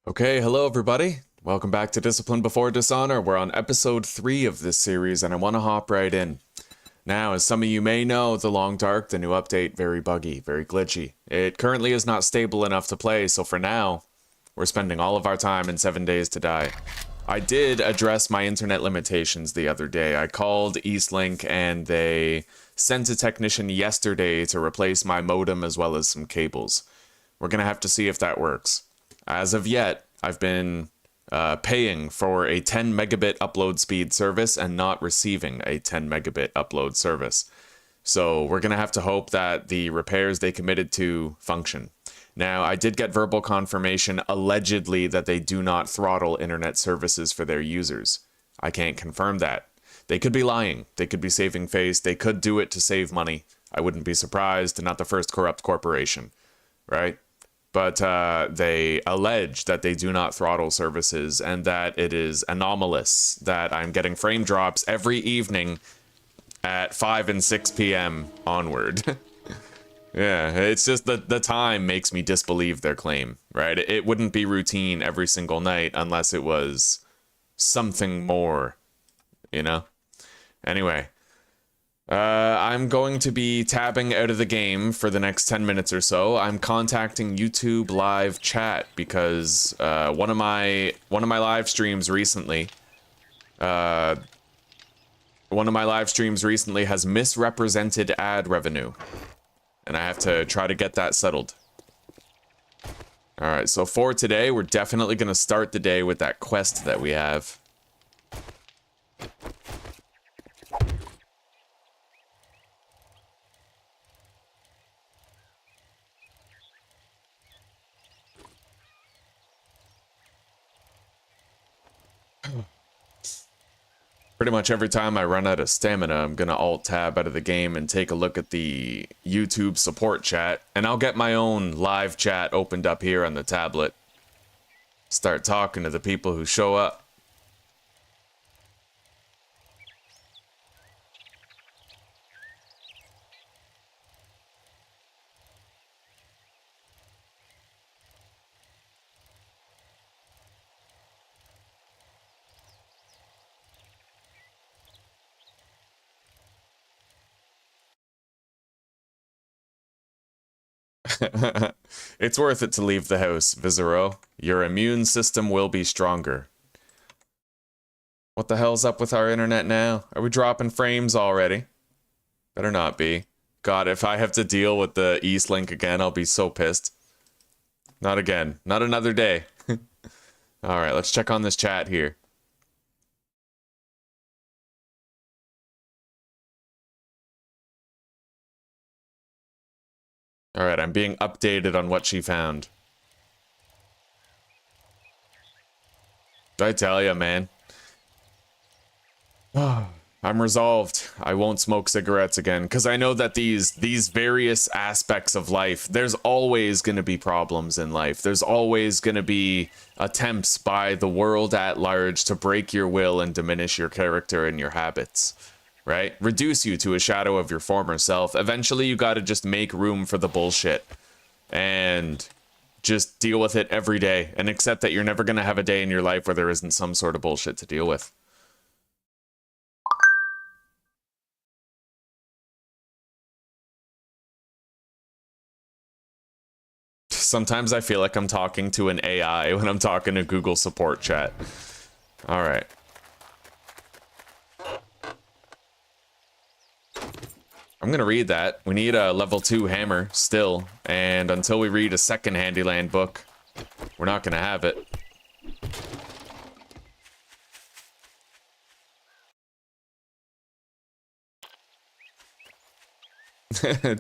Okay, hello everybody. Welcome back to Discipline Before Dishonor. We're on episode 3 of this series, and I want to hop right in. Now, as some of you may know, the Long Dark, the new update, very buggy, very glitchy. It currently is not stable enough to play, so for now, we're spending all of our time in 7 Days to Die. I did address my internet limitations the other day. I called Eastlink, and they sent a technician yesterday to replace my modem as well as some cables. We're going to have to see if that works. As of yet, I've been paying for a 10 megabit upload speed service and not receiving a 10 megabit upload service. So we're going to have to hope that the repairs they committed to function. Now, I did get verbal confirmation allegedly that they do not throttle internet services for their users. I can't confirm that. They could be lying. They could be saving face. They could do it to save money. I wouldn't be surprised. Not the first corrupt corporation, right? But they allege that they do not throttle services and that it is anomalous that I'm getting frame drops every evening at 5 and 6 p.m. onward. Yeah, it's just the time makes me disbelieve their claim, right? It wouldn't be routine every single night unless it was something more, you know? Anyway. I'm going to be tabbing out of the game for the next 10 minutes or so. I'm contacting YouTube live chat because one of my live streams recently has misrepresented ad revenue, and I have to try to get that settled. All right, so for today, we're definitely going to start the day with that quest that we have. Pretty much every time I run out of stamina, I'm gonna alt-tab out of the game and take a look at the YouTube support chat, and I'll get my own live chat opened up here on the tablet. Start talking to the people who show up. It's worth it to leave the house, Viscero. Your immune system will be stronger. What the hell's up with our internet now? Are we dropping frames already? Better not be. God, if I have to deal with the Eastlink again, I'll be so pissed. Not again. Not another day. Alright, let's check on this chat here. Alright, I'm being updated on what she found. I tell ya, man. I'm resolved. I won't smoke cigarettes again, because I know that these various aspects of life, there's always going to be problems in life. There's always going to be attempts by the world at large to break your will and diminish your character and your habits. Right? Reduce you to a shadow of your former self. Eventually, you gotta just make room for the bullshit. And just deal with it every day. And accept that you're never gonna have a day in your life where there isn't some sort of bullshit to deal with. Sometimes I feel like I'm talking to an AI when I'm talking to Google support chat. Alright. I'm gonna read that. We need a level 2 hammer still, and until we read a second Handyland book, we're not gonna have it.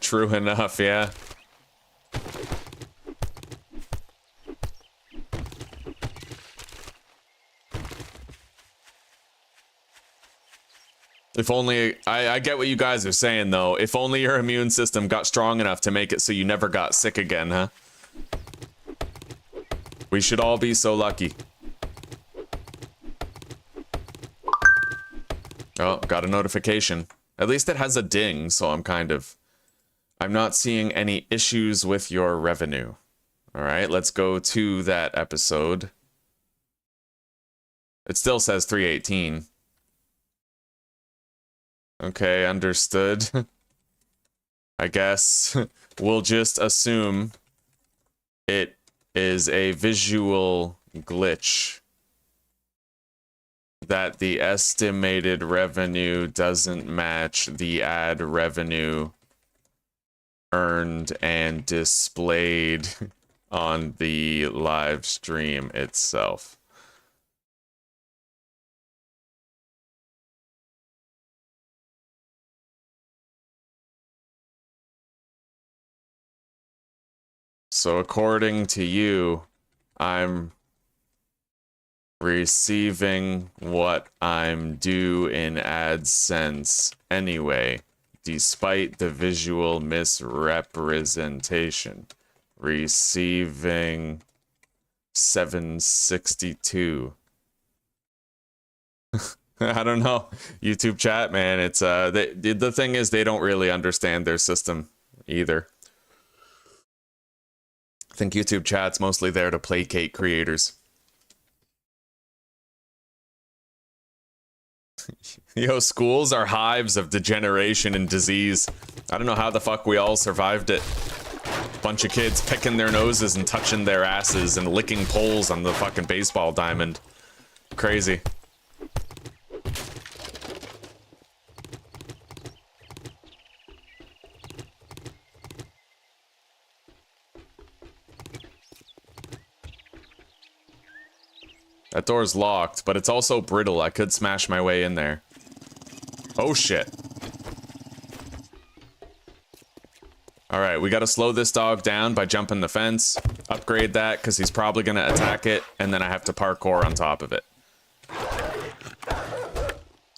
True enough, yeah. If only, I get what you guys are saying though. If only your immune system got strong enough to make it so you never got sick again, huh? We should all be so lucky. Oh, got a notification. At least it has a ding, so I'm not seeing any issues with your revenue. All right, let's go to that episode. It still says 318. Okay, understood. I guess we'll just assume it is a visual glitch that the estimated revenue doesn't match the ad revenue earned and displayed on the live stream itself. So according to you, I'm receiving what I'm due in AdSense anyway, despite the visual misrepresentation. Receiving 762. I don't know. YouTube chat, man, it's the thing is they don't really understand their system either. I think YouTube chat's mostly there to placate creators. Yo, schools are hives of degeneration and disease. I don't know how the fuck we all survived it. Bunch of kids picking their noses and touching their asses and licking poles on the fucking baseball diamond. Crazy. That door's locked, but it's also brittle. I could smash my way in there. Oh shit. Alright, we gotta slow this dog down by jumping the fence. Upgrade that, because he's probably gonna attack it, and then I have to parkour on top of it.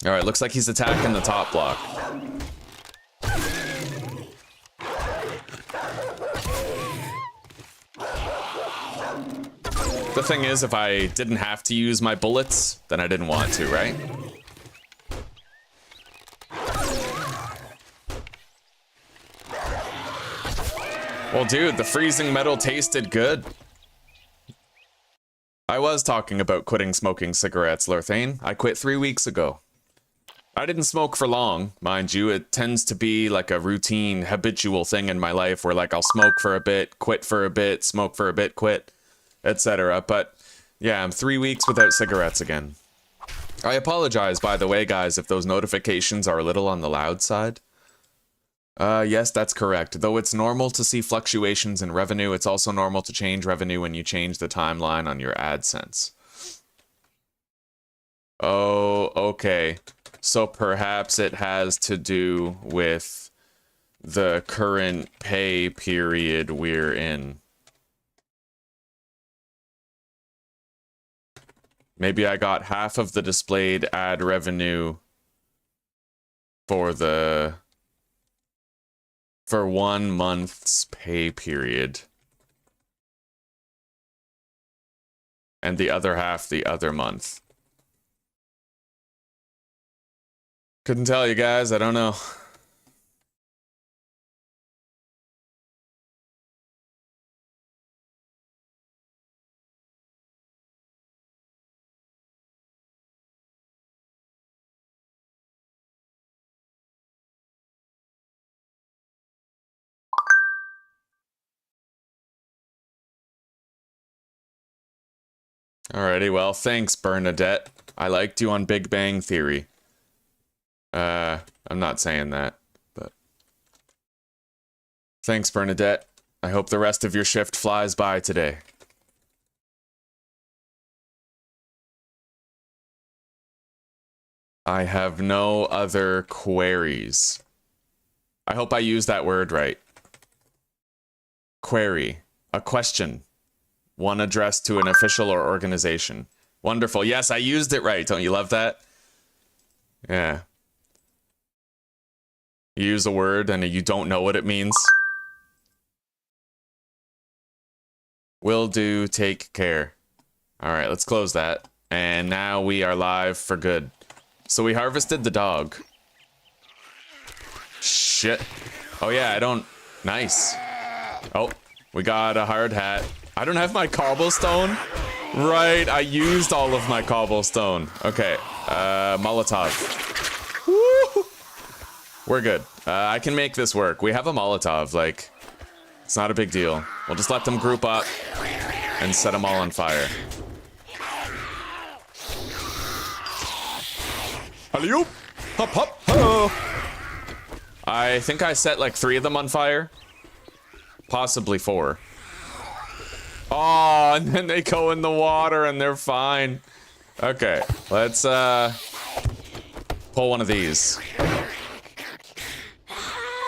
Alright, looks like he's attacking the top block. The thing is, if I didn't have to use my bullets, then I didn't want to, right? Well, dude, the freezing metal tasted good. I was talking about quitting smoking cigarettes, Lurthane. I quit 3 weeks ago. I didn't smoke for long, mind you. It tends to be like a routine, habitual thing in my life where, like, I'll smoke for a bit, quit for a bit, smoke for a bit, quit, etc. But yeah, I'm 3 weeks without cigarettes again. I apologize, by the way, guys, if those notifications are a little on the loud side. Yes, that's correct. Though it's normal to see fluctuations in revenue, it's also normal to change revenue when you change the timeline on your AdSense. Oh, okay. So perhaps it has to do with the current pay period we're in. Maybe I got half of the displayed ad revenue for 1 month's pay period. And the other half the other month. Couldn't tell you guys, I don't know. Alrighty, well, thanks, Bernadette. I liked you on Big Bang Theory. I'm not saying that, but... Thanks, Bernadette. I hope the rest of your shift flies by today. I have no other queries. I hope I used that word right. Query. A question. One addressed to an official or organization. Wonderful. Yes, I used it right. Don't you love that? Yeah. You use a word and you don't know what it means. Will do. Take care. All right, let's close that. And now we are live for good. So we harvested the dog. Shit. Oh yeah, I don't... Nice. Oh, we got a hard hat. I don't have my cobblestone. Right, I used all of my cobblestone. Okay, Molotov. Woo! We're good. I can make this work. We have a Molotov, like, it's not a big deal. We'll just let them group up and set them all on fire. Alley-oop! Hop, hop, ho! I think I set like 3 of them on fire. Possibly 4. Oh, and then they go in the water and they're fine. Okay, let's pull one of these.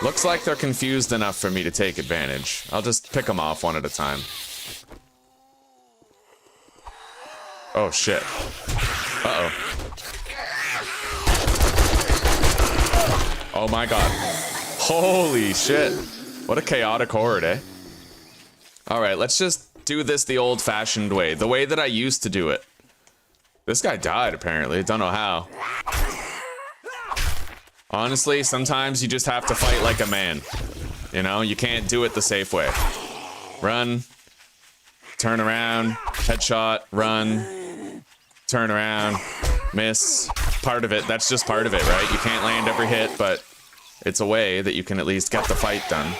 Looks like they're confused enough for me to take advantage. I'll just pick them off one at a time. Oh shit. Uh-oh. Oh my god. Holy shit. What a chaotic horde, eh? Alright, let's just do this the old-fashioned way. The way that I used to do it. This guy died, apparently. Don't know how. Honestly, sometimes you just have to fight like a man. You know, you can't do it the safe way. Run. Turn around. Headshot. Run. Turn around. Miss. Part of it. That's just part of it, right? You can't land every hit, but it's a way that you can at least get the fight done.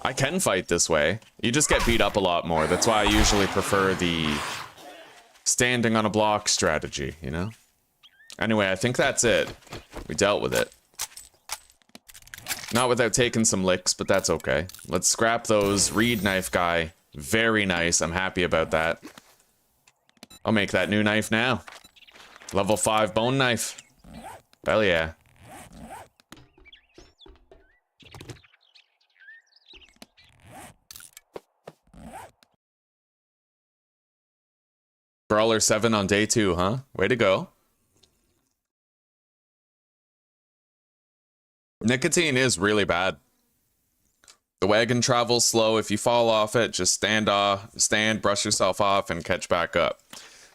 I can fight this way. You just get beat up a lot more. That's why I usually prefer the standing on a block strategy, you know? Anyway, I think that's it. We dealt with it. Not without taking some licks, but that's okay. Let's scrap those. Reed knife guy. Very nice. I'm happy about that. I'll make that new knife now. Level 5 bone knife. Hell yeah. Brawler 7 on day 2, huh? Way to go. Nicotine is really bad. The wagon travels slow. If you fall off it, just stand, brush yourself off, and catch back up.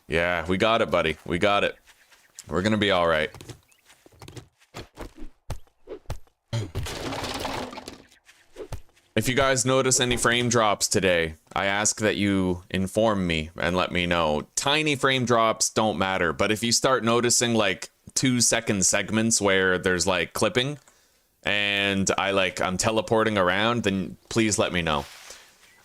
Yeah, we got it, buddy. We got it. We're gonna be alright. If you guys notice any frame drops today, I ask that you inform me and let me know. Tiny frame drops don't matter, but if you start noticing like 2-second segments where there's like clipping and I'm teleporting around, then please let me know.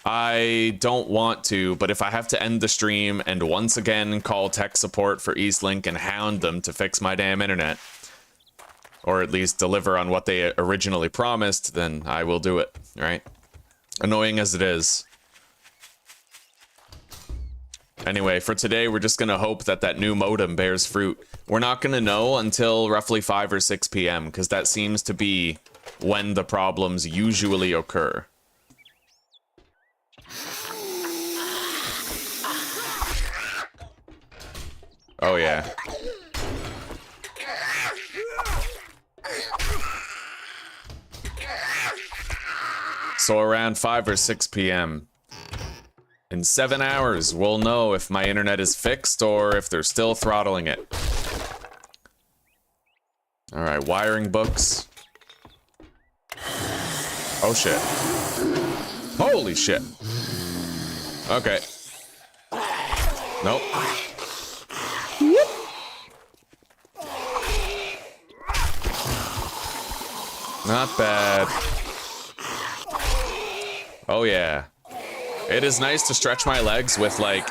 I don't want to, but if I have to end the stream and once again call tech support for Eastlink and hound them to fix my damn internet, or at least deliver on what they originally promised, then I will do it, right? Annoying as it is. Anyway, for today, we're just gonna hope that that new modem bears fruit. We're not gonna know until roughly 5 or 6 p.m., because that seems to be when the problems usually occur. Oh yeah. So around 5 or 6 p.m. In 7 hours, we'll know if my internet is fixed or if they're still throttling it. Alright, wiring books. Oh shit. Holy shit. Okay. Nope. Not bad. Oh yeah. It is nice to stretch my legs with like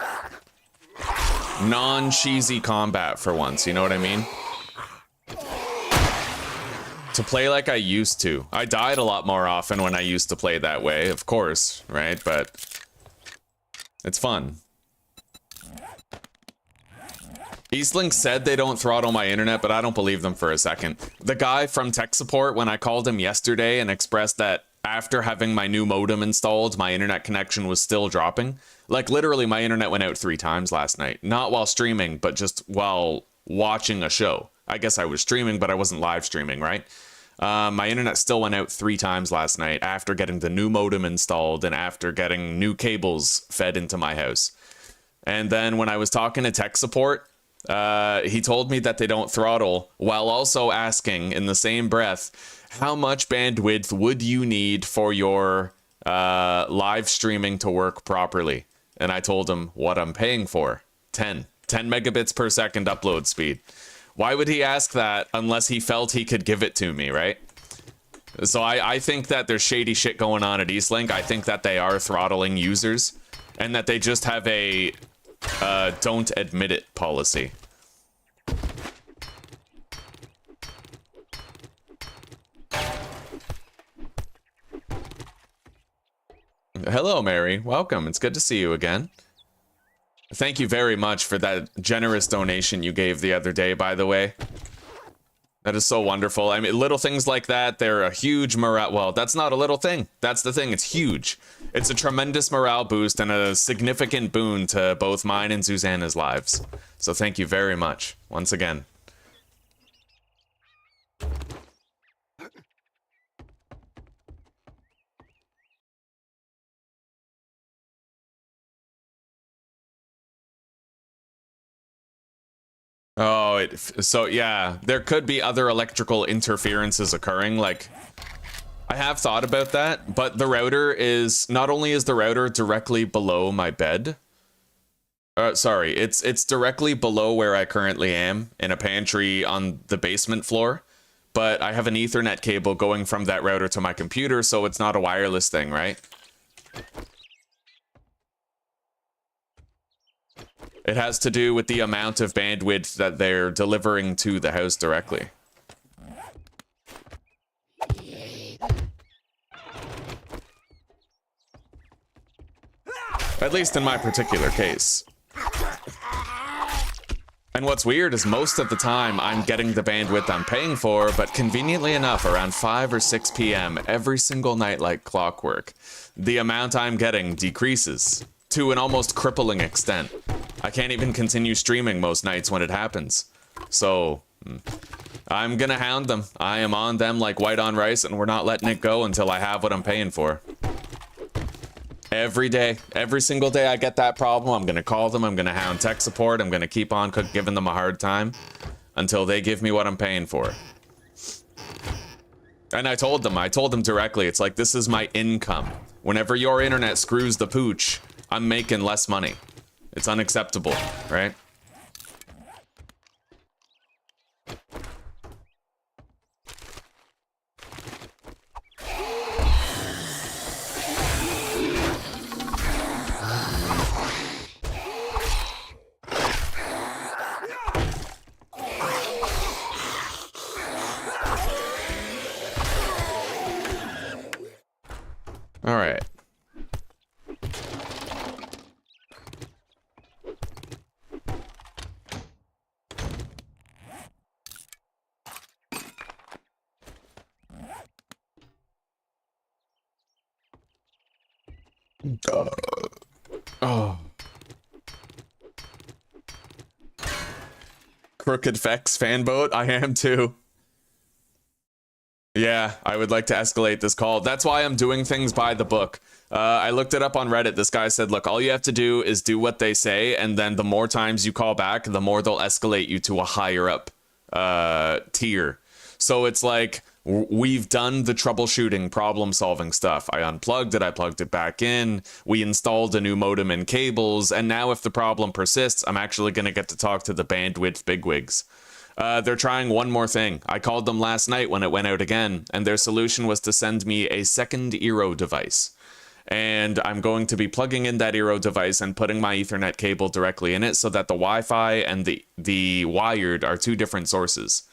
non-cheesy combat for once, you know what I mean? To play like I used to. I died a lot more often when I used to play that way, of course, right? But it's fun. Eastlink said they don't throttle my internet, but I don't believe them for a second. The guy from tech support, when I called him yesterday and expressed that after having my new modem installed, my internet connection was still dropping. Like, literally, my internet went out 3 times last night. Not while streaming, but just while watching a show. I guess I was streaming, but I wasn't live streaming, right? My internet still went out 3 times last night after getting the new modem installed and after getting new cables fed into my house. And then when I was talking to tech support, he told me that they don't throttle, while also asking in the same breath, how much bandwidth would you need for your live streaming to work properly? And I told him what I'm paying for. 10 megabits per second upload speed. Why would he ask that unless he felt he could give it to me, right? So I think that there's shady shit going on at Eastlink. I think that they are throttling users and that they just have a don't admit it policy. Hello, Mary. Welcome. It's good to see you again. Thank you very much for that generous donation you gave the other day, by the way. That is so wonderful. I mean, little things like that, they're a huge morale. Well, that's not a little thing. That's the thing. It's huge. It's a tremendous morale boost and a significant boon to both mine and Susanna's lives. So thank you very much, once again. Oh, so yeah, there could be other electrical interferences occurring. Like, I have thought about that, but the router is, not only is the router directly below my bed, sorry, it's directly below where I currently am in a pantry on the basement floor, but I have an Ethernet cable going from that router to my computer, so it's not a wireless thing, right? It has to do with the amount of bandwidth that they're delivering to the house directly. At least in my particular case. And what's weird is most of the time I'm getting the bandwidth I'm paying for, but conveniently enough, around 5 or 6 p.m. every single night like clockwork, the amount I'm getting decreases to an almost crippling extent. I can't even continue streaming most nights when it happens. So, I'm gonna hound them. I am on them like white on rice, and we're not letting it go until I have what I'm paying for. Every day, every single day I get that problem, I'm gonna call them, I'm gonna hound tech support, I'm gonna keep on giving them a hard time until they give me what I'm paying for. And I told them directly, it's like, this is my income. Whenever your internet screws the pooch, I'm making less money. It's unacceptable, right? All right. Oh. Crooked Fex fanboat? I am too. Yeah, I would like to escalate this call. That's why I'm doing things by the book. I looked it up on Reddit. This guy said, look, all you have to do is do what they say, and then the more times you call back, the more they'll escalate you to a higher up tier. So it's like, we've done the troubleshooting, problem-solving stuff. I unplugged it, I plugged it back in, we installed a new modem and cables, and now if the problem persists, I'm actually going to get to talk to the bandwidth bigwigs. They're trying one more thing. I called them last night when it went out again, and their solution was to send me a second Eero device. And I'm going to be plugging in that Eero device and putting my Ethernet cable directly in it so that the Wi-Fi and the wired are two different sources.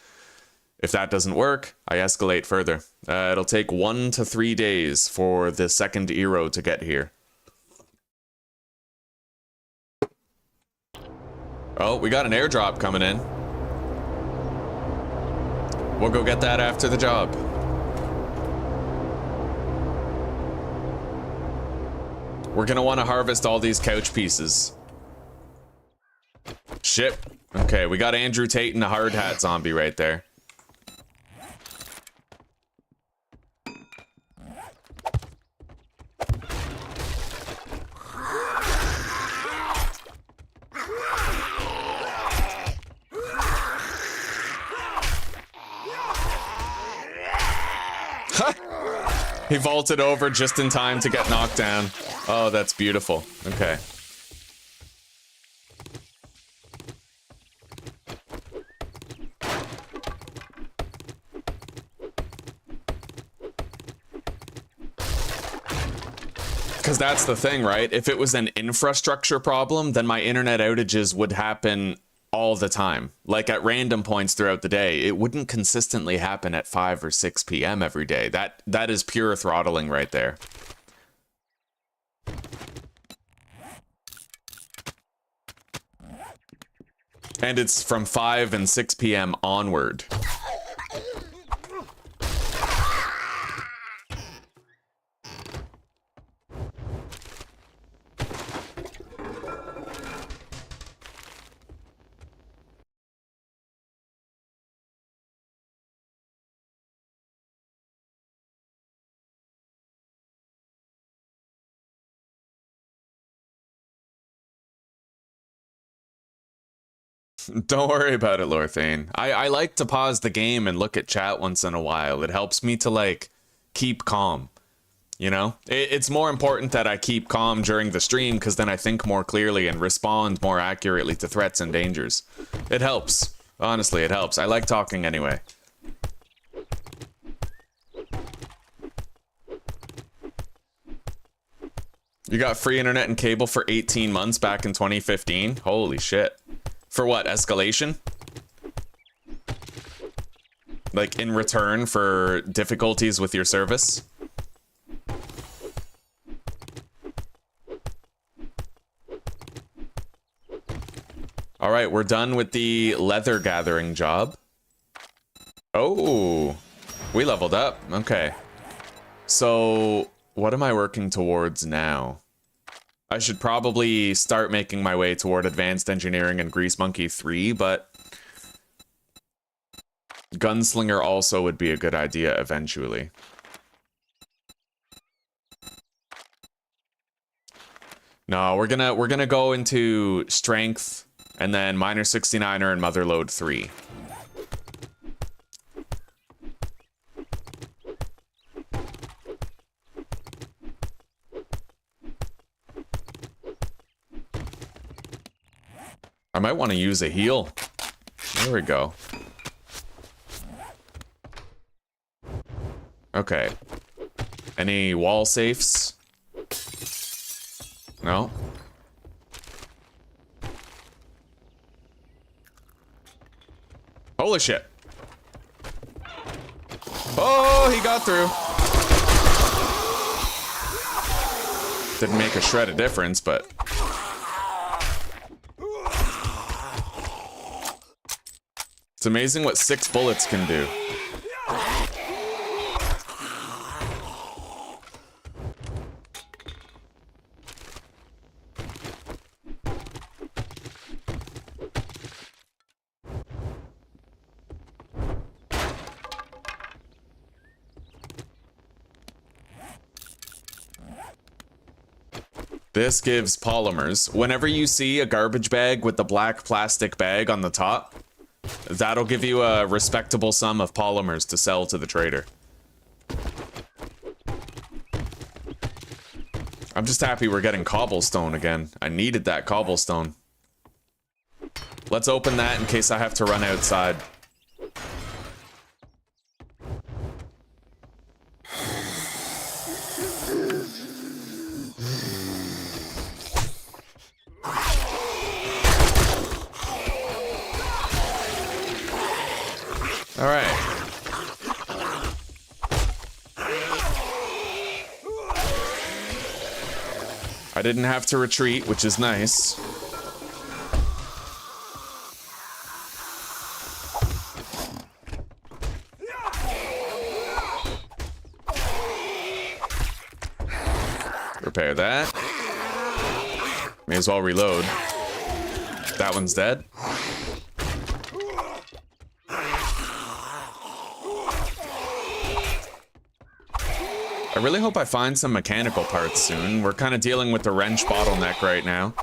If that doesn't work, I escalate further. It'll take 1 to 3 days for the second Eero to get here. Oh, we got an airdrop coming in. We'll go get that after the job. We're gonna want to harvest all these couch pieces. Shit. Okay, we got Andrew Tate and a hard hat zombie right there. He vaulted over just in time to get knocked down. Oh, that's beautiful. Okay. because that's the thing, right? If it was an infrastructure problem, then my internet outages would happen all the time, like at random points throughout the day. It wouldn't consistently happen at 5 or 6 p.m. every day. That is pure throttling right there. And it's from 5 and 6 p.m. onward. Don't worry about it, Lorthane. I like to pause the game and look at chat once in a while. It helps me to, like, keep calm. You know? It's more important that I keep calm during the stream, because then I think more clearly and respond more accurately to threats and dangers. It helps. Honestly, it helps. I like talking anyway. You got free internet and cable for 18 months back in 2015? Holy shit. For what, escalation? Like, in return for difficulties with your service? Alright, we're done with the leather gathering job. Oh, we leveled up. Okay. So, what am I working towards now? I should probably start making my way toward Advanced Engineering and Grease Monkey 3, but Gunslinger also would be a good idea eventually. No, we're gonna go into Strength and then Miner 69er and Motherlode 3. I might want to use a heal. There we go. Okay. Any wall safes? No? Holy shit. Oh, he got through. Didn't make a shred of difference, but... It's amazing what 6 bullets can do. This gives polymers. Whenever you see a garbage bag with the black plastic bag on the top, that'll give you a respectable sum of polymers to sell to the trader. I'm just happy we're getting cobblestone again. I needed that cobblestone. Let's open that in case I have to run outside. All right. I didn't have to retreat, which is nice. Repair that. May as well reload. That one's dead. I really hope I find some mechanical parts soon. We're kind of dealing with the wrench bottleneck right now.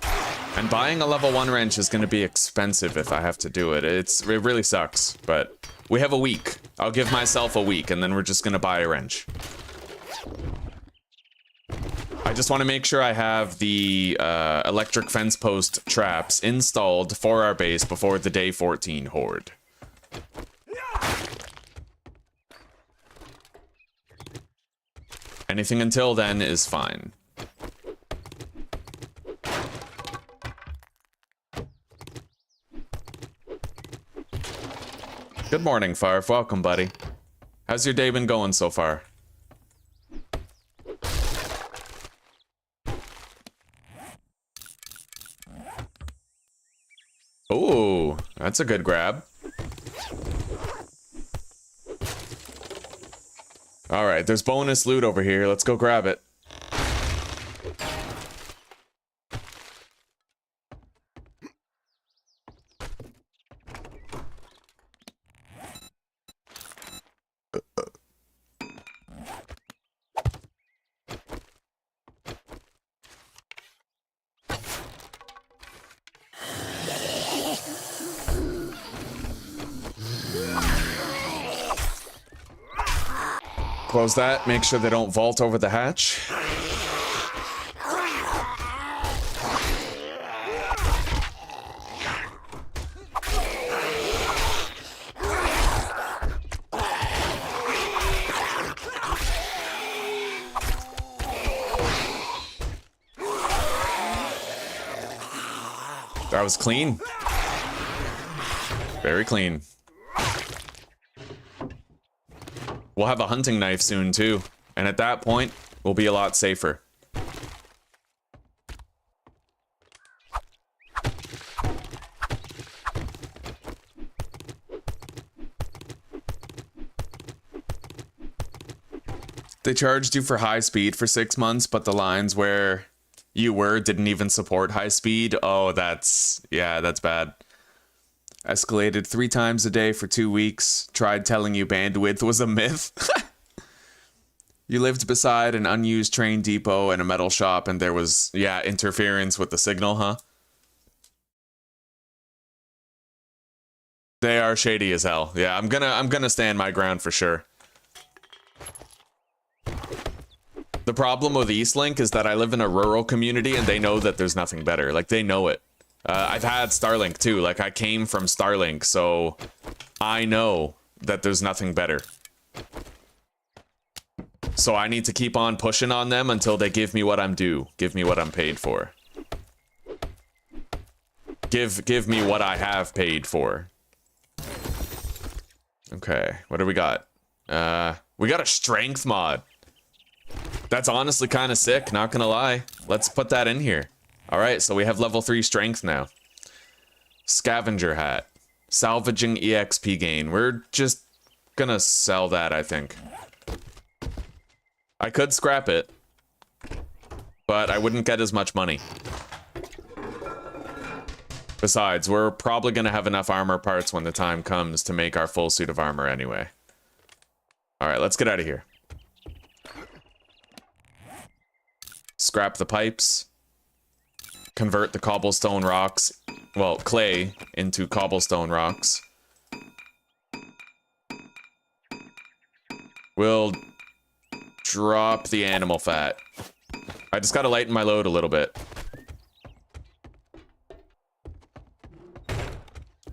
And buying a level 1 wrench is going to be expensive if I have to do it. It really sucks, but we have a week. I'll give myself a week, and then we're just going to buy a wrench. I just want to make sure I have the electric fence post traps installed for our base before the day 14 horde. Anything until then is fine. Good morning, Farf. Welcome, buddy. How's your day been going so far? Ooh, that's a good grab. Alright, there's bonus loot over here. Let's go grab it. Close that, make sure they don't vault over the hatch. That was clean. Very clean. We'll have a hunting knife soon, too. And at that point, we'll be a lot safer. They charged you for high speed for 6 months, but the lines where you were didn't even support high speed. Oh, that's bad. Escalated 3 times a day for 2 weeks. Tried telling you bandwidth was a myth. You lived beside an unused train depot and a metal shop, and there was, interference with the signal, huh? They are shady as hell. Yeah, I'm gonna stand my ground for sure. The problem with Eastlink is that I live in a rural community and they know that there's nothing better. Like, they know it. I've had Starlink too. Like, I came from Starlink, so I know that there's nothing better. So I need to keep on pushing on them until they give me what I'm due. Give me what I'm paid for. Give me what I have paid for. Okay, what do we got? We got a strength mod. That's honestly kind of sick, not gonna lie. Let's put that in here. Alright, so we have level 3 strength now. Scavenger hat. Salvaging EXP gain. We're just gonna sell that, I think. I could scrap it, but I wouldn't get as much money. Besides, we're probably gonna have enough armor parts when the time comes to make our full suit of armor anyway. Alright, let's get out of here. Scrap the pipes. Convert the cobblestone rocks, well, clay, into cobblestone rocks. We'll drop the animal fat. I just gotta lighten my load a little bit.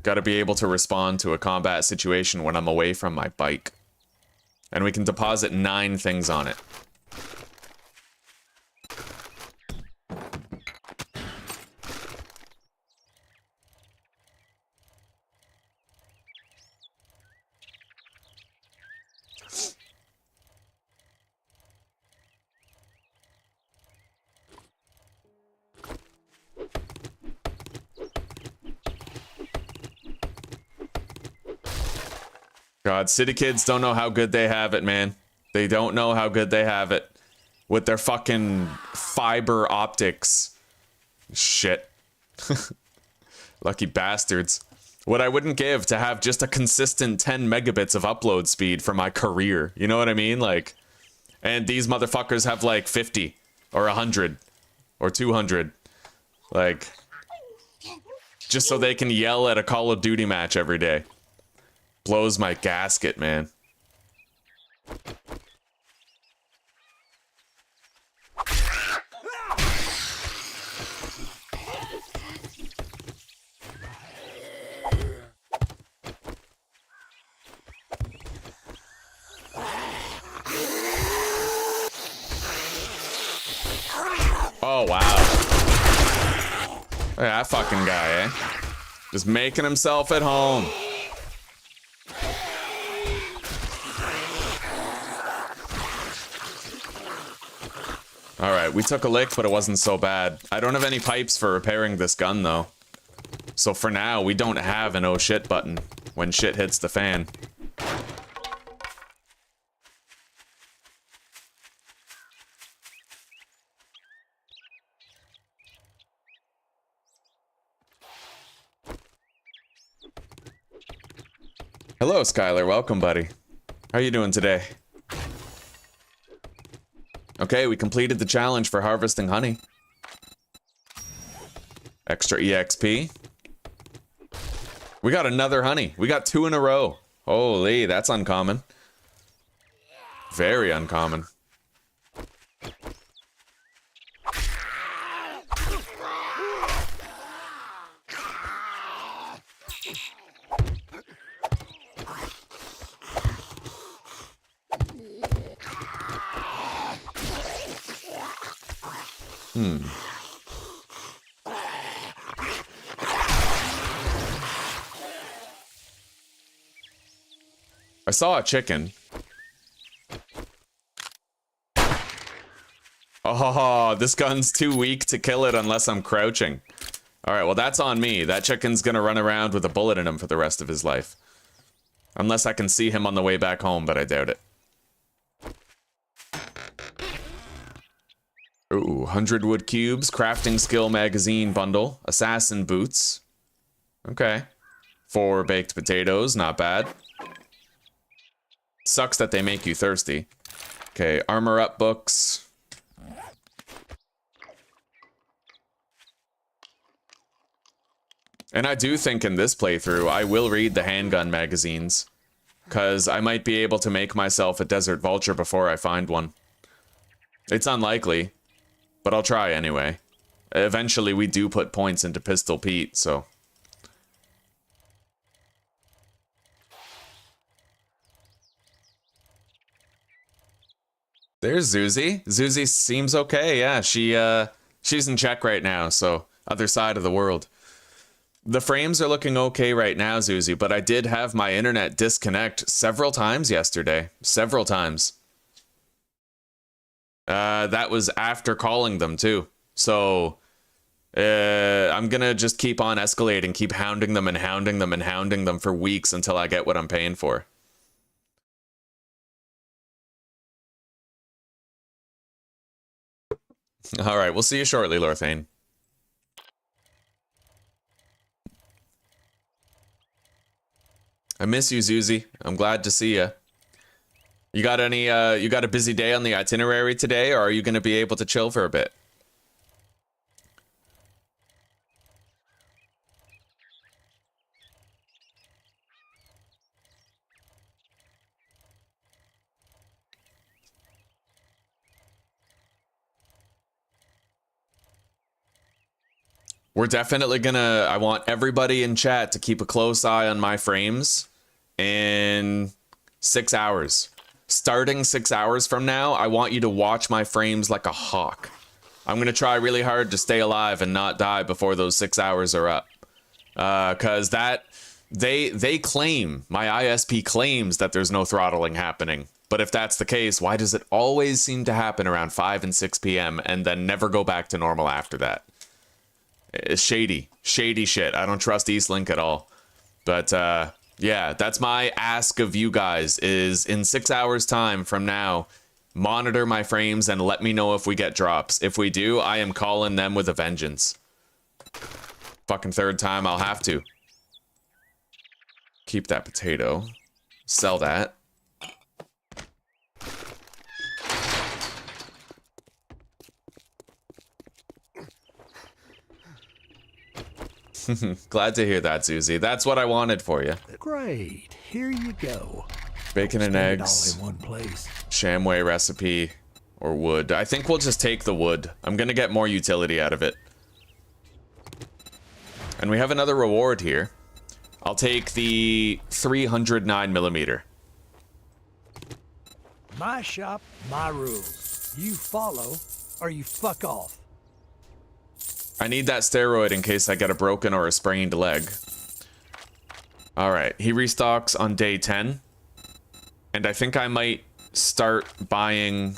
Gotta be able to respond to a combat situation when I'm away from my bike. And we can deposit 9 things on it. God, city kids don't know how good they have it, man. They don't know how good they have it. With their fucking fiber optics. Shit. Lucky bastards. What I wouldn't give to have just a consistent 10 megabits of upload speed for my career. You know what I mean? Like, and these motherfuckers have like 50 or 100 or 200. Like, just so they can yell at a Call of Duty match every day. Blows my gasket, man. Oh, wow. Look at that fucking guy, eh? Just making himself at home. Alright, we took a lick, but it wasn't so bad. I don't have any pipes for repairing this gun, though. So for now, we don't have an oh shit button when shit hits the fan. Hello, Skylar. Welcome, buddy. How are you doing today? Okay, we completed the challenge for harvesting honey. Extra EXP. We got another honey. We got 2 in a row. Holy, that's uncommon. Very uncommon. I saw a chicken. Oh, this gun's too weak to kill it unless I'm crouching. Alright, well that's on me. That chicken's gonna run around with a bullet in him for the rest of his life. Unless I can see him on the way back home, but I doubt it. Ooh, 100 wood cubes, crafting skill magazine bundle, assassin boots. Okay. 4 baked potatoes, not bad. Sucks that they make you thirsty. Okay, armor up books. And I do think in this playthrough, I will read the handgun magazines. Because I might be able to make myself a desert vulture before I find one. It's unlikely, but I'll try anyway. Eventually, we do put points into Pistol Pete, so... There's Zuzi. Zuzi seems okay, yeah. She's in check right now, so other side of the world. The frames are looking okay right now, Zuzi, but I did have my internet disconnect several times yesterday. Several times. That was after calling them, too. So, I'm gonna just keep on escalating, keep hounding them and hounding them and hounding them for weeks until I get what I'm paying for. Alright, we'll see you shortly, Lorthane. I miss you, Zuzi. I'm glad to see you. You got any, you got a busy day on the itinerary today, or are you gonna be able to chill for a bit? We're definitely gonna... I want everybody in chat to keep a close eye on my frames in 6 hours. Starting 6 hours from now, I want you to watch my frames like a hawk. I'm gonna try really hard to stay alive and not die before those 6 hours are up. Cause that... They claim, my ISP claims that there's no throttling happening. But if that's the case, why does it always seem to happen around 5 and 6 p.m. and then never go back to normal after that? It's shady shit. I don't trust Eastlink at all. But yeah, that's my ask of you guys, is in 6 hours time from now, monitor my frames and let me know if we get drops. If we do, I am calling them with a vengeance. Fucking third time I'll have to. Keep that potato. Sell that. Glad to hear that, Zuzi. That's what I wanted for you. Great. Here you go. Bacon and Spend it eggs. all in one place. Shamway recipe. Or wood. I think we'll just take the wood. I'm gonna get more utility out of it. And we have another reward here. I'll take the 309mm. My shop, my rules. You follow, or you fuck off. I need that steroid in case I get a broken or a sprained leg. Alright, he restocks on day 10. And I think I might start buying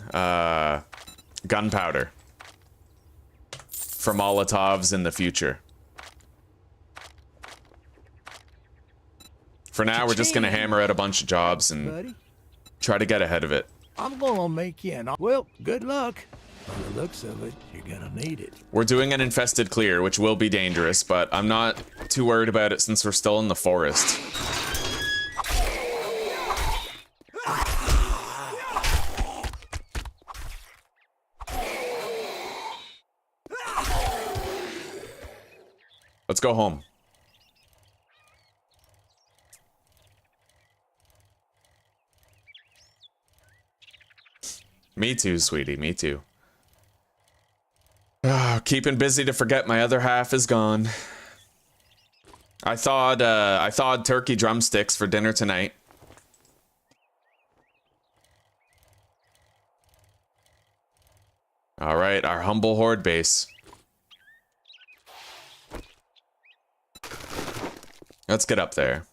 gunpowder for Molotovs in the future. For now, we're just gonna hammer out a bunch of jobs and try to get ahead of it. I'm gonna make you an. Well, good luck. By the looks of it, you're gonna need it. We're doing an infested clear, which will be dangerous, but I'm not too worried about it since we're still in the forest. Let's go home. Me too, sweetie, me too. Keeping busy to forget my other half is gone. I thawed turkey drumsticks for dinner tonight. All right, our humble horde base. Let's get up there.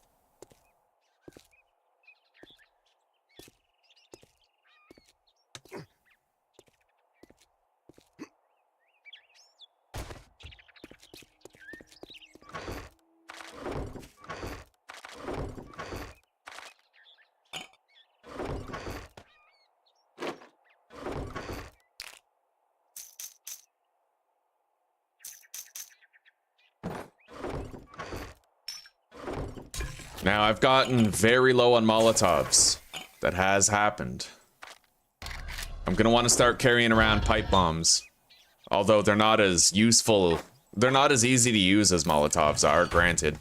Now, I've gotten very low on Molotovs. That has happened. I'm gonna want to start carrying around pipe bombs. Although they're not as useful, they're not as easy to use as Molotovs are, granted.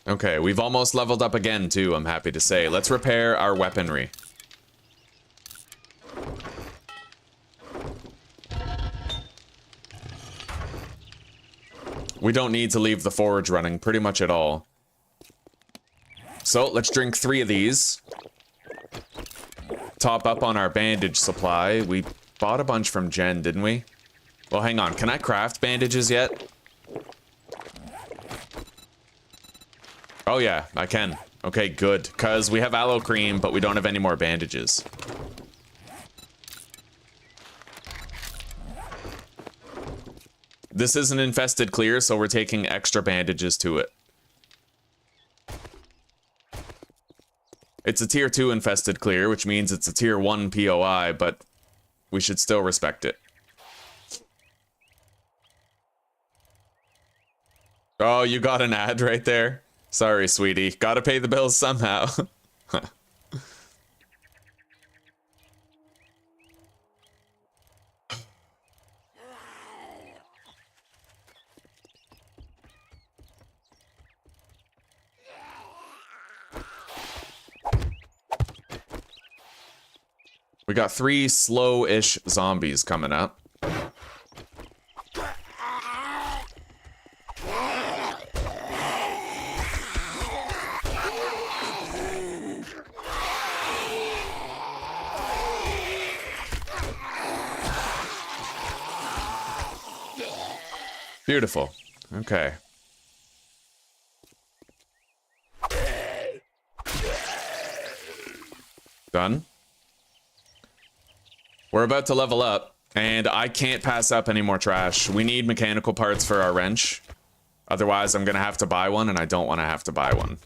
Okay, we've almost leveled up again, too, I'm happy to say. Let's repair our weaponry. We don't need to leave the forge running pretty much at all. So, let's drink 3 of these. Top up on our bandage supply. We bought a bunch from Jen, didn't we? Well, hang on. Can I craft bandages yet? Oh yeah, I can. Okay, good. Because we have aloe cream, but we don't have any more bandages. This is an infested clear, so we're taking extra bandages to it. It's a tier 2 infested clear, which means it's a tier 1 POI, but we should still respect it. Oh, you got an ad right there? Sorry, sweetie. Gotta pay the bills somehow. We got 3 slow-ish zombies coming up. Beautiful. Okay. Done. We're about to level up, and I can't pass up any more trash. We need mechanical parts for our wrench. Otherwise, I'm gonna have to buy one, and I don't want to have to buy one.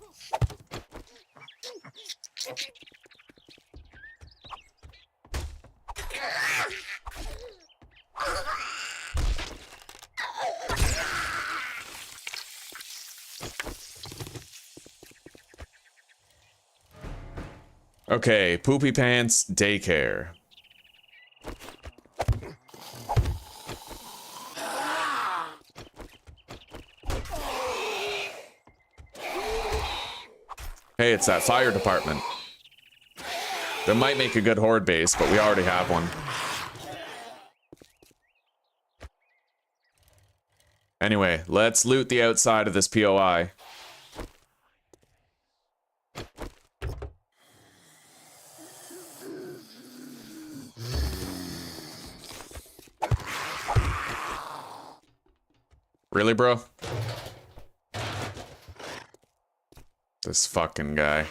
Okay, Poopy Pants Daycare. Hey, it's that fire department. That might make a good horde base, but we already have one. Anyway, let's loot the outside of this POI. Really, bro? This fucking guy.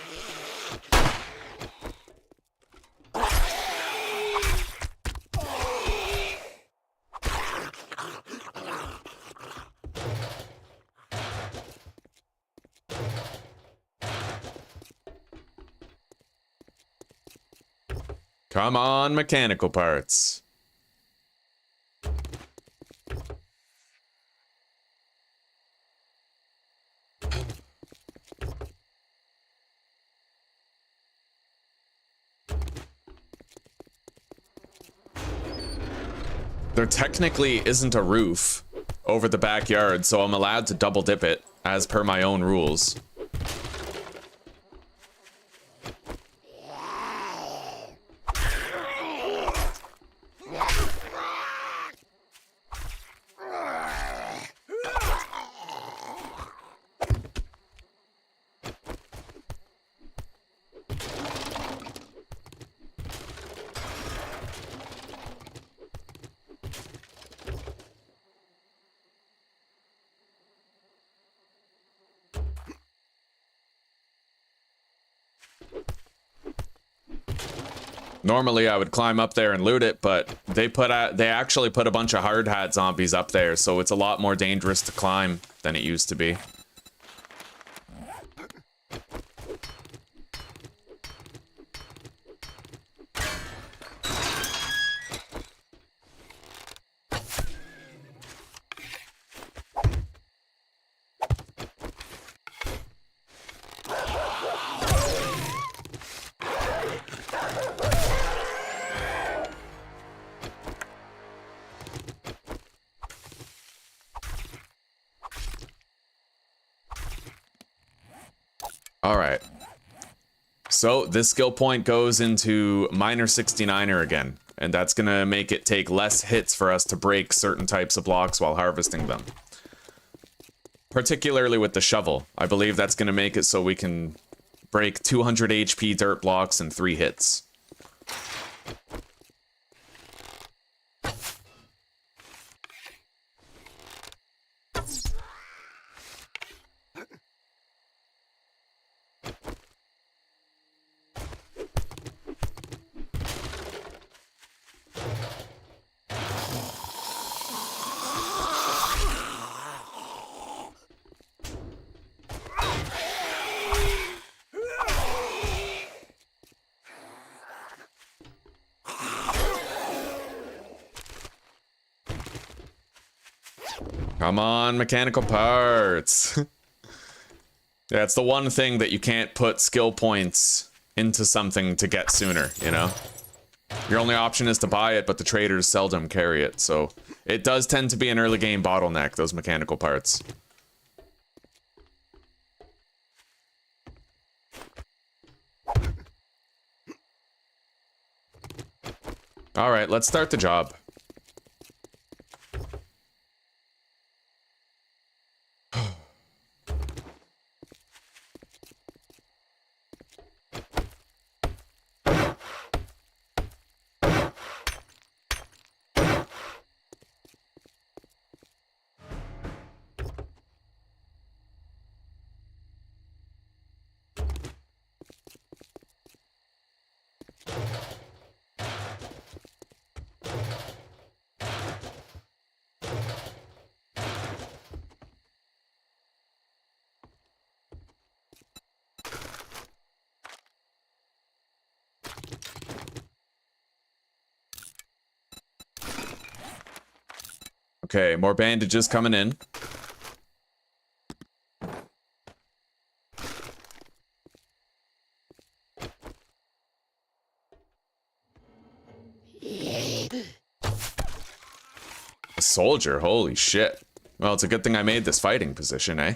Come on, mechanical parts. There technically isn't a roof over the backyard, so I'm allowed to double dip it as per my own rules. Normally I would climb up there and loot it, but they actually put a bunch of hard hat zombies up there, so it's a lot more dangerous to climb than it used to be. Alright. So this skill point goes into minor 69er again, and that's gonna make it take less hits for us to break certain types of blocks while harvesting them. Particularly with the shovel. I believe that's gonna make it so we can break 200 HP dirt blocks in 3 hits. Come on, mechanical parts. Yeah, it's the one thing that you can't put skill points into something to get sooner, you know? Your only option is to buy it, but the traders seldom carry it, so it does tend to be an early game bottleneck, those mechanical parts. Alright, let's start the job. Okay, more bandages coming in. A soldier, holy shit. Well, it's a good thing I made this fighting position, eh?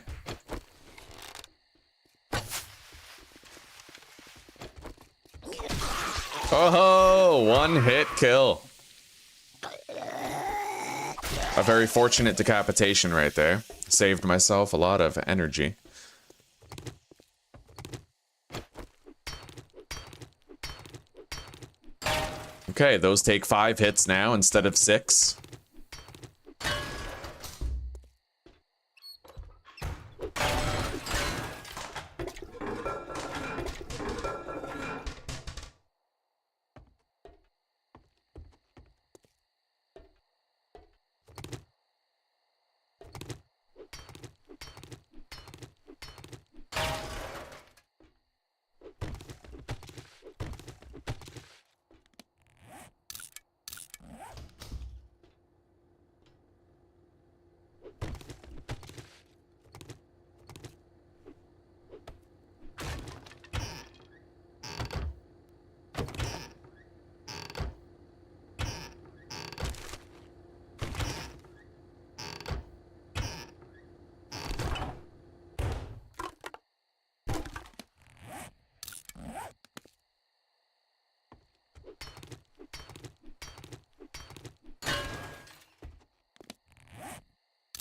Oh, one hit kill. A very fortunate decapitation right there. Saved myself a lot of energy. Okay, those take 5 hits now instead of 6.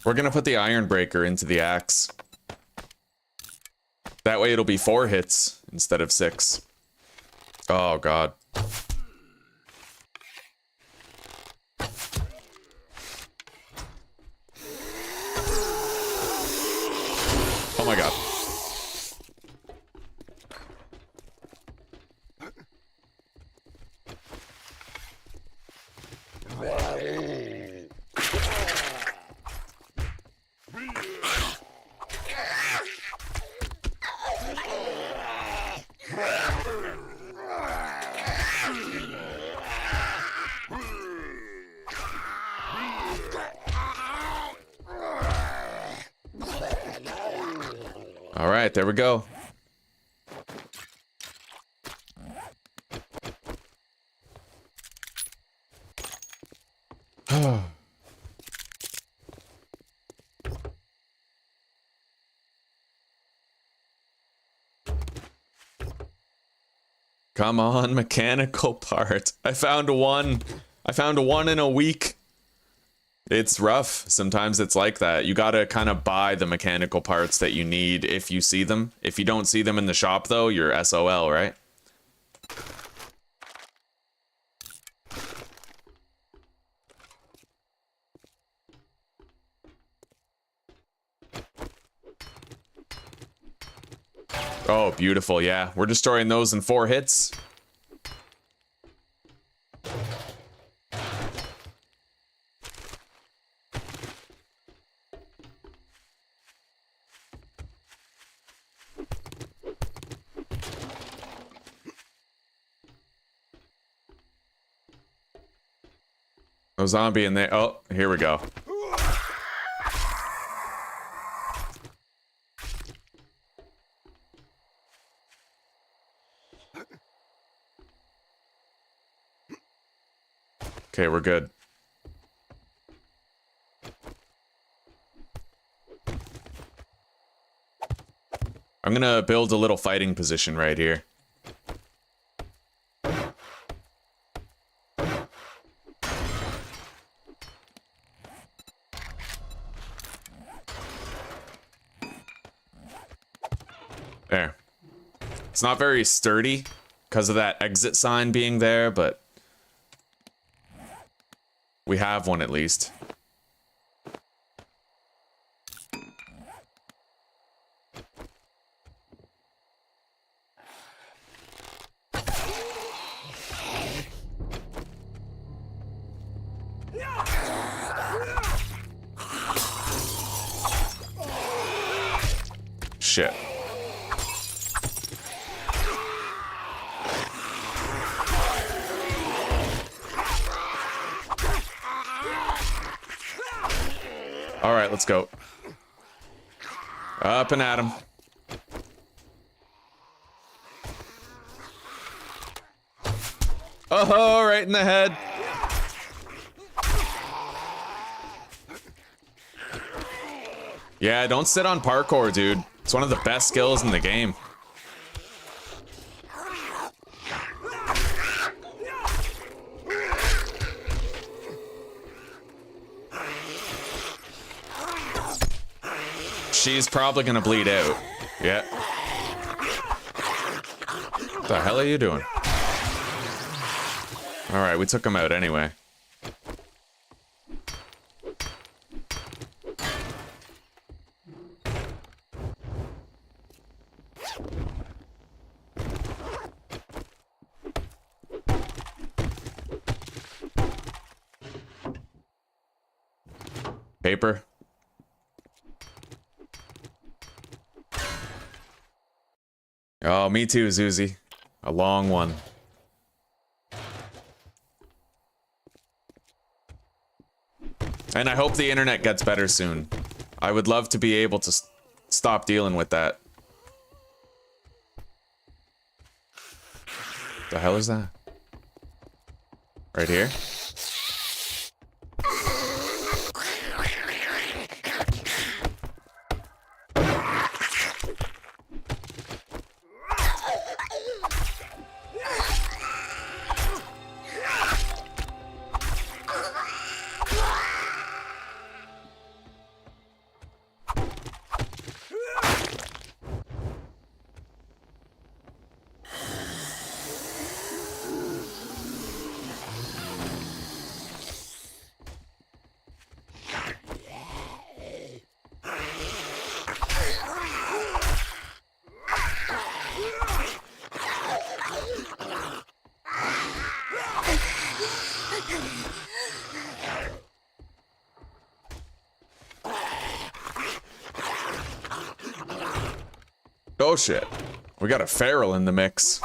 We're gonna put the iron breaker into the axe. That way it'll be 4 hits instead of 6. Oh god. Oh my god. All right, there we go. Come on, mechanical part. I found one. I found one in a week. It's rough. Sometimes it's like that. You gotta kind of buy the mechanical parts that you need if you see them. If you don't see them in the shop, though, you're SOL, right? Oh, beautiful. Yeah, we're destroying those in 4 hits. No zombie in there. Oh, here we go. Okay, we're good. I'm gonna build a little fighting position right here. There. It's not very sturdy because of that exit sign being there, but we have one at least. Shit. All right, let's go. Up and at him. Oh, right in the head. Yeah, don't sit on parkour, dude. It's one of the best skills in the game. She's probably gonna bleed out. Yeah. What the hell are you doing? Alright, we took him out anyway. Paper. Oh, me too, Zuzi. A long one. And I hope the internet gets better soon. I would love to be able to stop dealing with that. The hell is that? Right here? Oh shit. We got a feral in the mix.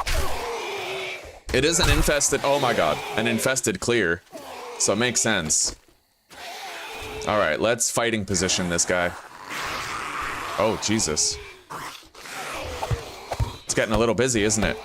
It is an infested, oh my god, an infested clear. So it makes sense. All right, let's fighting position this guy. Oh, Jesus. It's getting a little busy, isn't it?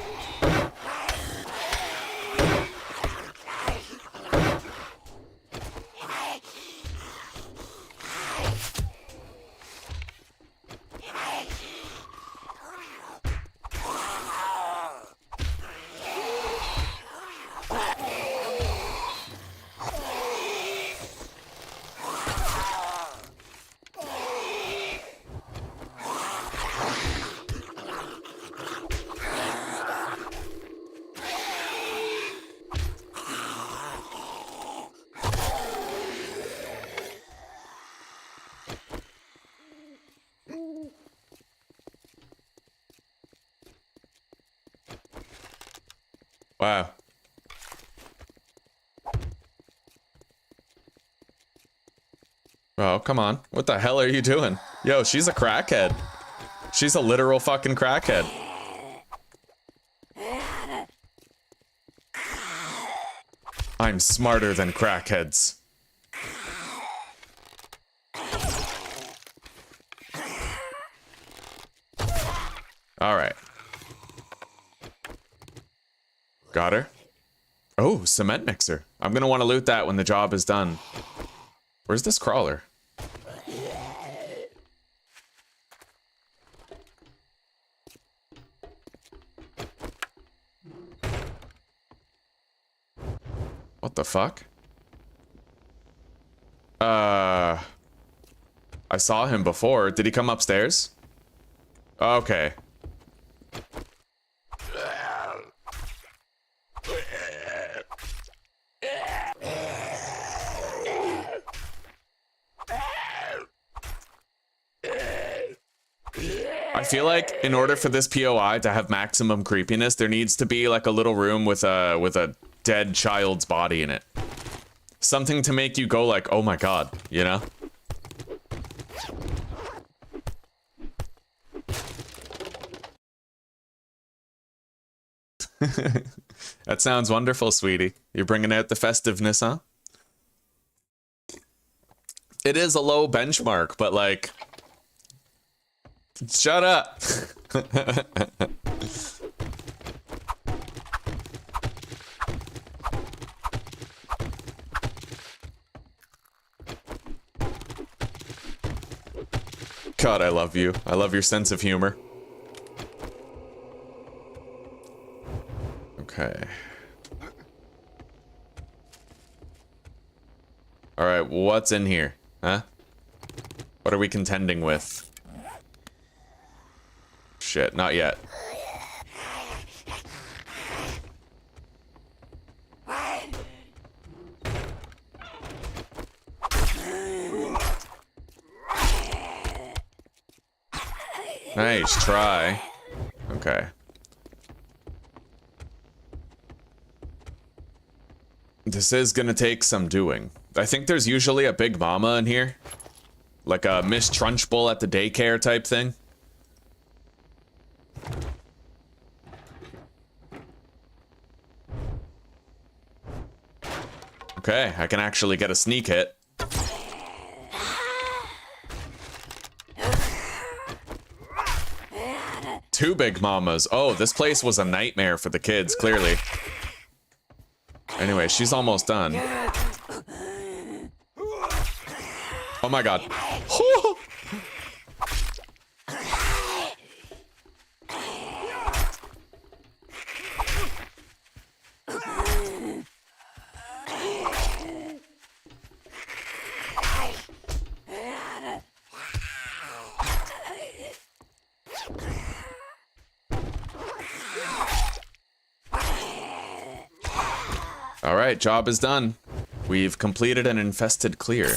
Wow. Oh, come on. What the hell are you doing? Yo, she's a crackhead. She's a literal fucking crackhead. I'm smarter than crackheads. All right. Got her. Oh, cement mixer. I'm gonna want to loot that when the job is done. Where's this crawler? What the fuck? I saw him before. Did he come upstairs? Okay. I feel like in order for this POI to have maximum creepiness, there needs to be like a little room with a dead child's body in it. Something to make you go like, oh my god, you know? That sounds wonderful, sweetie. You're bringing out the festiveness, huh? It is a low benchmark, but like... Shut up! God, I love you. I love your sense of humor. Okay. Alright, what's in here? Huh? What are we contending with? Shit, not yet. Nice try. Okay. This is gonna take some doing. I think there's usually a big mama in here. Like a Miss Trunchbull at the daycare type thing. Okay, I can actually get a sneak hit. Two big mamas. Oh, this place was a nightmare for the kids, clearly. Anyway, she's almost done. Oh my god. Alright, job is done. We've completed an infested clear.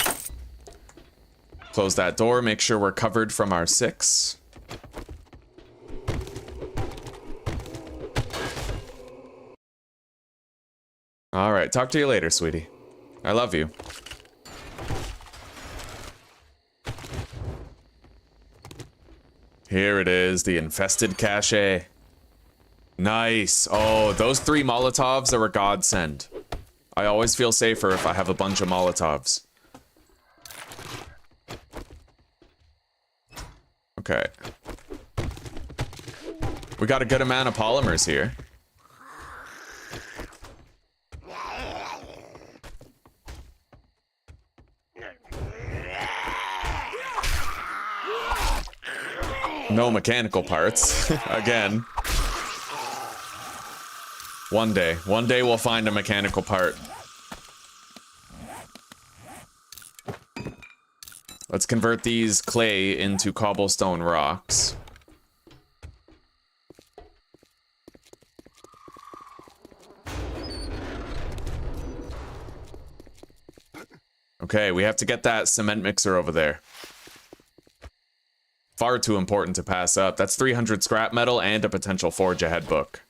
Close that door, make sure we're covered from our 6. Alright, talk to you later, sweetie. I love you. Here it is, the infested cache. Nice. Oh, those 3 Molotovs are a godsend. I always feel safer if I have a bunch of Molotovs. Okay. We got a good amount of polymers here. No mechanical parts. Again. One day we'll find a mechanical part. Let's convert these clay into cobblestone rocks. Okay, we have to get that cement mixer over there. Far too important to pass up. That's 300 scrap metal and a potential forge ahead book.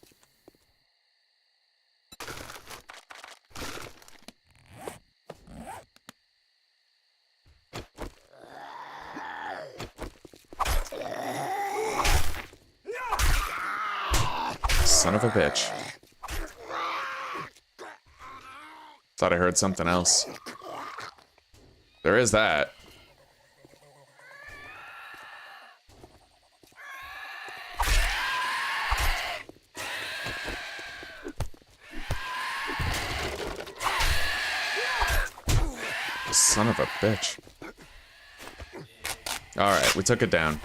Son of a bitch. Thought I heard something else. There is that. Son of a bitch. Alright, we took it down.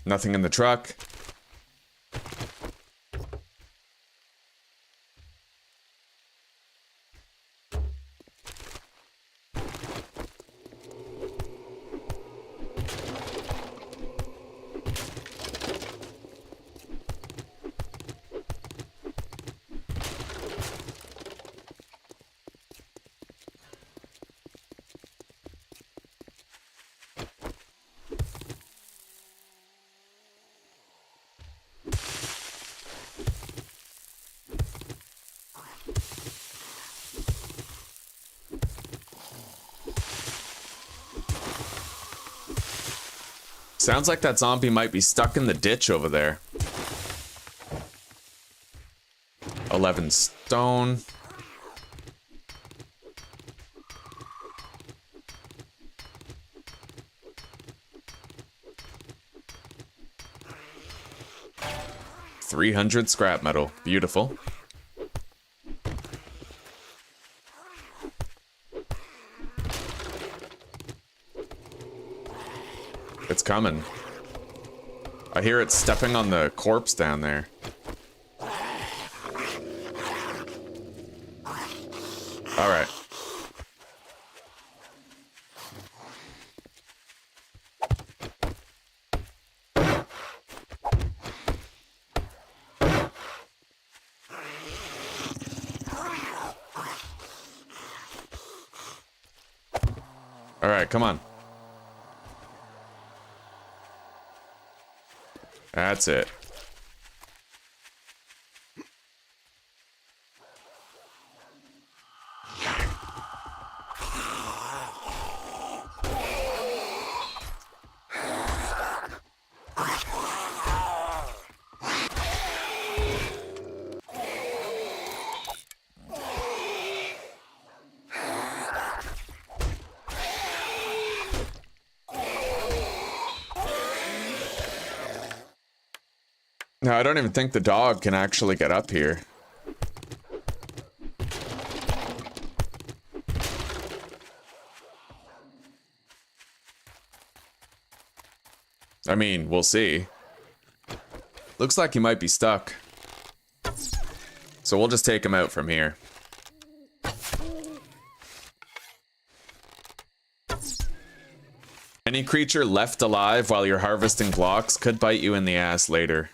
Nothing in the truck. Sounds like that zombie might be stuck in the ditch over there. 11 stone. $300 scrap metal. Beautiful. It's coming. I hear it stepping on the corpse down there. All right. All right, come on. That's it. No, I don't even think the dog can actually get up here. I mean, we'll see. Looks like he might be stuck. So we'll just take him out from here. Any creature left alive while you're harvesting blocks could bite you in the ass later.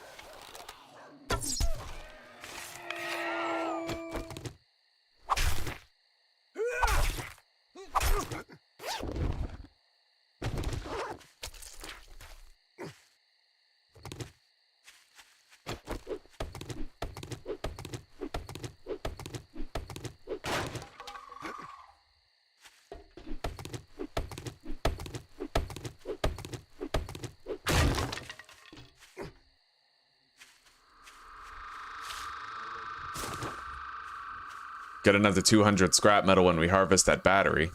Get another 200 scrap metal when we harvest that battery.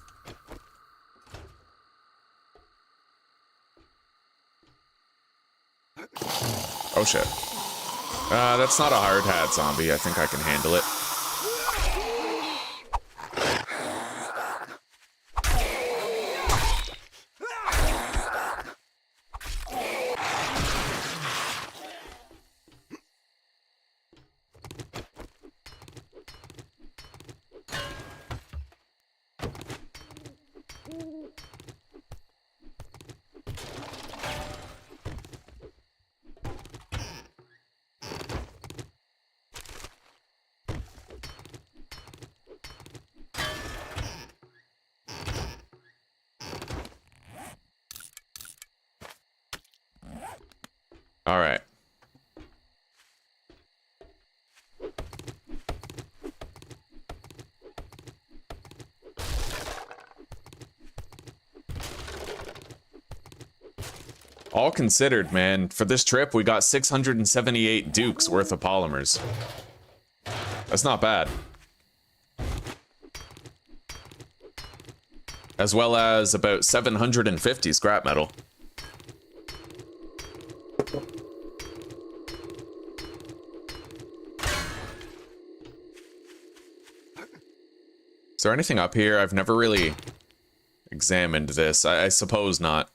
Oh shit. That's not a hard hat zombie. I think I can handle it. All right. All considered, man, for this trip, we got 678 dukes worth of polymers. That's not bad. As well as about 750 scrap metal. Is there anything up here? I've never really examined this. I suppose not.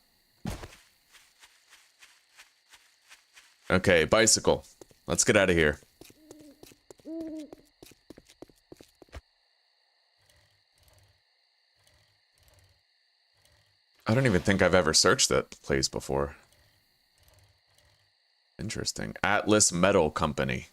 Okay, bicycle. Let's get out of here. I don't even think I've ever searched that place before. Interesting. Atlas Metal Company.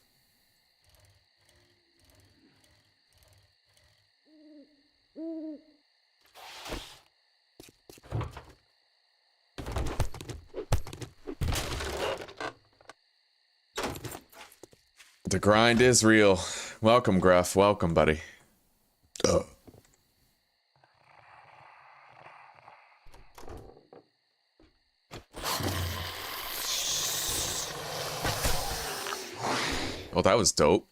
The grind is real. Welcome, Gruff. Welcome, buddy. Well, that was dope.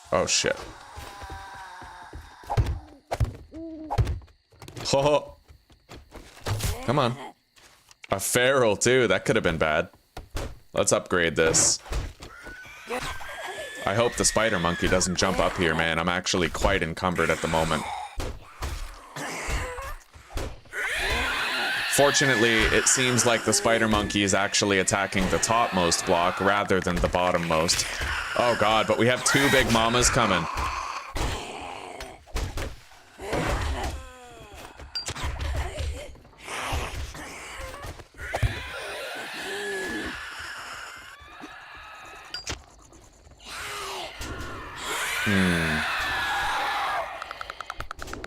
Oh shit. Oh. Come on. A feral too. That could have been bad. Let's upgrade this. I hope the spider monkey doesn't jump up here, man. I'm actually quite encumbered at the moment. Fortunately, it seems like the spider monkey is actually attacking the topmost block rather than the bottommost. Oh god, but we have two big mamas coming.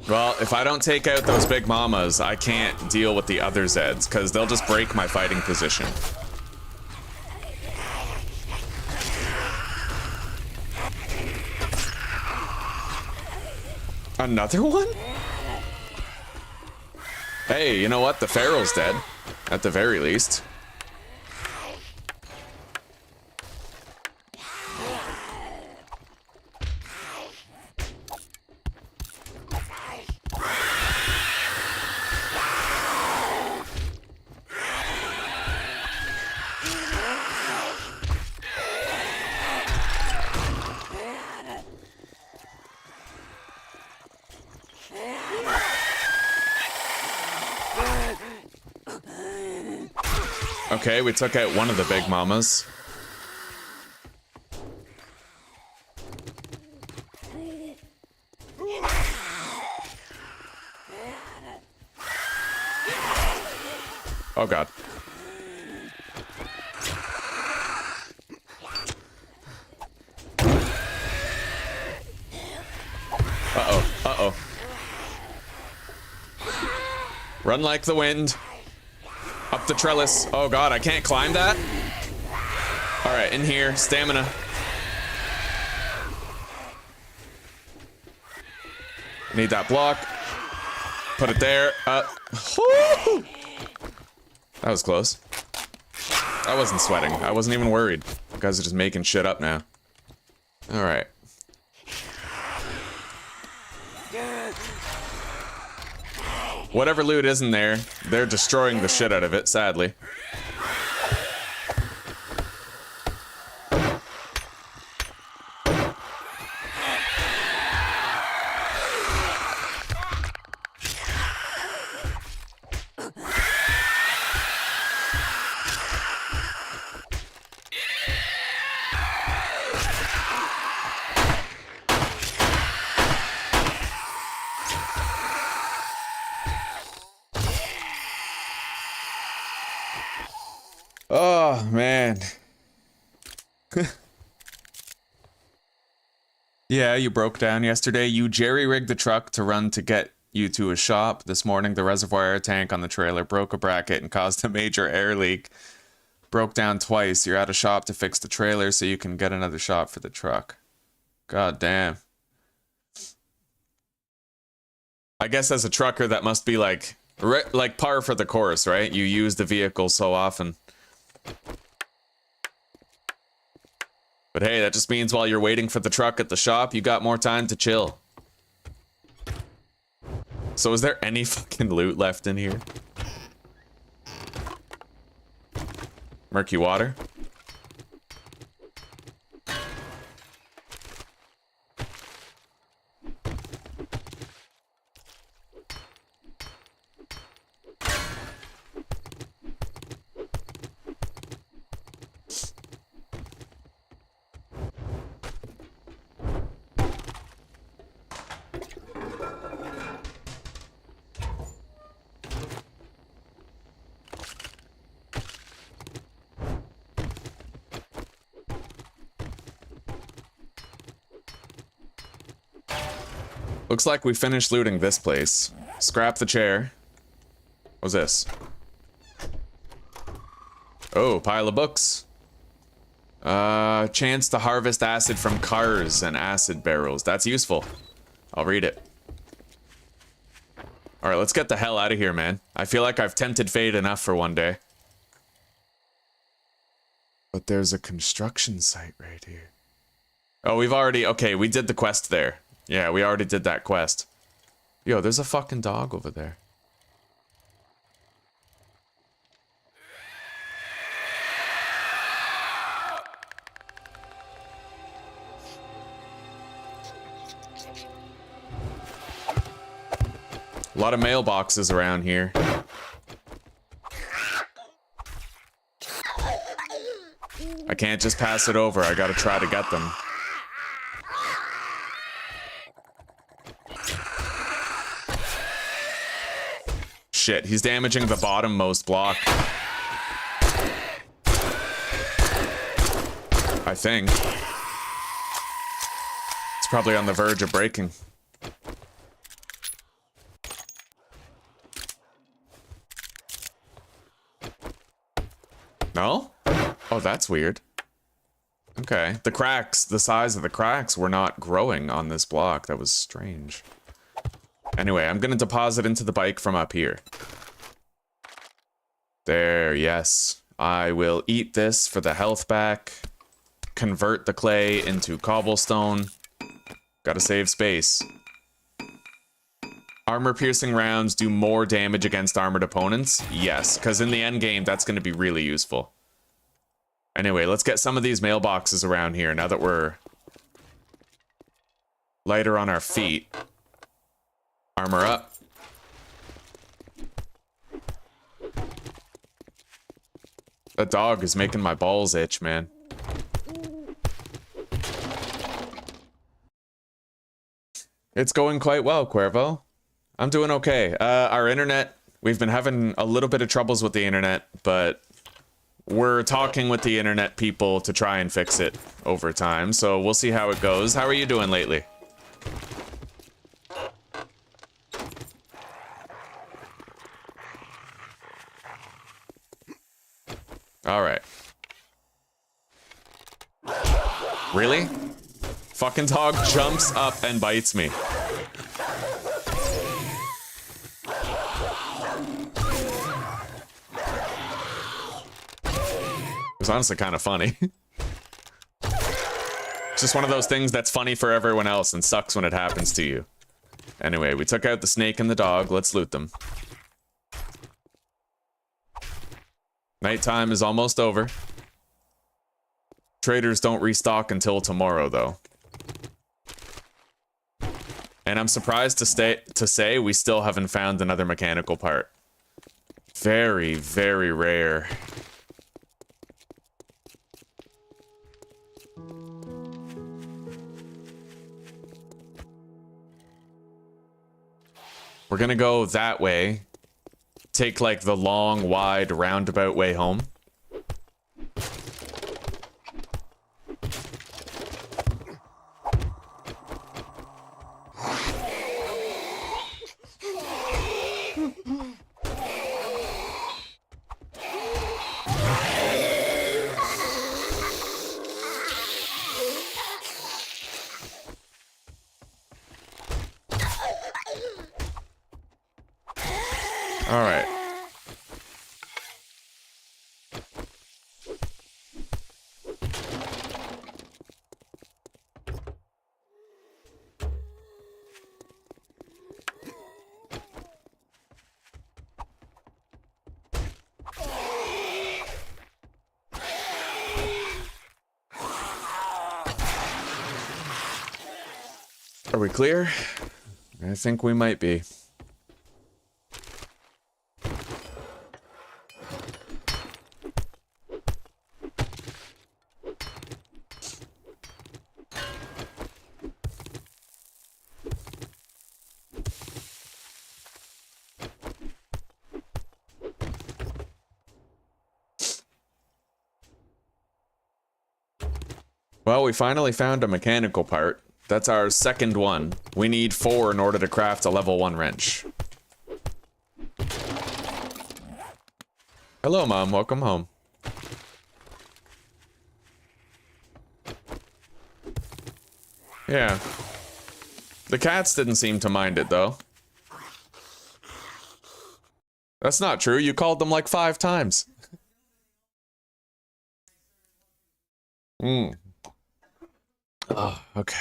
Well, if I don't take out those big mamas, I can't deal with the other Zeds, because they'll just break my fighting position. Another one? Hey, you know what? The Feral's dead. At the very least. Okay, we took out one of the big mamas. Oh god. Uh-oh, uh-oh. Run like the wind. Up the trellis. Oh god, I can't climb that? Alright, in here. Stamina. Need that block. Put it there. Woo! That was close. I wasn't sweating. I wasn't even worried. You guys are just making shit up now. Alright. Whatever loot is in there, they're destroying the shit out of it, sadly. Oh, man. Yeah, you broke down yesterday. You jerry-rigged the truck to run to get you to a shop. This morning, the reservoir air tank on the trailer broke a bracket and caused a major air leak. Broke down twice. You're at a shop to fix the trailer so you can get another shop for the truck. God damn. I guess as a trucker, that must be like par for the course, right? You use the vehicle so often. But hey, that just means while you're waiting for the truck at the shop, you got more time to chill. So is there any fucking loot left in here? Murky water? Looks like we finished looting this place. Scrap the chair. What's this? Oh, pile of books. Chance to harvest acid from cars and acid barrels. That's useful. I'll read it. Alright, let's get the hell out of here, man. I feel like I've tempted fate enough for one day. But there's a construction site right here. Oh, we've already... Okay, we did the quest there. Yeah, we already did that quest. Yo, there's a fucking dog over there. A lot of mailboxes around here. I can't just pass it over. I gotta try to get them. Shit, he's damaging the bottommost block. I think. It's probably on the verge of breaking. No? Oh, that's weird. Okay. The cracks, the size of the cracks were not growing on this block. That was strange. Anyway, I'm gonna deposit into the bike from up here. There, yes. I will eat this for the health back. Convert the clay into cobblestone. Gotta save space. Armor-piercing rounds do more damage against armored opponents? Yes, because in the end game, that's gonna be really useful. Anyway, let's get some of these mailboxes around here now that we're lighter on our feet. Armor up. That dog is making my balls itch, man. It's going quite well, Cuervo. I'm doing okay. Our internet, we've been having a little bit of troubles with the internet, but we're talking with the internet people to try and fix it over time, so we'll see how it goes. How are you doing lately? Alright. Really? Fucking dog jumps up and bites me. It's honestly kind of funny. It's just one of those things that's funny for everyone else and sucks when it happens to you. Anyway, we took out the snake and the dog. Let's loot them. Nighttime is almost over. Traders don't restock until tomorrow, though. And I'm surprised to say we still haven't found another mechanical part. Very, very rare. We're gonna go that way. Take like the long, wide, roundabout way home. All right. Are we clear? I think we might be. Well, we finally found a mechanical part. That's our second one. We need 4 in order to craft a level 1 wrench. Hello, Mom. Welcome home. Yeah. The cats didn't seem to mind it, though. That's not true. You called them like 5 times. Oh, okay.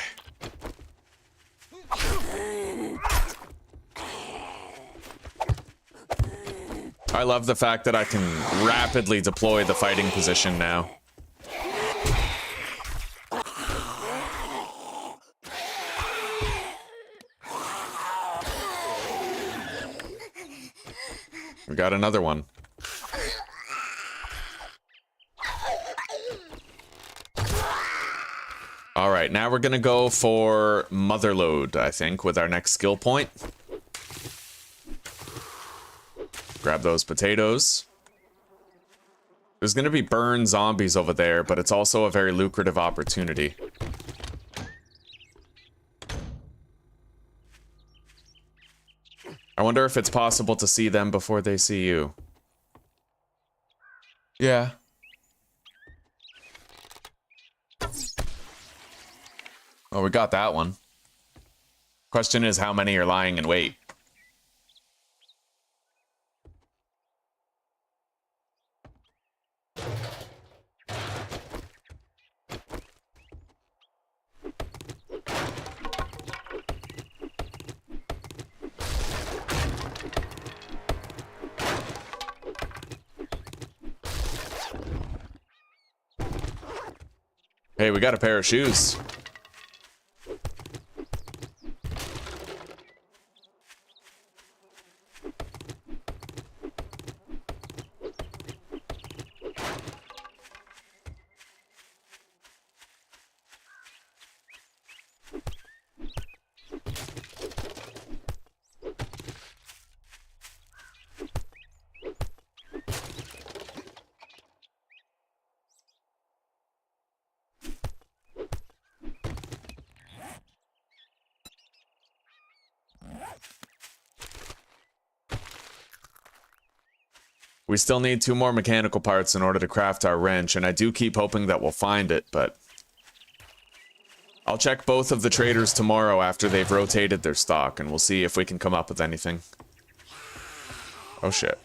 I love the fact that I can rapidly deploy the fighting position now. We got another one. All right, now we're gonna go for Motherload, I think, with our next skill point. Grab those potatoes. There's gonna be burn zombies over there, but it's also a very lucrative opportunity. I wonder if it's possible to see them before they see you. Yeah. Oh, we got that one. Question is, how many are lying in wait? Hey, we got a pair of shoes. We still need 2 more mechanical parts in order to craft our wrench, and I do keep hoping that we'll find it, but... I'll check both of the traders tomorrow after they've rotated their stock, and we'll see if we can come up with anything. Oh shit.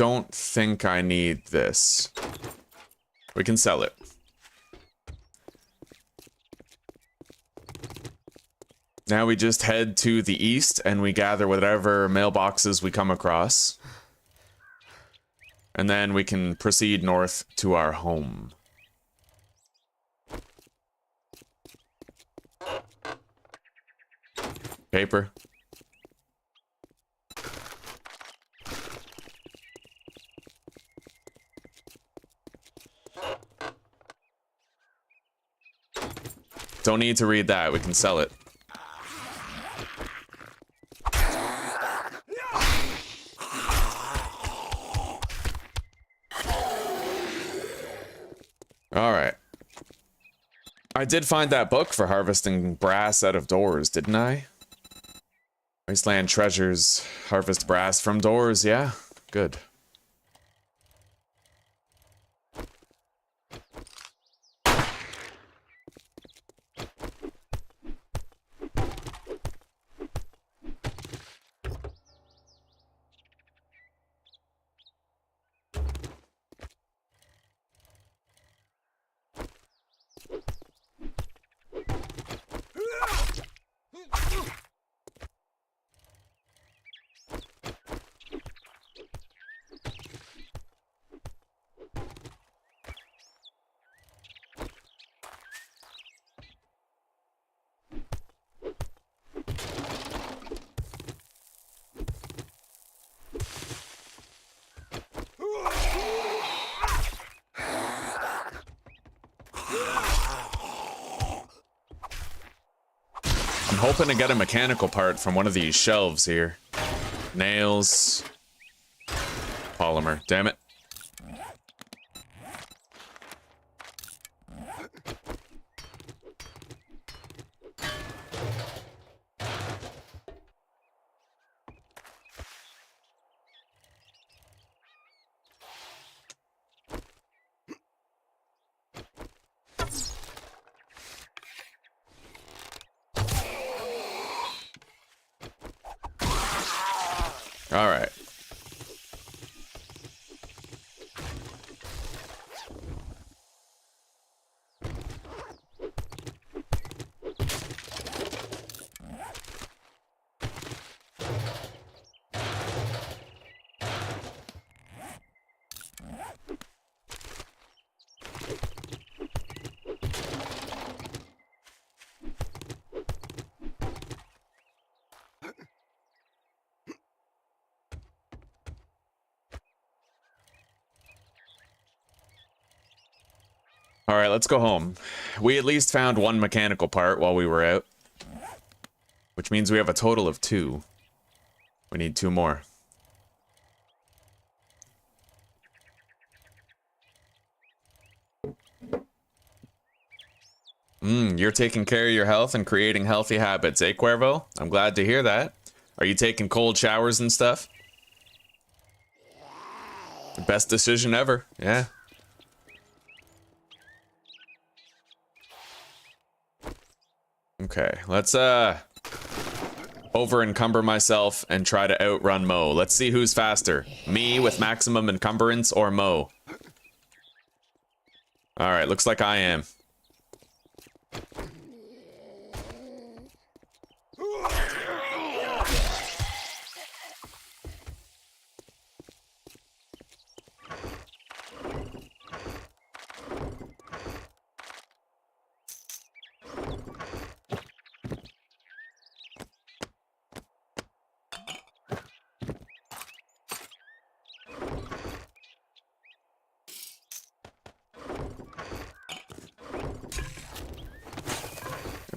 don't think I need this. We can sell it. Now we just head to the east and we gather whatever mailboxes we come across. And then we can proceed north to our home. Paper. Don't need to read that, we can sell it. Alright. I did find that book for harvesting brass out of doors, didn't I? Wasteland treasures, harvest brass from doors, yeah? Good. I'm hoping to get a mechanical part from one of these shelves here. Nails. Polymer. Damn it. All right. All right, let's go home. We at least found one mechanical part while we were out, which means we have a total of 2. We need 2 more. You're taking care of your health and creating healthy habits, eh, Cuervo? I'm glad to hear that. Are you taking cold showers and stuff? Best decision ever, yeah. Okay, let's over encumber myself and try to outrun Mo. Let's see who's faster. Me with maximum encumbrance or Mo? Alright, looks like I am.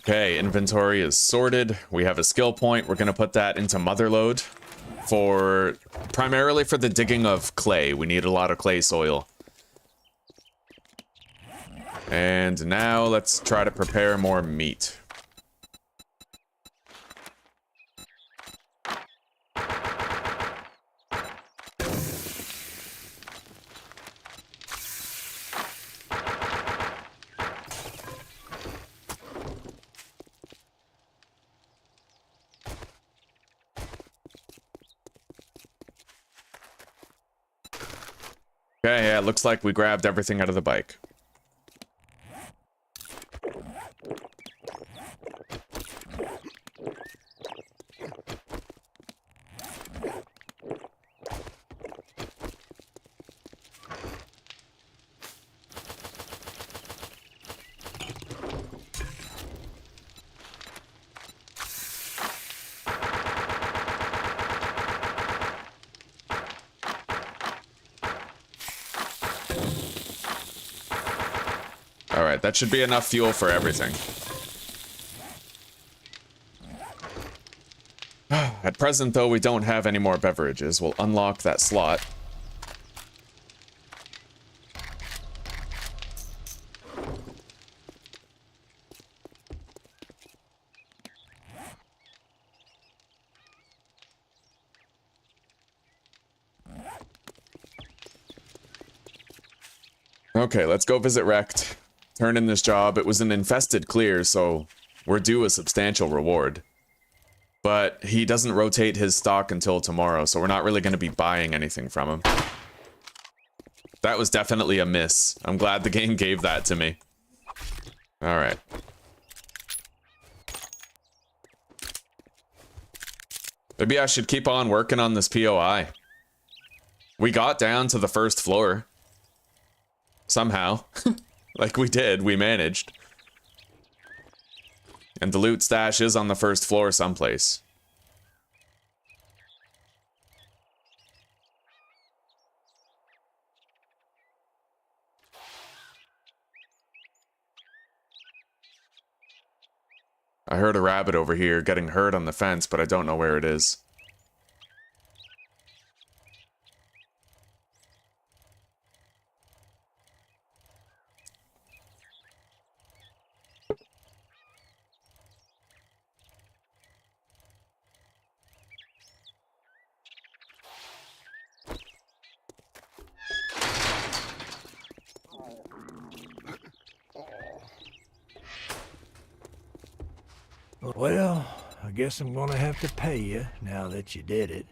Okay, inventory is sorted. We have a skill point. We're going to put that into Motherlode for primarily for the digging of clay. We need a lot of clay soil. And now let's try to prepare more meat. Okay, yeah, it looks like we grabbed everything out of the bike. Alright, that should be enough fuel for everything. At present, though, we don't have any more beverages. We'll unlock that slot. Okay, let's go visit Rect. Turn in this job. It was an infested clear, so we're due a substantial reward. But he doesn't rotate his stock until tomorrow, so we're not really going to be buying anything from him. That was definitely a miss. I'm glad the game gave that to me. Alright. Maybe I should keep on working on this POI. We got down to the first floor. Somehow. Like we did, we managed. And the loot stash is on the first floor someplace. I heard a rabbit over here getting hurt on the fence, but I don't know where it is. Well, I guess I'm gonna have to pay you now that you did it.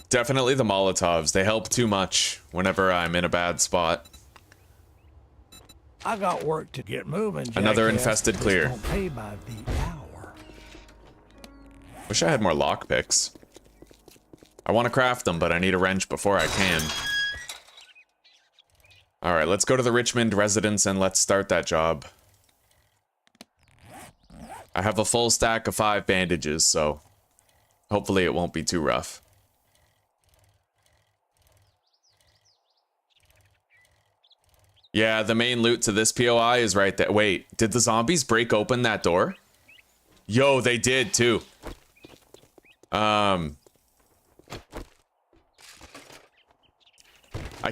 Definitely the Molotovs. They help too much whenever I'm in a bad spot. I got work to get moving, Another jackass. infested Just clear. don't pay by the hour. Wish I had more lockpicks. I want to craft them, but I need a wrench before I can. Alright, let's go to the Richmond residence and let's start that job. I have a full stack of 5 bandages, so hopefully it won't be too rough. Yeah, the main loot to this POI is right there. Wait, did the zombies break open that door? Yo, they did too. I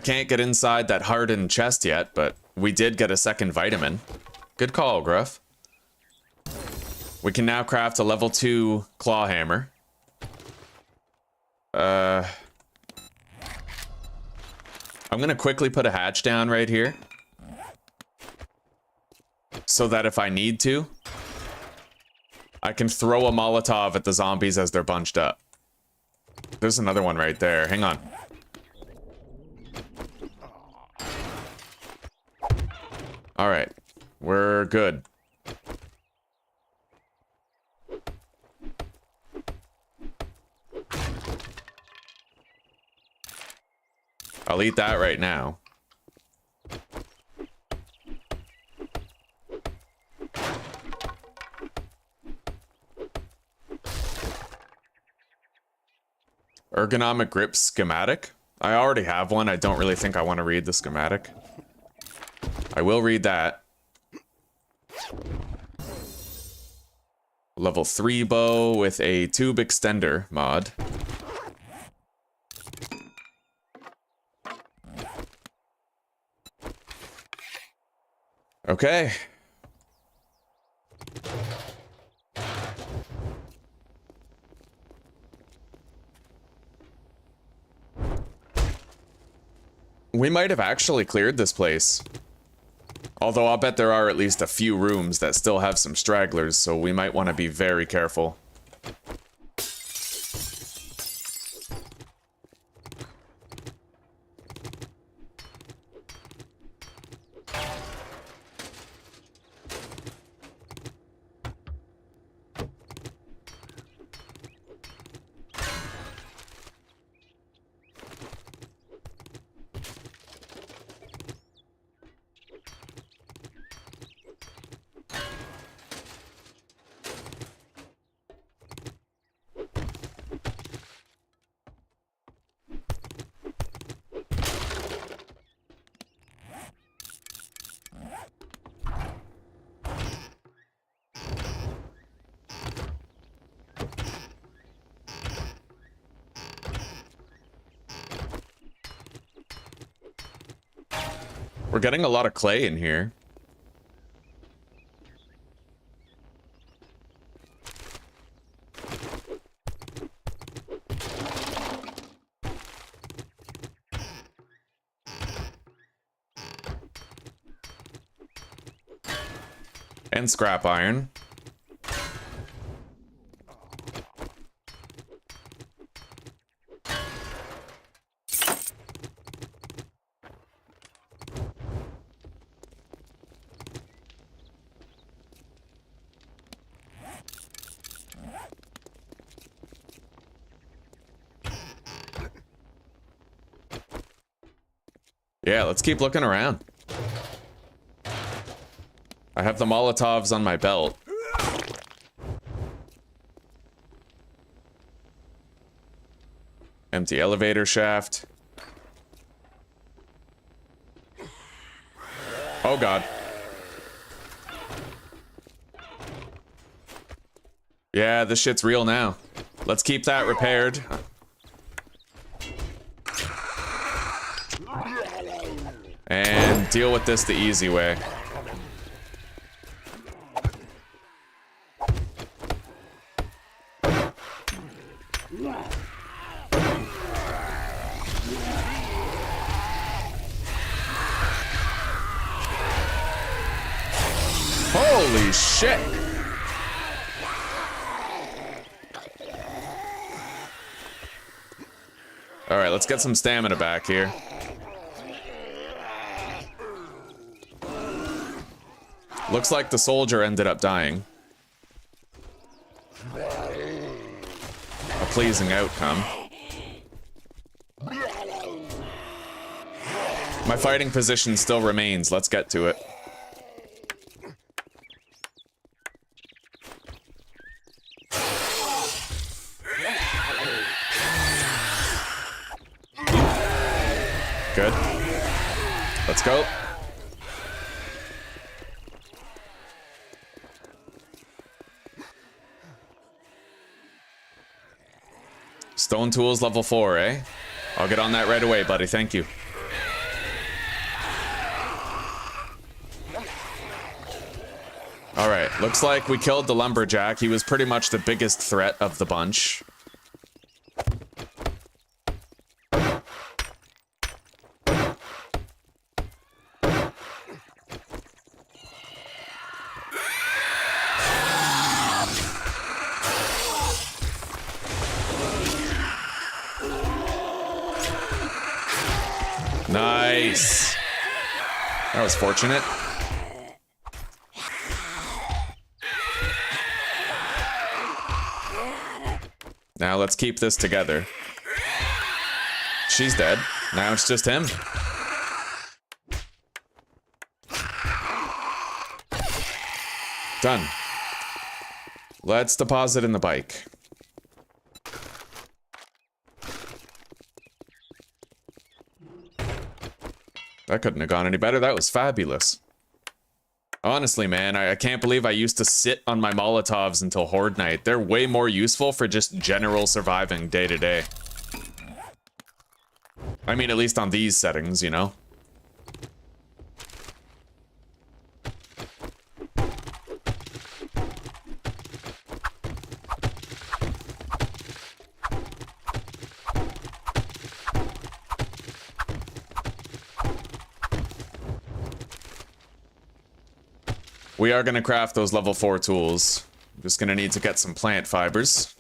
can't get inside that hardened chest yet, but we did get a second vitamin. Good call, Gruff. We can now craft a level 2 claw hammer. I'm gonna quickly put a hatch down right here. So that if I need to, I can throw a Molotov at the zombies as they're bunched up. There's another one right there. Hang on. Alright. We're good. I'll eat that right now. Ergonomic grip schematic? I already have one. I don't really think I want to read the schematic. I will read that. Level 3 bow with a tube extender mod. Okay. We might have actually cleared this place. Although I'll bet there are at least a few rooms that still have some stragglers, so we might want to be very careful. We're getting a lot of clay in here. And scrap iron. Yeah, let's keep looking around. I have the Molotovs on my belt. Empty elevator shaft. Oh god. Yeah, this shit's real now. Let's keep that repaired. And deal with this the easy way. Holy shit! Alright, let's get some stamina back here. Looks like the soldier ended up dying. A pleasing outcome. My fighting position still remains. Let's get to it. Good. Let's go. Stone tools level 4, eh? I'll get on that right away, buddy. Thank you. Alright, looks like we killed the lumberjack. He was pretty much the biggest threat of the bunch. Nice. That was fortunate. Now let's keep this together. She's dead. Now it's just him. Done. Let's deposit in the bike. That couldn't have gone any better. That was fabulous. Honestly, man, I can't believe I used to sit on my Molotovs until Horde Night. They're way more useful for just general surviving day to day. I mean, at least on these settings, you know? We are going to craft those level 4 tools. I'm just going to need to get some plant fibers.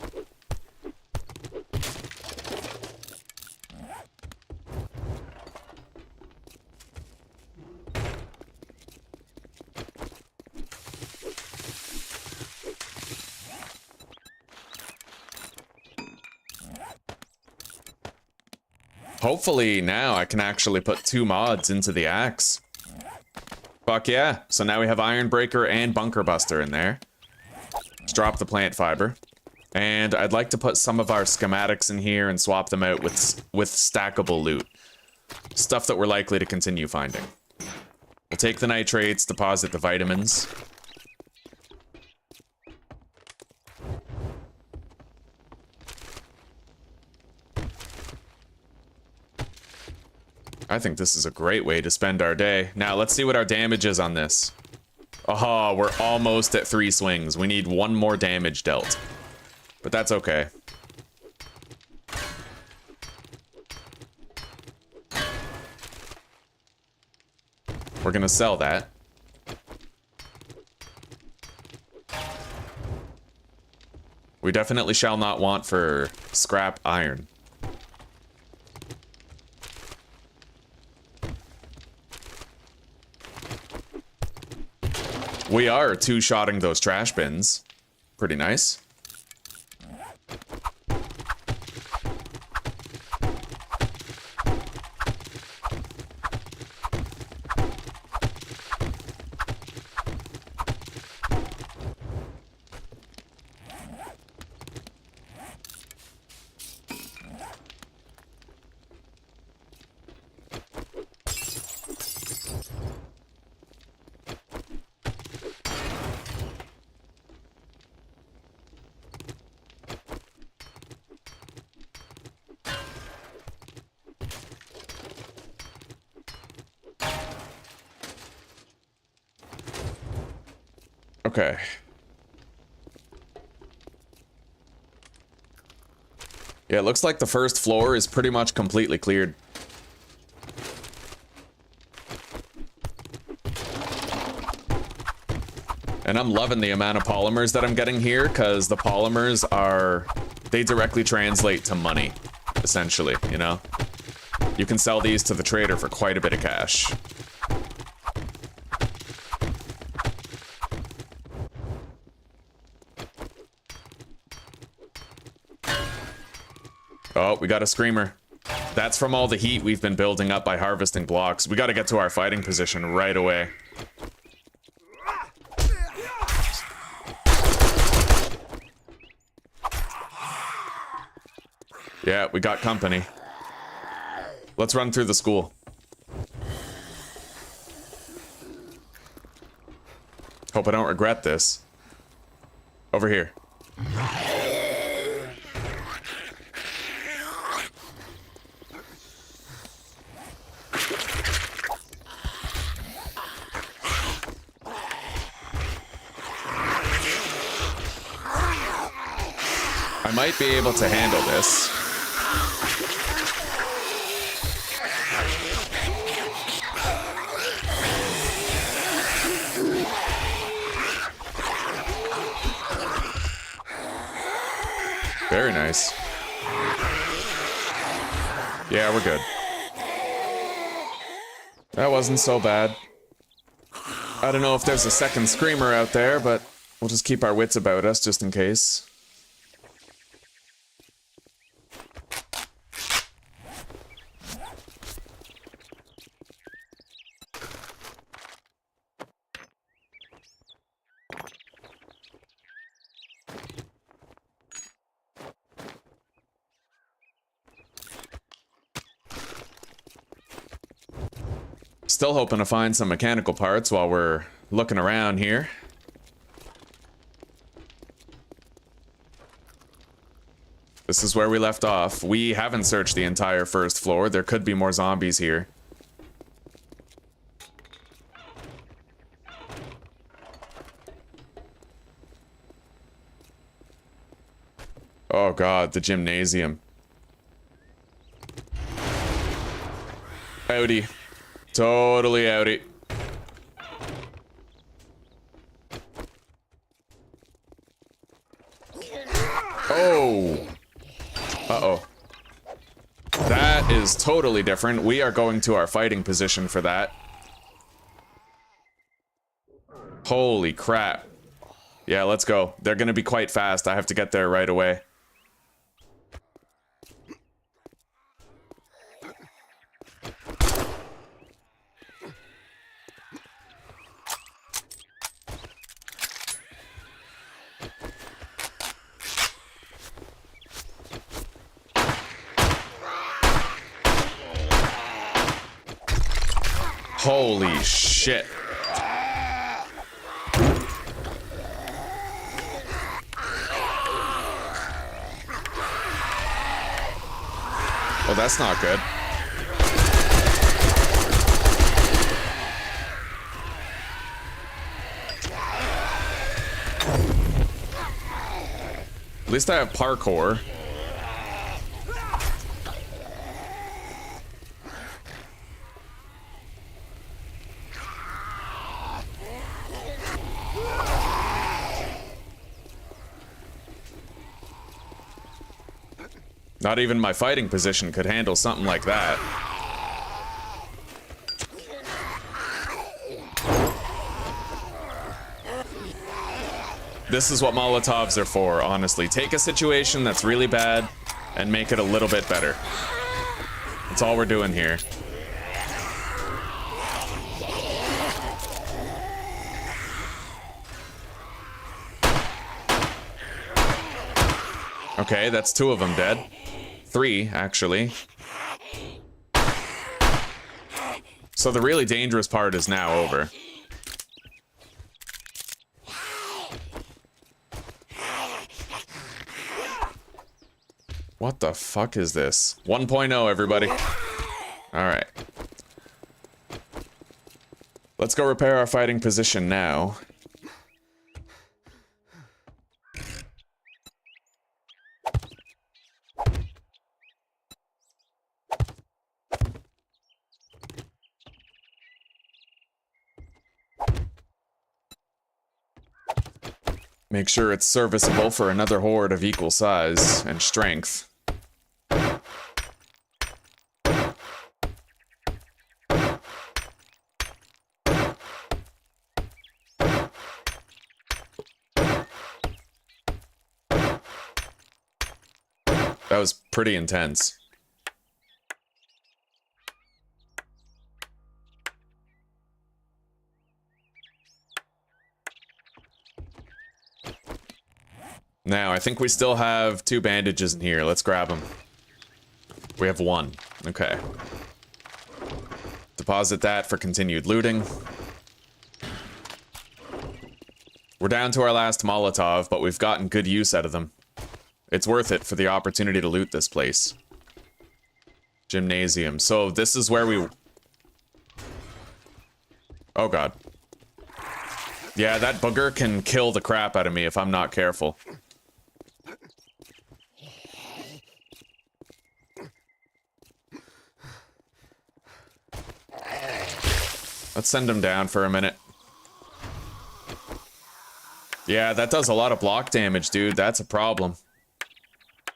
Hopefully now I can actually put 2 mods into the axe. Fuck yeah. So now we have Iron Breaker and Bunker Buster in there. Let's drop the plant fiber. And I'd like to put some of our schematics in here and swap them out with stackable loot. Stuff that we're likely to continue finding. We'll take the nitrates, deposit the vitamins. I think this is a great way to spend our day. Now, let's see what our damage is on this. Aha, we're almost at 3 swings. We need 1 more damage dealt. But that's okay. We're gonna sell that. We definitely shall not want for scrap iron. We are 2-shotting those trash bins. Pretty nice. Okay. Yeah, it looks like the first floor is pretty much completely cleared. And I'm loving the amount of polymers that I'm getting here, because the polymers are... they directly translate to money, essentially, you know? You can sell these to the trader for quite a bit of cash. Oh, we got a screamer. That's from all the heat we've been building up by harvesting blocks. We gotta get to our fighting position right away. Yeah, we got company. Let's run through the school. Hope I don't regret this. Over here. I might be able to handle this. Very nice. Yeah, we're good. That wasn't so bad. I don't know if there's a second screamer out there, but we'll just keep our wits about us just in case. Still hoping to find some mechanical parts while we're looking around here. This is where we left off. We haven't searched the entire first floor. There could be more zombies here. Oh god, the gymnasium. Outie. Totally outie. Oh. Uh-oh. That is totally different. We are going to our fighting position for that. Holy crap. Yeah, let's go. They're gonna be quite fast. I have to get there right away. Holy shit. Well, that's not good. At least I have parkour. Not even my fighting position could handle something like that. This is what Molotovs are for, honestly. Take a situation that's really bad and make it a little bit better. That's all we're doing here. Okay, that's 2 of them dead. 3, actually. So the really dangerous part is now over. What the fuck is this? 1.0, everybody. Alright. Let's go repair our fighting position now. Make sure it's serviceable for another horde of equal size and strength. That was pretty intense. Now, I think we still have 2 bandages in here. Let's grab them. We have 1. Okay. Deposit that for continued looting. We're down to our last Molotov, but we've gotten good use out of them. It's worth it for the opportunity to loot this place. Gymnasium. So this is where we... Oh god. Yeah, that booger can kill the crap out of me if I'm not careful. Let's send him down for a minute. Yeah, that does a lot of block damage, dude. That's a problem.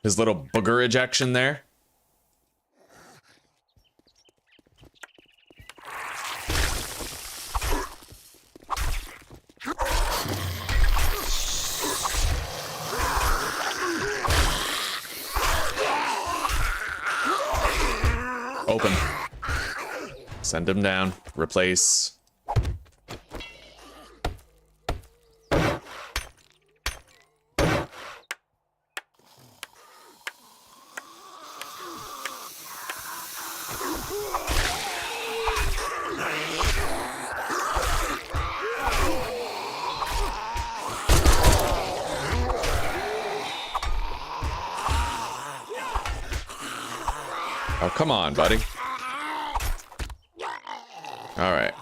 His little booger ejection there. Open. Send him down. Replace. Oh, come on, buddy. All right.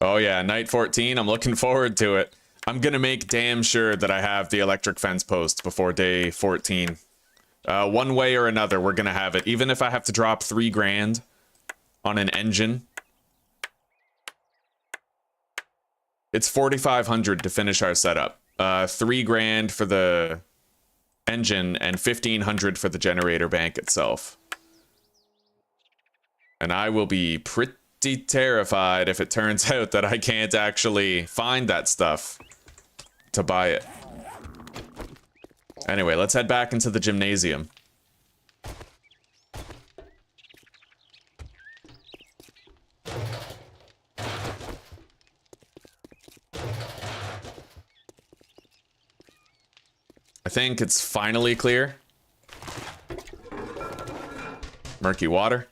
Oh yeah, night 14. I'm looking forward to it. I'm gonna make damn sure that I have the electric fence post before day 14. One way or another, we're gonna have it. Even if I have to drop 3 grand on an engine. It's 4,500 to finish our setup. 3 grand for the engine and 1,500 for the generator bank itself. And I will be pretty terrified if it turns out that I can't actually find that stuff to buy it. Anyway, let's head back into the gymnasium. I think it's finally clear. Murky water.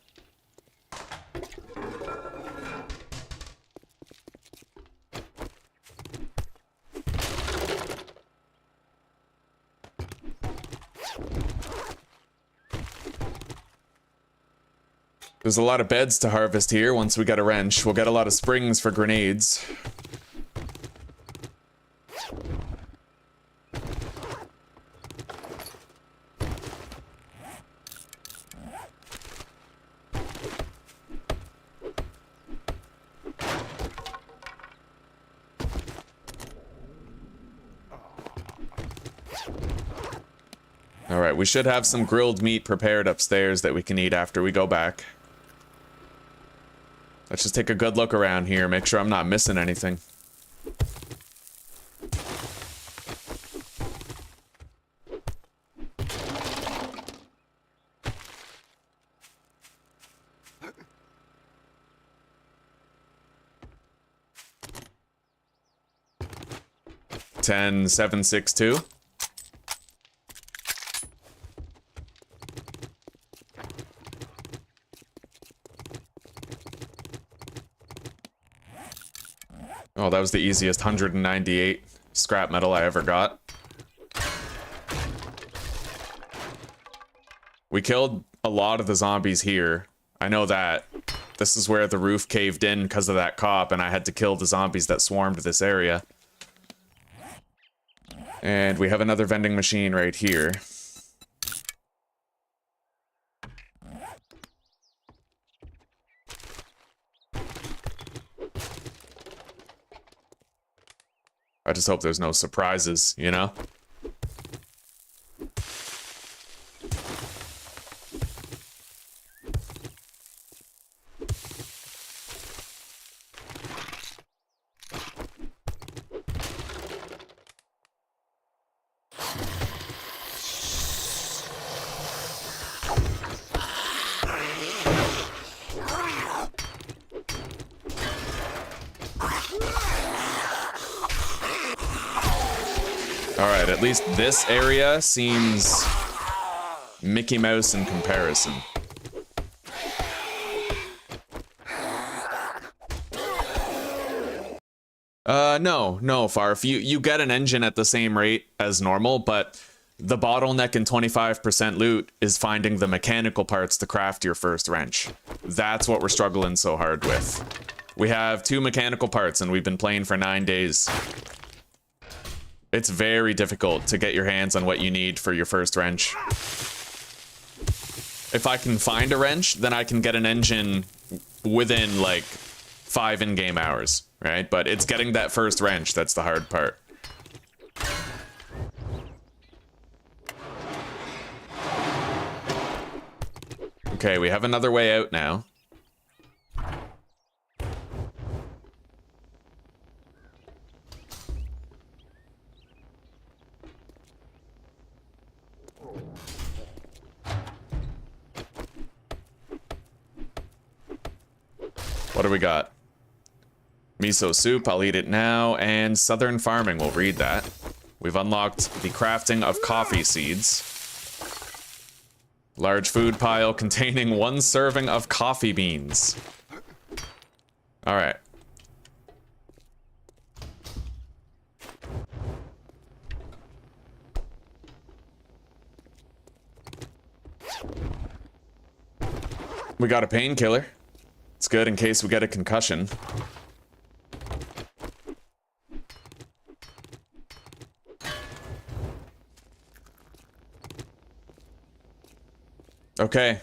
There's a lot of beds to harvest here once we get a wrench. We'll get a lot of springs for grenades. All right, we should have some grilled meat prepared upstairs that we can eat after we go back. Let's just take a good look around here, make sure I'm not missing anything. Ten, 7, 6, 2. Oh, that was the easiest 198 scrap metal I ever got. We killed a lot of the zombies here. I know that. This is where the roof caved in because of that cop, and I had to kill the zombies that swarmed this area. And we have another vending machine right here. I just hope there's no surprises, you know? Alright, at least this area seems Mickey Mouse in comparison. No, Farf. You get an engine at the same rate as normal, but the bottleneck in 25% loot is finding the mechanical parts to craft your first wrench. That's what we're struggling so hard with. We have 2 mechanical parts and we've been playing for 9 days. It's very difficult to get your hands on what you need for your first wrench. If I can find a wrench, then I can get an engine within like 5 in-game hours, right? But it's getting that first wrench that's the hard part. Okay, we have another way out now. What do we got? Miso soup, I'll eat it now, and southern farming, we'll read that. We've unlocked the crafting of coffee seeds. Large food pile containing 1 serving of coffee beans. Alright. We got a painkiller. It's good in case we get a concussion. Okay,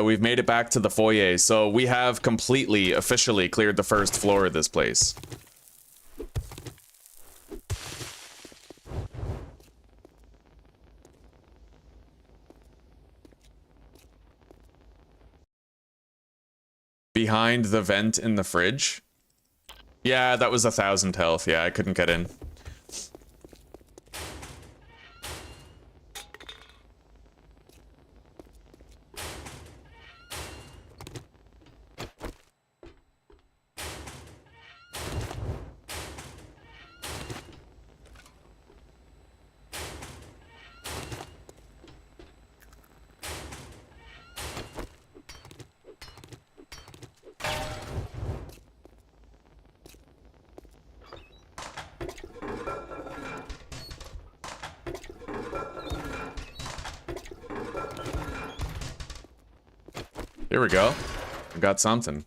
we've made it back to the foyer, so we have completely, officially cleared the first floor of this place. Behind the vent in the fridge? Yeah, that was 1,000 health. Yeah, I couldn't get in. Here we go. We got something.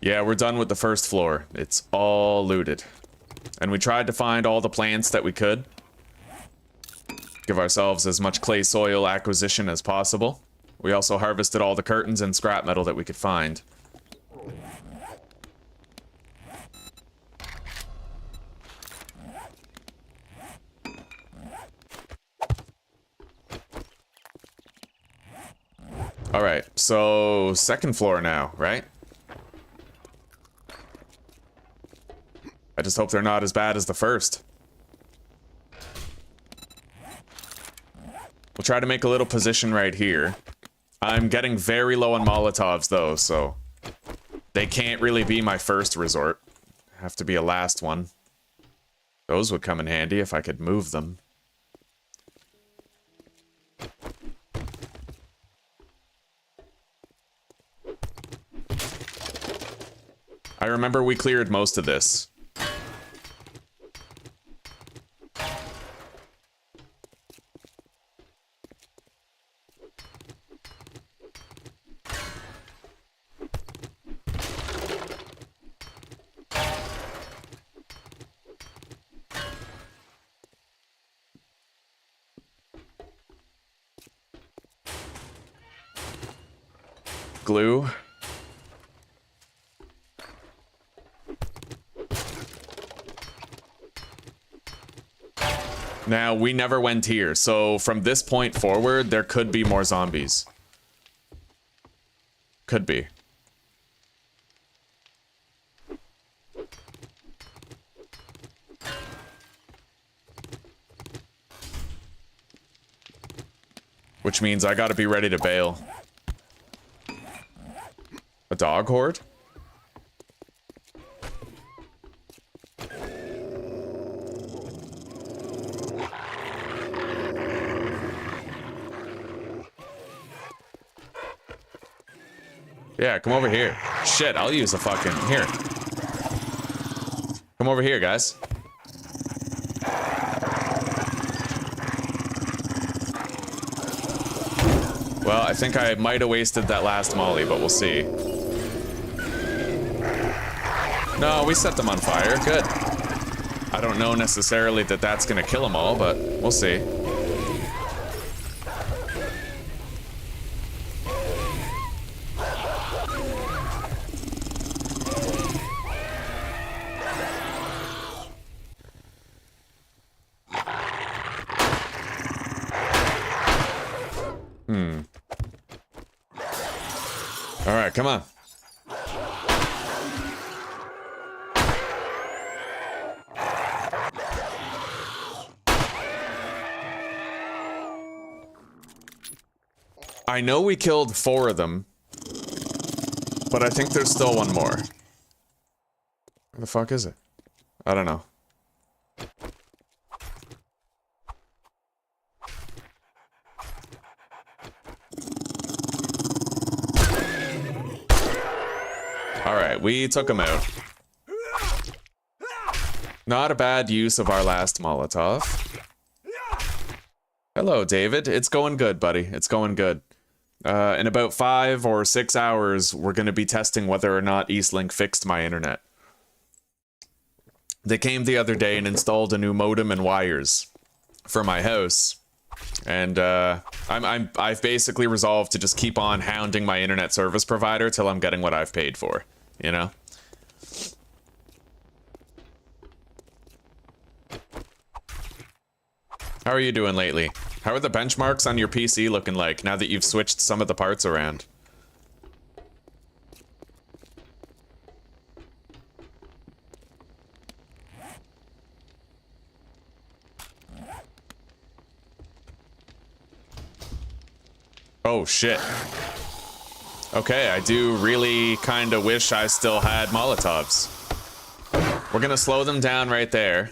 Yeah, we're done with the first floor. It's all looted. And we tried to find all the plants that we could. Give ourselves as much clay soil acquisition as possible. We also harvested all the curtains and scrap metal that we could find. Alright, so second floor now, right? I just hope they're not as bad as the first. We'll try to make a little position right here. I'm getting very low on Molotovs though, so they can't really be my first resort. Have to be a last one. Those would come in handy if I could move them. I remember we cleared most of this. Glue. Now, we never went here, so from this point forward, there could be more zombies. Could be. Which means I gotta be ready to bail. A dog horde? Yeah, come over here. Shit, I'll use a fucking... Here. Come over here, guys. Well, I think I might have wasted that last molly, but we'll see. No, we set them on fire. Good. I don't know necessarily that that's gonna kill them all, but we'll see. Alright, come on. I know we killed 4 of them, but I think there's still one more. Where the fuck is it? I don't know. Alright, we took him out. Not a bad use of our last Molotov. Hello, David. It's going good, buddy. It's going good. In about 5 or 6 hours, we're going to be testing whether or not Eastlink fixed my internet. They came the other day and installed a new modem and wires for my house. And I've basically resolved to just keep on hounding my internet service provider till I'm getting what I've paid for, you know? How are you doing lately? How are the benchmarks on your PC looking like now that you've switched some of the parts around? Oh shit. Okay, I do really kind of wish I still had Molotovs. We're gonna slow them down right there.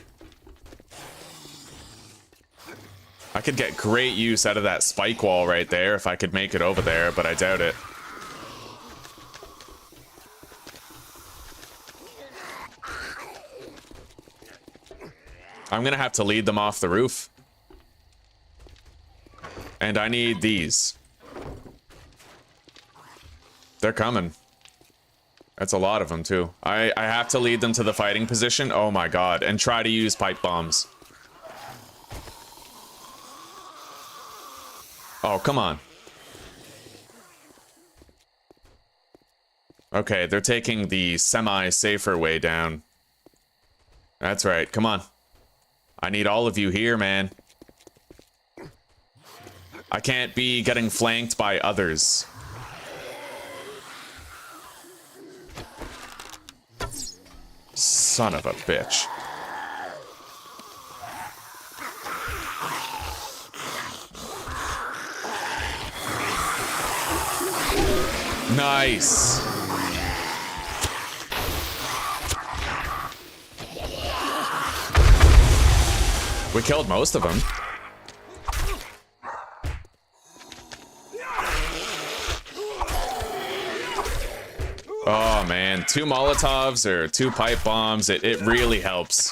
I could get great use out of that spike wall right there if I could make it over there, but I doubt it. I'm gonna have to lead them off the roof. And I need these. They're coming. That's a lot of them, too. I have to lead them to the fighting position. Oh my god. And try to use pipe bombs. Oh, come on. Okay, they're taking the semi-safer way down. That's right. Come on. I need all of you here, man. I can't be getting flanked by others. Son of a bitch. Nice. We killed most of them. Oh man, 2 Molotovs or 2 pipe bombs, it really helps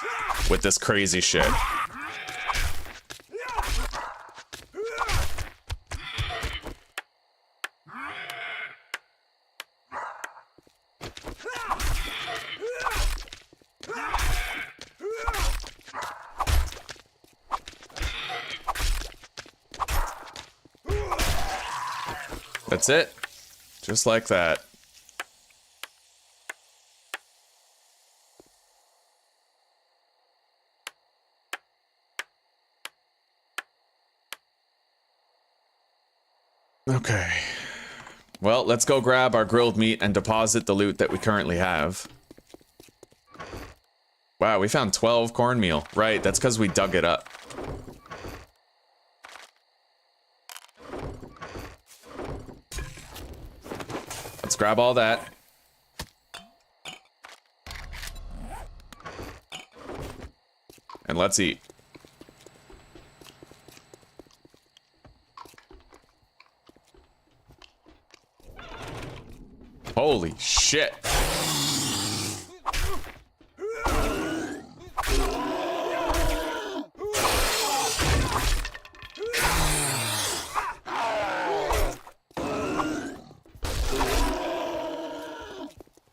with this crazy shit. That's it. Just like that. Okay. Well, let's go grab our grilled meat and deposit the loot that we currently have. Wow, we found 12 cornmeal. Right, that's because we dug it up. Let's grab all that. And let's eat. Holy shit.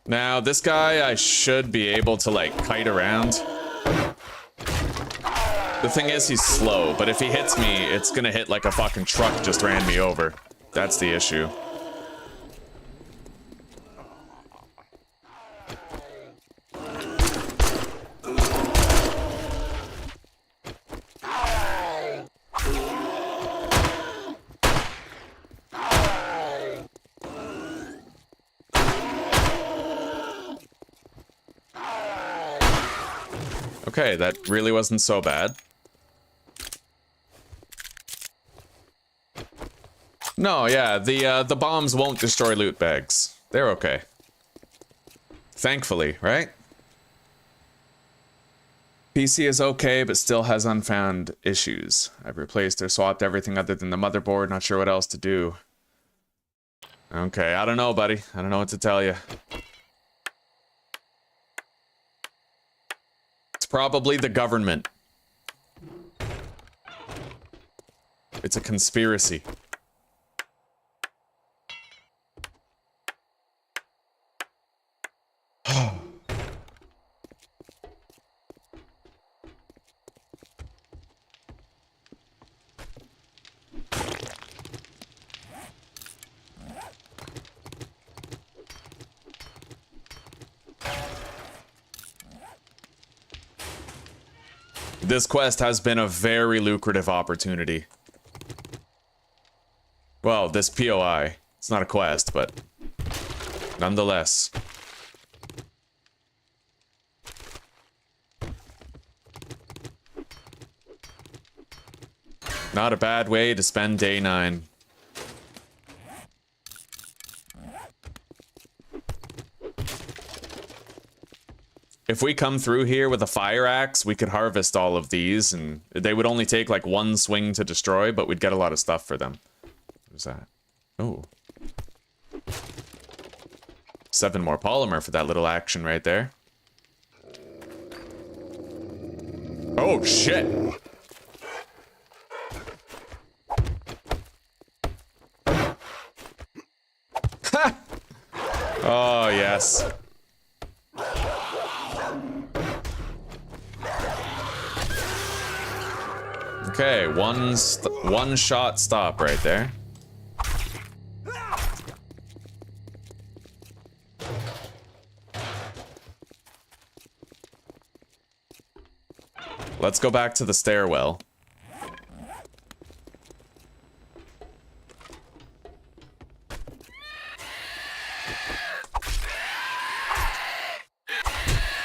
Now, this guy, I should be able to, like, kite around. The thing is, he's slow, but if he hits me, it's gonna hit like a fucking truck just ran me over. That's the issue. Okay, that really wasn't so bad. No, yeah, the bombs won't destroy loot bags. They're okay. Thankfully, right? PC is okay, but still has unfound issues. I've replaced or swapped everything other than the motherboard, not sure what else to do. Okay, I don't know, buddy. I don't know what to tell you. It's probably the government. It's a conspiracy. This quest has been a very lucrative opportunity. Well, this POI. It's not a quest, but nonetheless. Not a bad way to spend day 9. If we come through here with a fire axe, we could harvest all of these, and they would only take like 1 swing to destroy, but we'd get a lot of stuff for them. What was that? Oh. 7 more polymer for that little action right there. Oh, shit! Ha! Oh, yes. Okay, one shot stop right there. Let's go back to the stairwell.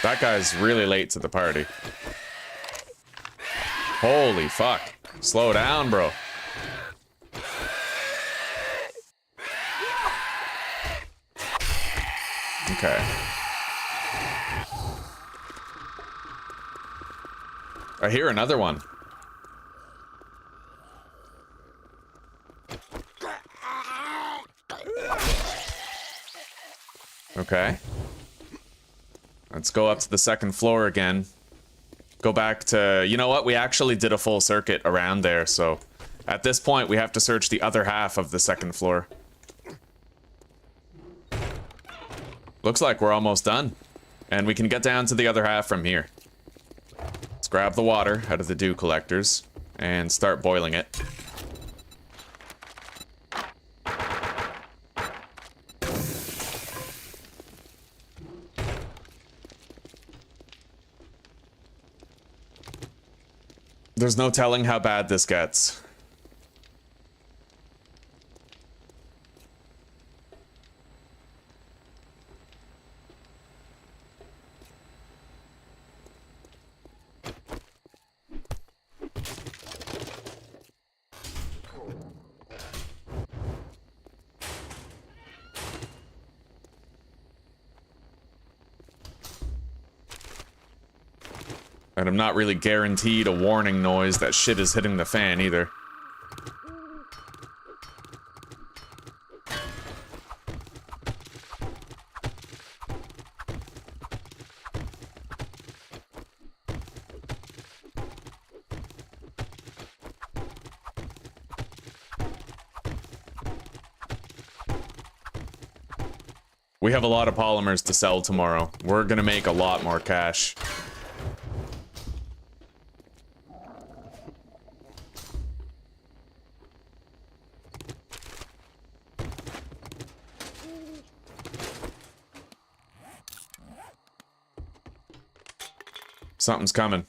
That guy's really late to the party. Holy fuck. Slow down, bro. Okay. I hear another one. Okay. Let's go up to the second floor again. Go back to... You know what? We actually did a full circuit around there, so... At this point, we have to search the other half of the second floor. Looks like we're almost done. And we can get down to the other half from here. Let's grab the water out of the dew collectors and start boiling it. There's no telling how bad this gets. And I'm not really guaranteed a warning noise that shit is hitting the fan either. We have a lot of polymers to sell tomorrow. We're gonna make a lot more cash. Something's coming.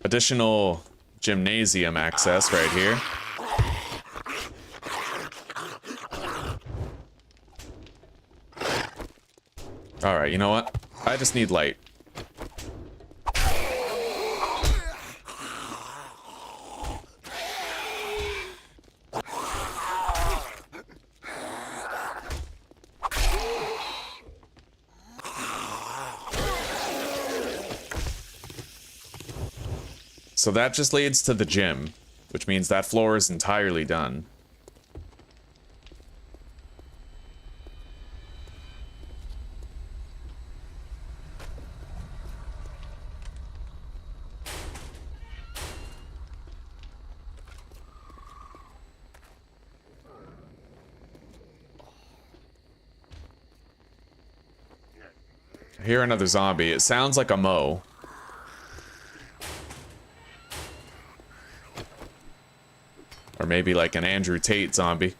Additional gymnasium access right here. Alright, you know what? I just need light. So that just leads to the gym, which means that floor is entirely done. I hear another zombie. It sounds like a Mo. Or maybe like an Andrew Tate zombie.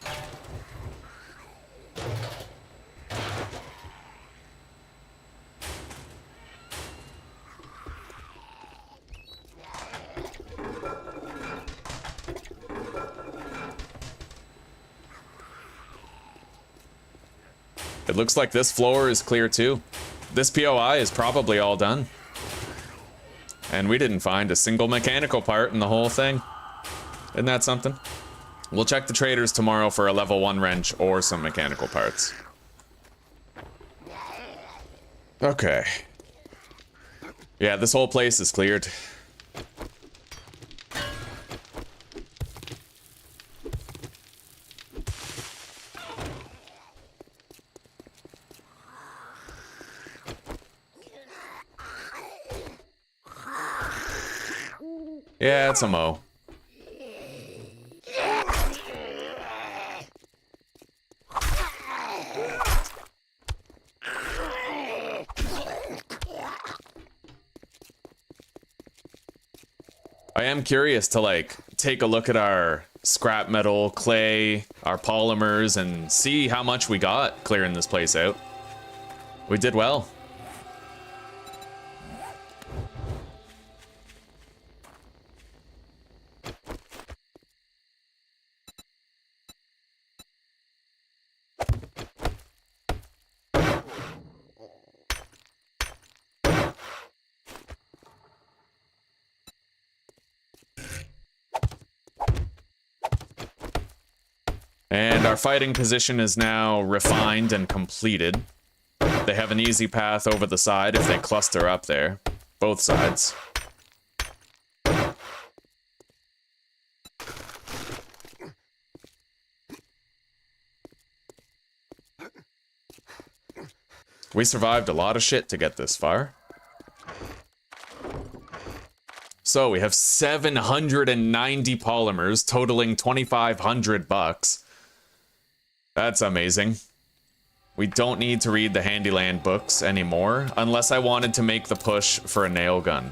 It looks like this floor is clear too. This POI is probably all done. And we didn't find a single mechanical part in the whole thing. Isn't that something? We'll check the traders tomorrow for a level 1 wrench or some mechanical parts. Okay. Yeah, this whole place is cleared. Yeah, it's a mo. I am curious to, like, take a look at our scrap metal, clay, our polymers, and see how much we got clearing this place out. We did well. And our fighting position is now refined and completed. They have an easy path over the side if they cluster up there. Both sides. We survived a lot of shit to get this far. So we have 790 polymers totaling 2,500 bucks. That's amazing. We don't need to read the Handyland books anymore, unless I wanted to make the push for a nail gun.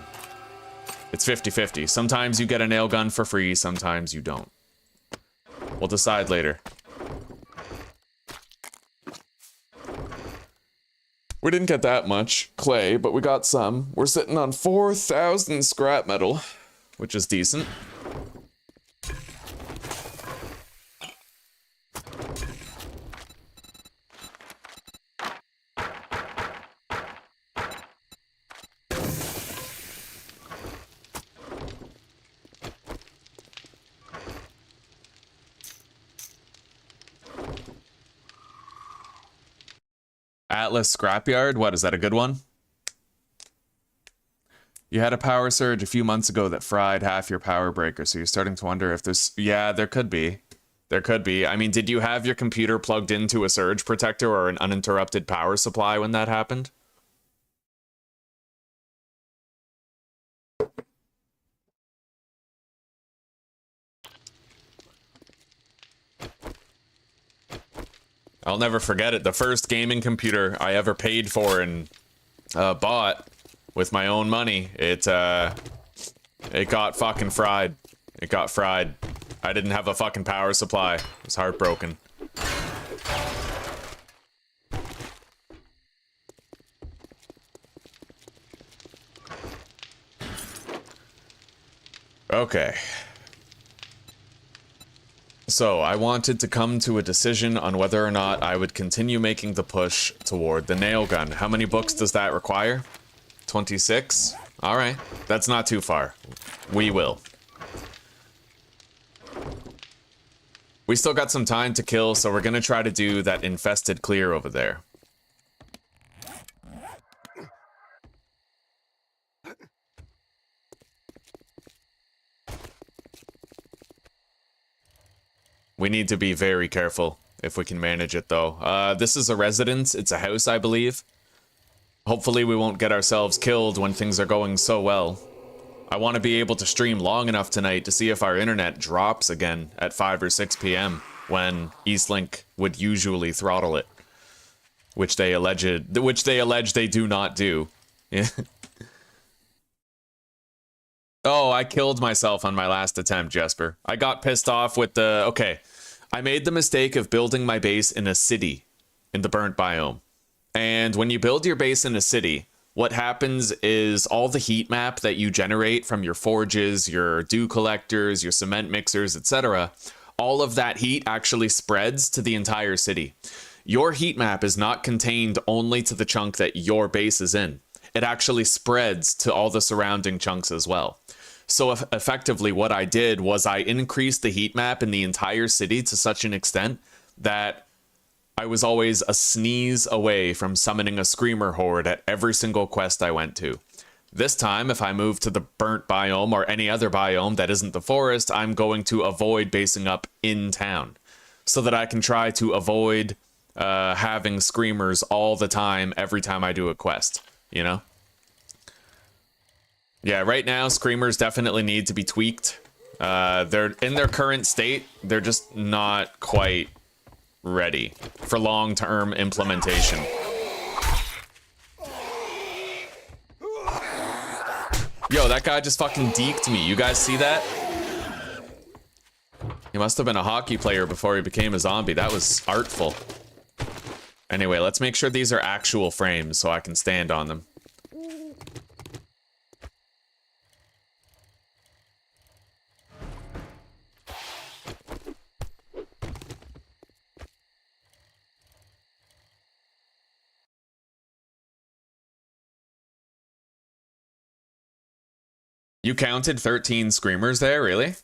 It's 50-50. Sometimes you get a nail gun for free, sometimes you don't. We'll decide later. We didn't get that much clay, but we got some. We're sitting on 4,000 scrap metal, which is decent. Atlas Scrapyard? What, is that a good one? You had a power surge a few months ago that fried half your power breaker, so you're starting to wonder if there's... Yeah, there could be. There could be. I mean, did you have your computer plugged into a surge protector or an uninterrupted power supply when that happened? I'll never forget it. The first gaming computer I ever paid for and bought with my own money, it got fucking fried. It got fried. I didn't have a fucking power supply. I was heartbroken. Okay. So, I wanted to come to a decision on whether or not I would continue making the push toward the nail gun. How many books does that require? 26? Alright, that's not too far. We will. We still got some time to kill, so we're gonna try to do that infested clear over there. We need to be very careful if we can manage it, though. This is a residence. It's a house, I believe. Hopefully we won't get ourselves killed when things are going so well. I want to be able to stream long enough tonight to see if our internet drops again at 5 or 6 p.m. when Eastlink would usually throttle it. Which they allege they do not do. Yeah. Oh, I killed myself on my last attempt, Jesper. I got pissed off with the... Okay, I made the mistake of building my base in a city, in the burnt biome. And when you build your base in a city, what happens is all the heat map that you generate from your forges, your dew collectors, your cement mixers, etc., all of that heat actually spreads to the entire city. Your heat map is not contained only to the chunk that your base is in. It actually spreads to all the surrounding chunks as well. So effectively what I did was I increased the heat map in the entire city to such an extent that I was always a sneeze away from summoning a screamer horde at every single quest I went to. This time, if I move to the burnt biome or any other biome that isn't the forest, I'm going to avoid basing up in town so that I can try to avoid having screamers all the time every time I do a quest, you know? Yeah, right now, Screamers definitely need to be tweaked. They're in their current state, they're just not quite ready for long-term implementation. Yo, that guy just fucking deked me. You guys see that? He must have been a hockey player before he became a zombie. That was artful. Anyway, let's make sure these are actual frames so I can stand on them. You counted 13 Screamers there, really?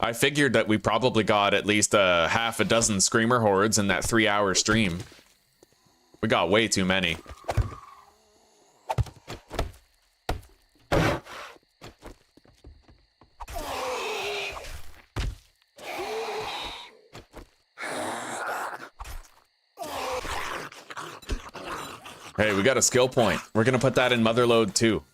I figured that we probably got at least a half a dozen Screamer hordes in that 3-hour stream. We got way too many. Hey, we got a skill point. We're gonna put that in Motherlode too.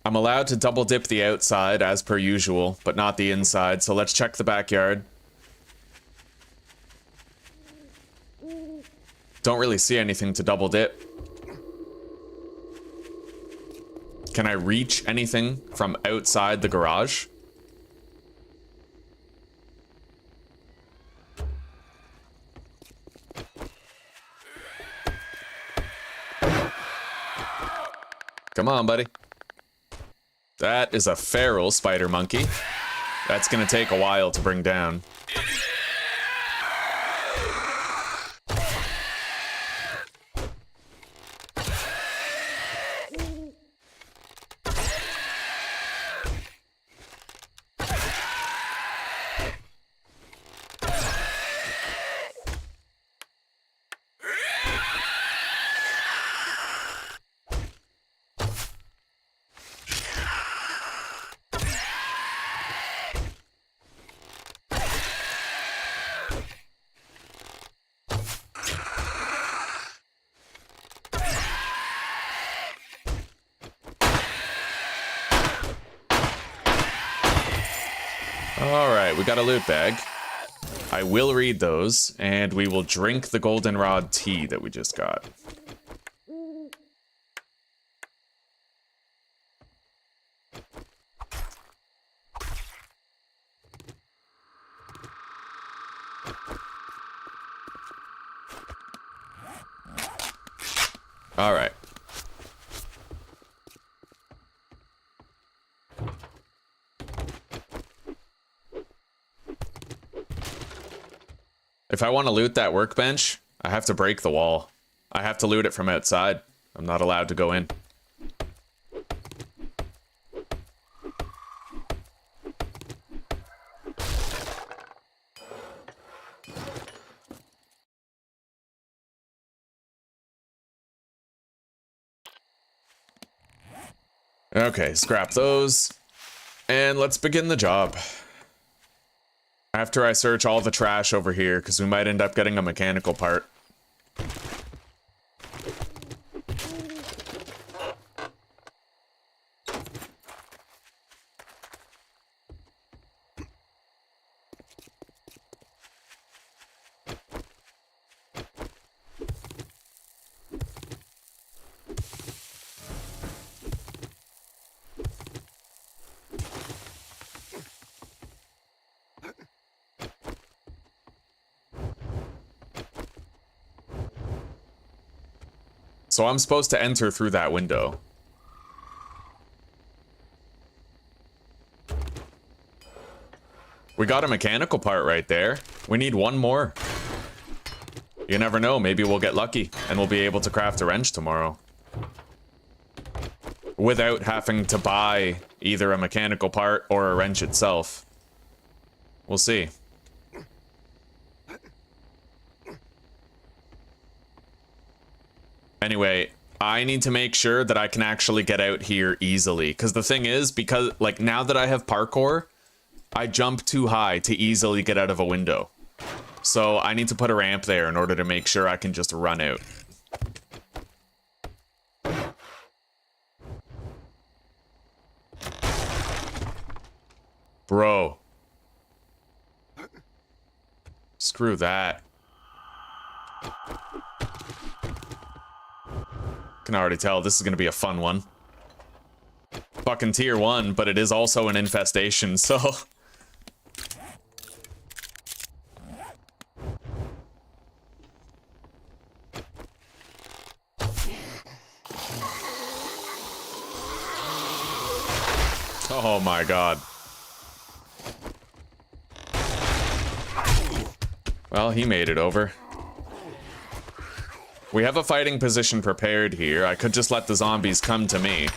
I'm allowed to double dip the outside as per usual, but not the inside, so let's check the backyard. Don't really see anything to double dip. Can I reach anything from outside the garage? Come on, buddy. That is a feral spider monkey. That's gonna take a while to bring down. Alright, we got a loot bag. I will read those, and we will drink the goldenrod tea that we just got. Alright. If I want to loot that workbench, I have to break the wall. I have to loot it from outside. I'm not allowed to go in. Okay, scrap those. And let's begin the job. After I search all the trash over here, because we might end up getting a mechanical part. So I'm supposed to enter through that window. We got a mechanical part right there. We need one more. You never know, maybe we'll get lucky and we'll be able to craft a wrench tomorrow. Without having to buy either a mechanical part or a wrench itself. We'll see. Anyway, I need to make sure that I can actually get out here easily. Because the thing is, because, like, now that I have parkour, I jump too high to easily get out of a window. So I need to put a ramp there in order to make sure I can just run out. Bro. Screw that. Can already tell this is gonna be a fun one. Fucking tier 1, but it is also an infestation, so... Oh my god. Well, he made it over. We have a fighting position prepared here. I could just let the zombies come to me.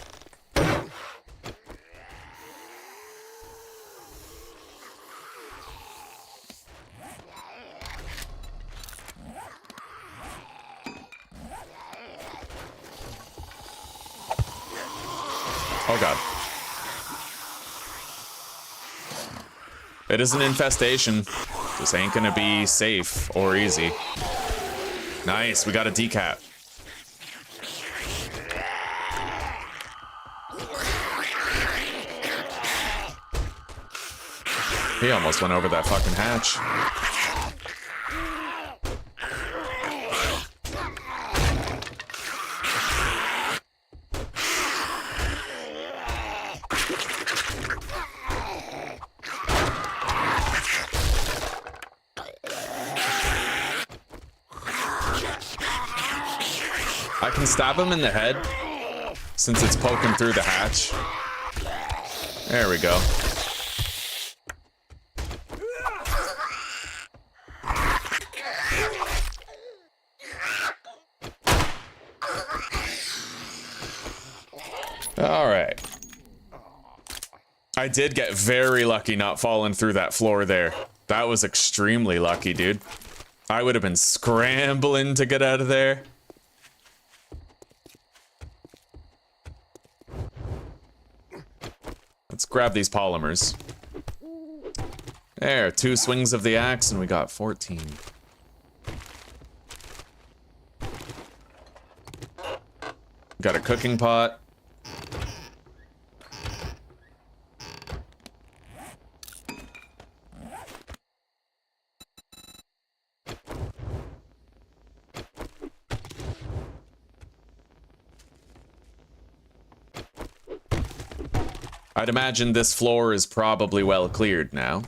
Oh god. It is an infestation. This ain't gonna be safe or easy. Nice, we got a decap. He almost went over that fucking hatch. I can stab him in the head since it's poking through the hatch. There we go. All right. I did get very lucky not falling through that floor there. That was extremely lucky, dude. I would have been scrambling to get out of there. Let's grab these polymers. There, 2 swings of the axe and we got 14. Got a cooking pot. I'd imagine this floor is probably well cleared now.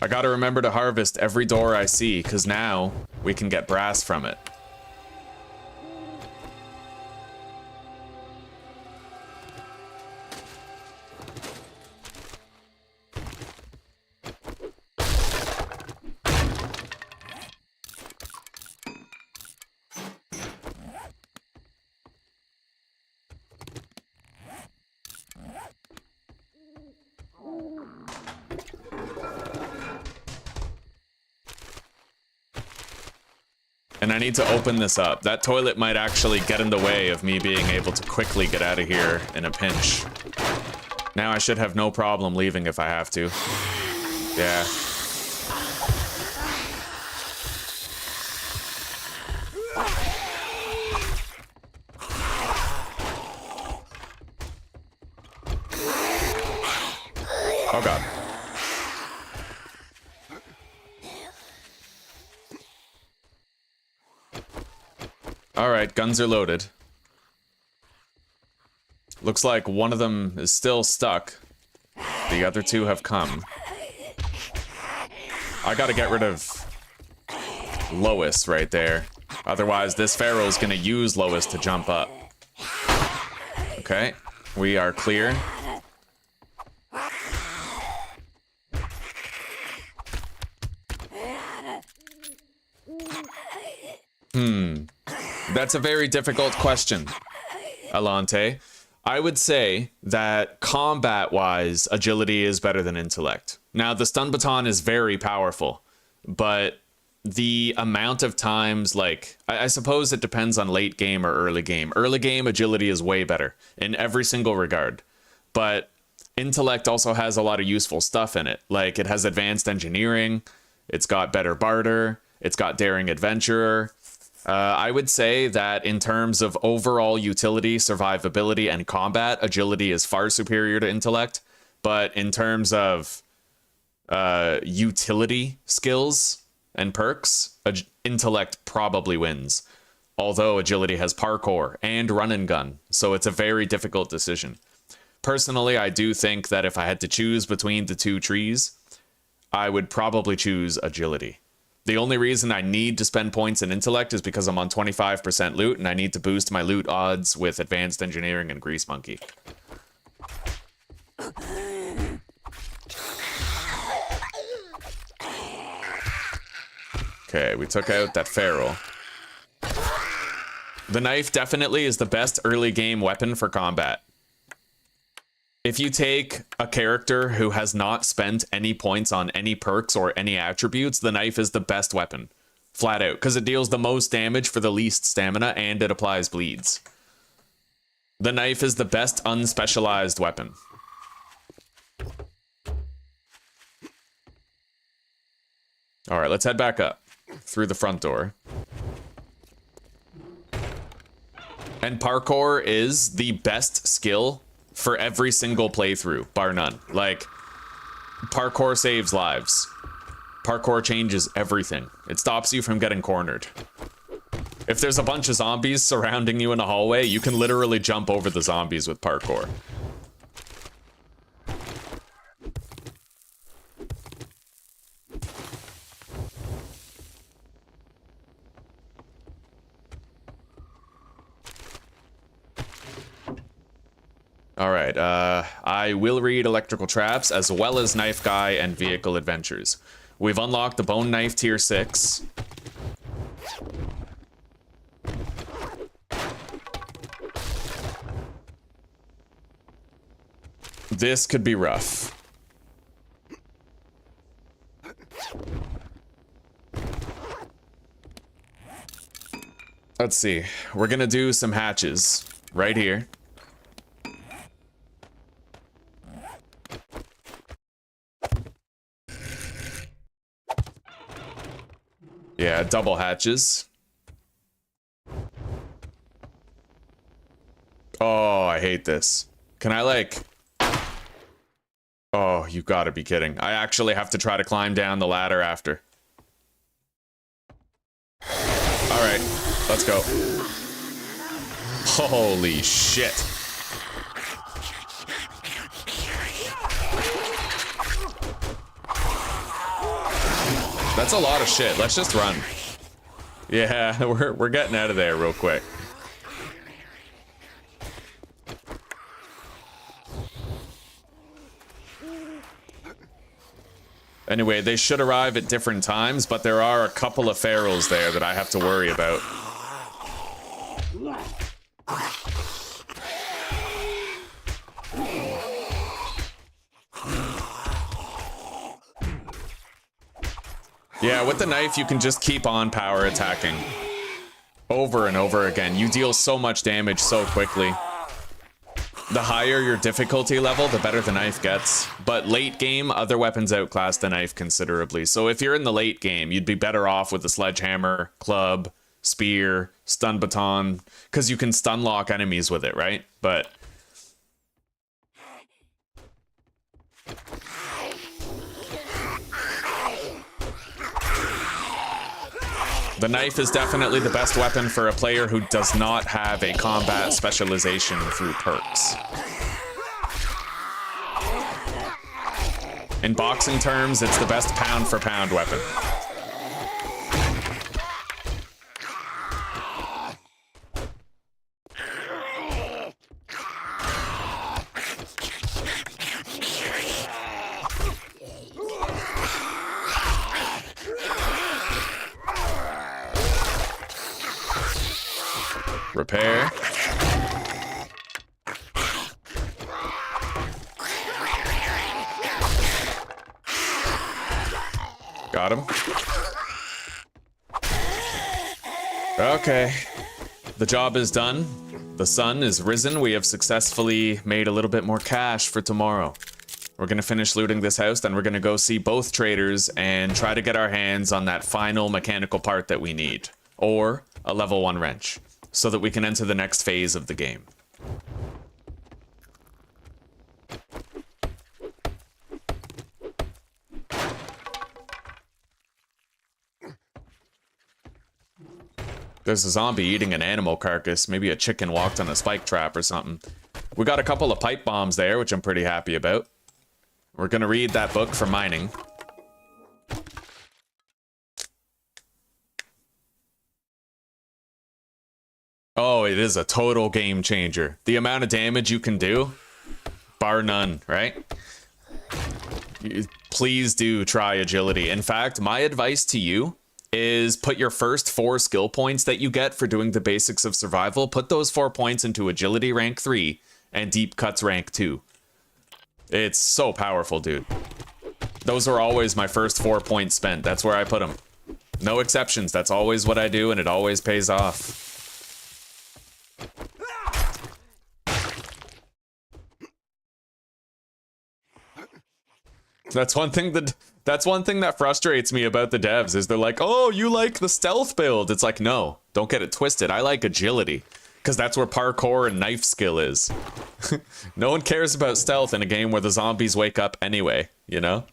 I gotta remember to harvest every door I see, because now we can get brass from it. And I need to open this up. That toilet might actually get in the way of me being able to quickly get out of here in a pinch. Now I should have no problem leaving if I have to. Yeah. Oh god. Alright, guns are loaded. Looks like one of them is still stuck. The other 2 have come. I gotta get rid of Lois right there. Otherwise, this Pharaoh's gonna use Lois to jump up. Okay, we are clear. That's a very difficult question, Alante. I would say that combat-wise, agility is better than intellect. Now, the stun baton is very powerful, but the amount of times, like, I suppose it depends on late game or early game. Early game, agility is way better in every single regard, but intellect also has a lot of useful stuff in it. Like, it has advanced engineering, it's got better barter, it's got daring adventurer. I would say that in terms of overall utility, survivability, and combat, agility is far superior to intellect. But in terms of utility skills and perks, intellect probably wins. Although agility has parkour and run and gun, so it's a very difficult decision. Personally, I do think that if I had to choose between the two trees, I would probably choose agility. The only reason I need to spend points in intellect is because I'm on 25% loot and I need to boost my loot odds with advanced engineering and grease monkey. Okay, we took out that feral. The knife definitely is the best early game weapon for combat. If you take a character who has not spent any points on any perks or any attributes, the knife is the best weapon. Flat out. Because it deals the most damage for the least stamina and it applies bleeds. The knife is the best unspecialized weapon. Alright, let's head back up. Through the front door. And parkour is the best skill for every single playthrough, bar none. Like, parkour saves lives. Parkour changes everything. It stops you from getting cornered. If there's a bunch of zombies surrounding you in a hallway, you can literally jump over the zombies with parkour. Alright, I will read electrical traps as well as knife guy and vehicle adventures. We've unlocked the bone knife tier 6. This could be rough. Let's see. We're gonna do some hatches right here. Yeah, double hatches. Oh, I hate this. Can I, like... Oh, you gotta be kidding. I actually have to try to climb down the ladder after. Alright, let's go. Holy shit. That's a lot of shit. Let's just run. Yeah, we're getting out of there real quick. Anyway, they should arrive at different times, but there are a couple of ferals there that I have to worry about. Yeah, with the knife, you can just keep on power attacking. Over and over again. You deal so much damage so quickly. The higher your difficulty level, the better the knife gets. But late game, other weapons outclass the knife considerably. So if you're in the late game, you'd be better off with the sledgehammer, club, spear, stun baton, because you can stun lock enemies with it, right? But... the knife is definitely the best weapon for a player who does not have a combat specialization through perks. In boxing terms, it's the best pound for pound weapon. Repair. Got him. Okay. The job is done. The sun is risen. We have successfully made a little bit more cash for tomorrow. We're gonna finish looting this house, then we're gonna go see both traders and try to get our hands on that final mechanical part that we need. Or a level 1 wrench, so that we can enter the next phase of the game. There's a zombie eating an animal carcass. Maybe a chicken walked on a spike trap or something. We got a couple of pipe bombs there, which I'm pretty happy about. We're gonna read that book for mining. Oh, it is a total game changer. The amount of damage you can do, bar none, right? Please do try agility. In fact, my advice to you is put your first 4 skill points that you get for doing the basics of survival, put those 4 points into agility rank 3 and deep cuts rank 2. It's so powerful, dude. Those are always my first 4 points spent. That's where I put them. No exceptions. That's always what I do, and it always pays off. That's one thing that frustrates me about the devs is they're like, "Oh, you like the stealth build." It's like, no, don't get it twisted. I like agility because that's where parkour and knife skill is. No one cares about stealth in a game where the zombies wake up anyway, you know?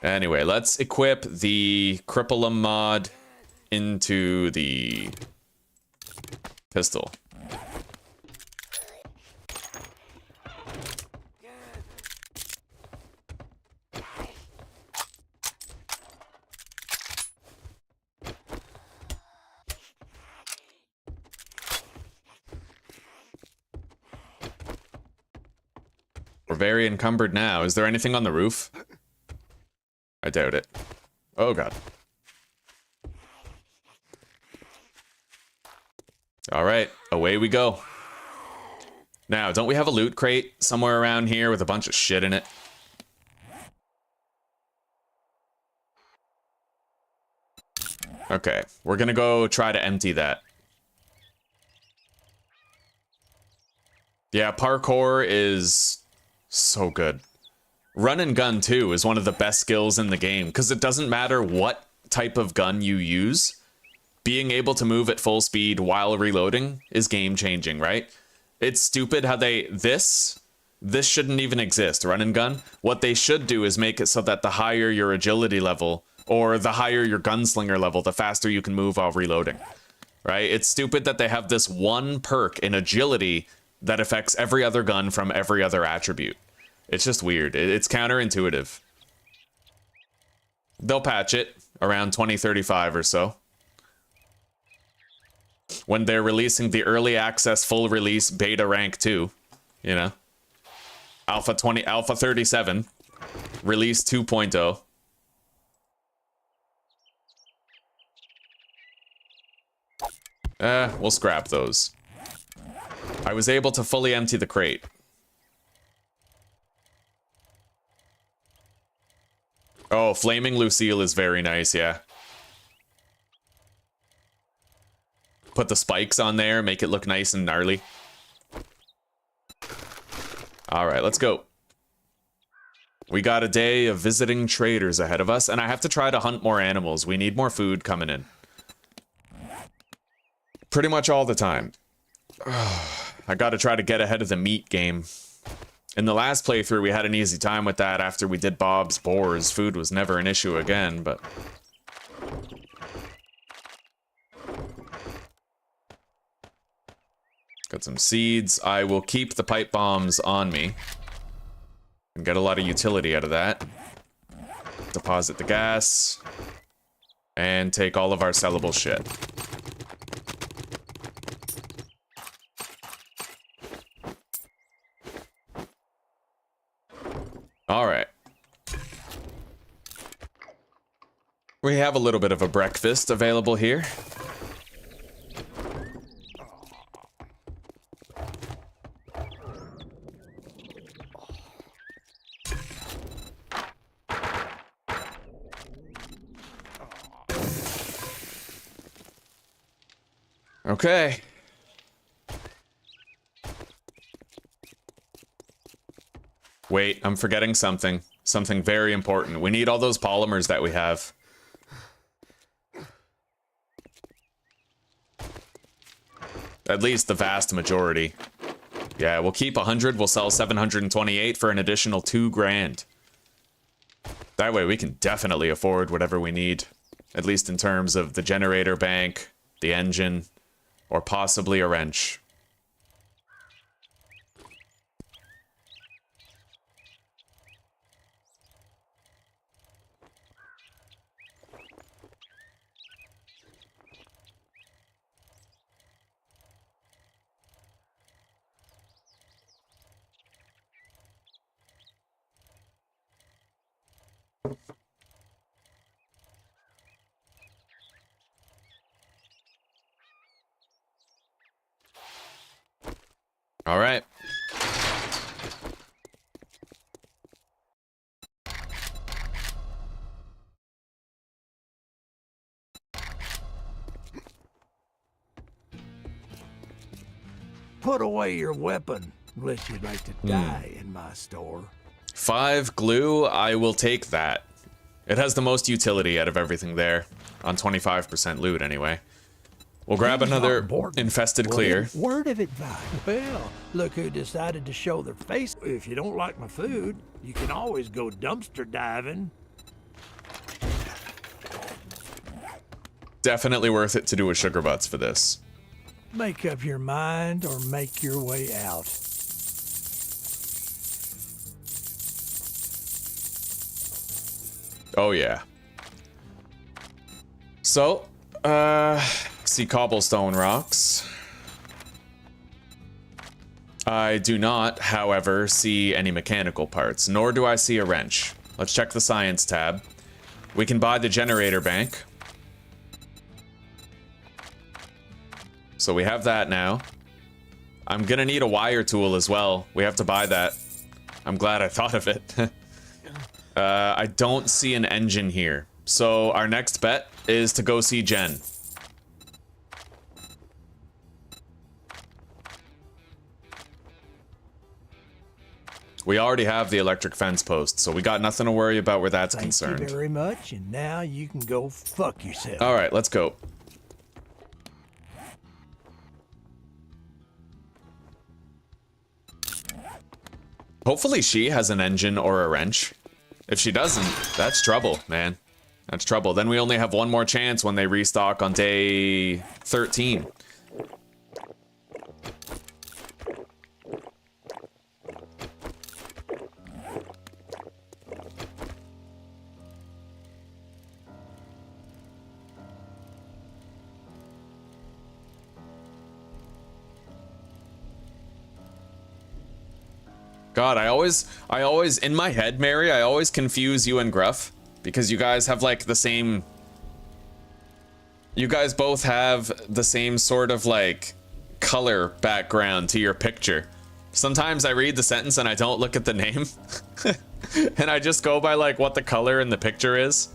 Anyway, let's equip the Cripplem mod into the pistol. We're very encumbered now. Is there anything on the roof? I doubt it. Oh god. Alright, away we go. Now, don't we have a loot crate somewhere around here with a bunch of shit in it? Okay, we're gonna go try to empty that. Yeah, parkour is so good. Run and gun too is one of the best skills in the game because it doesn't matter what type of gun you use. Being able to move at full speed while reloading is game changing, right? It's stupid how this shouldn't even exist, run and gun. What they should do is make it so that the higher your agility level or the higher your gunslinger level, the faster you can move while reloading, right? It's stupid that they have this one perk in agility that affects every other gun from every other attribute. It's just weird. It's counterintuitive. They'll patch it around 2035 or so, when they're releasing the early access full release beta rank 2, you know. Alpha 37, release 2.0. We'll scrap those. I was able to fully empty the crate. Oh, Flaming Lucille is very nice, yeah. Put the spikes on there, make it look nice and gnarly. Alright, let's go. We got a day of visiting traders ahead of us, and I have to try to hunt more animals. We need more food coming in. Pretty much all the time. I gotta try to get ahead of the meat game. In the last playthrough, we had an easy time with that after we did Bob's Boars. Food was never an issue again, but... Got some seeds. I will keep the pipe bombs on me. And get a lot of utility out of that. Deposit the gas. And take all of our sellable shit. Alright. We have a little bit of a breakfast available here. Okay. Wait, I'm forgetting something. Something very important. We need all those polymers that we have. At least the vast majority. Yeah, we'll keep 100, we'll sell 728 for an additional 2 grand. That way we can definitely afford whatever we need. At least in terms of the generator bank, the engine, or possibly a wrench. All right. Put away your weapon, unless you'd like to die in my store. 5 glue, I will take that. It has the most utility out of everything there. On 25% loot, anyway. We'll grab another infested clear. Word of advice. Well, look who decided to show their face. If you don't like my food, you can always go dumpster diving. Definitely worth it to do a sugar butts for this. Make up your mind or make your way out. Oh, yeah. So, see cobblestone rocks. I do not, however, see any mechanical parts, nor do I see a wrench. Let's check the science tab. We can buy the generator bank. So we have that now. I'm gonna need a wire tool as well. We have to buy that. I'm glad I thought of it. I don't see an engine here. So our next bet is to go see Jen. We already have the electric fence post, so we got nothing to worry about where that's concerned. Thank you very much, and now you can go fuck yourself. All right, let's go. Hopefully she has an engine or a wrench. If she doesn't, that's trouble, man. That's trouble. Then we only have one more chance when they restock on day 13. God, I always, in my head, Mary, I always confuse you and Gruff. Because you guys have, like, the same... You guys both have the same sort of, like, color background to your picture. Sometimes I read the sentence and I don't look at the name. And I just go by, like, what the color in the picture is.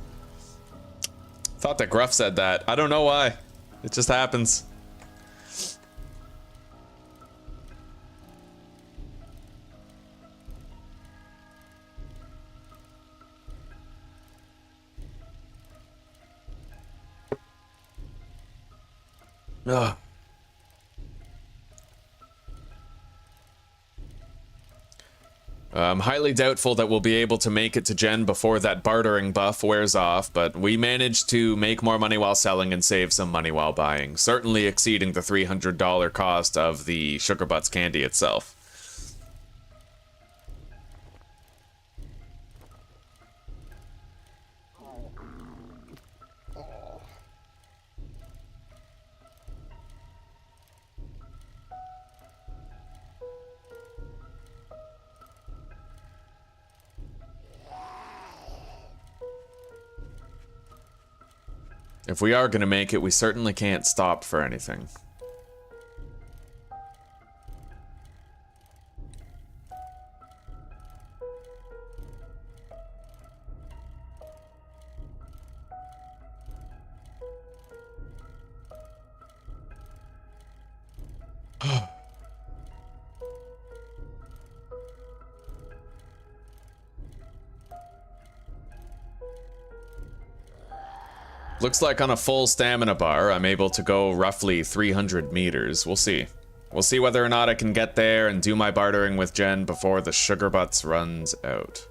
Thought that Gruff said that. I don't know why. It just happens. Ugh. I'm highly doubtful that we'll be able to make it to Jen before that bartering buff wears off, but we managed to make more money while selling and save some money while buying, certainly exceeding the $300 cost of the Sugar Butts candy itself. If we are gonna make it, we certainly can't stop for anything. Looks like on a full stamina bar, I'm able to go roughly 300 meters. We'll see. We'll see whether or not I can get there and do my bartering with Jen before the sugar butts runs out.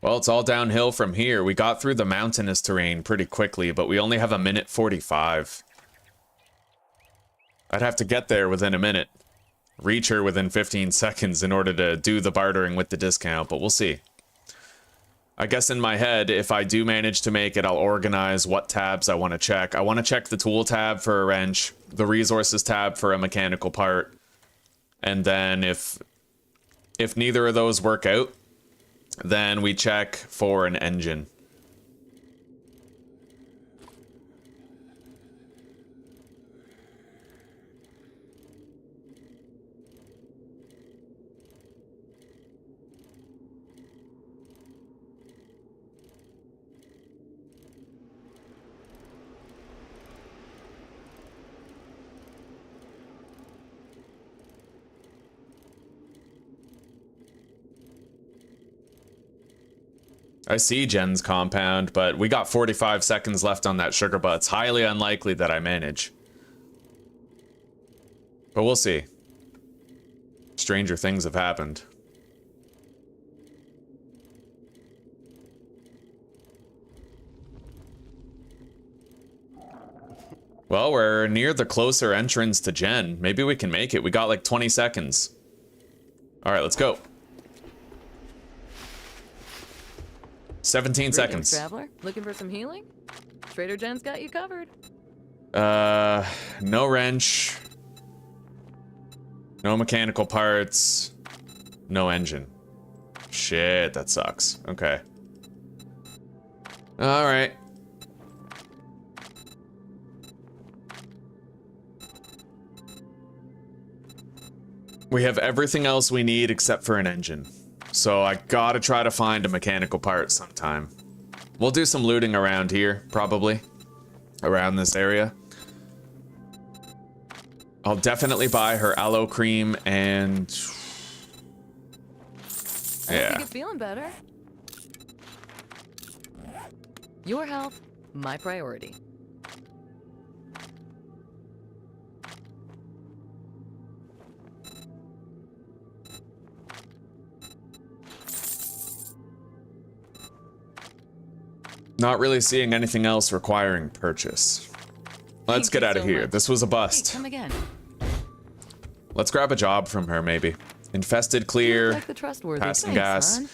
Well, it's all downhill from here. We got through the mountainous terrain pretty quickly, but we only have 1:45. I'd have to get there within a minute. Reach her within 15 seconds in order to do the bartering with the discount, but we'll see. I guess in my head, if I do manage to make it, I'll organize what tabs I want to check. I want to check the tool tab for a wrench, the resources tab for a mechanical part, and then if neither of those work out, then we check for an engine. I see Jen's compound, but we got 45 seconds left on that sugar butt. It's highly unlikely that I manage. But we'll see. Stranger things have happened. Well, we're near the closer entrance to Jen. Maybe we can make it. We got like 20 seconds. All right, let's go. 17 seconds. Traveler, looking for some healing? Trader Jen's got you covered. No wrench. No mechanical parts. No engine. Shit, that sucks. Okay. All right. We have everything else we need except for an engine. So I gotta try to find a mechanical part sometime. We'll do some looting around here, probably. Around this area. I'll definitely buy her aloe cream and... I think it's feeling better. Your health, my priority. Not really seeing anything else requiring purchase. Let's get out of here. This was a bust. Hey, come again. Let's grab a job from her, maybe. Infested clear, Like the trustworthy. passing Thanks, gas. son.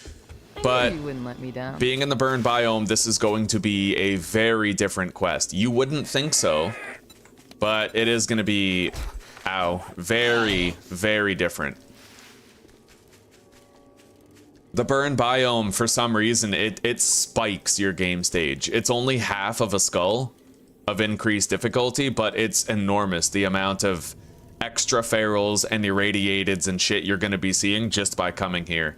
I But knew you wouldn't let me down. being in the burn biome, this is going to be a very different quest. You wouldn't think so, but it is going to be, very, very different. The burn biome, for some reason, it spikes your game stage. It's only half of a skull of increased difficulty, but it's enormous, the amount of extra ferals and irradiateds and shit you're going to be seeing just by coming here.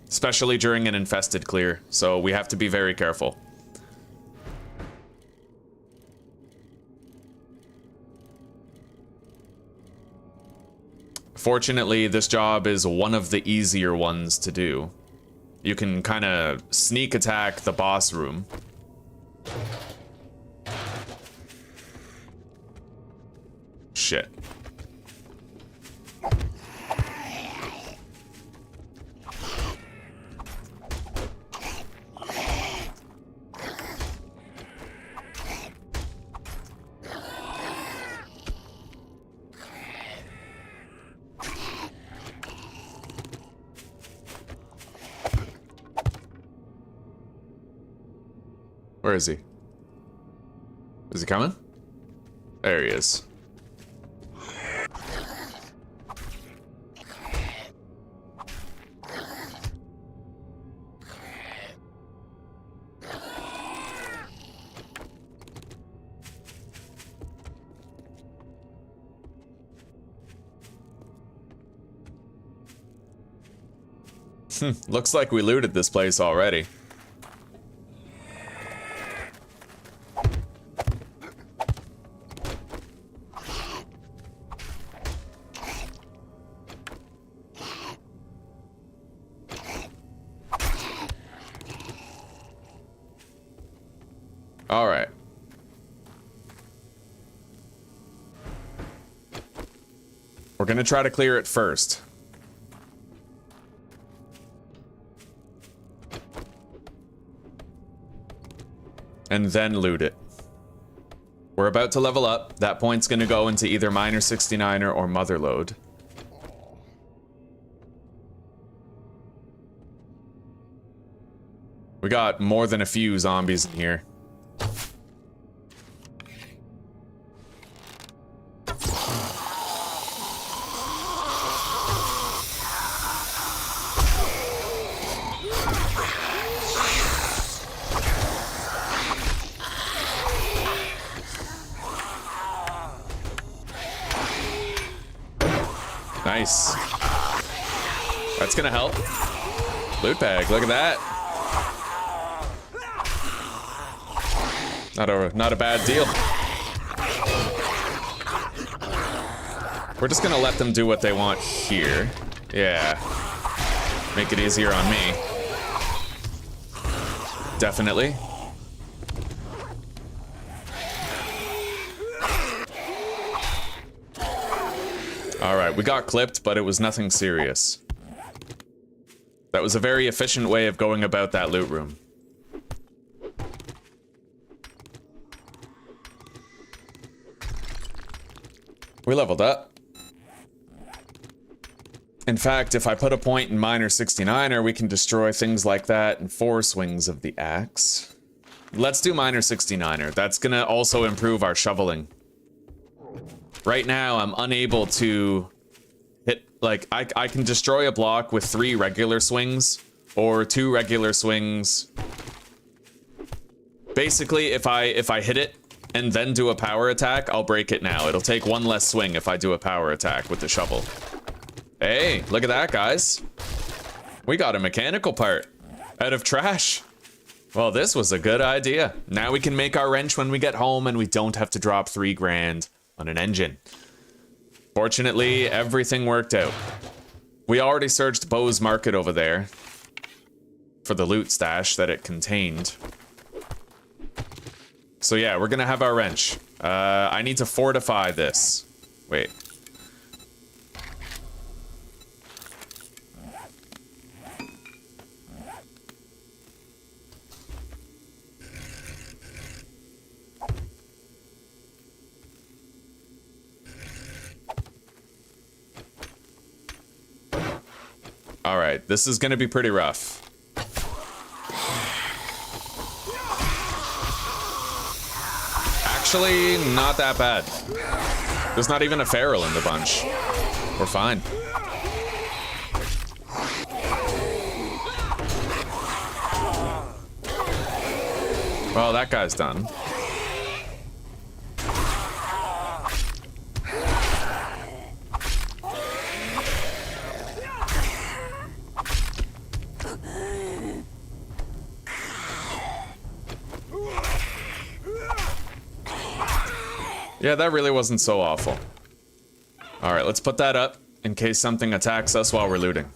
Especially during an infested clear, so we have to be very careful. Fortunately, this job is one of the easier ones to do. You can kind of sneak attack the boss room. Shit. Where is he? Is he coming? There he is. Looks like we looted this place already. All right. We're gonna try to clear it first. And then loot it. We're about to level up. That point's gonna go into either Miner 69er or Motherlode. We got more than a few zombies in here. Nice. That's gonna help. Loot bag, look at that. Not a bad deal. We're just gonna let them do what they want here. Yeah. Make it easier on me. Definitely. Alright, we got clipped, but it was nothing serious. That was a very efficient way of going about that loot room. We leveled up. In fact, if I put a point in Miner 69er, we can destroy things like that in 4 swings of the axe. Let's do Miner 69er. That's gonna also improve our shoveling. Right now, I'm unable to hit, like, I can destroy a block with 3 regular swings, or 2 regular swings. Basically, if I hit it and then do a power attack, I'll break it now. It'll take 1 less swing if I do a power attack with the shovel. Hey, look at that, guys. We got a mechanical part out of trash. Well, this was a good idea. Now we can make our wrench when we get home and we don't have to drop 3 grand on an engine. Fortunately, everything worked out. We already searched Bo's Market over there for the loot stash that it contained. So yeah, we're gonna have our wrench. I need to fortify this. Wait. All right, this is gonna be pretty rough. Actually, not that bad. There's not even a feral in the bunch. We're fine. Well, that guy's done. Yeah, that really wasn't so awful. Alright, let's put that up in case something attacks us while we're looting.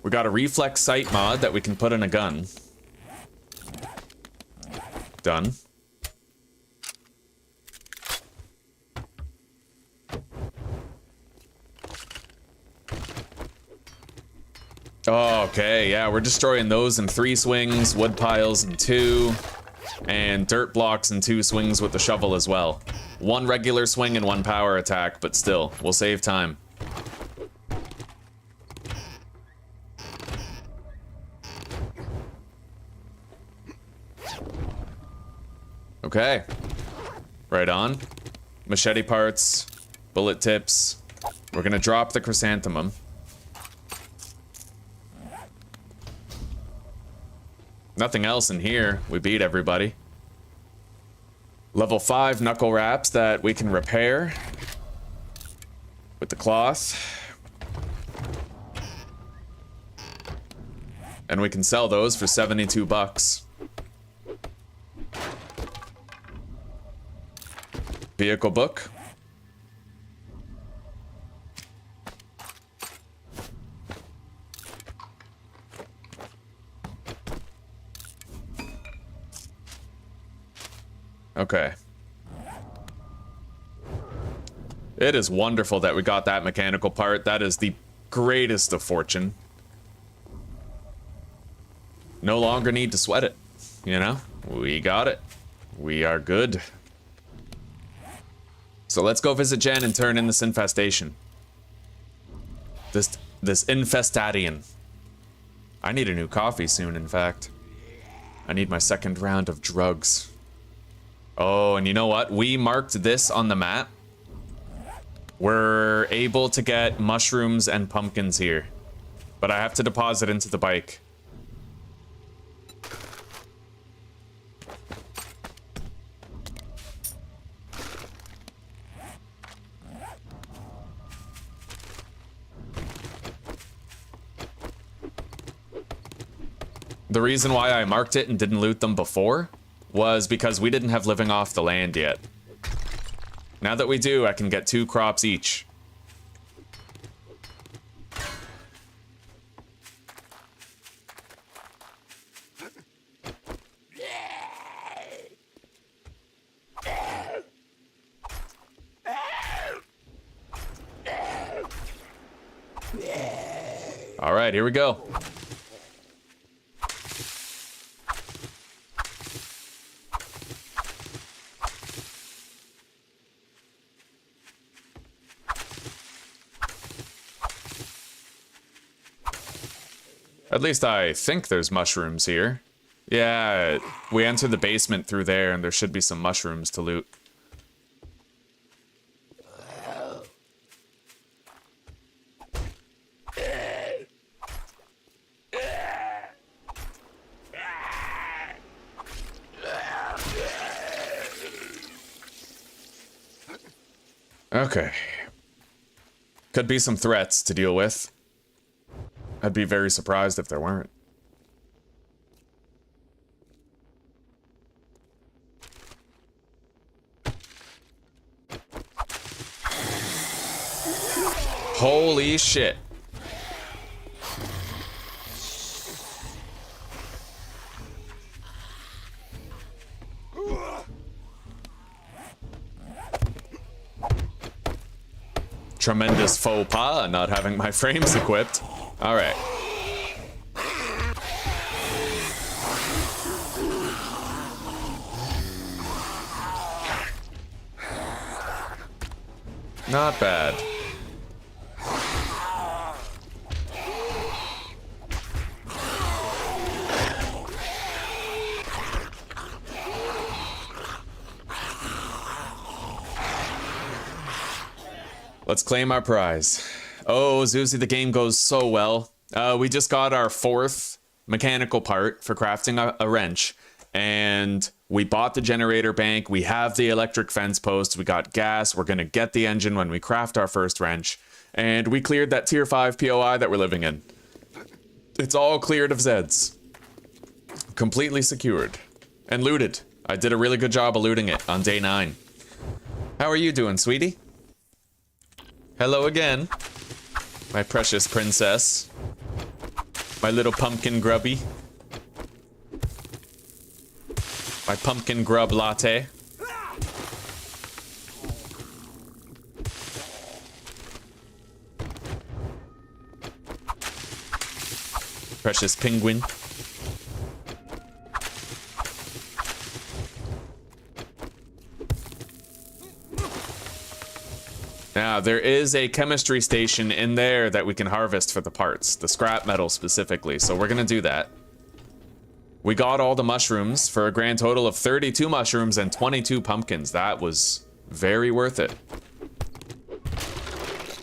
We got a reflex sight mod that we can put in a gun. Done. Oh, okay, yeah, we're destroying those in 3 swings, wood piles in 2. And dirt blocks and 2 swings with the shovel as well. 1 regular swing and 1 power attack, but still, we'll save time. Okay. Right on. Machete parts, bullet tips. We're gonna drop the chrysanthemum. Nothing else in here. We beat everybody. Level 5 knuckle wraps that we can repair with the cloth. And we can sell those for 72 bucks. Vehicle book. Okay. It is wonderful that we got that mechanical part. That is the greatest of fortune. No longer need to sweat it. You know? We got it. We are good. So let's go visit Jen and turn in this infestation. This infestadian. I need a new coffee soon, in fact. I need my second round of drugs. Oh, and you know what? We marked this on the map. We're able to get mushrooms and pumpkins here. But I have to deposit into the bike. The reason why I marked it and didn't loot them before was because we didn't have living off the land yet. Now that we do, I can get 2 crops each. All right, here we go. At least I think there's mushrooms here. Yeah, we enter the basement through there and there should be some mushrooms to loot. Okay. Could be some threats to deal with. I'd be very surprised if there weren't. Holy shit. Tremendous faux pas not having my frames equipped. All right. Not bad. Let's claim our prize. Oh, Zuzi, the game goes so well. We just got our 4th mechanical part for crafting a wrench, and we bought the generator bank. We have the electric fence posts. We got gas. We're going to get the engine when we craft our first wrench, and we cleared that tier 5 POI that we're living in. It's all cleared of Zeds. Completely secured. And looted. I did a really good job of looting it on day 9. How are you doing, sweetie? Hello again. My precious princess. My little pumpkin grubby. My pumpkin grub latte. Precious penguin. Now, there is a chemistry station in there that we can harvest for the parts, the scrap metal specifically, so we're gonna do that. We got all the mushrooms for a grand total of 32 mushrooms and 22 pumpkins. That was very worth it.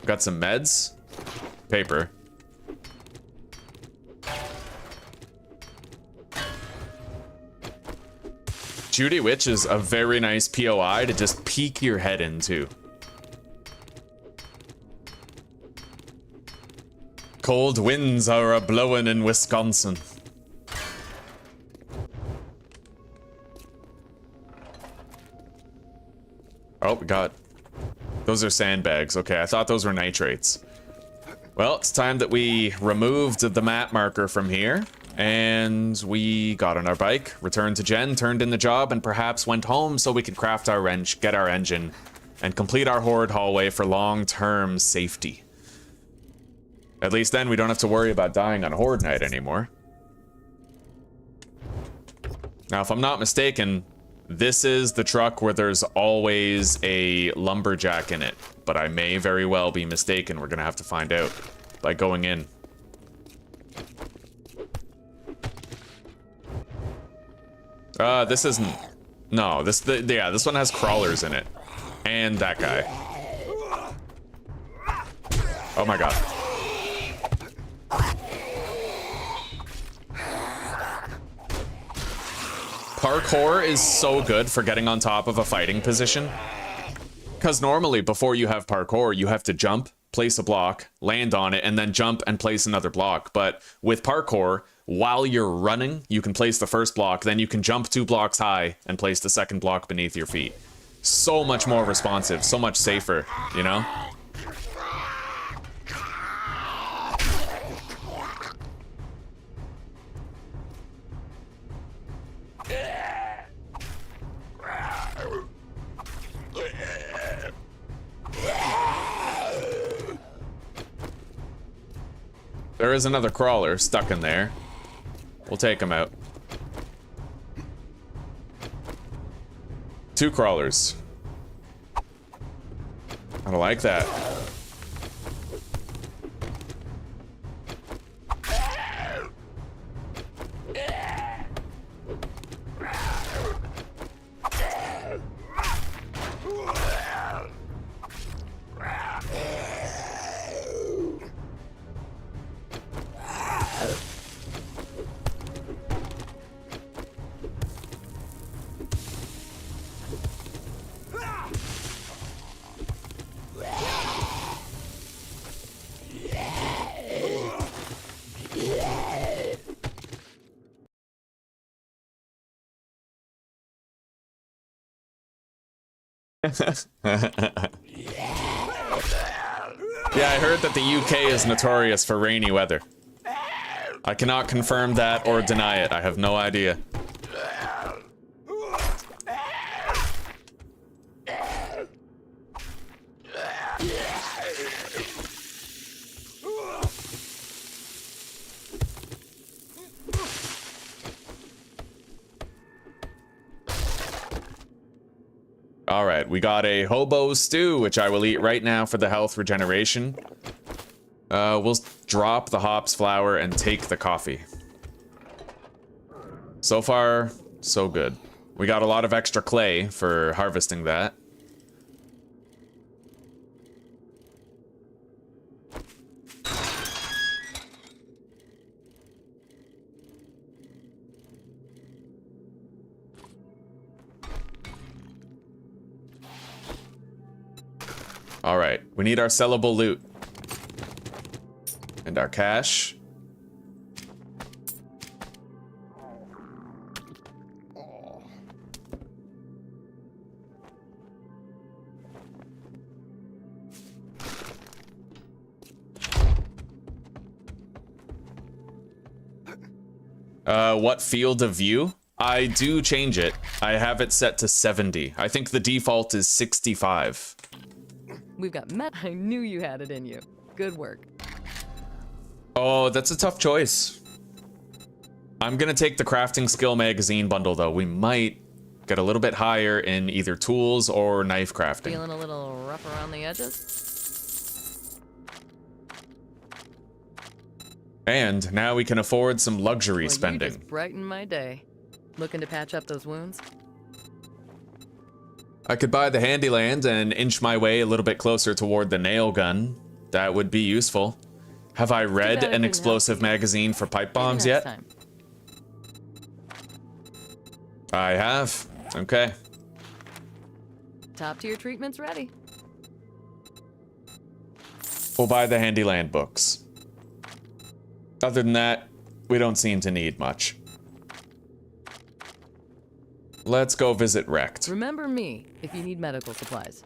Got some meds. Paper. Judy Witch is a very nice POI to just peek your head into. Cold winds are a-blowin' in Wisconsin. Oh, we got... Those are sandbags. Okay, I thought those were nitrates. Well, it's time that we removed the map marker from here. And we got on our bike, returned to Jen, turned in the job, and perhaps went home so we could craft our wrench, get our engine, and complete our horde hallway for long-term safety. At least then we don't have to worry about dying on horde night anymore. Now, if I'm not mistaken, this is the truck where there's always a lumberjack in it, but I may very well be mistaken. We're gonna have to find out by going in. This isn't... No, yeah, this one has crawlers in it. And that guy. Oh my god. Parkour is so good for getting on top of a fighting position. Because normally, before you have parkour, you have to jump, place a block, land on it, and then jump and place another block. But with parkour, while you're running, you can place the first block, then you can jump 2 blocks high and place the second block beneath your feet. So much more responsive, so much safer, you know? There is another crawler stuck in there. We'll take him out. 2 crawlers. I don't like that. Yeah, I heard that the UK is notorious for rainy weather. I cannot confirm that or deny it. I have no idea. All right, we got a hobo stew, which I will eat right now for the health regeneration. We'll drop the hops flour and take the coffee. So far, so good. We got a lot of extra clay for harvesting that. All right, we need our sellable loot. And our cash. What field of view? I do change it. I have it set to 70. I think the default is 65. We've got met. I knew you had it in you. Good work. Oh, that's a tough choice. I'm gonna take the crafting skill magazine bundle though. We might get a little bit higher in either tools or knife crafting. Feeling a little rough around the edges? And now we can afford some luxury Well, spending. you just brightened my day. Looking to patch up those wounds? I could buy the Handyland and inch my way a little bit closer toward the nail gun. That would be useful. Have I read bad I an couldn't explosive help you. magazine for pipe Maybe bombs next yet? time. I have. Okay. Top tier treatment's ready. We'll buy the Handyland books. Other than that, we don't seem to need much. Let's go visit Wrecked. Remember me if you need medical supplies.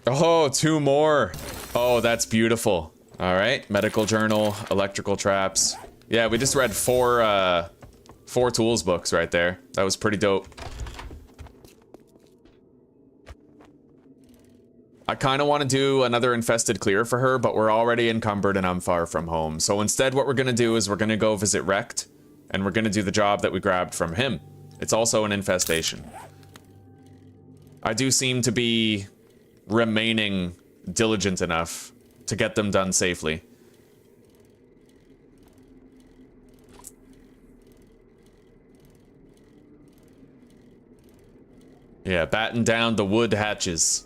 Oh, 2 more. Oh, that's beautiful. All right, medical journal, electrical traps. Yeah, we just read 4 tools books right there. That was pretty dope. I kind of want to do another infested clear for her, but we're already encumbered and I'm far from home. So instead, what we're going to do is we're going to go visit Wrecked, and we're going to do the job that we grabbed from him. It's also an infestation. I do seem to be remaining diligent enough to get them done safely. Yeah, batten down the wood hatches.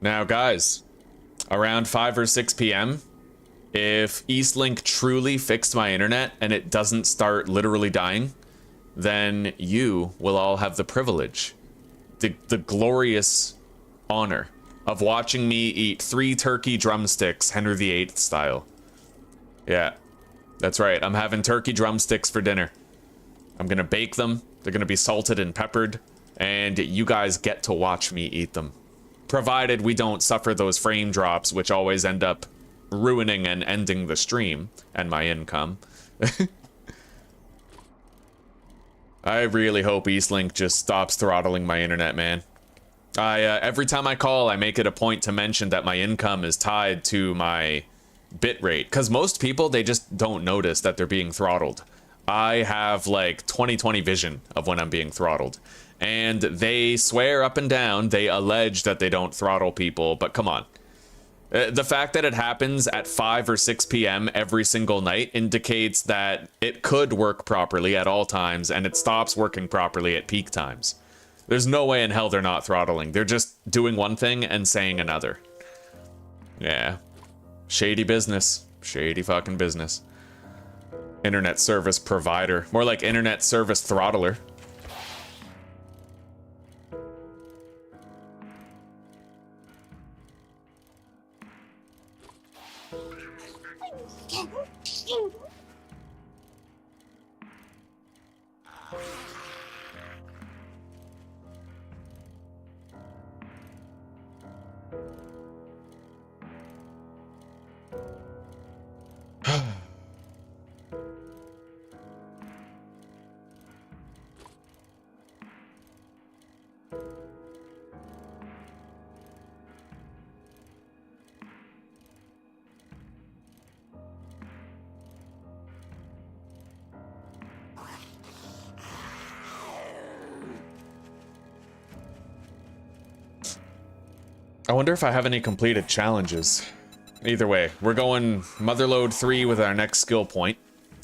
Now, guys, around 5 or 6 p.m., if Eastlink truly fixed my internet and it doesn't start literally dying, then you will all have the privilege, the glorious honor of watching me eat 3 turkey drumsticks, Henry VIII style. Yeah, that's right. I'm having turkey drumsticks for dinner. I'm gonna bake them. They're gonna be salted and peppered, and you guys get to watch me eat them. Provided we don't suffer those frame drops, which always end up ruining and ending the stream and my income. I really hope Eastlink just stops throttling my internet, man. Every time I call, I make it a point to mention that my income is tied to my bitrate, because most people, they just don't notice that they're being throttled. I have like 20/20 vision of when I'm being throttled. And they swear up and down, they allege that they don't throttle people, but come on. The fact that it happens at 5 or 6 p.m. every single night indicates that it could work properly at all times, and it stops working properly at peak times. There's no way in hell they're not throttling. They're just doing one thing and saying another. Yeah. Shady business. Shady fucking business. Internet service provider. More like internet service throttler. I wonder if I have any completed challenges. Either way, we're going Motherlode 3 with our next skill point.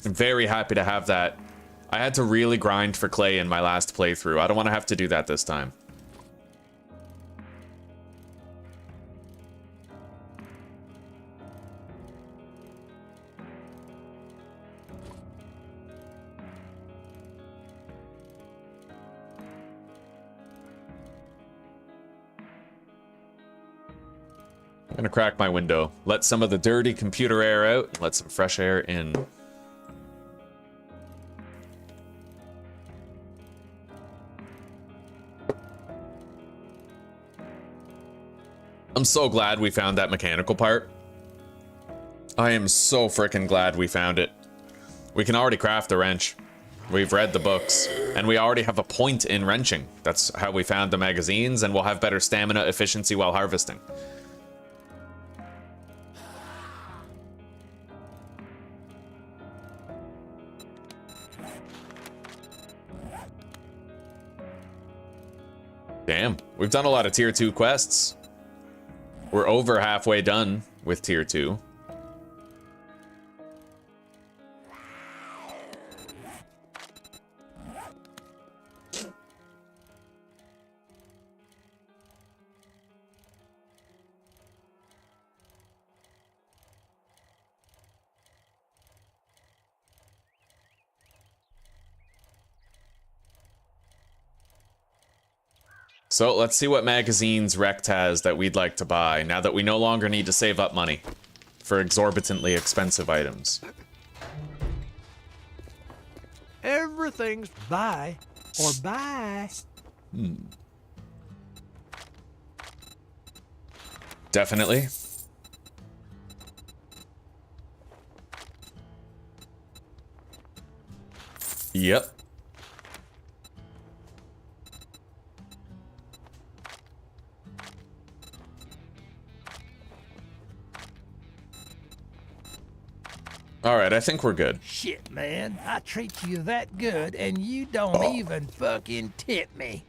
I'm very happy to have that. I had to really grind for clay in my last playthrough. I don't want to have to do that this time. I'm gonna crack my window, let some of the dirty computer air out, let some fresh air in. I'm so glad we found that mechanical part. I am so frickin' glad we found it. We can already craft the wrench. We've read the books, and we already have a point in wrenching. That's how we found the magazines, and we'll have better stamina efficiency while harvesting. We've done a lot of tier 2 quests. We're over halfway done with tier 2. So let's see what magazines Rect has that we'd like to buy now that we no longer need to save up money for exorbitantly expensive items. Everything's buy or buy. Definitely. Yep. All right, I think we're good. Shit, man. I treat you that good and you don't even fucking tip me.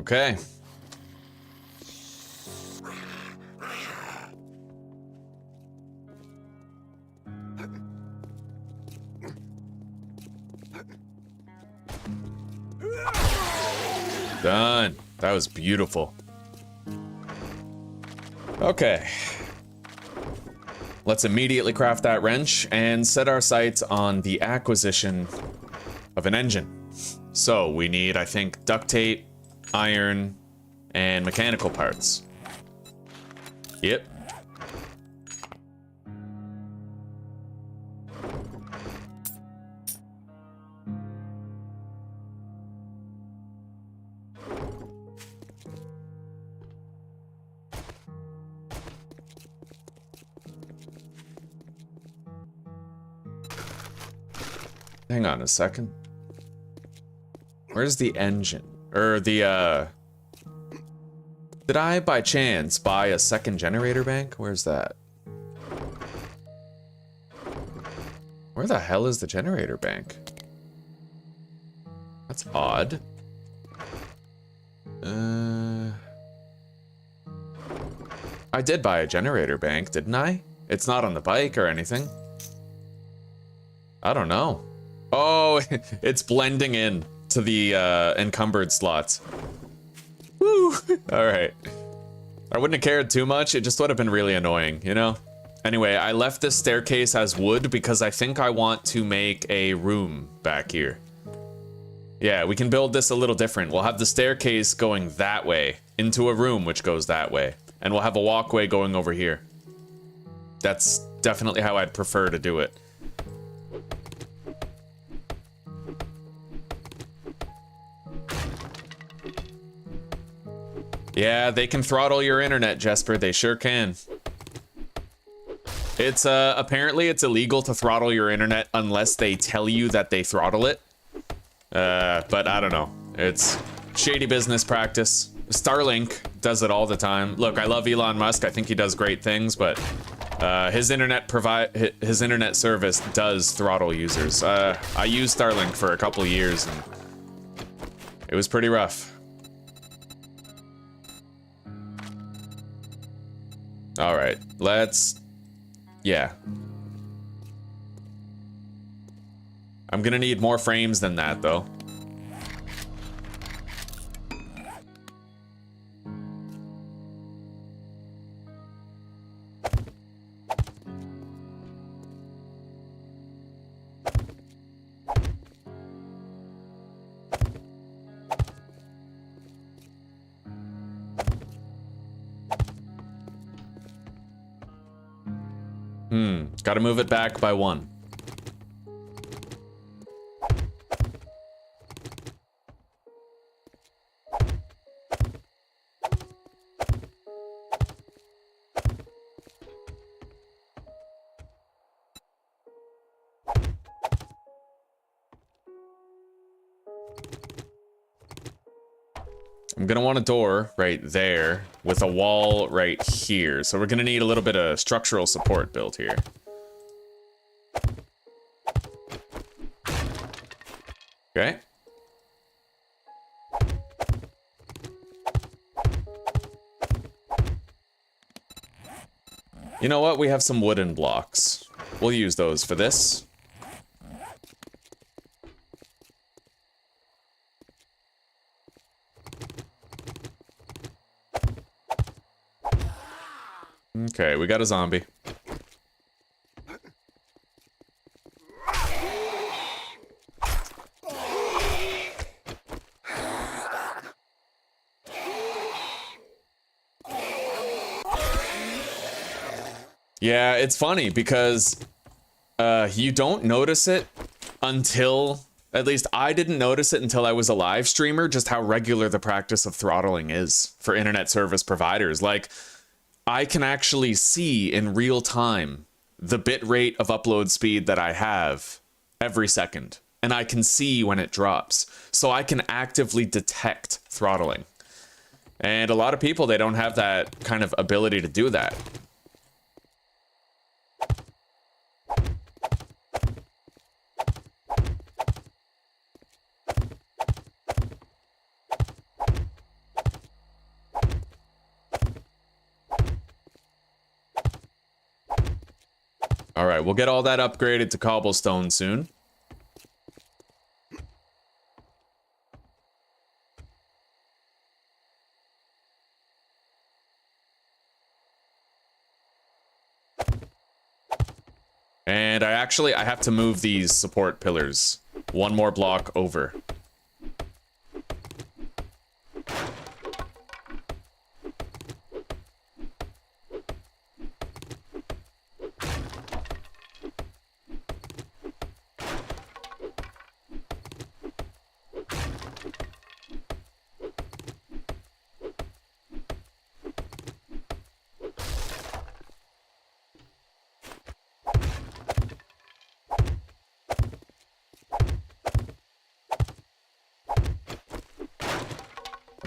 Okay. Done. That was beautiful. Okay. Let's immediately craft that wrench and set our sights on the acquisition of an engine. So we need, I think, duct tape, iron, and mechanical parts. Yep. Hang on a second. Where's the engine? Or the, Did I, by chance, buy a second generator bank? Where's that? Where the hell is the generator bank? That's odd. I did buy a generator bank, didn't I? It's not on the bike or anything. I don't know. Oh, it's blending in to the encumbered slots. Woo! All right. I wouldn't have cared too much. It just would have been really annoying, you know? Anyway, I left this staircase as wood because I think I want to make a room back here. Yeah, we can build this a little different. We'll have the staircase going that way into a room which goes that way. And we'll have a walkway going over here. That's definitely how I'd prefer to do it. Yeah, they can throttle your internet, Jesper. They sure can. It's, apparently it's illegal to throttle your internet unless they tell you that they throttle it. But I don't know. It's shady business practice. Starlink does it all the time. Look, I love Elon Musk. I think he does great things, but his internet service does throttle users. I used Starlink for a couple years, and it was pretty rough. All right, yeah. I'm gonna need more frames than that, though. Gotta move it back by 1. I'm gonna want a door right there with a wall right here. So we're gonna need a little bit of structural support built here. Okay. You know what? We have some wooden blocks. We'll use those for this. Okay, we got a zombie. Yeah, it's funny because you don't notice it until, at least I didn't notice it until I was a live streamer, just how regular the practice of throttling is for internet service providers. Like, I can actually see in real time the bit rate of upload speed that I have every second, and I can see when it drops. So I can actively detect throttling. And a lot of people, they don't have that kind of ability to do that. All right, we'll get all that upgraded to cobblestone soon. And I have to move these support pillars one more block over.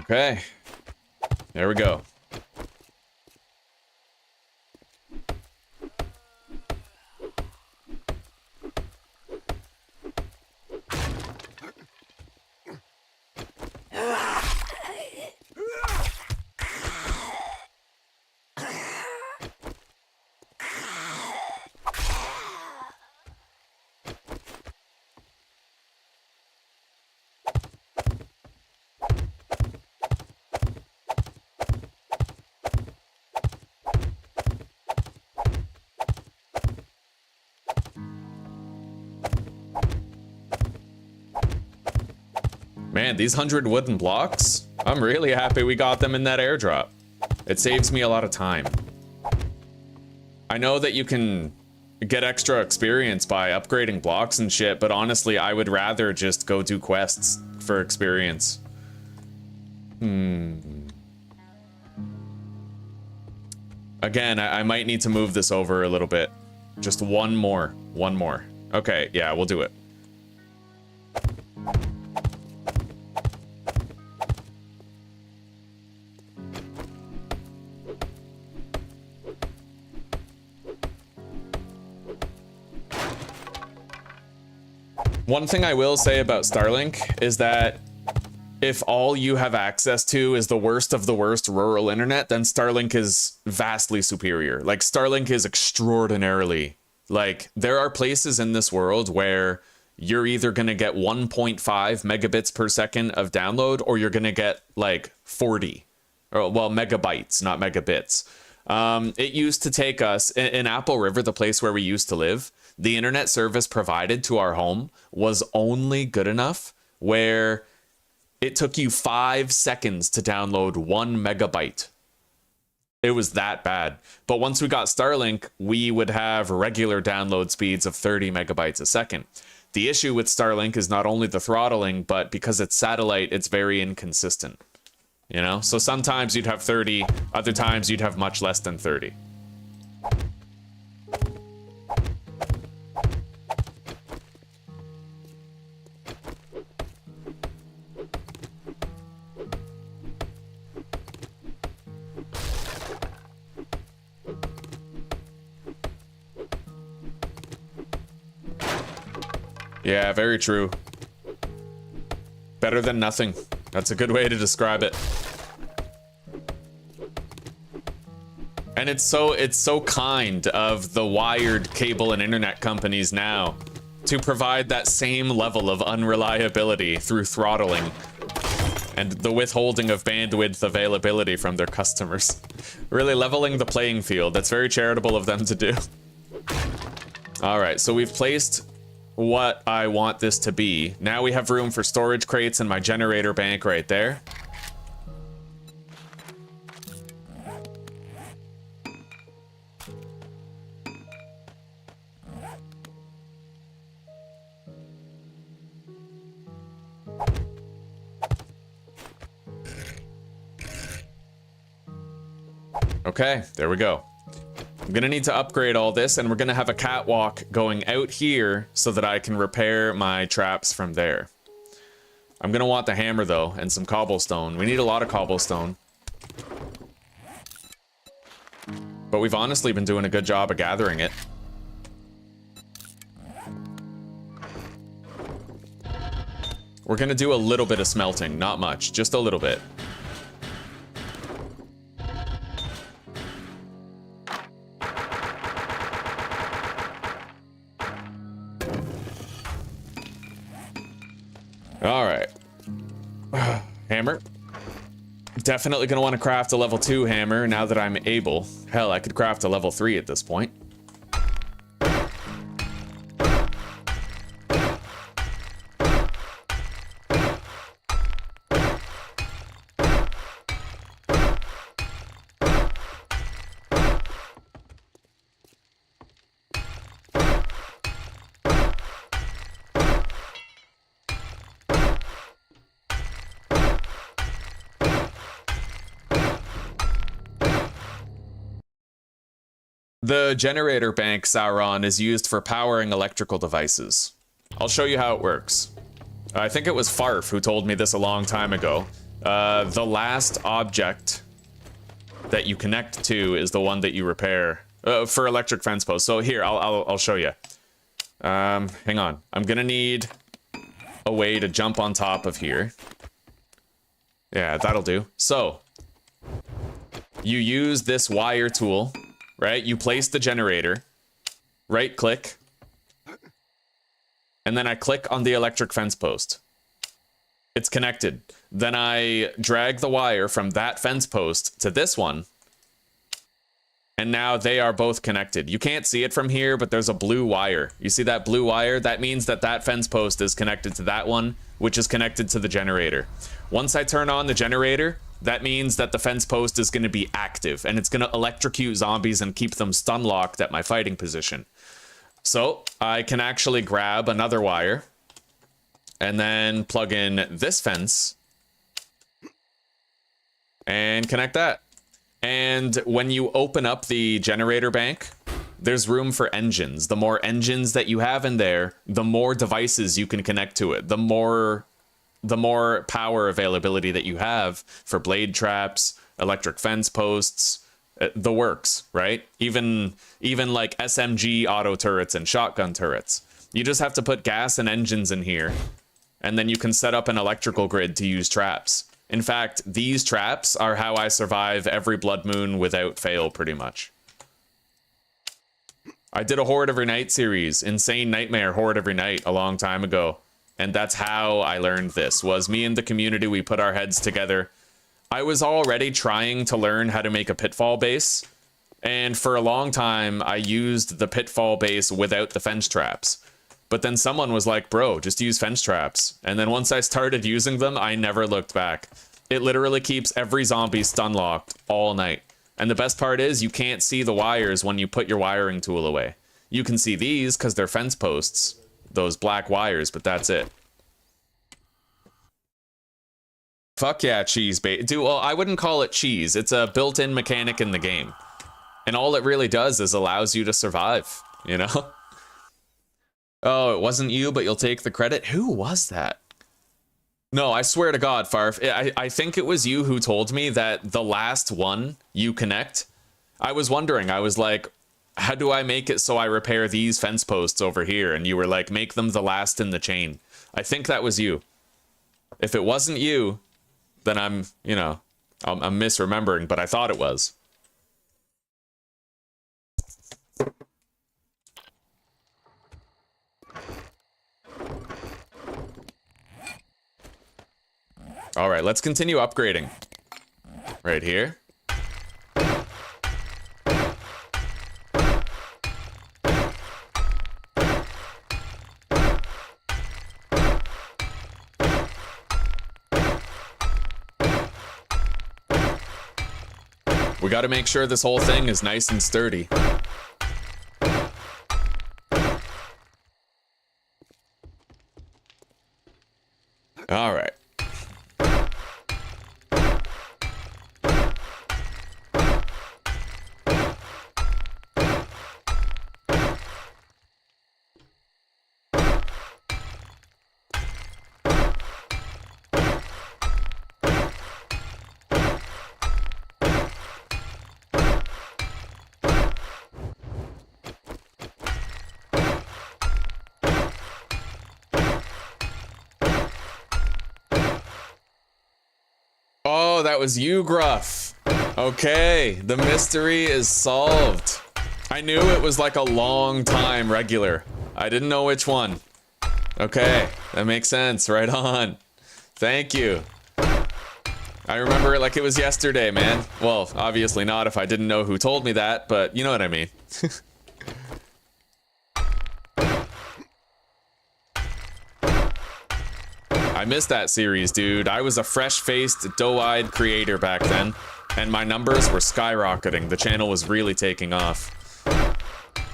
Okay, there we go. Man, these 100 wooden blocks, I'm really happy we got them in that airdrop. It saves me a lot of time. I know that you can get extra experience by upgrading blocks and shit, but honestly, I would rather just go do quests for experience. Again, I might need to move this over a little bit. Just one more. Okay, yeah, we'll do it. One thing I will say about Starlink is that if all you have access to is the worst of the worst rural internet, then Starlink is vastly superior. Like, Starlink is extraordinarily, like, there are places in this world where you're either going to get 1.5 megabits per second of download, or you're going to get like 40, or well, megabytes, not megabits. It used to take us in Apple River, the place where we used to live, the internet service provided to our home was only good enough where it took you 5 seconds to download 1 megabyte It was that bad. But once we got Starlink, we would have regular download speeds of 30 megabytes a second. The issue with Starlink is not only the throttling, but because it's satellite, it's very inconsistent. You know? So sometimes you'd have 30, other times you'd have much less than 30. Yeah, very true. Better than nothing. That's a good way to describe it. And it's so kind of the wired cable and internet companies now to provide that same level of unreliability through throttling and the withholding of bandwidth availability from their customers. Really leveling the playing field. That's very charitable of them to do. All right, so we've placed what I want this to be. Now we have room for storage crates and my generator bank right there. Okay, there we go. I'm gonna need to upgrade all this, and we're gonna have a catwalk going out here so that I can repair my traps from there. I'm gonna want the hammer though, and some cobblestone. We need a lot of cobblestone. But we've honestly been doing a good job of gathering it. We're gonna do a little bit of smelting, not much, just a little bit. All right. Hammer. Definitely gonna want to craft a level 2 hammer now that I'm able. Hell, I could craft a level 3 at this point. The generator bank, Sauron, is used for powering electrical devices. I'll show you how it works. I think it was Farf who told me this a long time ago. The last object that you connect to is the one that you repair for electric fence posts. So here, I'll show you. Hang on. I'm gonna need a way to jump on top of here. Yeah, that'll do. So you use this wire tool. Right? You place the generator, right click, and then I click on the electric fence post. It's connected. Then I drag the wire from that fence post to this one, and now they are both connected. You can't see it from here, but there's a blue wire. You see that blue wire? That means that that fence post is connected to that one, which is connected to the generator. Once I turn on the generator, that means that the fence post is going to be active, and it's going to electrocute zombies and keep them stun locked at my fighting position. So I can actually grab another wire and then plug in this fence and connect that. And when you open up the generator bank, there's room for engines. The more engines that you have in there, the more devices you can connect to it. The more power availability that you have for blade traps, electric fence posts, the works, right? Even like SMG auto turrets and shotgun turrets. You just have to put gas and engines in here, and then you can set up an electrical grid to use traps. In fact, these traps are how I survive every blood moon without fail, pretty much. I did a Horde Every Night series, Insane Nightmare Horde Every Night, a long time ago. And that's how I learned this, was me and the community, we put our heads together. I was already trying to learn how to make a pitfall base, and for a long time, I used the pitfall base without the fence traps. But then someone was like, bro, just use fence traps. And then once I started using them, I never looked back. It literally keeps every zombie stun locked all night. And the best part is you can't see the wires when you put your wiring tool away. You can see these because they're fence posts, those black wires, but that's it. Fuck yeah, cheese bait. Dude, well, I wouldn't call it cheese. It's a built-in mechanic in the game. And all it really does is allows you to survive, you know? Oh, it wasn't you, but you'll take the credit? Who was that? No, I swear to God, Farf, I think it was you who told me that the last one you connect, I was wondering, I was like, how do I make it so I repair these fence posts over here? And you were like, make them the last in the chain. I think that was you. If it wasn't you, then I'm, you know, I'm misremembering, but I thought it was. All right, let's continue upgrading. Right here. We got to make sure this whole thing is nice and sturdy. All right. Oh, that was you, Gruff. Okay, the mystery is solved. I knew it was like a long time regular. I didn't know which one. Okay, that makes sense. Right on. Thank you. I remember it like it was yesterday, man. Well, obviously not if I didn't know who told me that, but you know what I mean. I missed that series, dude. I was a fresh-faced, doe-eyed creator back then, and my numbers were skyrocketing. The channel was really taking off.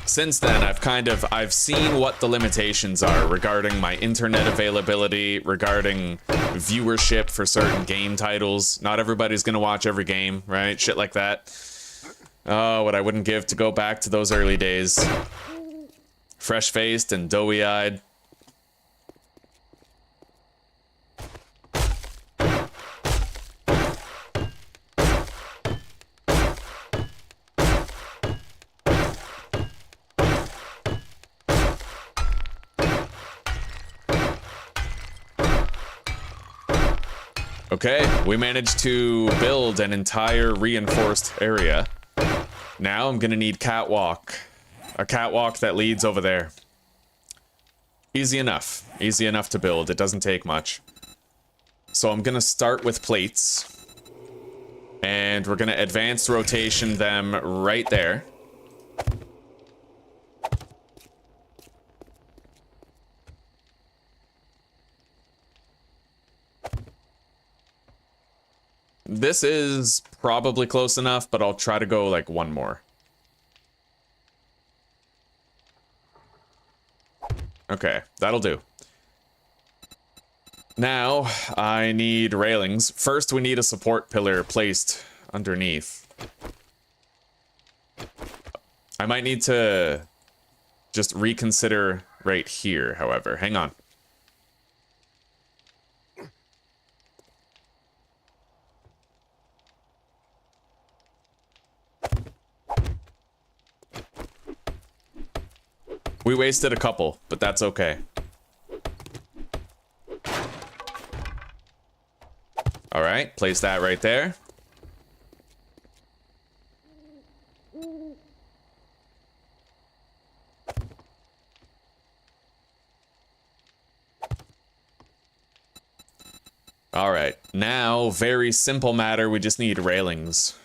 Since then, I've seen what the limitations are regarding my internet availability, regarding viewership for certain game titles. Not everybody's gonna watch every game, right? Shit like that. Oh, what I wouldn't give to go back to those early days. Fresh-faced and doughy-eyed. Okay, we managed to build an entire reinforced area. Now I'm gonna need catwalk. A catwalk that leads over there. Easy enough. Easy enough to build. It doesn't take much. So I'm gonna start with plates. And we're gonna advanced rotation them right there. This is probably close enough, but I'll try to go like one more. Okay, that'll do. Now, I need railings. First, we need a support pillar placed underneath. I might need to just reconsider right here, however. Hang on. We wasted a couple, but that's okay. All right, place that right there. All right, now, very simple matter, we just need railings.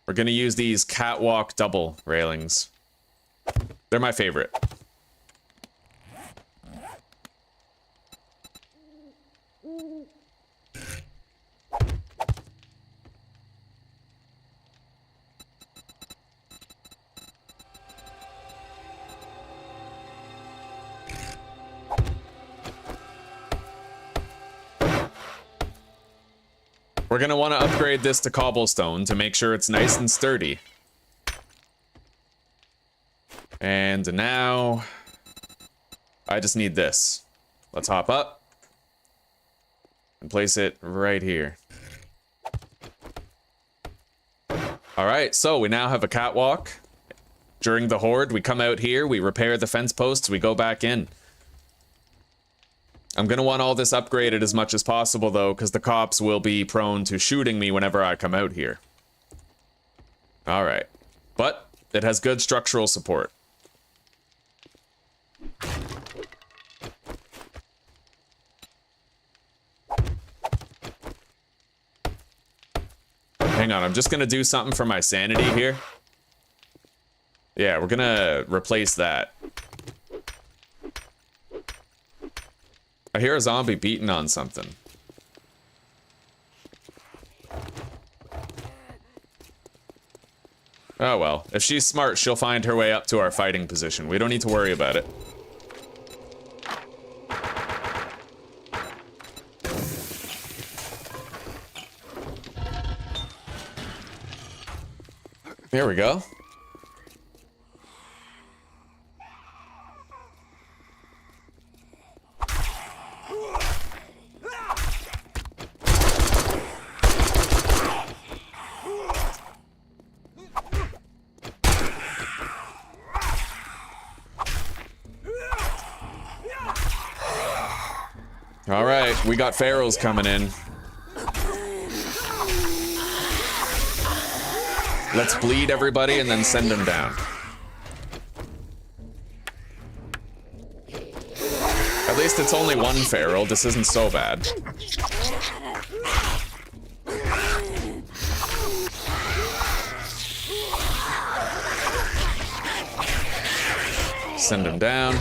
We're gonna use these catwalk double railings. They're my favorite. We're gonna want to upgrade this to cobblestone to make sure it's nice and sturdy. And now I just need this. Let's hop up and place it right here. All right, so we now have a catwalk. During the horde, we come out here, we repair the fence posts, we go back in. I'm gonna want all this upgraded as much as possible though, because the cops will be prone to shooting me whenever I come out here. All right, but it has good structural support. Hang on, I'm just gonna do something for my sanity here. Yeah, we're gonna replace that. I hear a zombie beating on something. Oh well, if she's smart, she'll find her way up to our fighting position. We don't need to worry about it. There we go. All right, we got pharaohs coming in. Let's bleed everybody and then send them down. At least it's only one pharaoh. This isn't so bad. Send him down.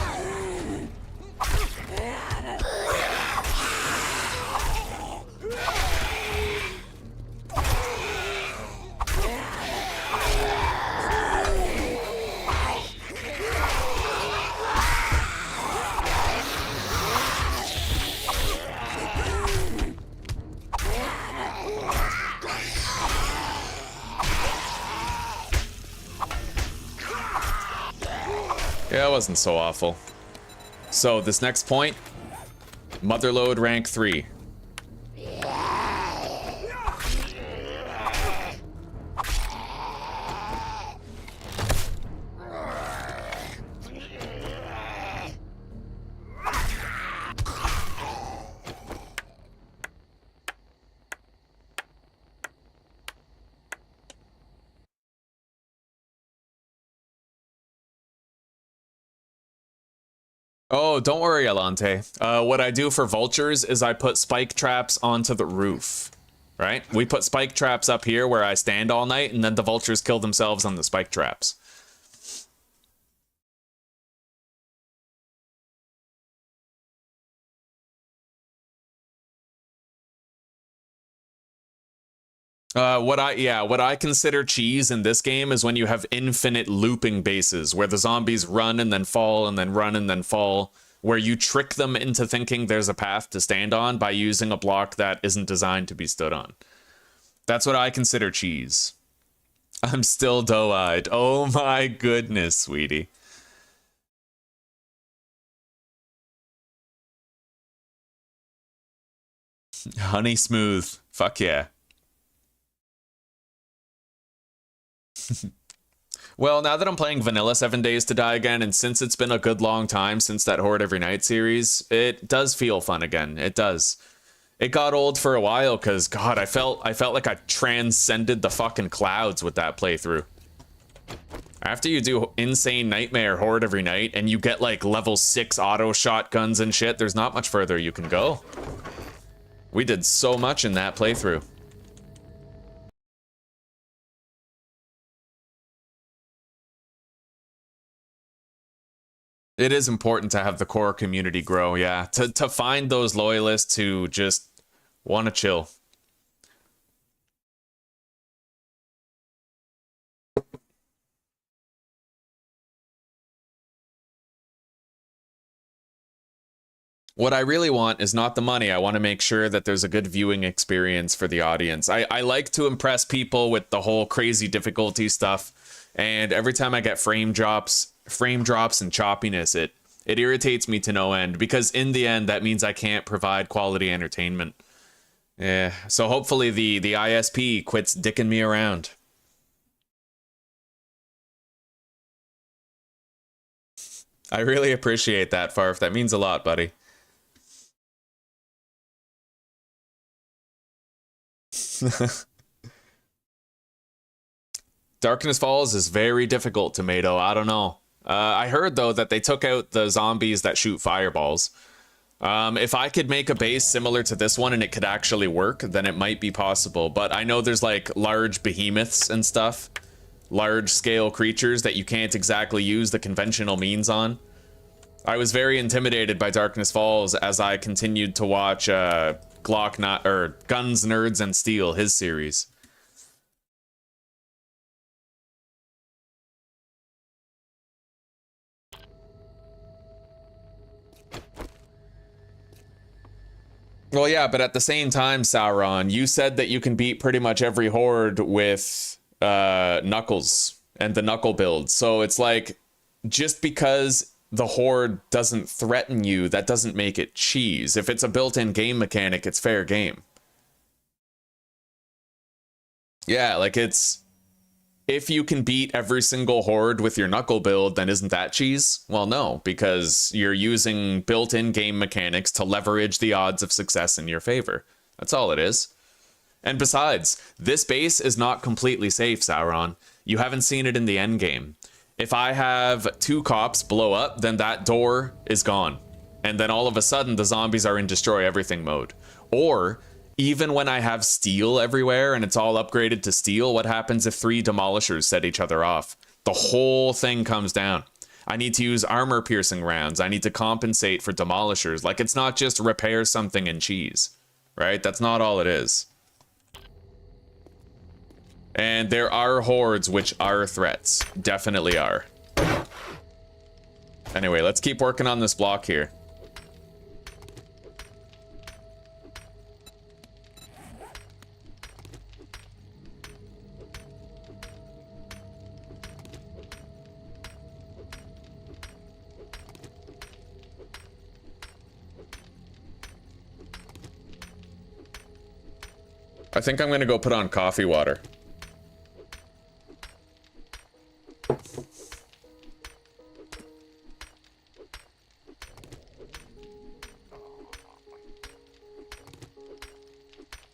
Yeah, it wasn't so awful. So this next point, Motherlode rank 3. Oh, don't worry, Alante. What I do for vultures is I put spike traps onto the roof, right? We put spike traps up here where I stand all night, and then the vultures kill themselves on the spike traps. What I consider cheese in this game is when you have infinite looping bases where the zombies run and then fall and then run and then fall, where you trick them into thinking there's a path to stand on by using a block that isn't designed to be stood on. That's what I consider cheese. I'm still doe-eyed. Oh my goodness, sweetie. Honey smooth. Fuck yeah. Well, now that I'm playing vanilla 7 Days to Die again, and since it's been a good long time since that Horde Every Night series, it does feel fun again. It does. It got old for a while because, God, I felt like I transcended the fucking clouds with that playthrough. After you do Insane Nightmare Horde Every Night and you get like level 6 auto shotguns and shit, there's not much further you can go. We did so much in that playthrough. It is important to have the core community grow, yeah. To find those loyalists who just want to chill. What I really want is not the money. I want to make sure that there's a good viewing experience for the audience. I like to impress people with the whole crazy difficulty stuff. And every time I get frame drops and choppiness, it irritates me to no end, because in the end, that means I can't provide quality entertainment. Yeah, so hopefully the ISP quits dicking me around. I really appreciate that, Farf. That means a lot, buddy. Darkness Falls is very difficult, Tomato. I don't know. I heard, though, that they took out the zombies that shoot fireballs. If I could make a base similar to this one and it could actually work, then it might be possible. But I know there's, like, large behemoths and stuff. Large-scale creatures that you can't exactly use the conventional means on. I was very intimidated by Darkness Falls as I continued to watch Guns, Nerds, and Steel, his series. Well, yeah, but at the same time, Sauron, you said that you can beat pretty much every horde with Knuckles and the Knuckle build. So it's like, just because the horde doesn't threaten you, that doesn't make it cheese. If it's a built-in game mechanic, it's fair game. Yeah, like it's... If you can beat every single horde with your Knuckle build, then isn't that cheese? Well, no, because you're using built-in game mechanics to leverage the odds of success in your favor. That's all it is. And besides, this base is not completely safe, Sauron. You haven't seen it in the endgame. If I have 2 cops blow up, then that door is gone. And then all of a sudden, the zombies are in destroy everything mode. Or... even when I have steel everywhere and it's all upgraded to steel, what happens if 3 demolishers set each other off? The whole thing comes down. I need to use armor-piercing rounds. I need to compensate for demolishers. Like, it's not just repair something and cheese, right? That's not all it is. And there are hordes which are threats. Definitely are. Anyway, let's keep working on this block here. I think I'm gonna go put on coffee water.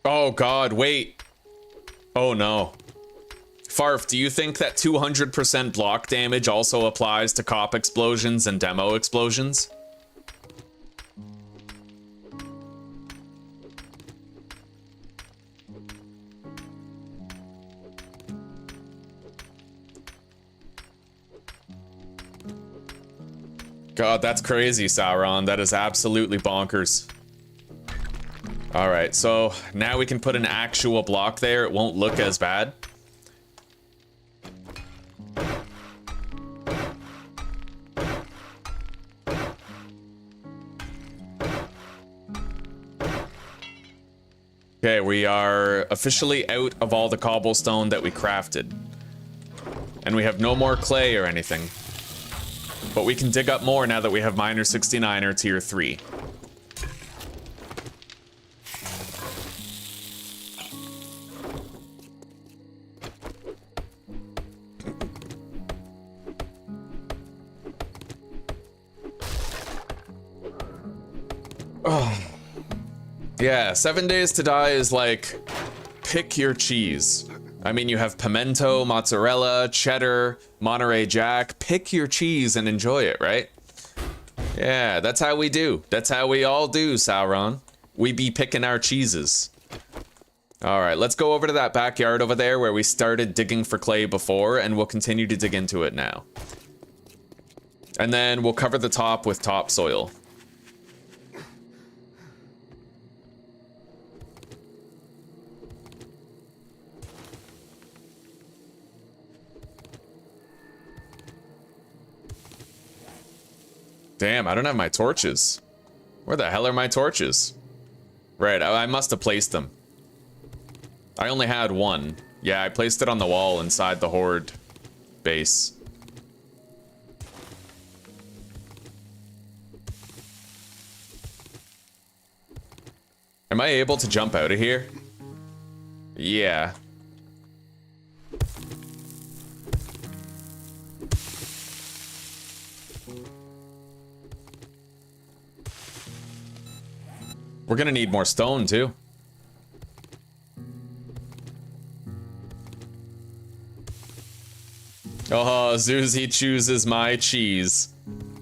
Oh god, wait. Oh no. Farf, do you think that 200% block damage also applies to cop explosions and demo explosions? God, that's crazy, Sauron. That is absolutely bonkers. Alright, so now we can put an actual block there. It won't look as bad. Okay, we are officially out of all the cobblestone that we crafted. And we have no more clay or anything. But we can dig up more now that we have Miner 69er tier 3. Oh. Yeah, 7 days to die is like, pick your cheese. I mean, you have pimento, mozzarella, cheddar, Monterey Jack. Pick your cheese and enjoy it, right? Yeah, that's how we do. That's how we all do, Sauron. We be picking our cheeses. All right, let's go over to that backyard over there where we started digging for clay before, and we'll continue to dig into it now. And then we'll cover the top with topsoil. Damn, I don't have my torches. Where the hell are my torches? Right, I must have placed them. I only had one. Yeah, I placed it on the wall inside the horde base. Am I able to jump out of here? Yeah. We're gonna need more stone, too. Oh, Zuzi chooses my cheese.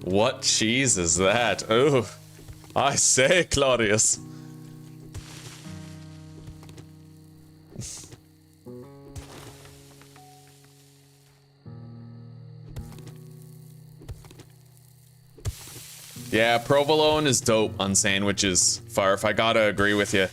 What cheese is that? Oh, I say, Claudius. Yeah, provolone is dope on sandwiches, Farf. I gotta agree with you.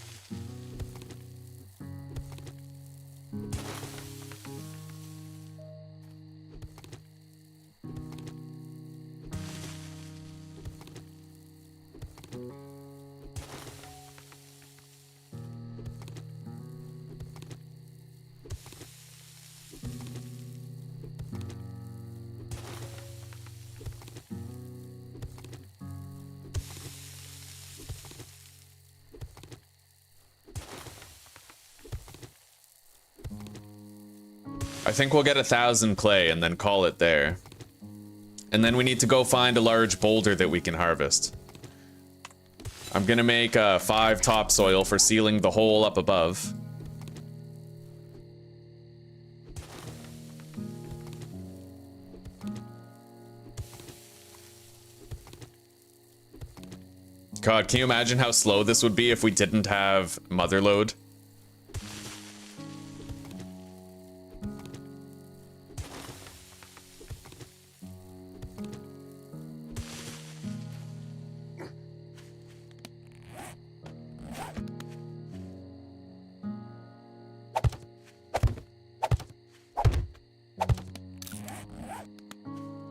I think we'll get 1,000 clay and then call it there. And then we need to go find a large boulder that we can harvest. I'm gonna make 5 topsoil for sealing the hole up above. God, can you imagine how slow this would be if we didn't have motherload?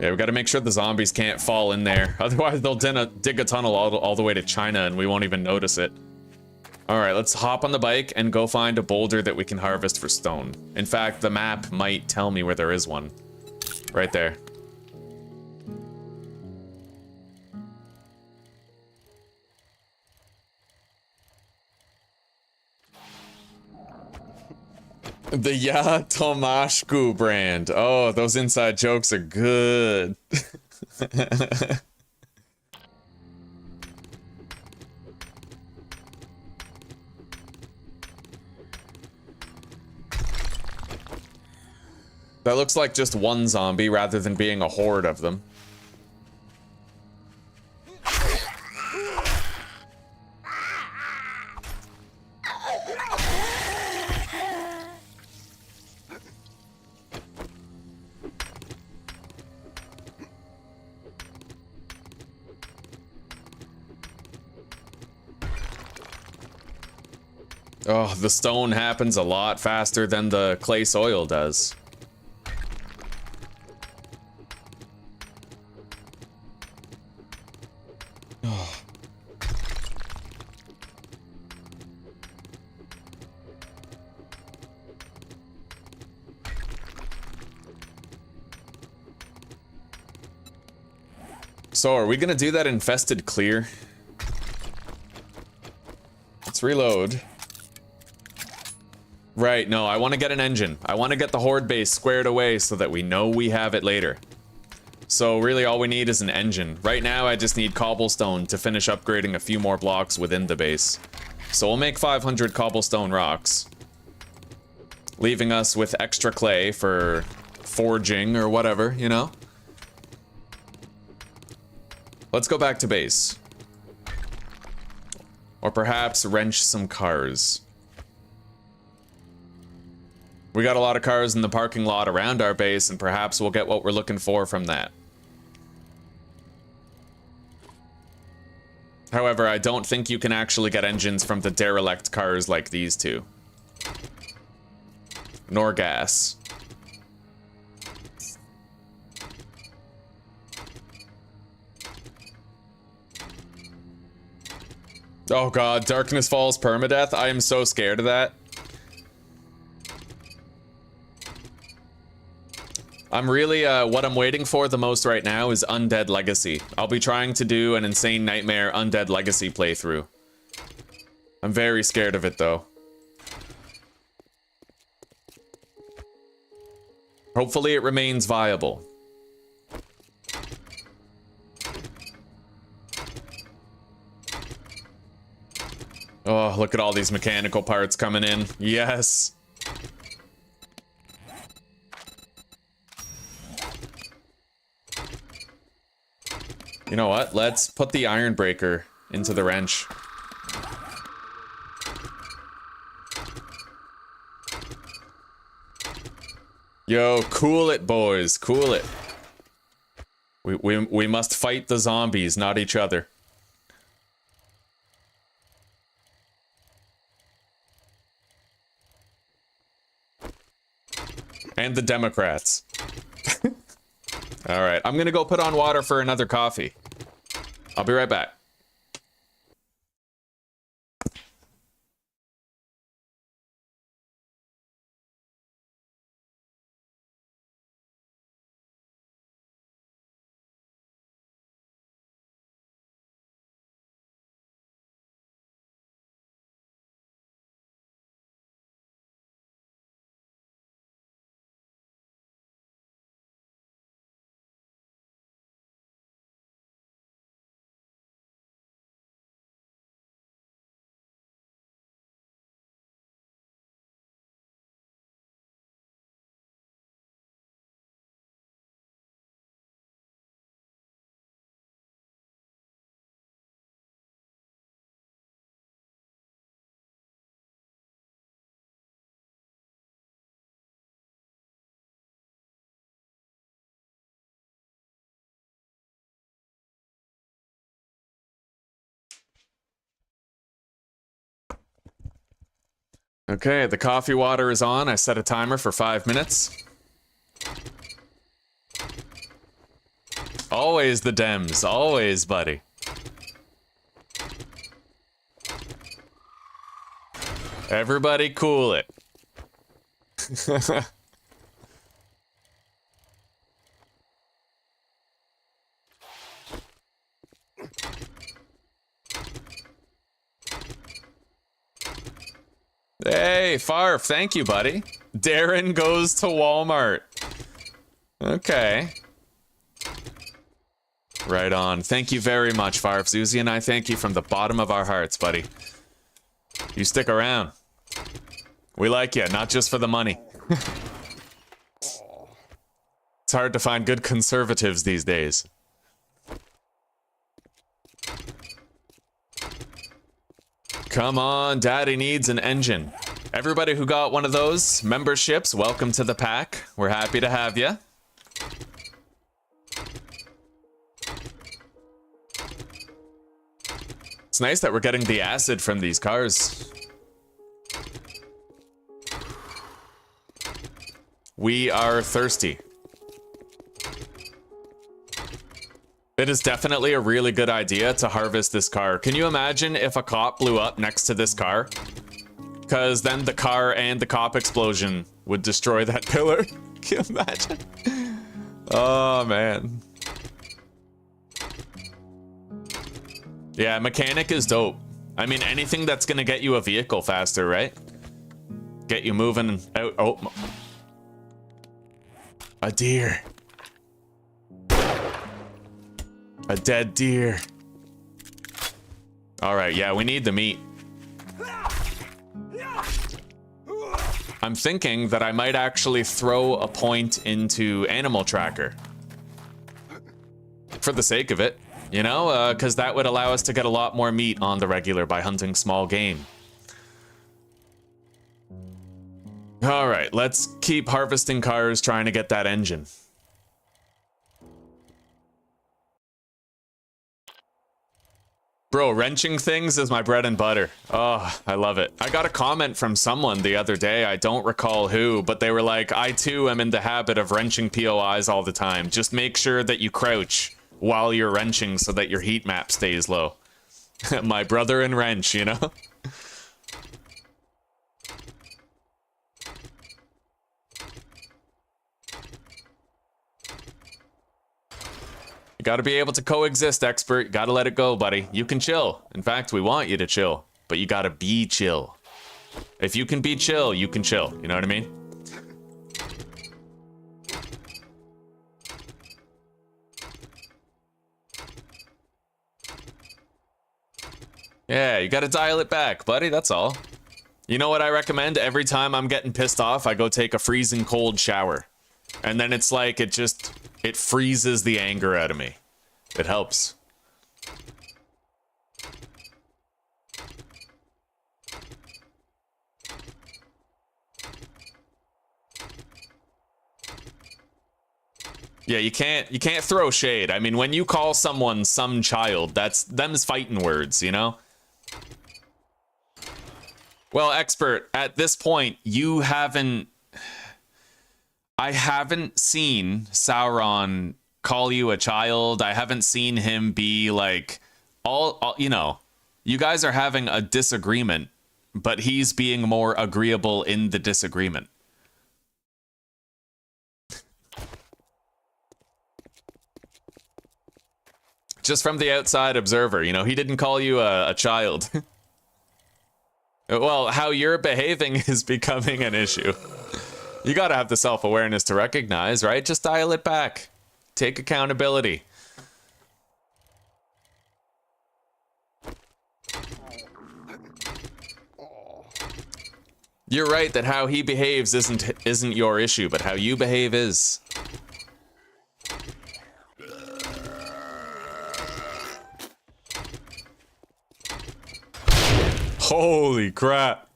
Yeah, we gotta make sure the zombies can't fall in there. Otherwise, they'll dig a tunnel all the way to China and we won't even notice it. Alright, let's hop on the bike and go find a boulder that we can harvest for stone. In fact, the map might tell me where there is one. Right there. The Ya Tomashku brand. Oh, those inside jokes are good. That looks like just one zombie rather than being a horde of them. Oh, the stone happens a lot faster than the clay soil does. Oh. So, are we gonna do that infested clear? Let's reload. Right, no, I want to get an engine. I want to get the horde base squared away so that we know we have it later. So really all we need is an engine. Right now I just need cobblestone to finish upgrading a few more blocks within the base. So we'll make 500 cobblestone rocks, leaving us with extra clay for forging or whatever, you know? Let's go back to base. Or perhaps wrench some cars. We got a lot of cars in the parking lot around our base, and perhaps we'll get what we're looking for from that. However, I don't think you can actually get engines from the derelict cars like these two. Nor gas. Oh god, Darkness Falls permadeath. I am so scared of that. I'm really, what I'm waiting for the most right now is Undead Legacy. I'll be trying to do an Insane Nightmare Undead Legacy playthrough. I'm very scared of it, though. Hopefully it remains viable. Oh, look at all these mechanical parts coming in. Yes! You know what? Let's put the iron breaker into the wrench. Yo, cool it, boys. Cool it. We must fight the zombies, not each other. And the Democrats. Alright, I'm gonna go put on water for another coffee. I'll be right back. Okay, the coffee water is on. I set a timer for 5 minutes. Always the Dems. Always, buddy. Everybody cool it. Hey, Farf, thank you, buddy. Darren goes to Walmart. Okay. Right on. Thank you very much, Farf. Zuzi and I thank you from the bottom of our hearts, buddy. You stick around. We like you, not just for the money. It's hard to find good conservatives these days. Come on, Daddy needs an engine. Everybody who got one of those memberships, welcome to the pack. We're happy to have you. It's nice that we're getting the acid from these cars. We are thirsty. It is definitely a really good idea to harvest this car. Can you imagine if a cop blew up next to this car? Because then the car and the cop explosion would destroy that pillar. Can you imagine? Oh, man. Yeah, mechanic is dope. I mean, anything that's gonna get you a vehicle faster, right? Get you moving out. Oh. A deer. A dead deer. All right, yeah, we need the meat. I'm thinking that I might actually throw a point into Animal Tracker. For the sake of it, you know? Because that would allow us to get a lot more meat on the regular by hunting small game. All right, let's keep harvesting cars, trying to get that engine. Bro, wrenching things is my bread and butter. Oh, I love it. I got a comment from someone the other day, I don't recall who, but they were like, I too am in the habit of wrenching POIs all the time. Just make sure that you crouch while you're wrenching so that your heat map stays low. My brother in wrench, you know? You gotta be able to coexist, expert. You gotta let it go, buddy. You can chill. In fact, we want you to chill, but you gotta be chill. If you can be chill, you can chill. You know what I mean? Yeah, you gotta dial it back, buddy. That's all. You know what I recommend? Every time I'm getting pissed off, I go take a freezing cold shower. And then it's like, it freezes the anger out of me. It helps. Yeah, you can't throw shade. I mean, when you call someone some child, that's them's fighting words, you know? Well, expert, at this point, I haven't seen Sauron call you a child. I haven't seen him be like, all you know, you guys are having a disagreement, but he's being more agreeable in the disagreement. Just from the outside observer, you know, he didn't call you a child. Well, how you're behaving is becoming an issue. You gotta have the self-awareness to recognize, right? Just dial it back. Take accountability. You're right that how he behaves isn't your issue, but how you behave is. Holy crap.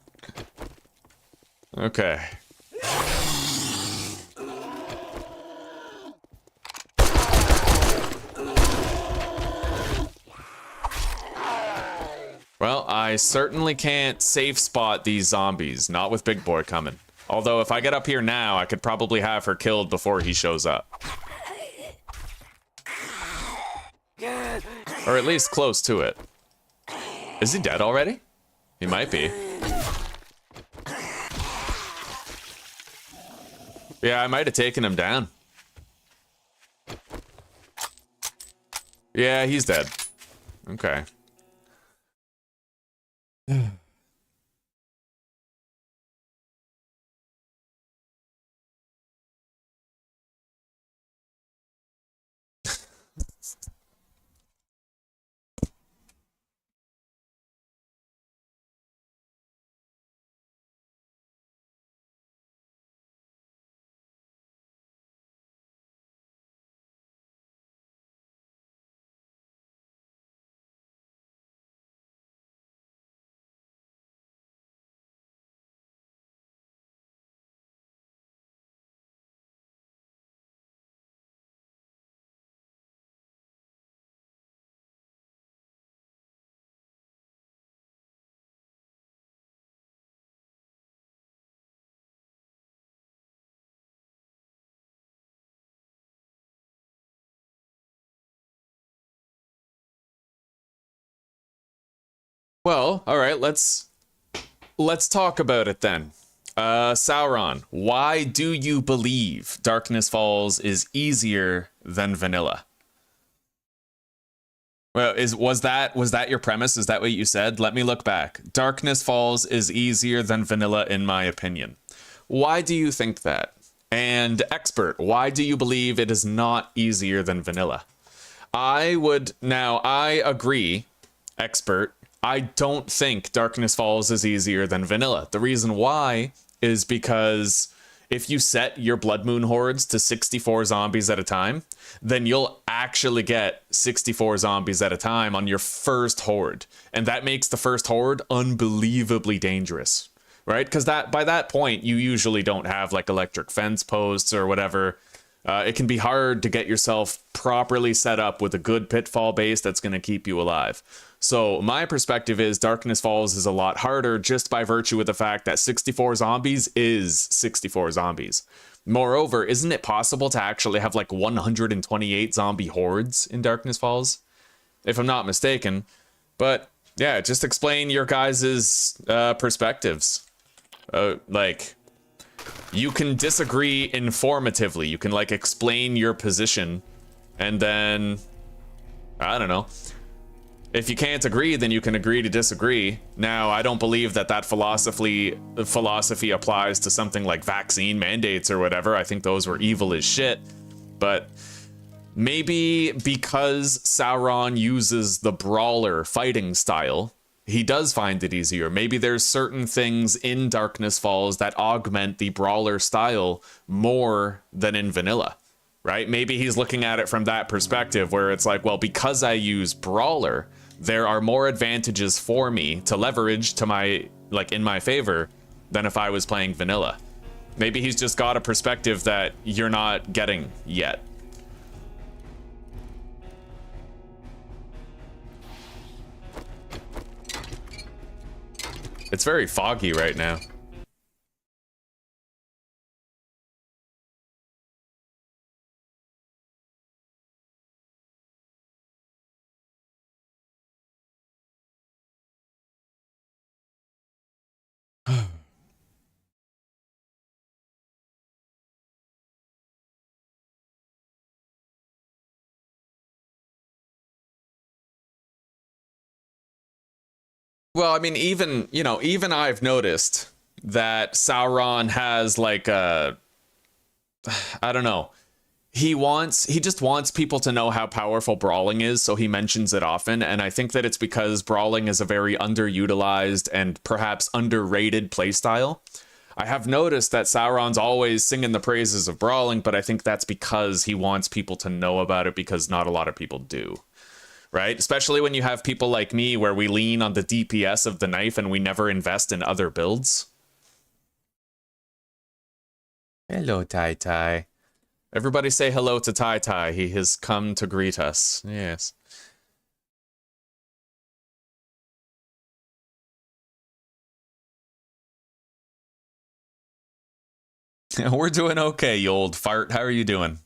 Okay. Well, I certainly can't safe spot these zombies, not with Big Boy coming. Although if I get up here now, I could probably have her killed before he shows up. Or at least close to it. Is he dead already? He might be. Yeah, I might have taken him down. Yeah, he's dead. Okay. Well, all right, let's talk about it then. Sauron, why do you believe Darkness Falls is easier than vanilla? Well, was that your premise? Is that what you said? Let me look back. Darkness Falls is easier than vanilla in my opinion. Why do you think that? And expert, why do you believe it is not easier than vanilla? I agree, expert. I don't think Darkness Falls is easier than vanilla. The reason why is because if you set your Blood Moon hordes to 64 zombies at a time, then you'll actually get 64 zombies at a time on your first horde. And that makes the first horde unbelievably dangerous, right? Because by that point, you usually don't have like electric fence posts or whatever. It can be hard to get yourself properly set up with a good pitfall base that's going to keep you alive. So my perspective is Darkness Falls is a lot harder just by virtue of the fact that 64 zombies is 64 zombies. Moreover, isn't it possible to actually have like 128 zombie hordes in Darkness Falls? If I'm not mistaken. But Yeah, just explain your guys' perspectives. Like, you can disagree informatively. You can, like, explain your position, and then, I don't know. If you can't agree, then you can agree to disagree. Now, I don't believe that philosophy applies to something like vaccine mandates or whatever. I think those were evil as shit. But maybe because Sauron uses the brawler fighting style, he does find it easier. Maybe there's certain things in Darkness Falls that augment the brawler style more than in vanilla, right? Maybe he's looking at it from that perspective where it's like, well, because I use brawler, there are more advantages for me to leverage to my, like, in my favor than if I was playing vanilla. Maybe he's just got a perspective that you're not getting yet. It's very foggy right now. Well, I mean, even, you know, even I've noticed that Sauron has like a, I don't know. He just wants people to know how powerful brawling is, so he mentions it often, and I think that it's because brawling is a very underutilized and perhaps underrated playstyle. I have noticed that Sauron's always singing the praises of brawling, but I think that's because he wants people to know about it because not a lot of people do. Right? Especially when you have people like me where we lean on the DPS of the knife and we never invest in other builds. Hello, Tai Tai. Everybody say hello to Tai Tai. He has come to greet us. Yes. We're doing okay, you old fart. How are you doing?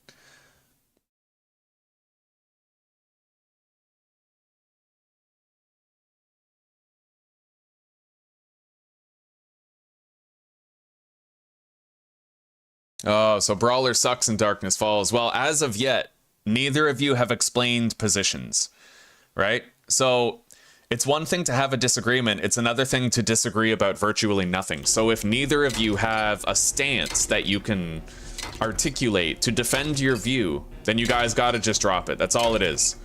Oh, so Brawler sucks in Darkness Falls. Well, as of yet, neither of you have explained positions, right? So it's one thing to have a disagreement. It's another thing to disagree about virtually nothing. So if neither of you have a stance that you can articulate to defend your view, then you guys gotta just drop it. That's all it is.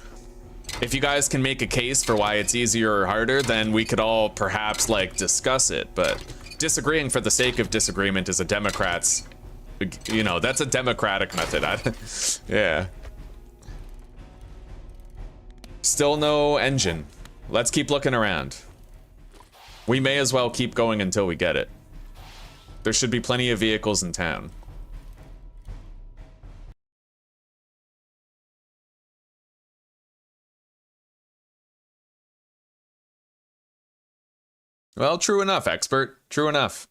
If you guys can make a case for why it's easier or harder, then we could all perhaps, like, discuss it. But disagreeing for the sake of disagreement is a Democrat's, you know, that's a democratic method. Yeah. Still no engine. Let's keep looking around. We may as well keep going until we get it. There should be plenty of vehicles in town. Well, true enough, expert. True enough.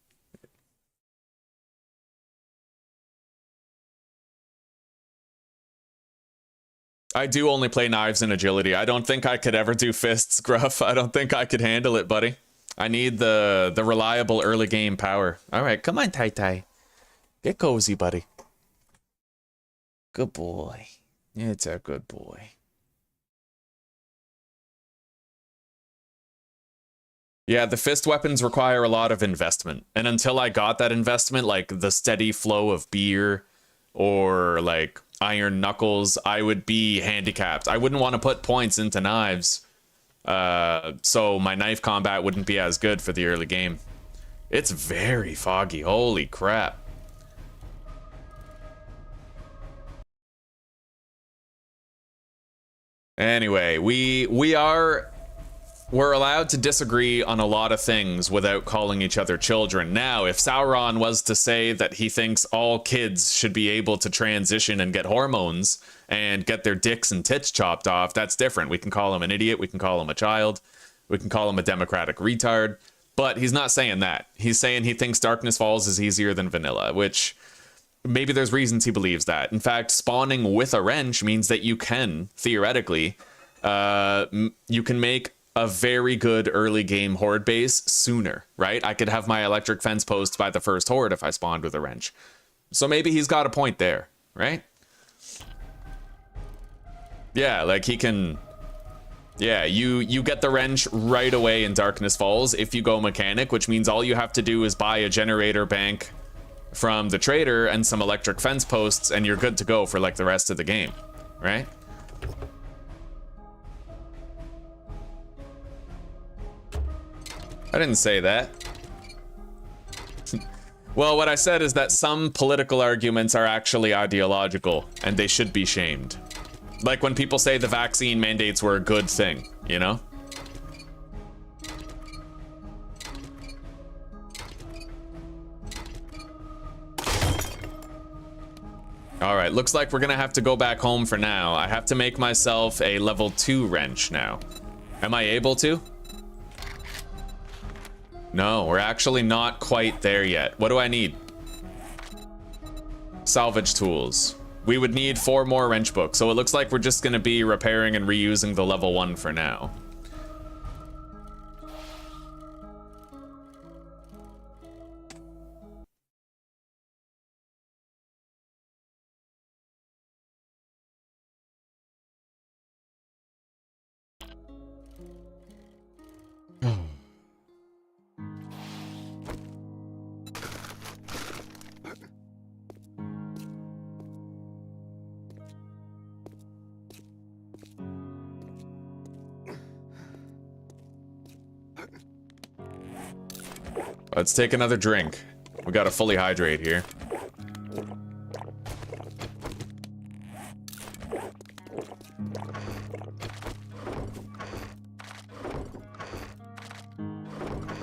I do only play knives and agility. I don't think I could ever do fists, Gruff. I don't think I could handle it, buddy. I need the reliable early game power. All right, come on, Tai Tai. Get cozy, buddy. Good boy. It's a good boy. Yeah, the fist weapons require a lot of investment. And until I got that investment, like the steady flow of beer or like iron knuckles, I would be handicapped. I wouldn't want to put points into knives. So my knife combat wouldn't be as good for the early game. It's very foggy. Holy crap. Anyway, we're allowed to disagree on a lot of things without calling each other children. Now, if Sauron was to say that he thinks all kids should be able to transition and get hormones and get their dicks and tits chopped off, that's different. We can call him an idiot. We can call him a child. We can call him a democratic retard. But he's not saying that. He's saying he thinks Darkness Falls is easier than vanilla, which maybe there's reasons he believes that. In fact, spawning with a wrench means that you can, theoretically, you can make a very good early game horde base sooner, right? I could have my electric fence post by the first horde if I spawned with a wrench. So maybe he's got a point there, right? Yeah, like he can... Yeah, you get the wrench right away in Darkness Falls if you go mechanic, which means all you have to do is buy a generator bank from the trader and some electric fence posts, and you're good to go for like the rest of the game, right? I didn't say that. Well, what I said is that some political arguments are actually ideological, and they should be shamed. Like when people say the vaccine mandates were a good thing, you know? All right, looks like we're gonna have to go back home for now. I have to make myself a level 2 wrench now. Am I able to? No, we're actually not quite there yet. What do I need? Salvage tools. We would need 4 more wrench books, so it looks like we're just gonna be repairing and reusing the level 1 for now. Let's take another drink. We gotta fully hydrate here.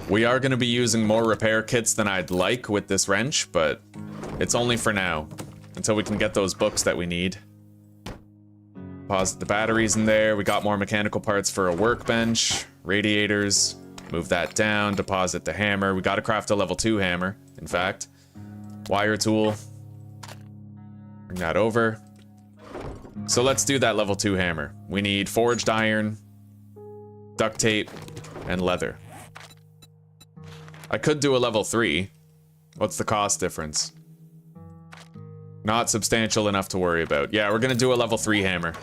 We are gonna be using more repair kits than I'd like with this wrench, but it's only for now, until we can get those books that we need. Deposit the batteries in there. We got more mechanical parts for a workbench, radiators. Move that down, deposit the hammer. We gotta craft a level 2 hammer, in fact. Wire tool. Bring that over. So let's do that level 2 hammer. We need forged iron, duct tape, and leather. I could do a level 3. What's the cost difference? Not substantial enough to worry about. Yeah, we're gonna do a level 3 hammer.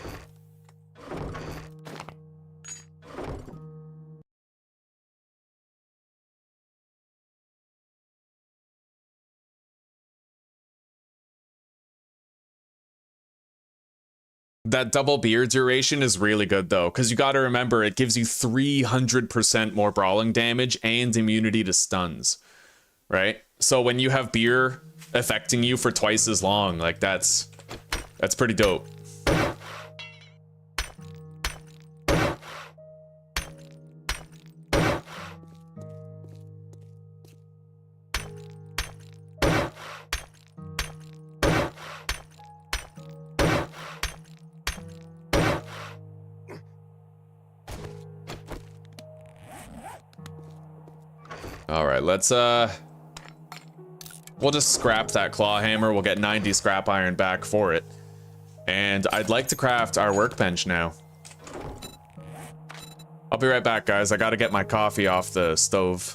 That double beer duration is really good though, because you gotta remember it gives you 300% more brawling damage and immunity to stuns, right? So when you have beer affecting you for twice as long, like that's pretty dope. All right, let's we'll just scrap that claw hammer. We'll get 90 scrap iron back for it. And I'd like to craft our workbench now. I'll be right back, guys. I gotta get my coffee off the stove.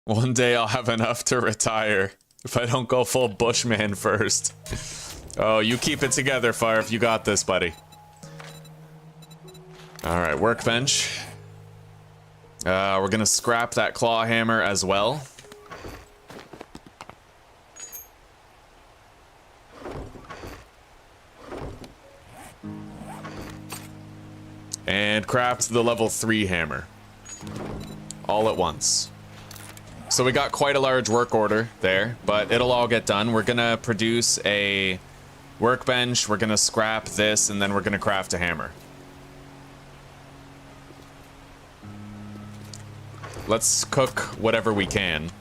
One day I'll have enough to retire if I don't go full Bushman first. Oh, you keep it together, Farf. You got this, buddy. Alright, workbench. We're gonna scrap that claw hammer as well. And craft the level 3 hammer. All at once. So we got quite a large work order there, but it'll all get done. We're gonna produce a workbench, we're gonna scrap this, and then we're gonna craft a hammer. Let's cook whatever we can.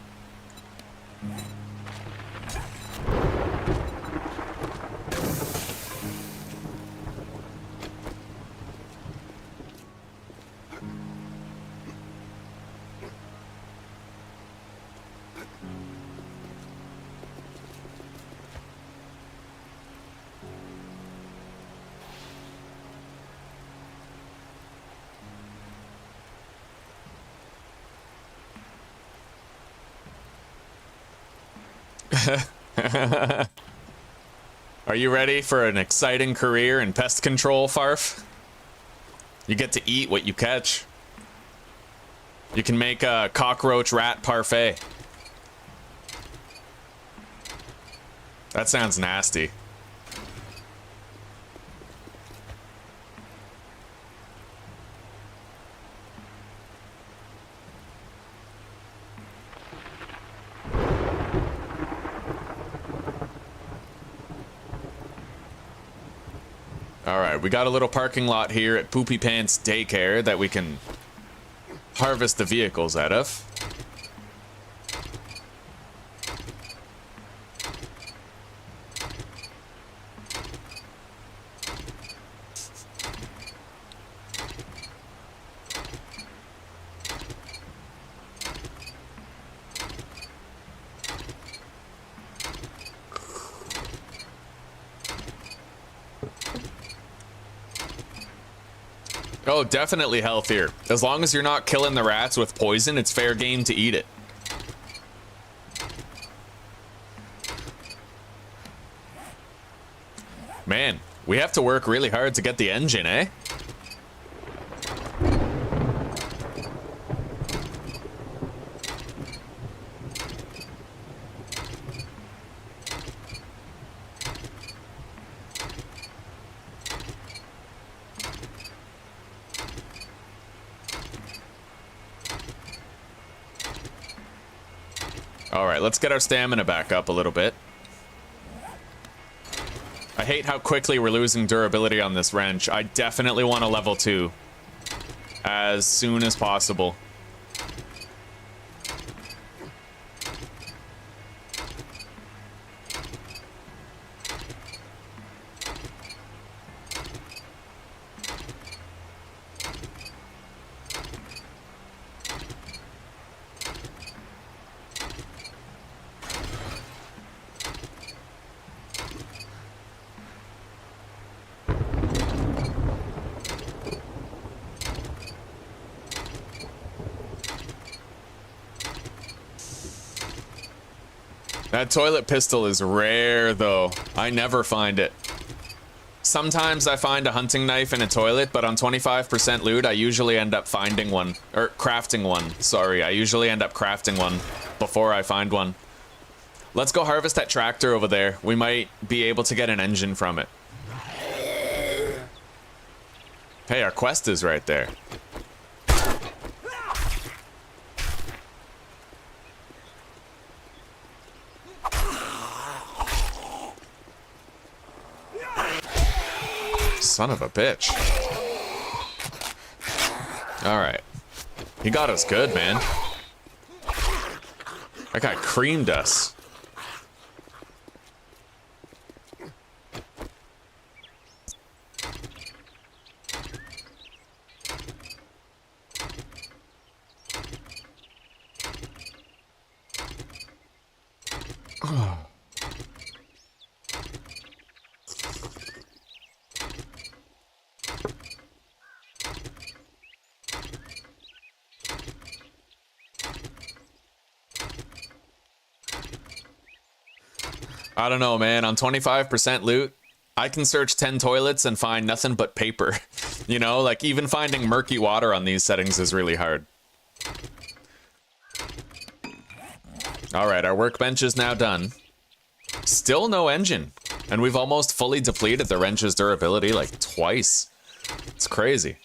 Are you ready for an exciting career in pest control, Farf? You get to eat what you catch. You can make a cockroach rat parfait. That sounds nasty. Alright, we got a little parking lot here at Poopy Pants Daycare that we can harvest the vehicles out of. Oh, definitely healthier. As long as you're not killing the rats with poison, it's fair game to eat it. Man, we have to work really hard to get the engine, eh? Alright, let's get our stamina back up a little bit. I hate how quickly we're losing durability on this wrench. I definitely want a level 2 as soon as possible. That toilet pistol is rare, though. I never find it. Sometimes I find a hunting knife in a toilet, but on 25% loot, I usually end up finding one. Or crafting one. Sorry, I usually end up crafting one before I find one. Let's go harvest that tractor over there. We might be able to get an engine from it. Hey, our quest is right there. Son of a bitch. Alright. He got us good, man. That guy creamed us. I don't know, man. On 25% loot, I can search 10 toilets and find nothing but paper. You know, like even finding murky water on these settings is really hard. All right, our workbench is now done. Still no engine. And we've almost fully depleted the wrench's durability like twice. It's crazy.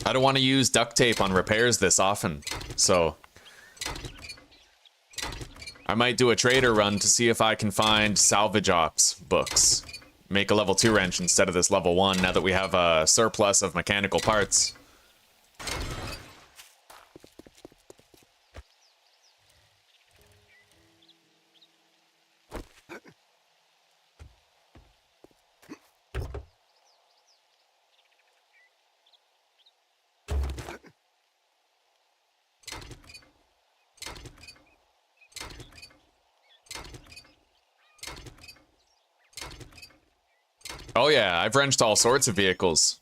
I don't want to use duct tape on repairs this often, so I might do a trader run to see if I can find salvage ops books. Make a level 2 wrench instead of this level 1 now that we have a surplus of mechanical parts. Oh yeah, I've wrenched all sorts of vehicles.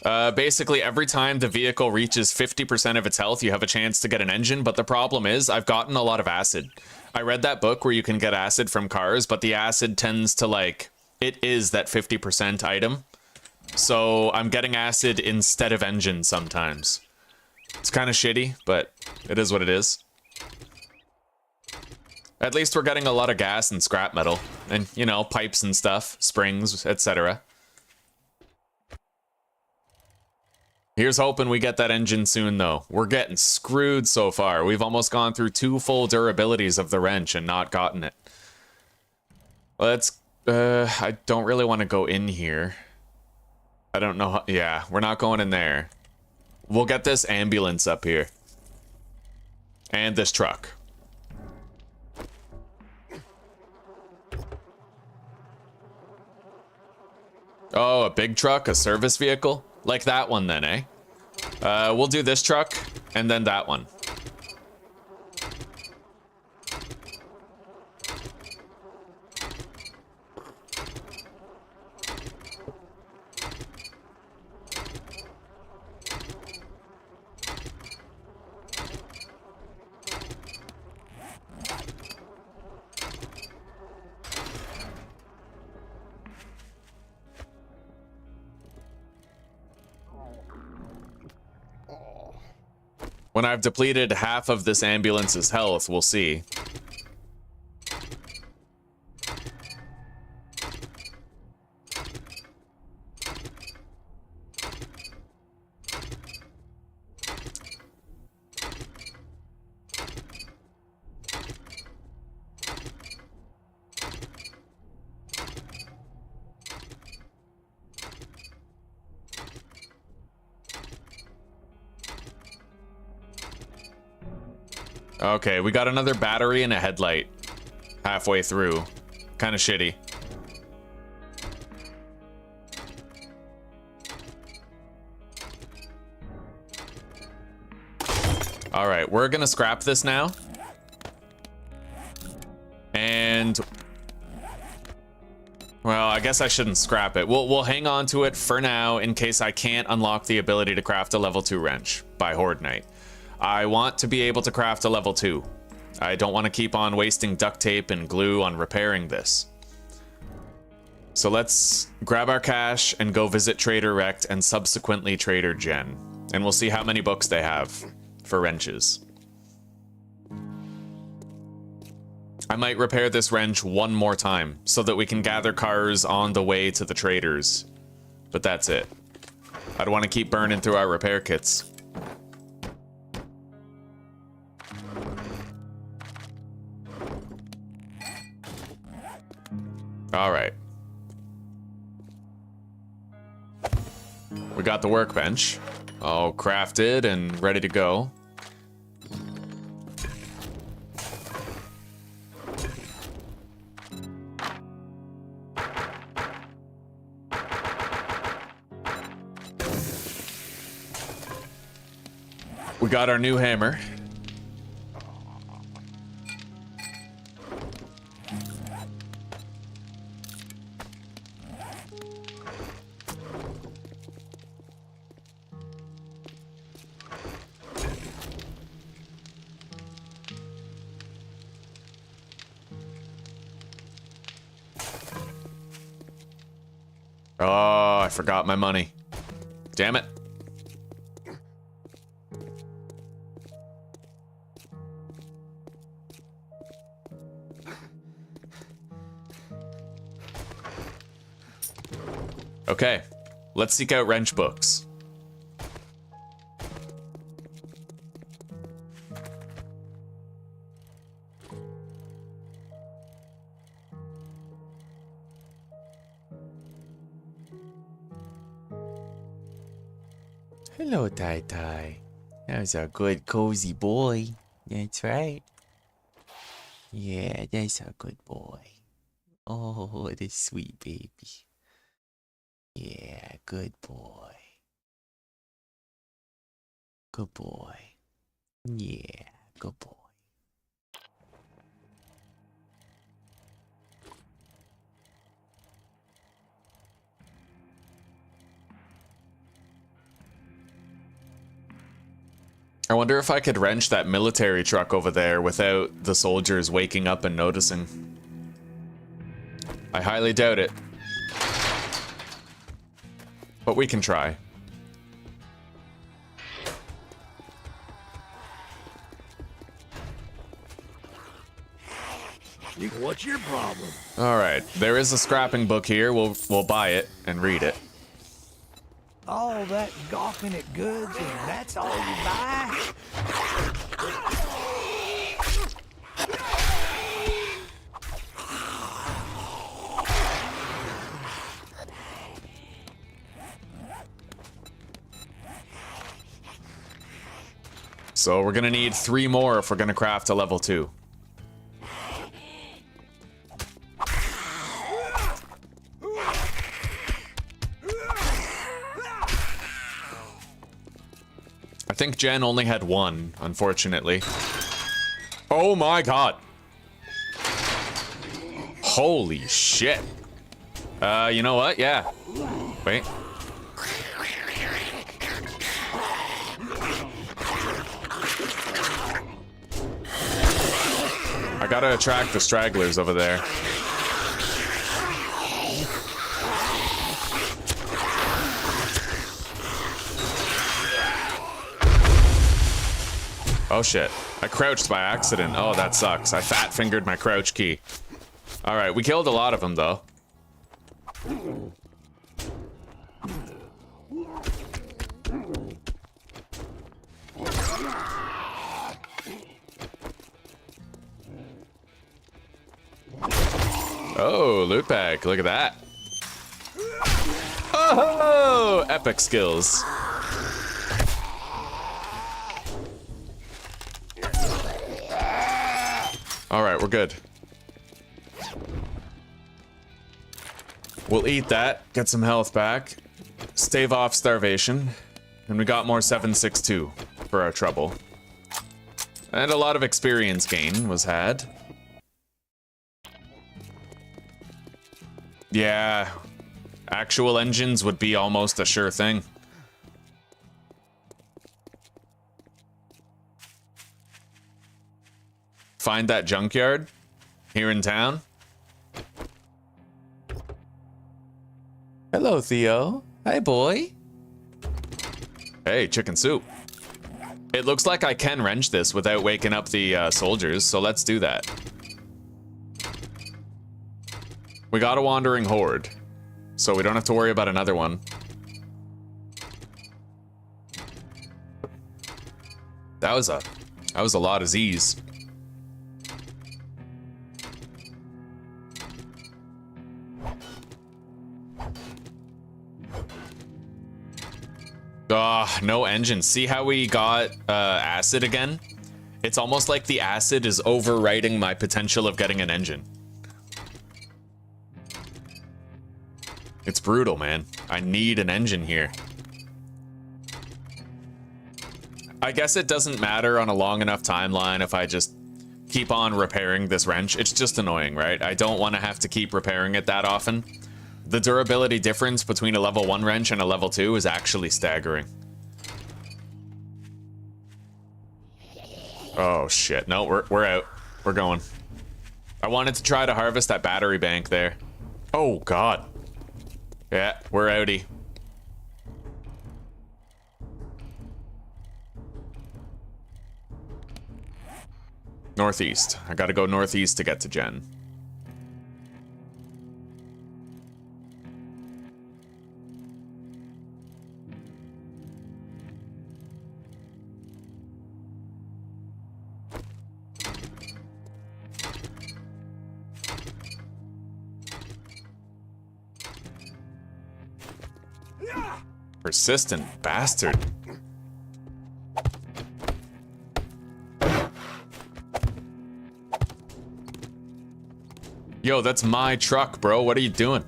Basically, every time the vehicle reaches 50% of its health, you have a chance to get an engine, but the problem is, I've gotten a lot of acid. I read that book where you can get acid from cars, but the acid tends to, like, it is that 50% item. So I'm getting acid instead of engine sometimes. It's kind of shitty, but it is what it is. At least we're getting a lot of gas and scrap metal. And, you know, pipes and stuff, springs, etc. Here's hoping we get that engine soon, though. We're getting screwed so far. We've almost gone through 2 full durabilities of the wrench and not gotten it. Let's... I don't really want to go in here. I don't know how... Yeah, we're not going in there. We'll get this ambulance up here. And this truck. Oh, a big truck? A service vehicle? Like that one then, eh? We'll do this truck, and then that one. When I've depleted half of this ambulance's health, we'll see. Okay, we got another battery and a headlight halfway through. Kind of shitty. All right, we're gonna scrap this now. And... well, I guess I shouldn't scrap it. We'll hang on to it for now in case I can't unlock the ability to craft a level 2 wrench by Horde Night. I want to be able to craft a level 2. I don't want to keep on wasting duct tape and glue on repairing this. So let's grab our cash and go visit Trader Rect and subsequently Trader Jen. And we'll see how many books they have for wrenches. I might repair this wrench one more time so that we can gather cars on the way to the traders. But that's it. I don't want to keep burning through our repair kits. All right. We got the workbench all crafted and ready to go. We got our new hammer. I forgot my money. Damn it. Okay, let's seek out wrench books. Hello, Tai Tai. That's a good, cozy boy. That's right. Yeah, that's a good boy. Oh, what a sweet baby. Yeah, good boy. Good boy. Yeah, good boy. I wonder if I could wrench that military truck over there without the soldiers waking up and noticing. I highly doubt it. But we can try. What's your problem? All right, there is a scrapping book here. We'll buy it and read it. All that gawking at goods and that's all you buy? So we're gonna need 3 more if we're gonna craft a level 2. I think Jen only had 1, unfortunately. Oh my god. Holy shit. You know what? Yeah. Wait. I gotta attract the stragglers over there. Oh shit. I crouched by accident. Oh, that sucks. I fat fingered my crouch key. Alright, we killed a lot of them though. Oh, loot bag. Look at that. Oh, epic skills. All right, we're good. We'll eat that, get some health back, stave off starvation, and we got more 762 for our trouble. And a lot of experience gain was had. Yeah, actual engines would be almost a sure thing. Find that junkyard here in town. Hello, Theo. Hi, boy. Hey, chicken soup. It looks like I can wrench this without waking up the soldiers, so let's do that. We got a wandering horde, so we don't have to worry about another one. That was a lot of Z's. No engine. See how we got acid again? It's almost like the acid is overriding my potential of getting an engine. It's brutal, man. I need an engine here. I guess it doesn't matter on a long enough timeline if I just keep on repairing this wrench. It's just annoying, right? I don't want to have to keep repairing it that often. The durability difference between a level 1 wrench and a level 2 is actually staggering. Oh shit, no, we're out. We're going. I wanted to try to harvest that battery bank there. Oh god. Yeah, we're outie. Northeast. I gotta go northeast to get to Jen. Persistent bastard. Yo, that's my truck, bro. What are you doing?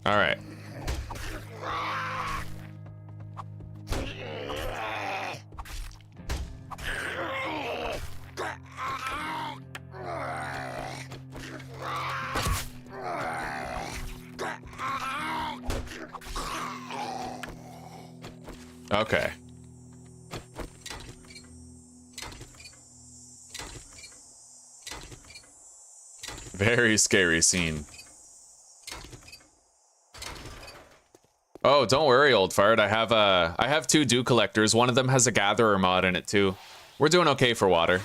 All right. Okay. Very scary scene. Oh, don't worry, old fart. I have two dew collectors. One of them has a gatherer mod in it too. We're doing okay for water.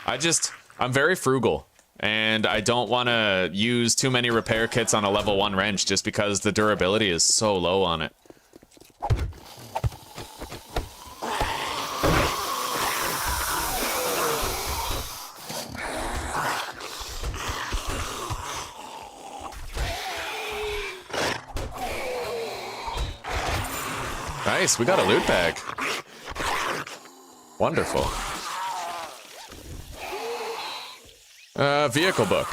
I'm very frugal, and I don't want to use too many repair kits on a level 1 wrench just because the durability is so low on it. Nice, we got a loot bag. Wonderful. Vehicle book.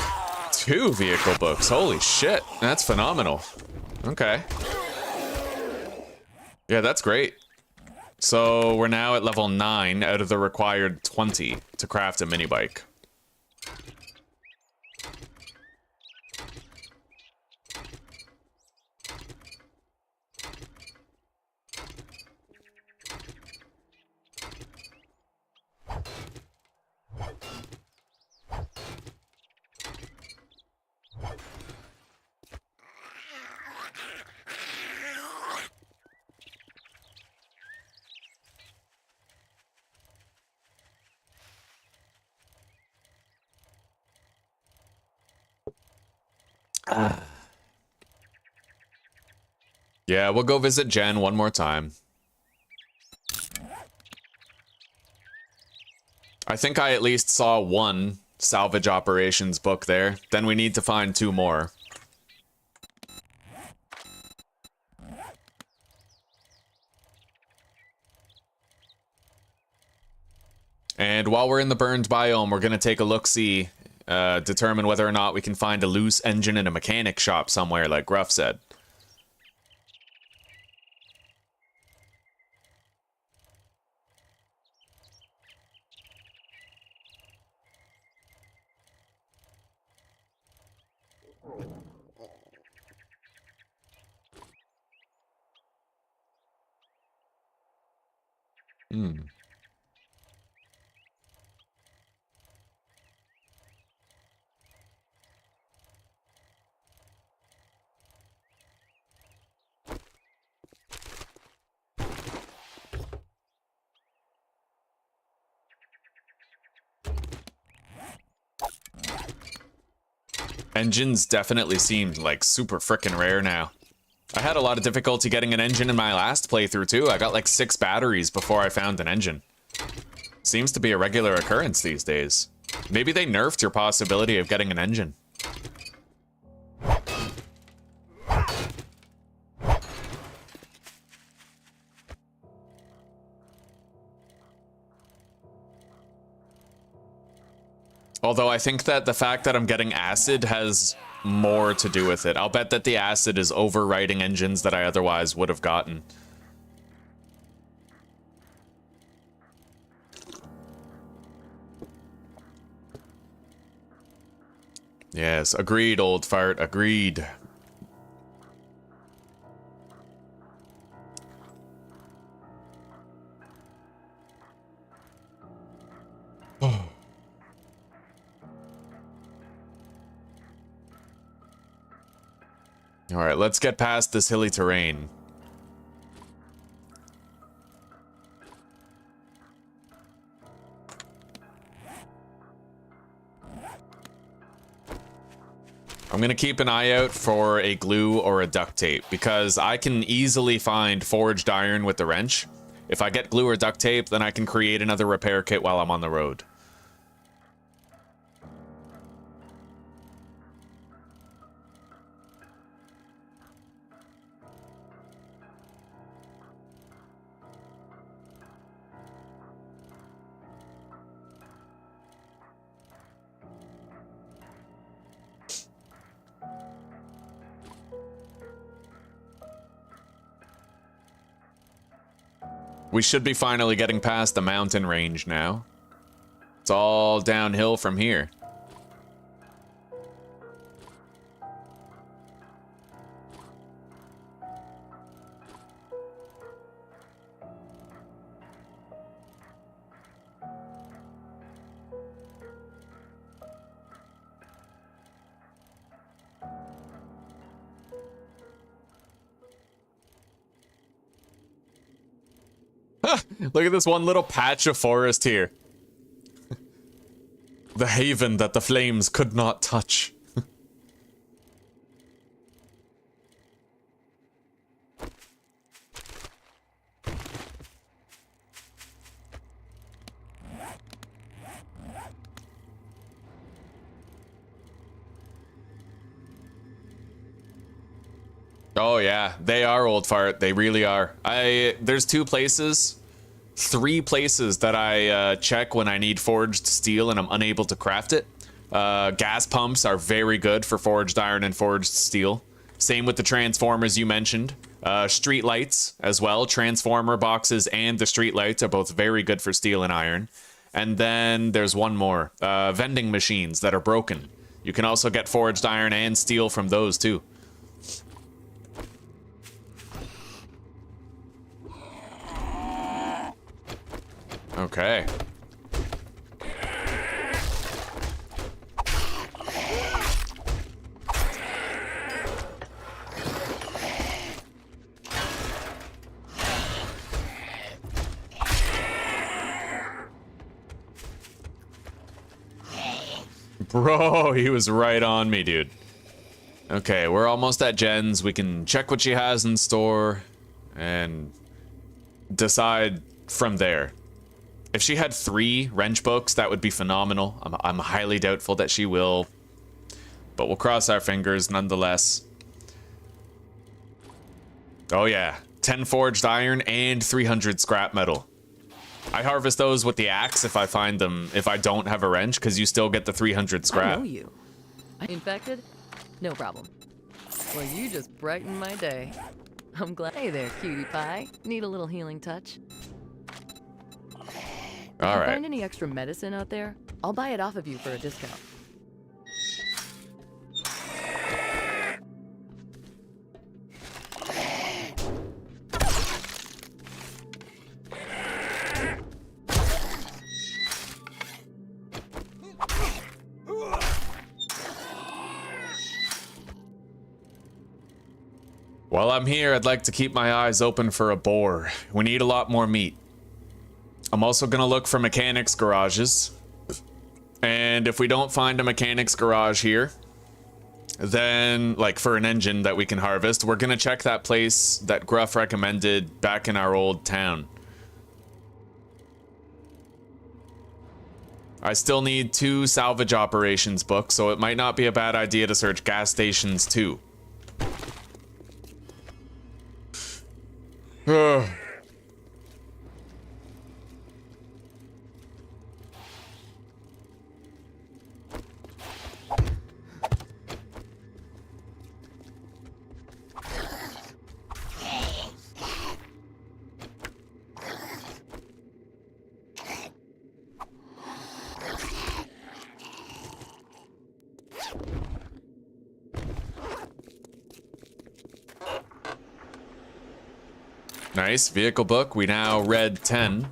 2 vehicle books. Holy shit, that's phenomenal. Okay. Yeah, that's great. So we're now at level 9 out of the required 20 to craft a mini bike. Yeah, we'll go visit Jen one more time. I think I at least saw 1 salvage operations book there. Then we need to find 2 more. And while we're in the burned biome, we're going to take a look-see, determine whether or not we can find a loose engine in a mechanic shop somewhere, like Gruff said. Hmm. Engines definitely seem like super frickin' rare now. I had a lot of difficulty getting an engine in my last playthrough too. I got like 6 batteries before I found an engine. Seems to be a regular occurrence these days. Maybe they nerfed your possibility of getting an engine. Although I think that the fact that I'm getting acid has more to do with it. I'll bet that the acid is overwriting engines that I otherwise would have gotten. Yes, agreed, old fart, agreed. All right, let's get past this hilly terrain. I'm gonna keep an eye out for a glue or a duct tape because I can easily find forged iron with the wrench. If I get glue or duct tape, then I can create another repair kit while I'm on the road. We should be finally getting past the mountain range now. It's all downhill from here. Look at this one little patch of forest here. The haven that the flames could not touch. Oh yeah, they are old fart. They really are. There's three places that I check when I need forged steel and I'm unable to craft it. Gas pumps are very good for forged iron and forged steel. Same with the transformers you mentioned. Street lights as well. Transformer boxes and the street lights are both very good for steel and iron. And then there's one more. Vending machines that are broken. You can also get forged iron and steel from those too. Okay. Bro, he was right on me, dude. Okay, we're almost at Jen's. We can check what she has in store and decide from there. If she had 3 wrench books, that would be phenomenal. I'm highly doubtful that she will, but we'll cross our fingers nonetheless. Oh yeah, 10 forged iron and 300 scrap metal. I harvest those with the axe if I find them, if I don't have a wrench, because you still get the 300 scrap. I know you. Infected? No problem. Well, you just brightened my day. I'm glad. Hey there, cutie pie. Need a little healing touch? All right. Find any extra medicine out there? I'll buy it off of you for a discount. While I'm here, I'd like to keep my eyes open for a boar. We need a lot more meat. I'm also gonna look for mechanics garages. And if we don't find a mechanics garage here, then, like for an engine that we can harvest, we're gonna check that place that Gruff recommended back in our old town. I still need 2 salvage operations books, so it might not be a bad idea to search gas stations too. Nice, vehicle book. We now read 10.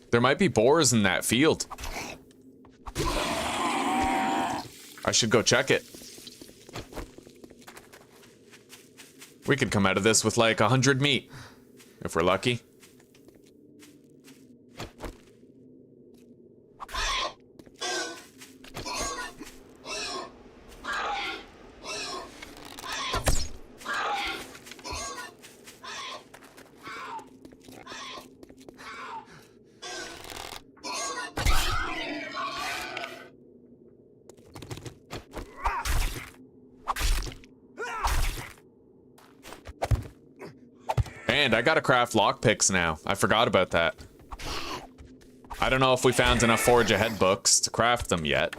There might be boars in that field. I should go check it. We could come out of this with like 100 meat, if we're lucky. And I gotta craft lockpicks now. I forgot about that. I don't know if we found enough Forge Ahead books to craft them yet.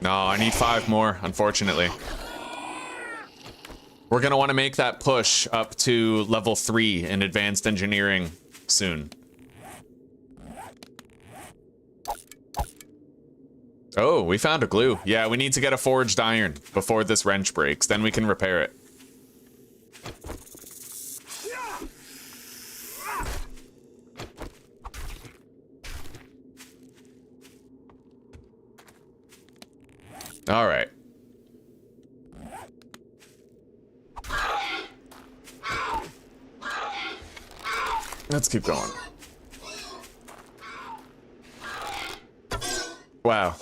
No, I need 5 more, unfortunately. We're gonna want to make that push up to level 3 in advanced engineering soon. Oh, we found a glue. Yeah, we need to get a forged iron before this wrench breaks. Then we can repair it. All right. Let's keep going. Wow.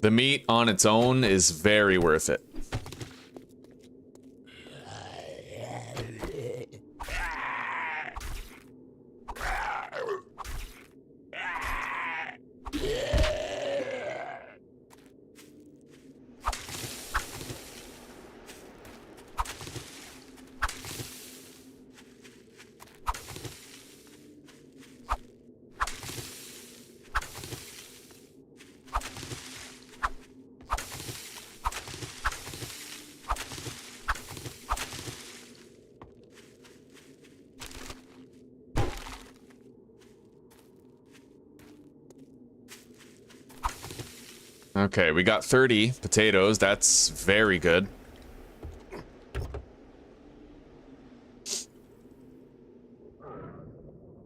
The meat on its own is very worth it. Okay, we got 30 potatoes. That's very good.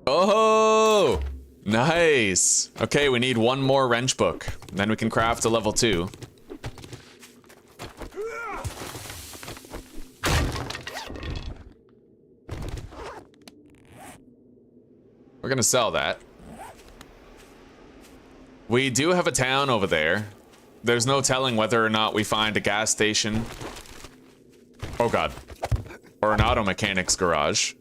Oh, nice. Okay, we need 1 more wrench book. Then we can craft a level 2. We're gonna sell that. We do have a town over there. There's no telling whether or not we find a gas station. Oh god. Or an auto mechanic's garage.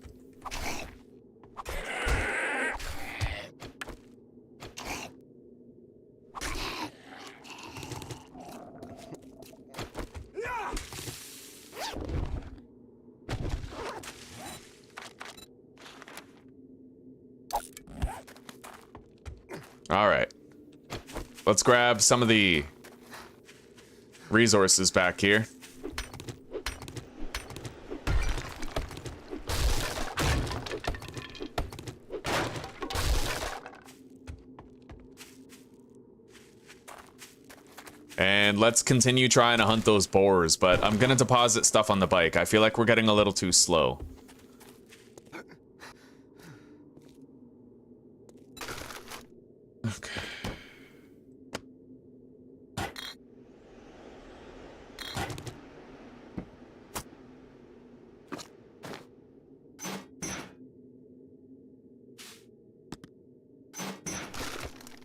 All right. Let's grab some of the resources back here. And let's continue trying to hunt those boars, but I'm gonna deposit stuff on the bike. I feel like we're getting a little too slow. Okay.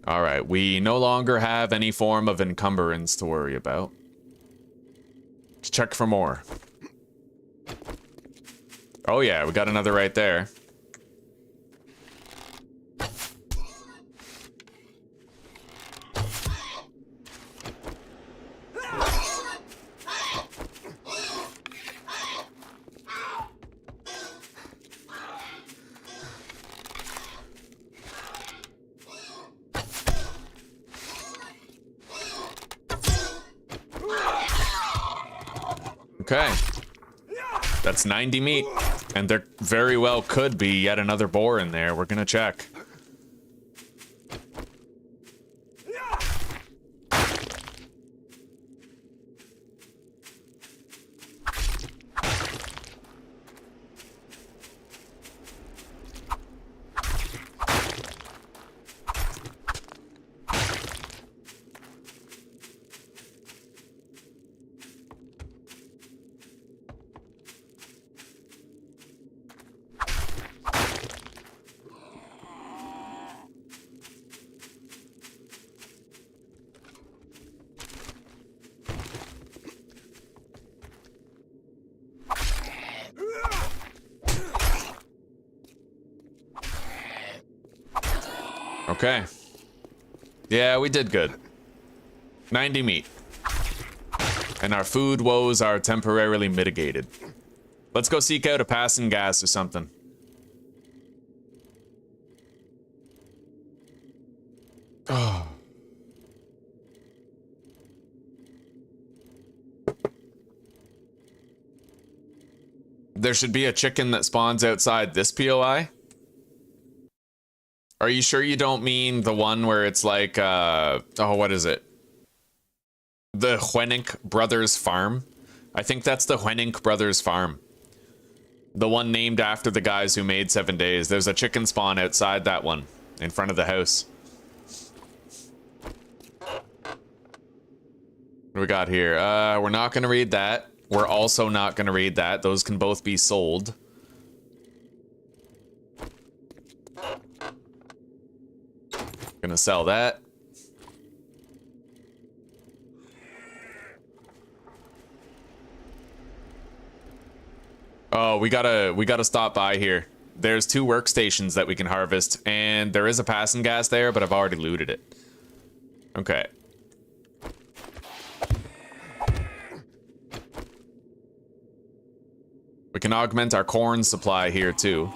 All right, we no longer have any form of encumbrance to worry about. Let's check for more. Oh yeah, we got another right there. Okay. That's 90 meat. And there very well could be yet another boar in there. We're gonna check. Okay. Yeah, we did good. 90 meat. And our food woes are temporarily mitigated. Let's go seek out a passing gas or something. Oh. There should be a chicken that spawns outside this POI. Are you sure you don't mean the one where it's like, oh, what is it? The Hwenink Brothers Farm? I think that's the Hwenink Brothers Farm. The one named after the guys who made 7 Days. There's a chicken spawn outside that one, in front of the house. What do we got here? We're not gonna read that. We're also not gonna read that. Those can both be sold. Gonna sell that. Oh, we gotta stop by here. There's 2 workstations that we can harvest, and there is a passing gas there, but I've already looted it. Okay. We can augment our corn supply here too.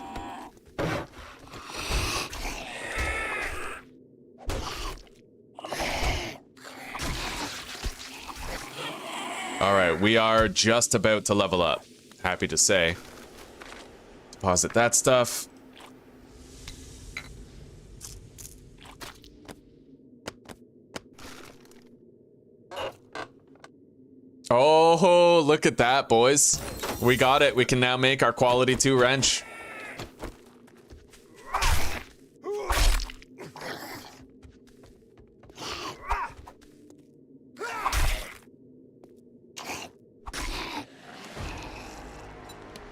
All right, we are just about to level up. Happy to say. Deposit that stuff. Oh, look at that, boys. We got it. We can now make our quality 2 wrench.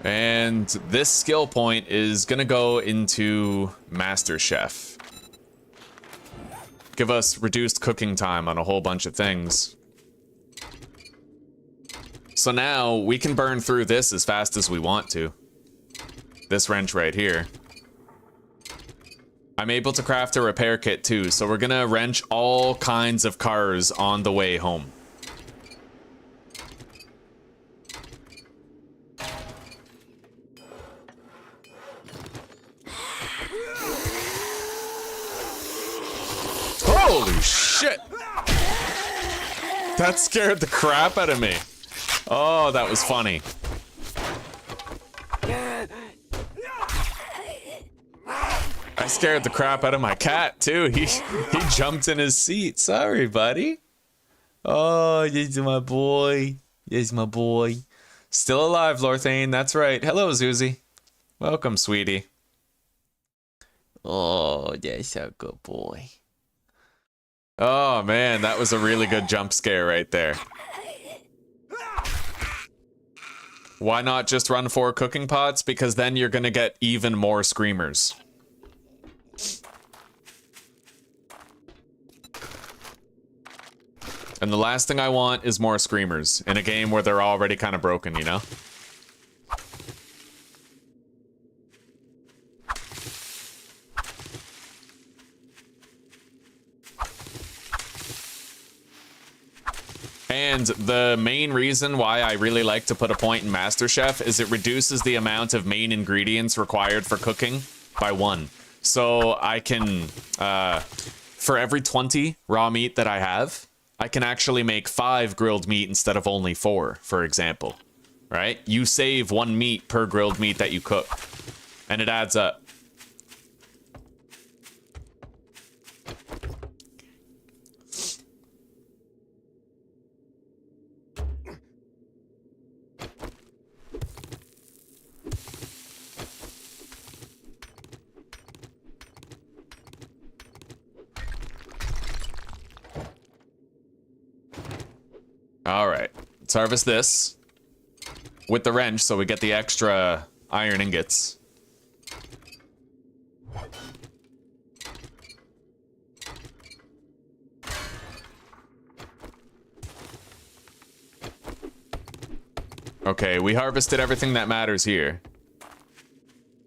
And this skill point is gonna go into Master Chef. Give us reduced cooking time on a whole bunch of things. So now we can burn through this as fast as we want to. This wrench right here. I'm able to craft a repair kit too, so we're gonna wrench all kinds of cars on the way home. Holy shit! That scared the crap out of me. Oh, that was funny. I scared the crap out of my cat too. He jumped in his seat. Sorry, buddy. Oh, yes, my boy. Yes, my boy. Still alive, Lorthane. That's right. Hello, Zuzi. Welcome, sweetie. Oh, that's a good boy. Oh man, that was a really good jump scare right there. Why not just run 4 cooking pots? Because then you're gonna get even more screamers. And the last thing I want is more screamers in a game where they're already kind of broken, you know? And the main reason why I really like to put a point in MasterChef is it reduces the amount of main ingredients required for cooking by 1. So I can, for every 20 raw meat that I have, I can actually make 5 grilled meat instead of only 4, for example. right? You save 1 meat per grilled meat that you cook, and it adds up. All right, let's harvest this with the wrench so we get the extra iron ingots. Okay, we harvested everything that matters here.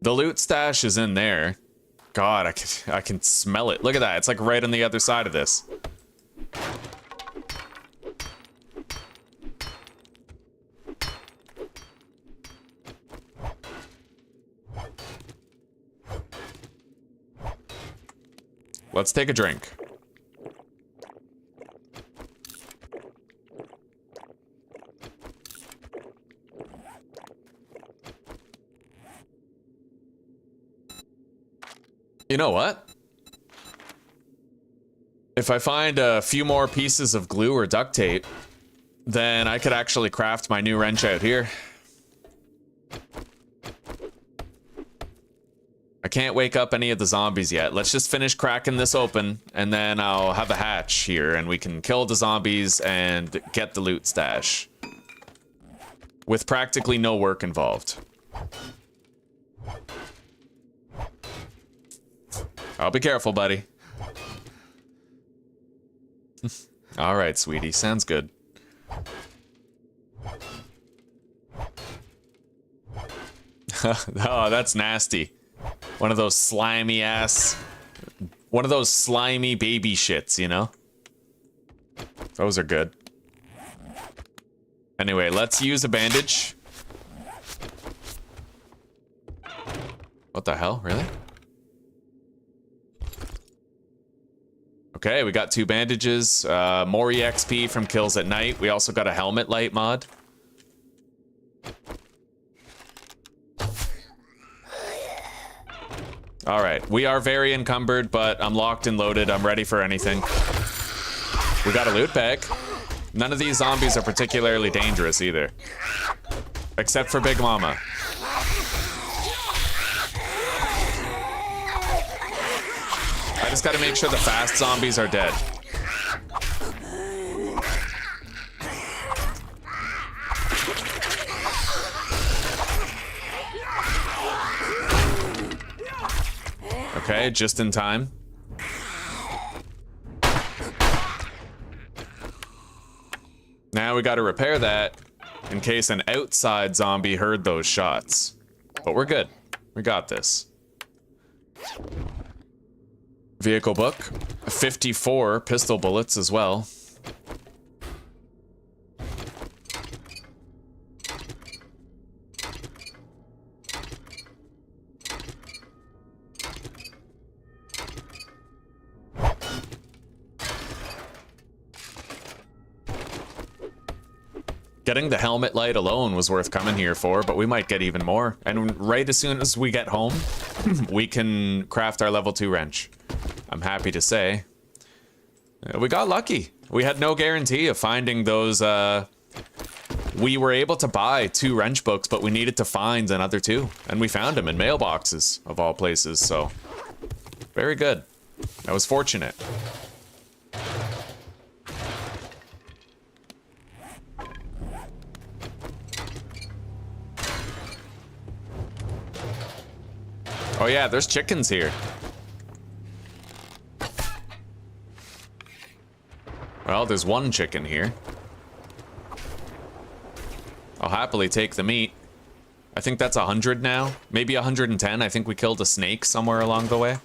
The loot stash is in there. God, I can smell it. Look at that. It's like right on the other side of this. Let's take a drink. You know what? If I find a few more pieces of glue or duct tape, then I could actually craft my new wrench out here. I can't wake up any of the zombies yet. Let's just finish cracking this open, and then I'll have a hatch here, and we can kill the zombies and get the loot stash. With practically no work involved. I'll be careful, buddy. All right, sweetie. Sounds good. Oh, that's nasty. One of those slimy baby shits, you know? Those are good. Anyway, let's use a bandage. What the hell? Really? Okay, we got 2 bandages. More EXP from kills at night. We also got a helmet light mod. All right, we are very encumbered, but I'm locked and loaded. I'm ready for anything. We got a loot bag. None of these zombies are particularly dangerous either. Except for Big Mama. I just gotta make sure the fast zombies are dead. Okay, just in time. Now we gotta repair that in case an outside zombie heard those shots. But we're good. We got this. Vehicle book. 54 pistol bullets as well. Getting the helmet light alone was worth coming here for, but we might get even more. And right as soon as we get home, we can craft our level 2 wrench. I'm happy to say. We got lucky. We had no guarantee of finding those, we were able to buy 2 wrench books, but we needed to find another 2. And we found them in mailboxes, of all places, so... very good. I was fortunate. Oh yeah, there's chickens here. Well, there's 1 chicken here. I'll happily take the meat. I think that's 100 now. Maybe 110. I think we killed a snake somewhere along the way.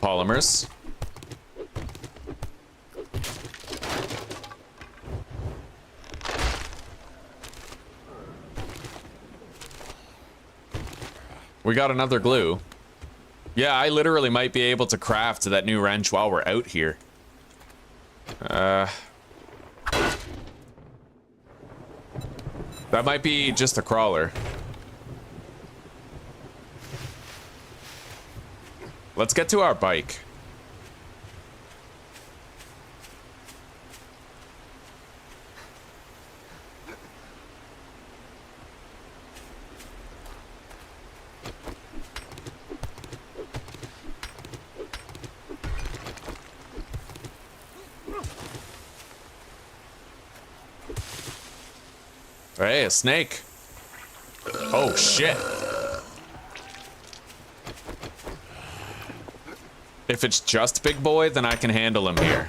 Polymers. We got another glue. Yeah, I literally might be able to craft that new wrench while we're out here. That might be just a crawler. Let's get to our bike. Hey, a snake. Oh, shit. If it's just Big Boy, then I can handle him here.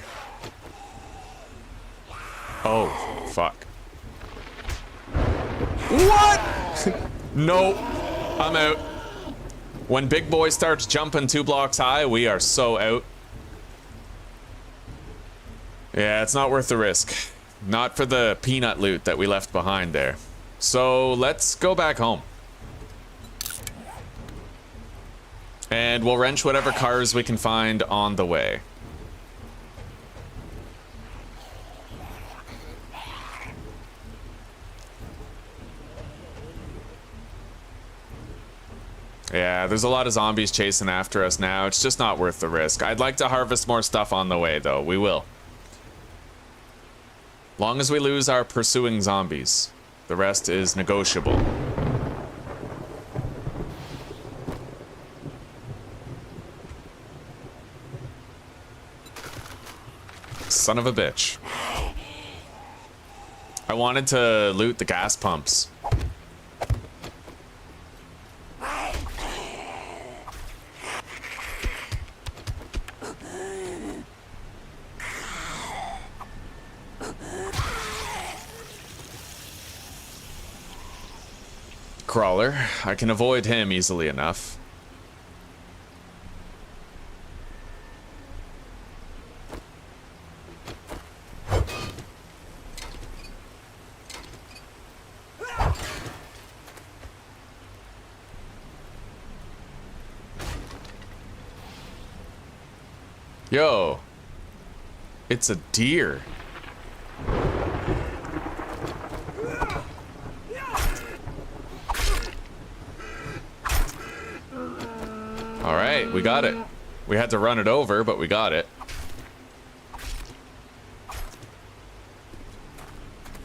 Oh, fuck. What? Nope. I'm out. When Big Boy starts jumping 2 blocks high, we are so out. Yeah, it's not worth the risk. Not for the peanut loot that we left behind there. So let's go back home. And we'll wrench whatever cars we can find on the way. Yeah, there's a lot of zombies chasing after us now. It's just not worth the risk. I'd like to harvest more stuff on the way, though. We will. Long as we lose our pursuing zombies. The rest is negotiable. Son of a bitch. I wanted to loot the gas pumps. Crawler. I can avoid him easily enough. Yo. It's a deer. Alright, we got it. We had to run it over, but we got it.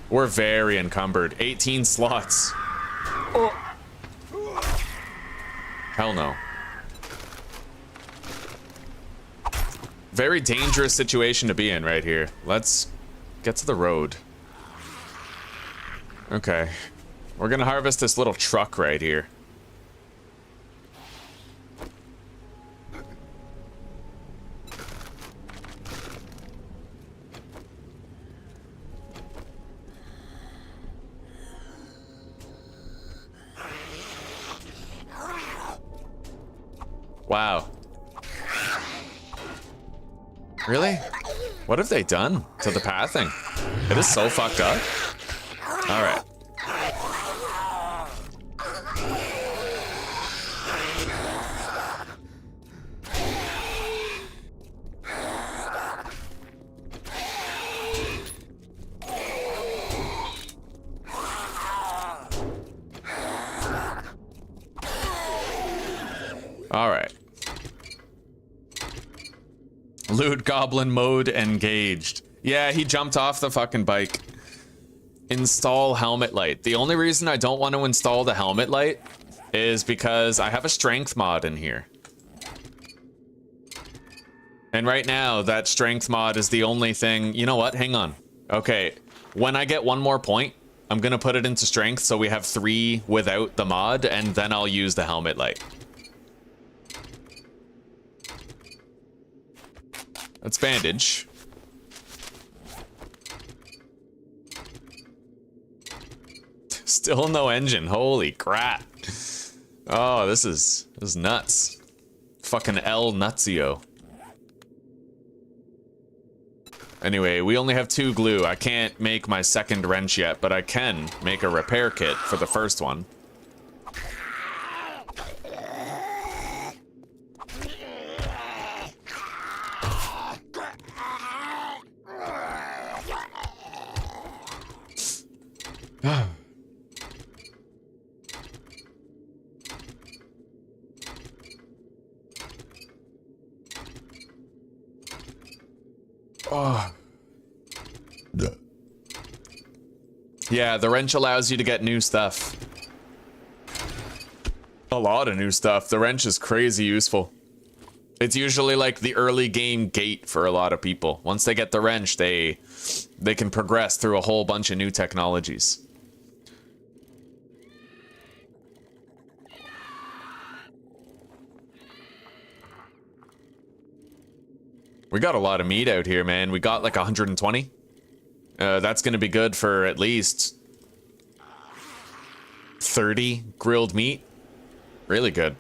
We're very encumbered. 18 slots. Oh. Hell no. Very dangerous situation to be in right here. Let's get to the road. Okay. We're gonna harvest this little truck right here. Wow. Really? What have they done to the pathing? It is so fucked up. Alright. Alright. Loot goblin mode engaged. Yeah, he jumped off the fucking bike. Install helmet light. The only reason I don't want to install the helmet light is because I have a strength mod in here. And right now, that strength mod is the only thing... You know what? Hang on. Okay, when I get one more point, I'm gonna put it into strength so we have 3 without the mod, and then I'll use the helmet light. Let's bandage. Still no engine. Holy crap. Oh, this is nuts. Fucking El Nutzio. Anyway, we only have 2 glue. I can't make my second wrench yet, but I can make a repair kit for the first one. Oh. Yeah, the wrench allows you to get new stuff. A lot of new stuff. The wrench is crazy useful. It's usually like the early game gate for a lot of people. Once they get the wrench, they can progress through a whole bunch of new technologies. We got a lot of meat out here, man. We got like 120. That's going to be good for at least 30 grilled meat. Really good.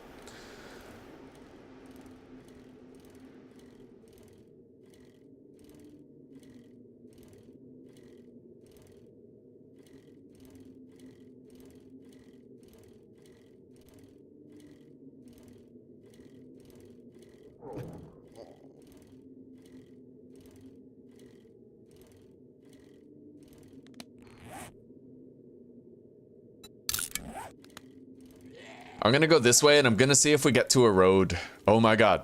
I'm gonna go this way and I'm gonna see if we get to a road. Oh my god.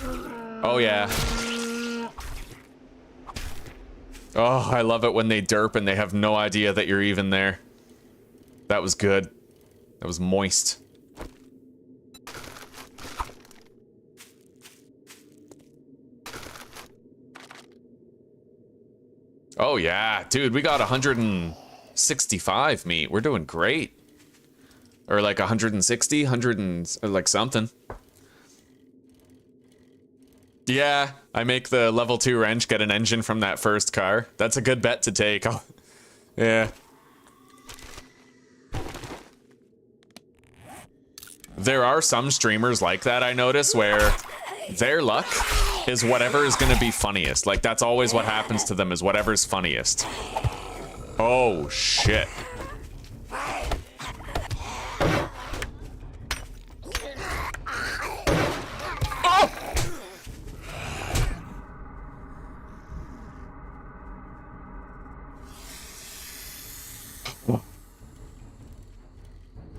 Oh yeah. Oh, I love it when they derp and they have no idea that you're even there. That was good. That was moist. Oh yeah, dude, we got 165 meat. We're doing great. Or like 160, 100 and like something. Yeah, I make the level 2 wrench get an engine from that first car. That's a good bet to take. Oh, yeah. There are some streamers like that, I notice, where their luck is whatever is gonna be funniest. Like, that's always what happens to them, is whatever's funniest. Oh, shit.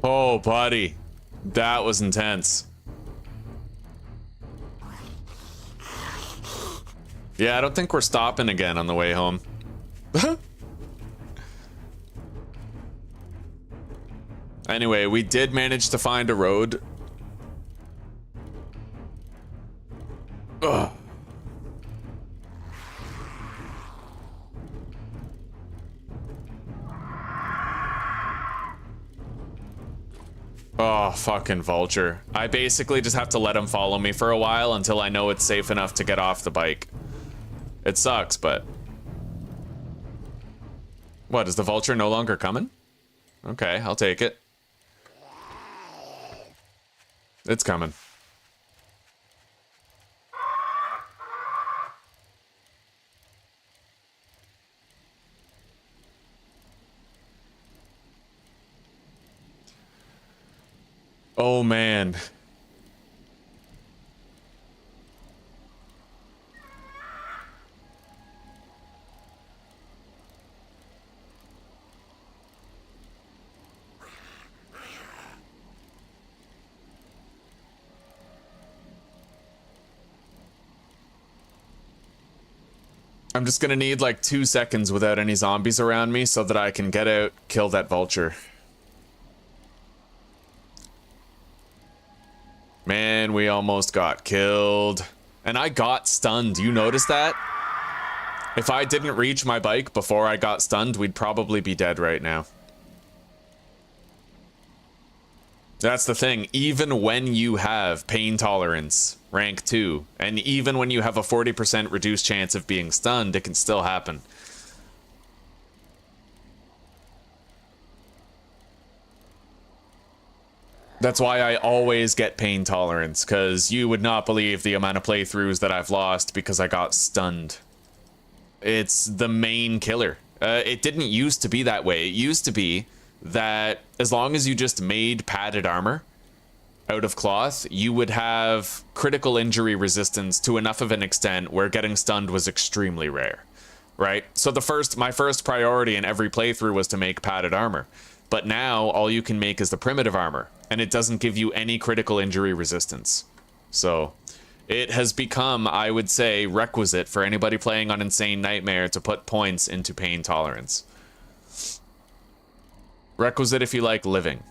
Oh, buddy. That was intense. Yeah, I don't think we're stopping again on the way home. Anyway, we did manage to find a road. Ugh. Oh, fucking vulture. I basically just have to let him follow me for a while until I know it's safe enough to get off the bike. It sucks, but... What, is the vulture no longer coming? Okay, I'll take it. It's coming. Oh, man. I'm just gonna need like 2 seconds without any zombies around me so that I can get out, kill that vulture. Man, we almost got killed. And I got stunned. You noticed that? If I didn't reach my bike before I got stunned, we'd probably be dead right now. That's the thing. Even when you have pain tolerance, rank 2, and even when you have a 40% reduced chance of being stunned, it can still happen. That's why I always get pain tolerance, because you would not believe the amount of playthroughs that I've lost because I got stunned. It's the main killer. It didn't used to be that way. It used to be that as long as you just made padded armor out of cloth, you would have critical injury resistance to enough of an extent where getting stunned was extremely rare. right? So my first priority in every playthrough was to make padded armor. But now all you can make is the primitive armor, and it doesn't give you any critical injury resistance. So it has become, I would say, requisite for anybody playing on Insane Nightmare to put points into pain tolerance. Requisite if you like living.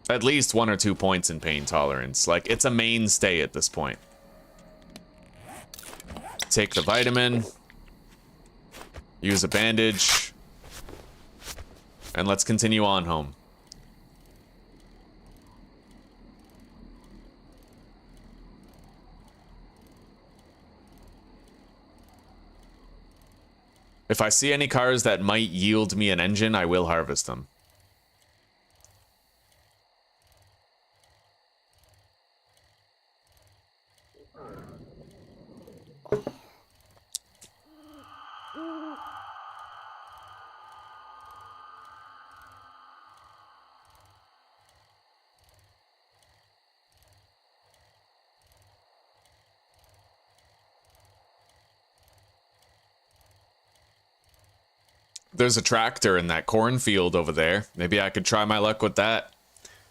At least 1 or 2 points in pain tolerance. Like, it's a mainstay at this point. Take the vitamin. Use a bandage. And let's continue on home. If I see any cars that might yield me an engine, I will harvest them. There's a tractor in that cornfield over there. Maybe I could try my luck with that.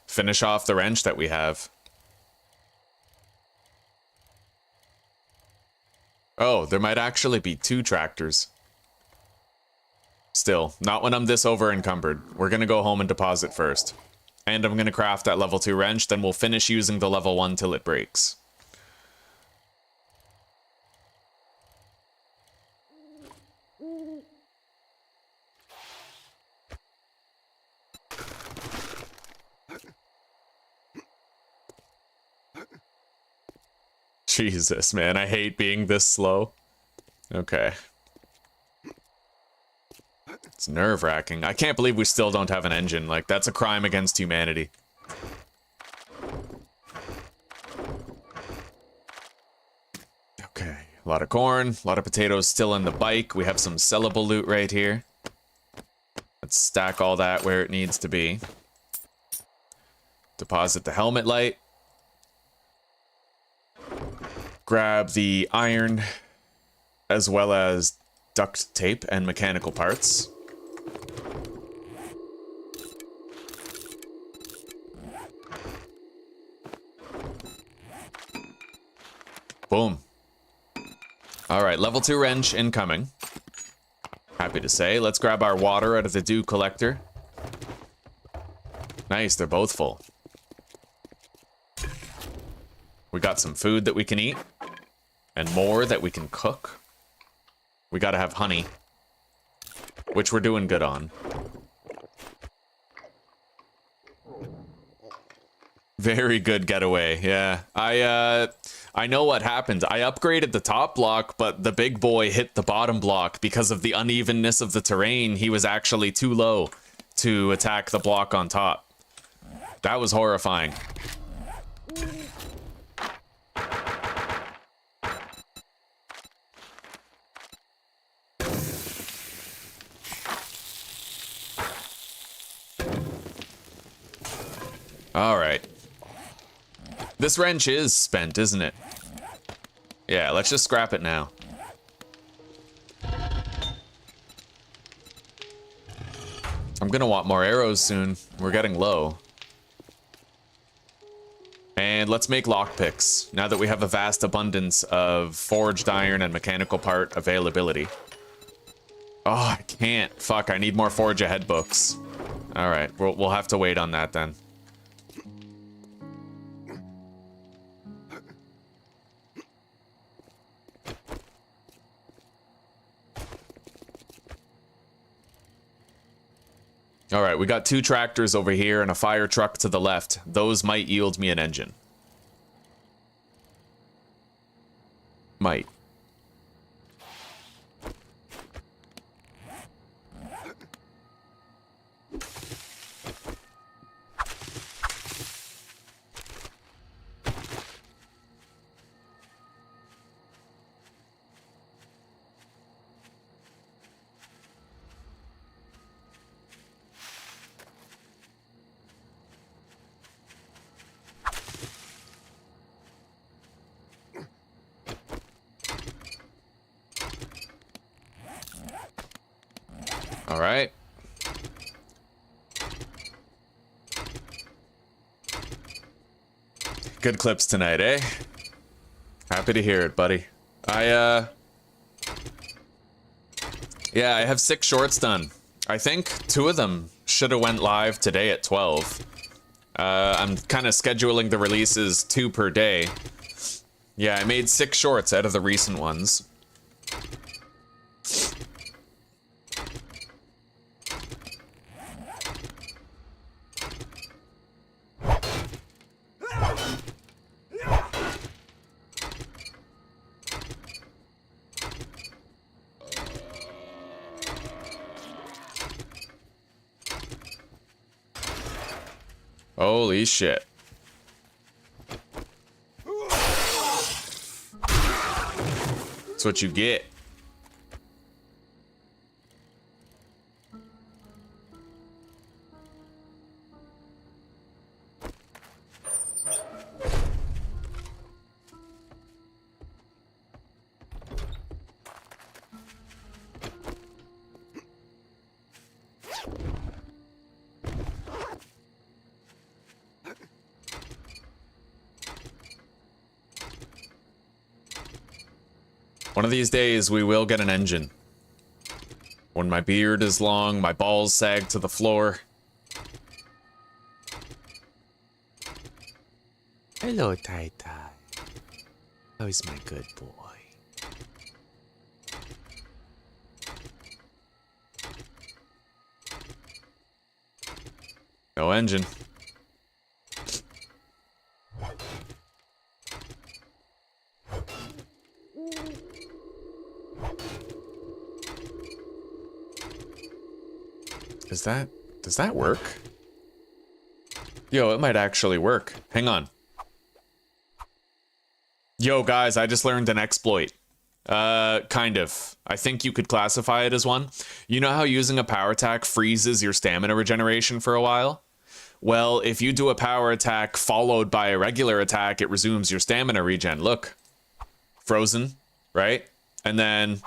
Finish off the wrench that we have. Oh, there might actually be 2 tractors. Still, not when I'm this over encumbered. We're gonna go home and deposit first. And I'm gonna craft that level 2 wrench, then we'll finish using the level 1 till it breaks. Jesus, man, I hate being this slow. Okay. It's nerve-wracking. I can't believe we still don't have an engine. Like, that's a crime against humanity. Okay, a lot of corn, a lot of potatoes still in the bike. We have some sellable loot right here. Let's stack all that where it needs to be. Deposit the helmet light. Grab the iron, as well as duct tape and mechanical parts. Boom. All right, level 2 wrench incoming. Happy to say. Let's grab our water out of the dew collector. Nice, they're both full. We got some food that we can eat. And more that we can cook. We gotta have honey. Which we're doing good on. Very good getaway, yeah. I know what happened. I upgraded the top block, but the big boy hit the bottom block because of the unevenness of the terrain. He was actually too low to attack the block on top. That was horrifying. All right. This wrench is spent, isn't it? Yeah, let's just scrap it now. I'm gonna want more arrows soon. We're getting low. And let's make lockpicks, now that we have a vast abundance of forged iron and mechanical part availability. Oh, I can't. Fuck, I need more Forge Ahead books. Alright, we'll have to wait on that then. All right, we got 2 tractors over here and a fire truck to the left. Those might yield me an engine. Might. All right. Good clips tonight, eh? Happy to hear it, buddy. Yeah, I have 6 shorts done. I think 2 of them should have went live today at 12. I'm kind of scheduling the releases 2 per day. Yeah, I made 6 shorts out of the recent ones. Holy shit. That's what you get. One of these days, we will get an engine. When my beard is long, my balls sag to the floor. Hello, Tai Tai. How's my good boy? No engine. Does that work? Yo, it might actually work. Hang on. Yo, guys, I just learned an exploit. Kind of. I think you could classify it as one. You know how using a power attack freezes your stamina regeneration for a while? Well, if you do a power attack followed by a regular attack, it resumes your stamina regen. Look. Frozen, right? And then,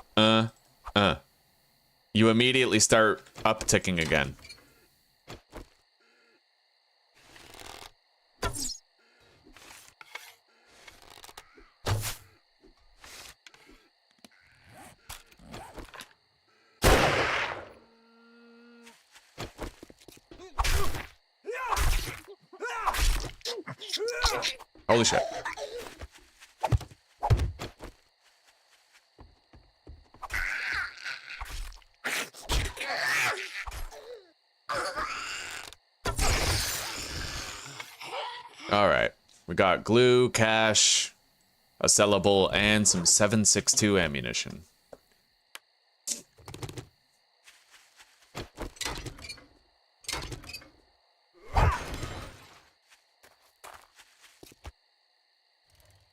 you immediately start upticking again. Holy shit. All right. We got glue, cash, a sellable, and some 7.62 ammunition.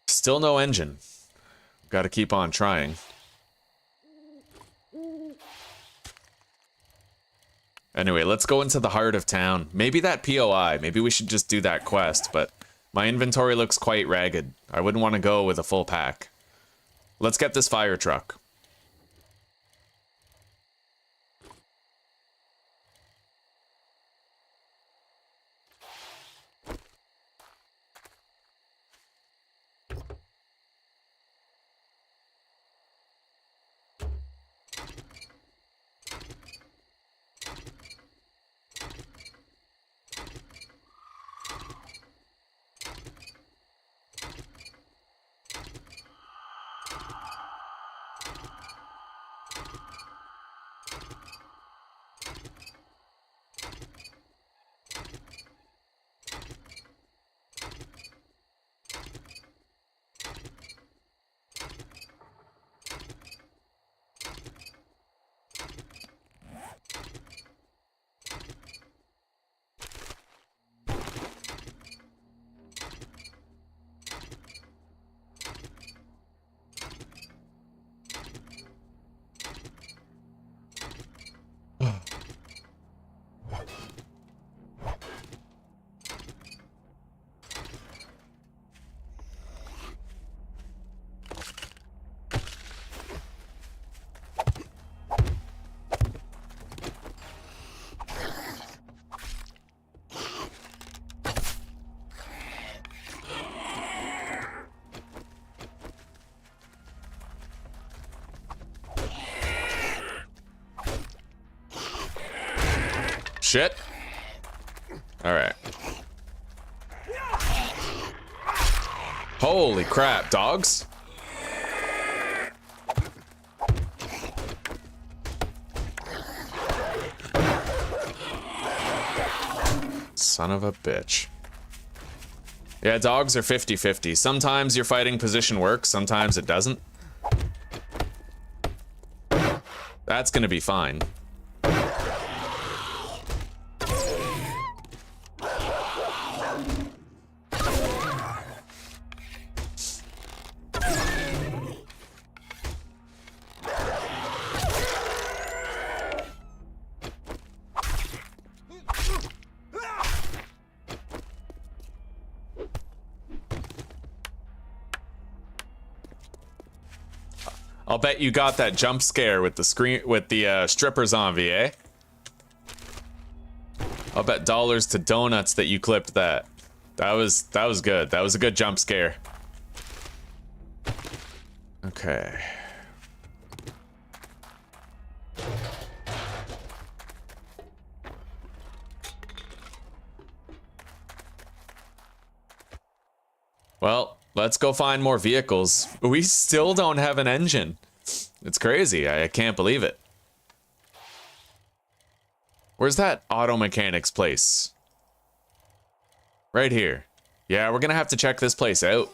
Still no engine. Got to keep on trying. Anyway, let's go into the heart of town. Maybe that POI. Maybe we should just do that quest, but my inventory looks quite ragged. I wouldn't want to go with a full pack. Let's get this fire truck. Shit. All right. Holy crap, dogs. Son of a bitch. Yeah, dogs are 50-50. Sometimes your fighting position works, sometimes it doesn't. That's gonna be fine. I'll bet you got that jump scare with the stripper zombie, eh? I'll bet dollars to donuts that you clipped that. That was good. That was a good jump scare. Okay. Well, let's go find more vehicles. We still don't have an engine. It's crazy. I can't believe it. Where's that auto mechanics place? Right here. Yeah, we're gonna have to check this place out.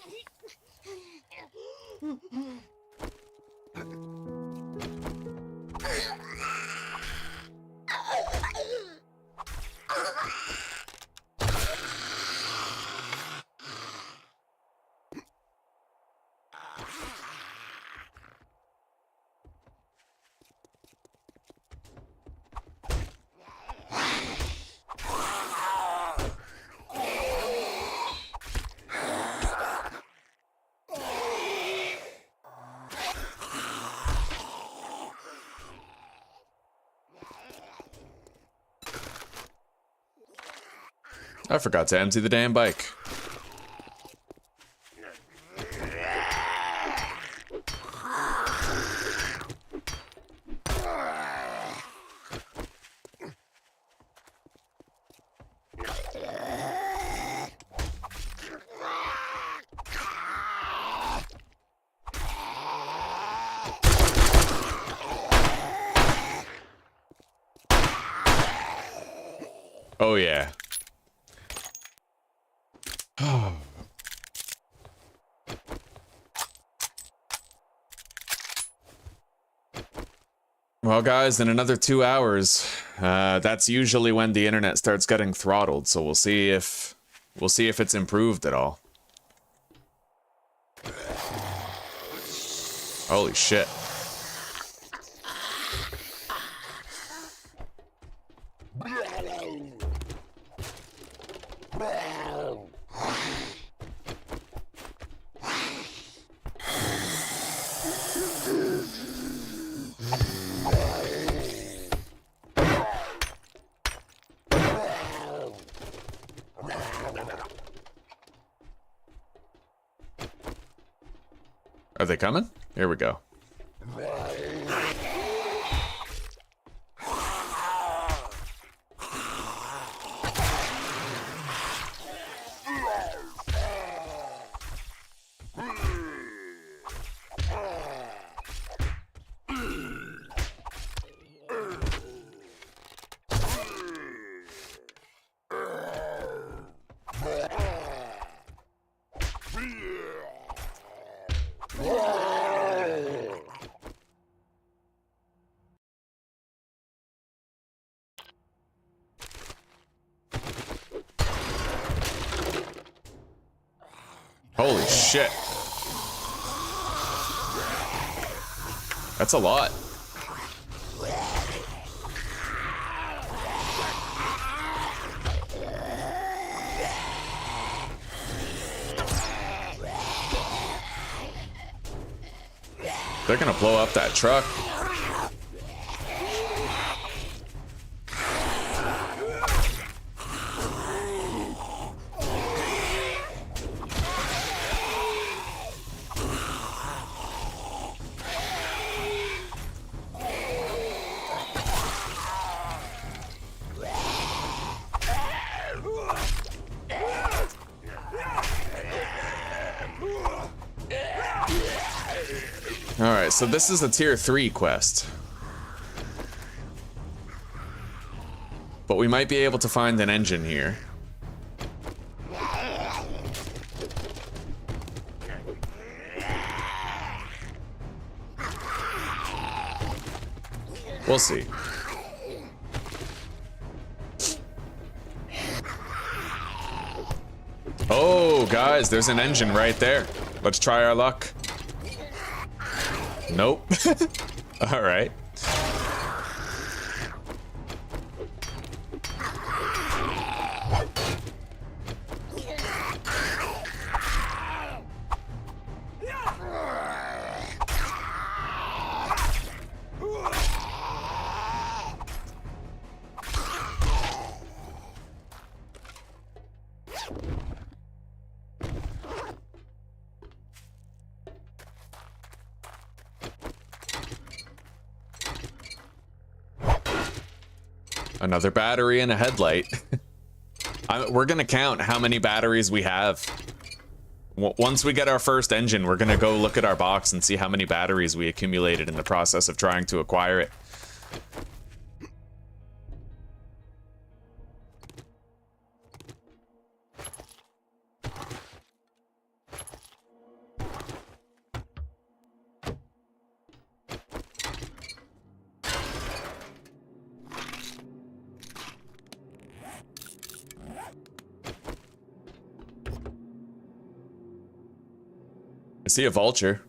I forgot to empty the damn bike. Oh yeah. Well, guys, in another 2 hours, that's usually when the internet starts getting throttled. So we'll see if it's improved at all. Holy shit! Are they coming? Here we go. Holy shit. That's a lot. They're gonna blow up that truck. Alright, so this is a tier 3 quest. But we might be able to find an engine here. We'll see. Oh, guys, there's an engine right there. Let's try our luck. Nope. All right. Another battery and a headlight. We're gonna count how many batteries we have. Once we get our first engine, we're gonna go look at our box and see how many batteries we accumulated in the process of trying to acquire it. I see a vulture.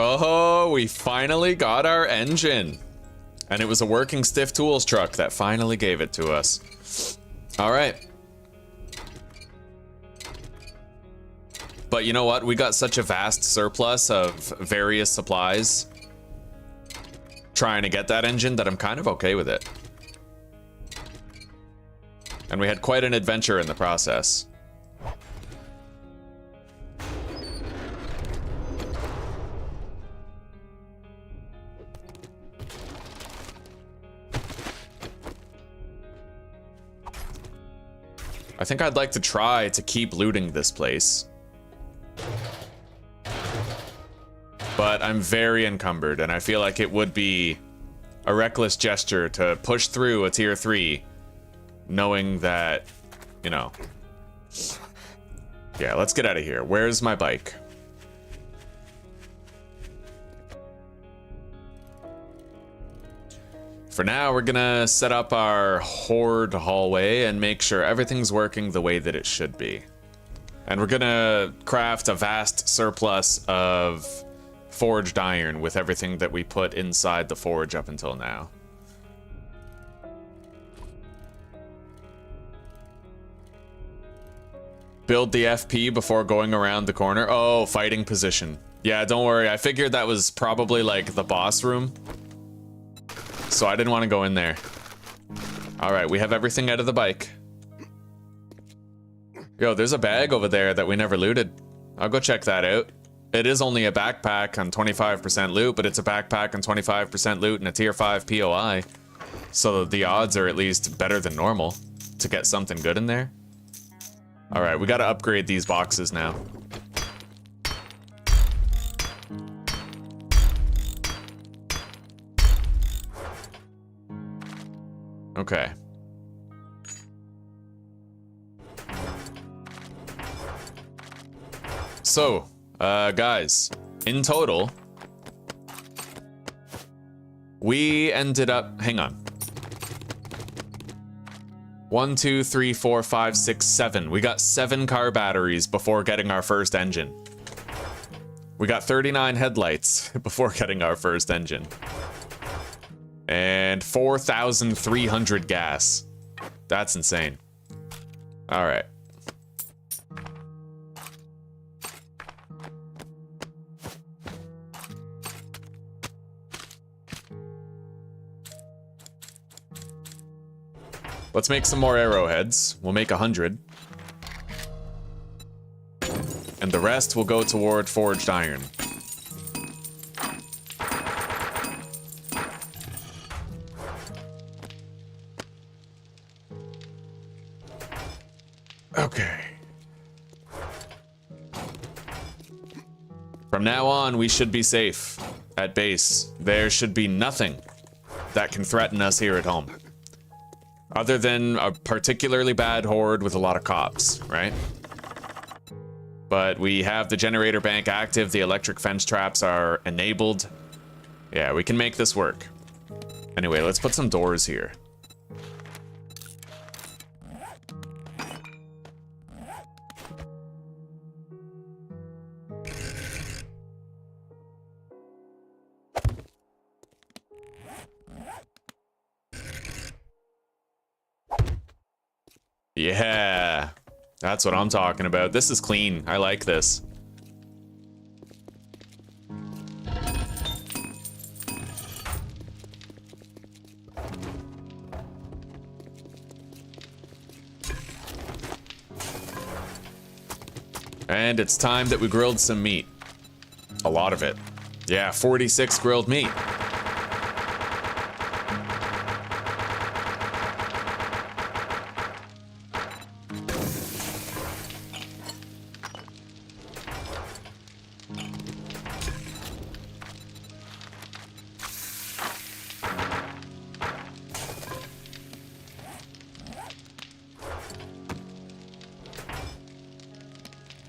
Oh, we finally got our engine. And it was a working Stiff Tools truck that finally gave it to us. All right. But you know what? We got such a vast surplus of various supplies trying to get that engine that I'm kind of okay with it. And we had quite an adventure in the process. I think I'd like to try to keep looting this place. But I'm very encumbered, and I feel like it would be a reckless gesture to push through a tier 3, knowing that, you know... Yeah, let's get out of here. Where's my bike? For now, we're gonna set up our horde hallway and make sure everything's working the way that it should be. And we're gonna craft a vast surplus of forged iron with everything that we put inside the forge up until now. Build the FP before going around the corner. Oh, fighting position. Yeah, don't worry. I figured that was probably like the boss room. So I didn't want to go in there. All right, we have everything out of the bike. Yo, there's a bag over there that we never looted. I'll go check that out. It is only a backpack on 25% loot, but it's a backpack on 25% loot and a tier 5 POI. So the odds are at least better than normal to get something good in there. All right, we got to upgrade these boxes now. Okay. So, guys, in total, we ended up, hang on. 1, 2, 3, 4, 5, 6, 7. We got 7 car batteries before getting our first engine. We got 39 headlights before getting our first engine. And 4,300 gas. That's insane. All right. Let's make some more arrowheads. We'll make 100. And the rest will go toward forged iron. Okay. From now on, we should be safe at base. There should be nothing that can threaten us here at home. Other than a particularly bad horde with a lot of cops, right? But we have the generator bank active, the electric fence traps are enabled. Yeah, we can make this work. Anyway, let's put some doors here. Yeah, that's what I'm talking about. This is clean. I like this. And it's time that we grilled some meat. A lot of it. Yeah, 46 grilled meat.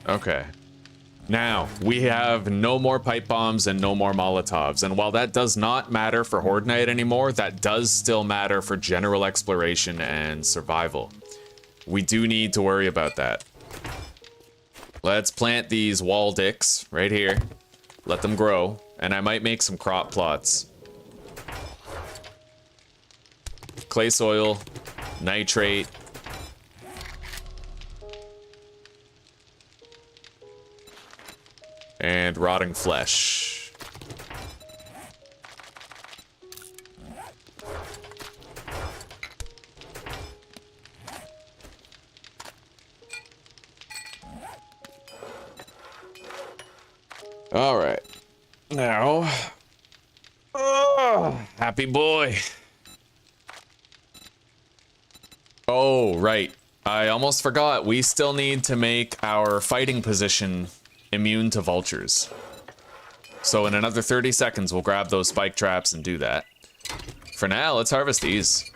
Okay. Now, we have no more pipe bombs and no more Molotovs. And while that does not matter for Horde Night anymore, that does still matter for general exploration and survival. We do need to worry about that. Let's plant these wall dicks right here. Let them grow. And I might make some crop plots. Clay soil, nitrate. And rotting flesh. All right. Now, happy boy. Oh, right. I almost forgot. We still need to make our fighting position immune to vultures. So in another 30 seconds, we'll grab those spike traps and do that. For now, let's harvest these.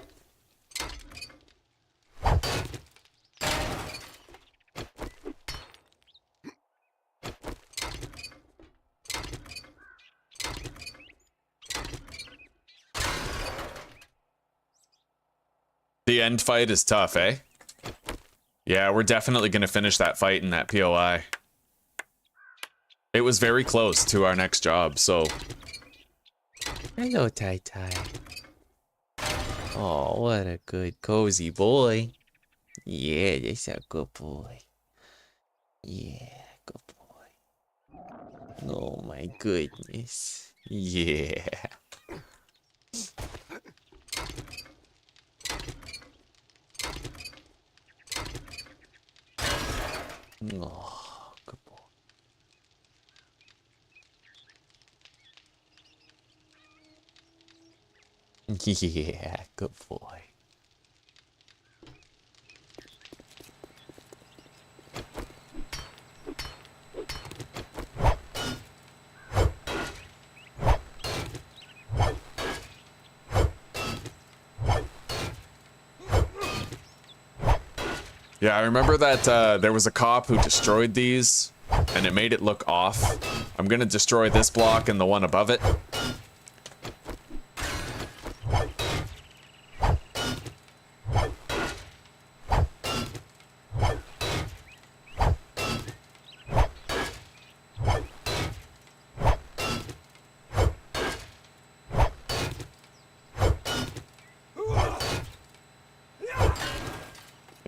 The end fight is tough, eh? Yeah, we're definitely gonna finish that fight in that POI. It was very close to our next job, so... Hello, Tai Tai. Oh, what a good, cozy boy. Yeah, that's a good boy. Yeah, good boy. Oh my goodness. Yeah. Oh, good boy. Yeah, good boy. Yeah, I remember that there was a cop who destroyed these, and it made it look off. I'm gonna destroy this block and the one above it.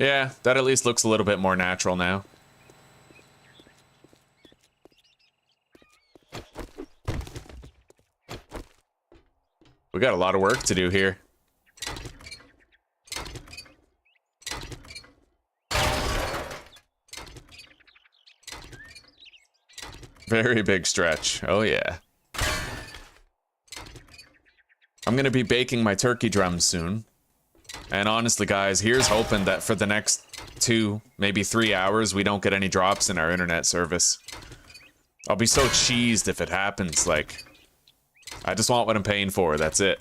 Yeah, that at least looks a little bit more natural now. We got a lot of work to do here. Very big stretch. Oh, yeah. I'm gonna be baking my turkey drums soon. And honestly, guys, here's hoping that for the next 2, maybe 3 hours, we don't get any drops in our internet service. I'll be so cheesed if it happens, like... I just want what I'm paying for, that's it.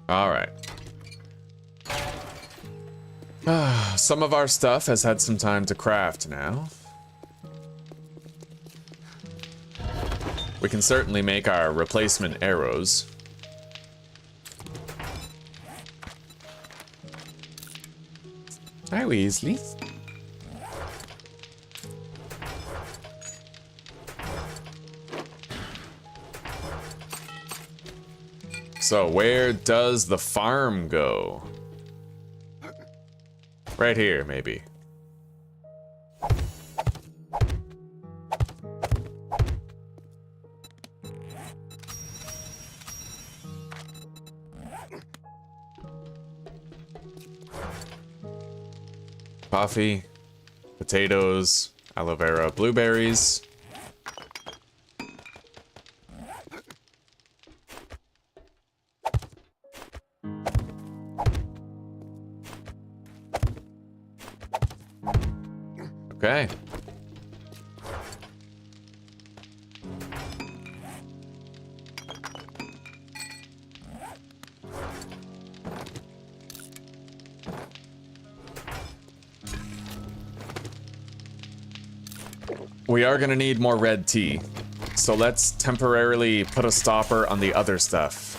Alright. Some of our stuff has had some time to craft now. We can certainly make our replacement arrows. Hi, Weasley. So where does the farm go? Right here, maybe. Coffee, potatoes, aloe vera, blueberries. Okay. We are gonna need more red tea, so let's temporarily put a stopper on the other stuff.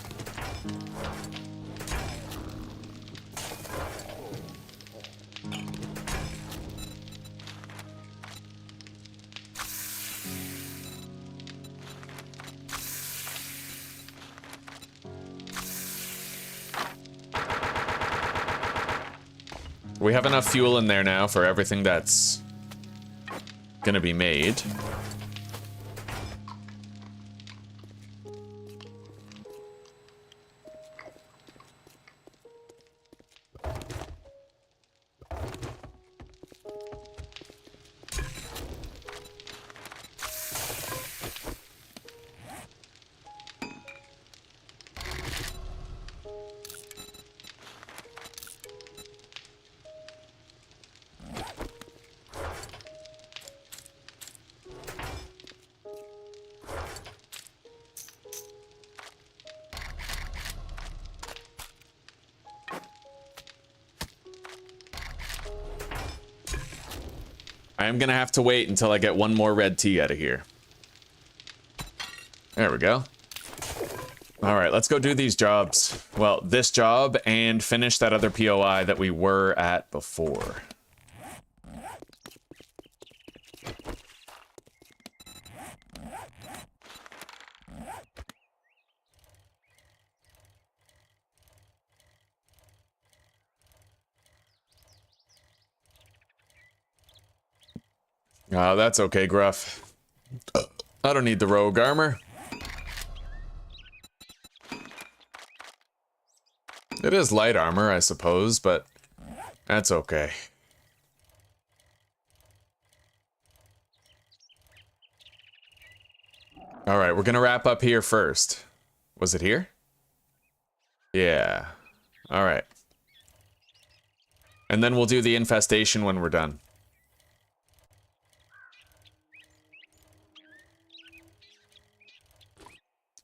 We have enough fuel in there now for everything that's gonna be made. I am gonna have to wait until I get one more red tea out of here. There we go. Alright, let's go do these jobs. Well, this job and finish that other POI that we were at before. Oh, that's okay, Gruff. I don't need the rogue armor. It is light armor, I suppose, but that's okay. All right, we're gonna wrap up here first. Was it here? Yeah. All right. And then we'll do the infestation when we're done.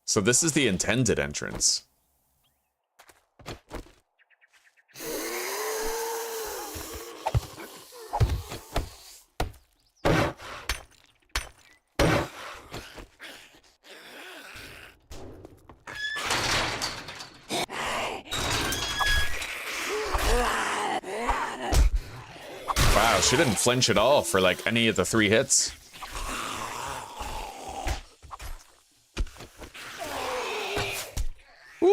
So this is the intended entrance. Wow, she didn't flinch at all for like any of the 3 hits. Woo!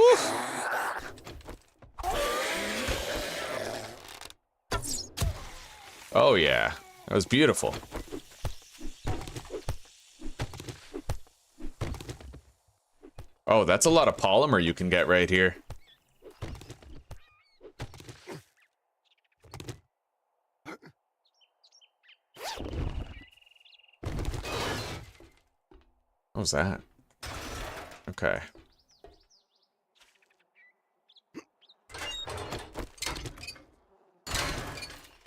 Oh yeah, that was beautiful. Oh, that's a lot of polymer you can get right here. What was that? Okay.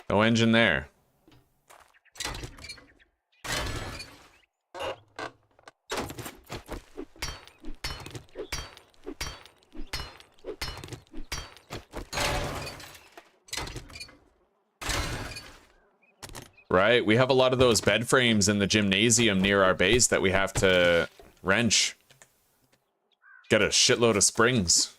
No engine there. Right, we have a lot of those bed frames in the gymnasium near our base that we have to wrench. Get a shitload of springs.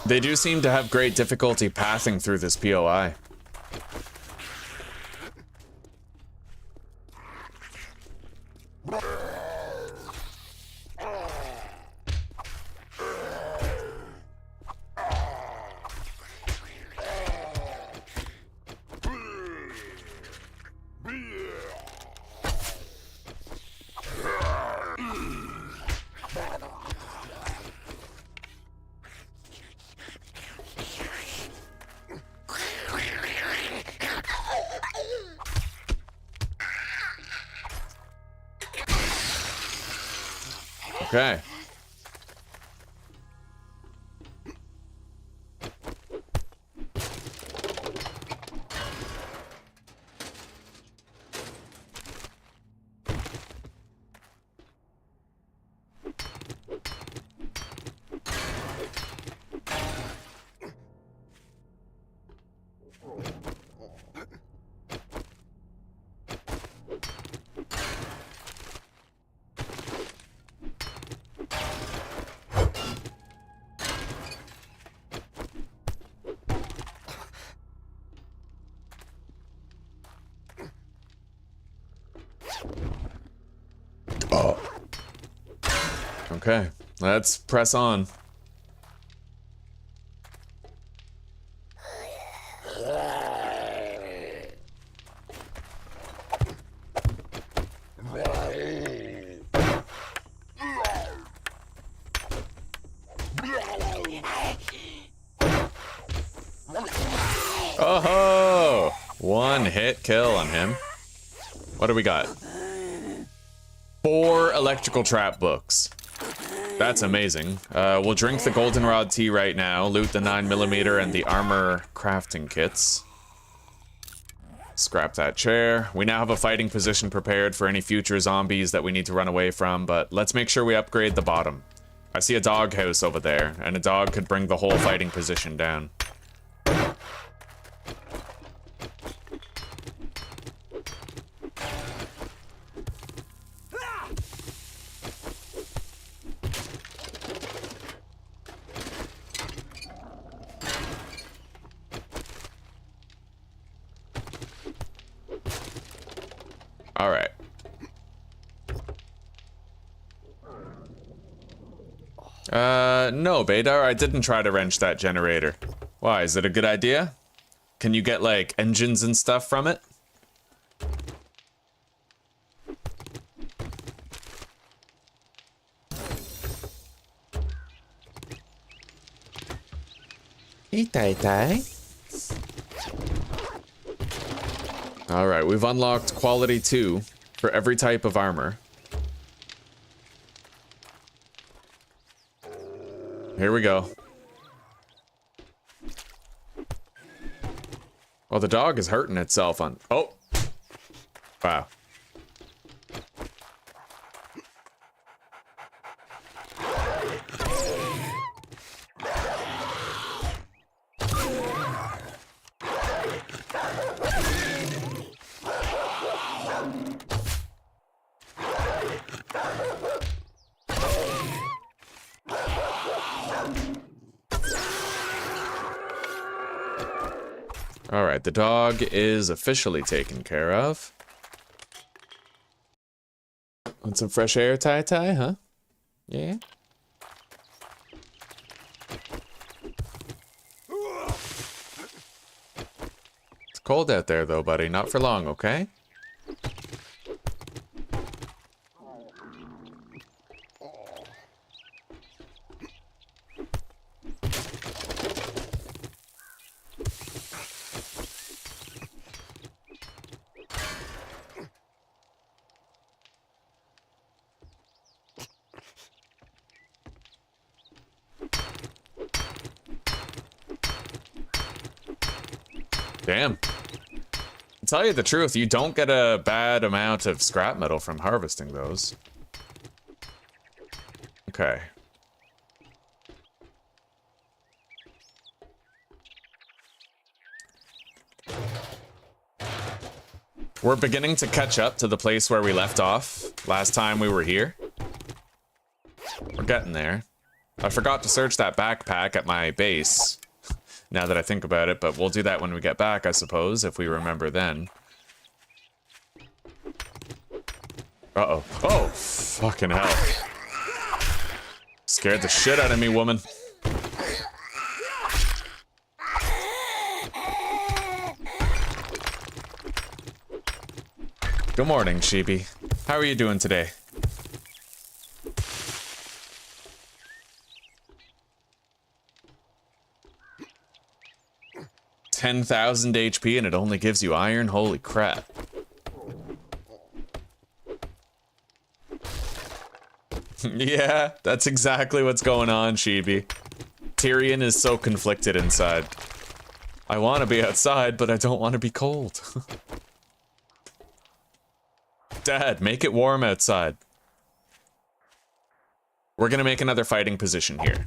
They do seem to have great difficulty passing through this POI. Okay. Okay, let's press on. Oh, one hit kill on him. What do we got? 4 electrical trap books. That's amazing. We'll drink the goldenrod tea right now, loot the 9mm and the armor crafting kits. Scrap that chair. We now have a fighting position prepared for any future zombies that we need to run away from, but let's make sure we upgrade the bottom. I see a doghouse over there, and a dog could bring the whole fighting position down. No, Badar, I didn't try to wrench that generator. Why, is it a good idea? Can you get, like, engines and stuff from it? Hey, Tai Tai. Alright, we've unlocked quality 2 for every type of armor. Here we go. Well, the dog is hurting itself on... Oh! Wow. Alright, the dog is officially taken care of. Want some fresh air, Tai Tai, huh? Yeah? It's cold out there, though, buddy. Not for long, okay? Damn. To tell you the truth, you don't get a bad amount of scrap metal from harvesting those. Okay. We're beginning to catch up to the place where we left off last time we were here. We're getting there. I forgot to search that backpack at my base. Now that I think about it, but we'll do that when we get back, I suppose, if we remember then. Uh-oh. Oh, fucking hell. Scared the shit out of me, woman. Good morning, Sheepy. How are you doing today? $10,000 HP and it only gives you iron? Holy crap. Yeah, that's exactly what's going on, Sheepy. Tyrion is so conflicted inside. I want to be outside, but I don't want to be cold. Dad, make it warm outside. We're gonna make another fighting position here.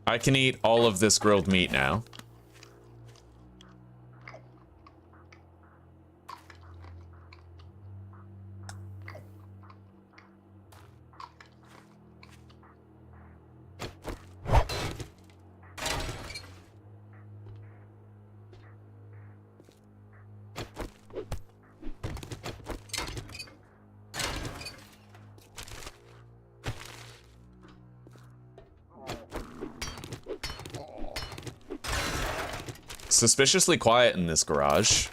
I can eat all of this grilled meat now. Suspiciously quiet in this garage.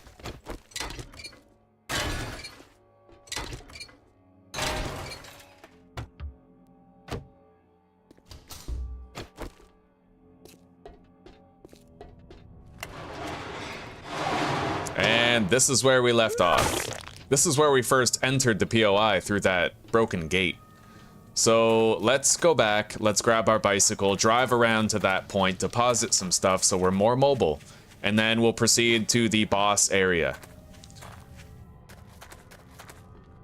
And this is where we left off. This is where we first entered the POI through that broken gate. So let's go back, let's grab our bicycle, drive around to that point, deposit some stuff so we're more mobile. And then we'll proceed to the boss area.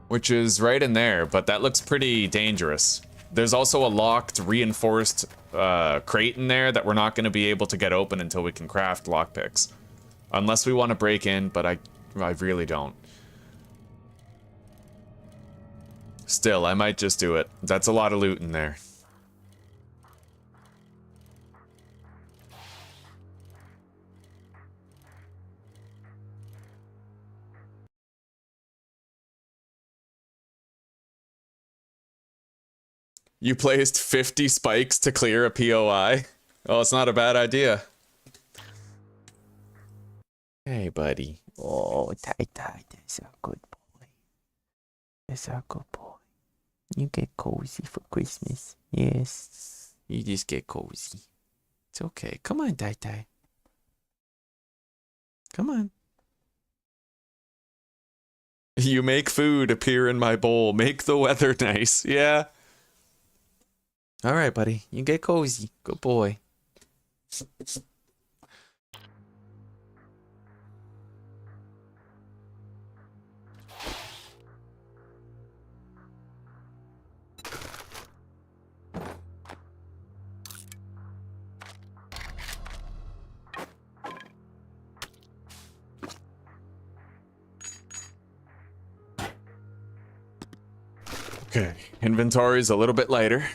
Which is right in there, but that looks pretty dangerous. There's also a locked, reinforced crate in there that we're not going to be able to get open until we can craft lockpicks. Unless we want to break in, but I really don't. Still, I might just do it. That's a lot of loot in there. You placed 50 spikes to clear a POI. Oh, it's not a bad idea. Hey, buddy. Oh, Tai Tai, that's a good boy. That's a good boy. You get cozy for Christmas. Yes. You just get cozy. It's okay. Come on, Tai Tai. Come on. You make food appear in my bowl. Make the weather nice. Yeah. All right, buddy. You get cozy. Good boy. Okay. Inventory's a little bit lighter.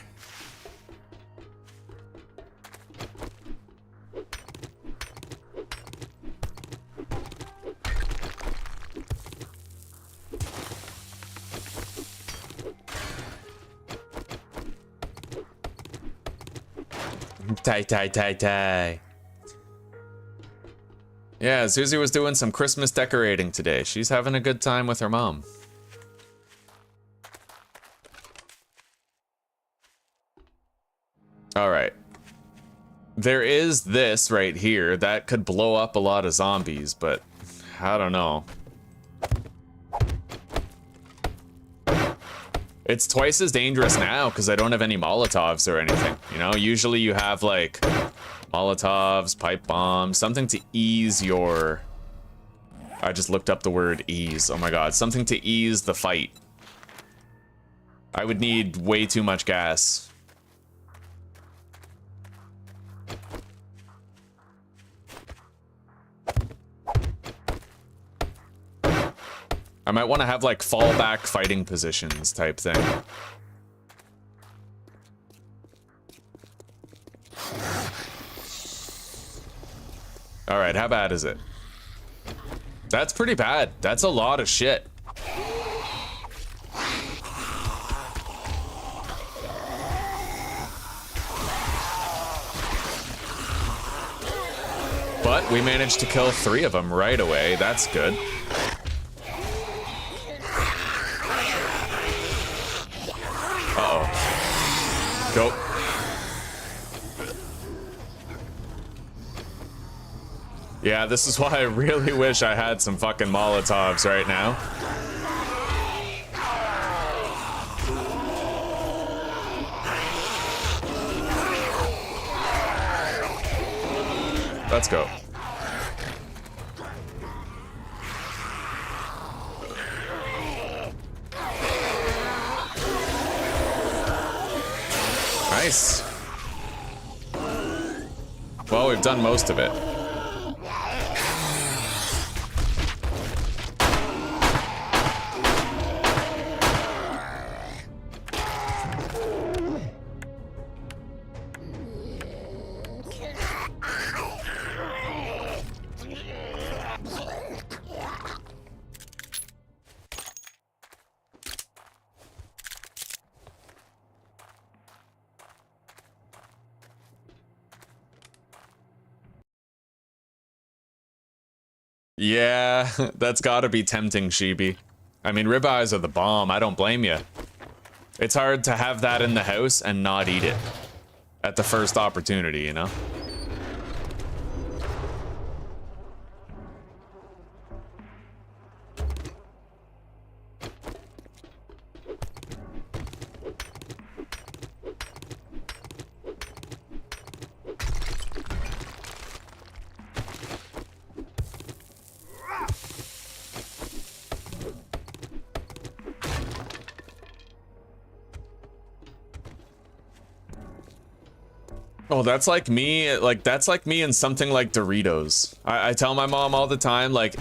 Tai. Yeah, Susie was doing some Christmas decorating today. She's having a good time with her mom. All right. There is this right here that could blow up a lot of zombies, but I don't know. It's twice as dangerous now because I don't have any Molotovs or anything. You know, usually you have like Molotovs, pipe bombs, something to ease your... I just looked up the word ease. Oh my god, something to ease the fight. I would need way too much gas. I might want to have like fallback fighting positions type thing. All right, how bad is it? That's pretty bad. That's a lot of shit. But we managed to kill 3 of them right away. That's good. Go. Yeah, this is why I really wish I had some fucking Molotovs right now. Let's go. Nice. Well, we've done most of it. Yeah, that's gotta be tempting, Sheeby. I mean, ribeyes are the bomb, I don't blame you. It's hard to have that in the house and not eat it at the first opportunity, you know? Oh, that's like me, that's like me and something like Doritos. I tell my mom all the time, like,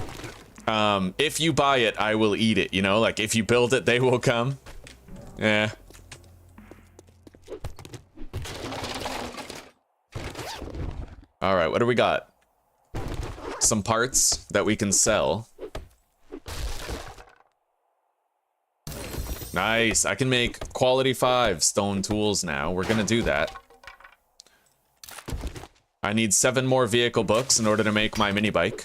if you buy it, I will eat it, you know? Like, if you build it, they will come. Yeah. All right, what do we got? Some parts that we can sell. Nice. I can make quality 5 stone tools now. We're gonna do that. I need 7 more vehicle books in order to make my mini bike.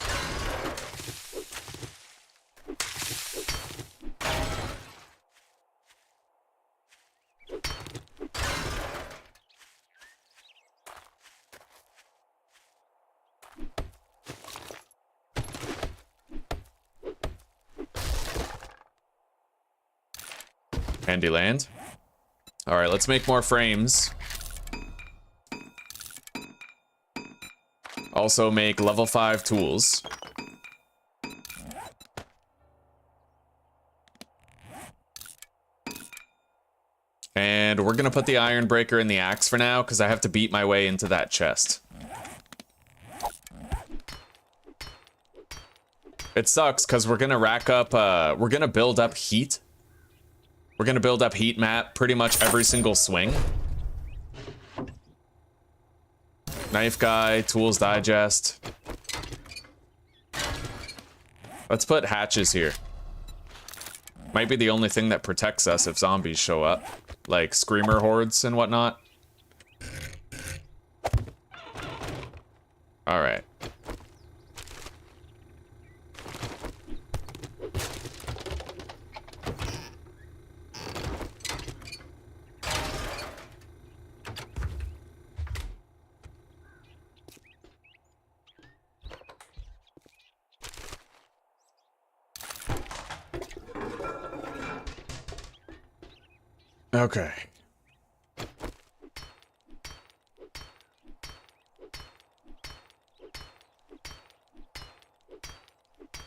Handy land. All right, let's make more frames. Also make level 5 tools. And we're gonna put the iron breaker in the axe for now, because I have to beat my way into that chest. It sucks, because we're gonna rack up, we're gonna build up heat. We're gonna build up heat map pretty much every single swing. Knife guy, tools digest. Let's put hatches here. Might be the only thing that protects us if zombies show up. Like screamer hordes and whatnot. Alright. Okay.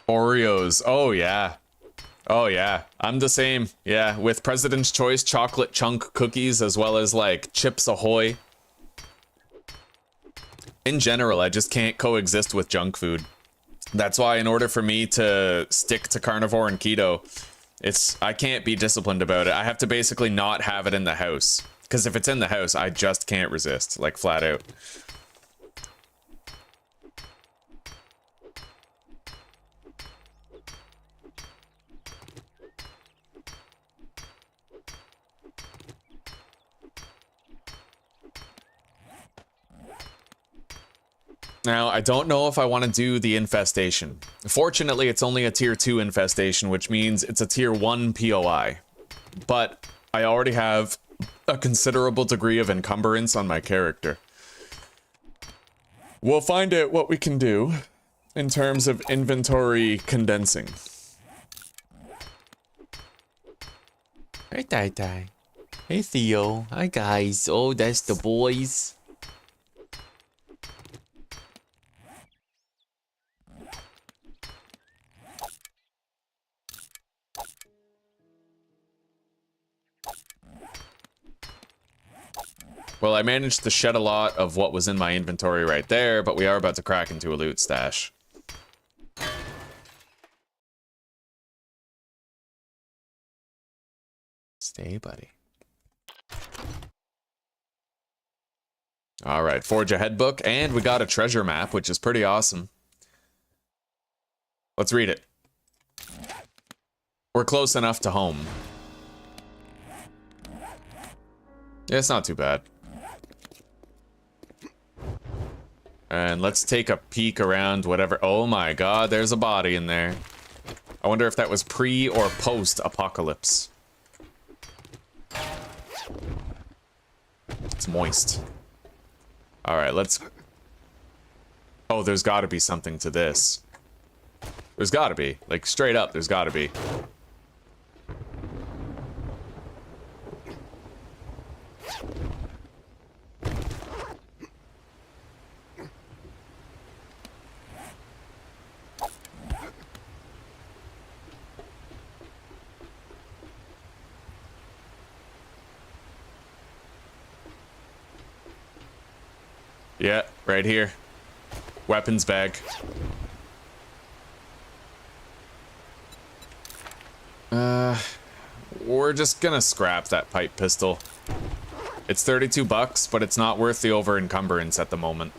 Oreos. Oh, yeah. Oh, yeah. I'm the same. Yeah, with President's Choice chocolate chunk cookies as well as, like, Chips Ahoy. In general, I just can't coexist with junk food. That's why in order for me to stick to carnivore and keto, I can't be disciplined about it. I have to basically not have it in the house. Because if it's in the house, I just can't resist, like flat out. Now, I don't know if I want to do the infestation. Fortunately, it's only a tier 2 infestation, which means it's a tier 1 POI. But I already have a considerable degree of encumbrance on my character. We'll find out what we can do in terms of inventory condensing. Hey, Tai. Hey, Theo. Hi, guys. Oh, that's the boys. Well, I managed to shed a lot of what was in my inventory right there, but we are about to crack into a loot stash. Stay, buddy. All right, forge a head book, and we got a treasure map, which is pretty awesome. Let's read it. We're close enough to home. Yeah, it's not too bad. And let's take a peek around whatever. Oh my god, there's a body in there. I wonder if that was pre or post apocalypse. It's moist. Alright, let's... Oh, there's gotta be something to this. There's gotta be. Like, straight up, there's gotta be. Yeah, right here. Weapons bag. We're just gonna scrap that pipe pistol. It's 32 bucks, but it's not worth the over encumbrance at the moment.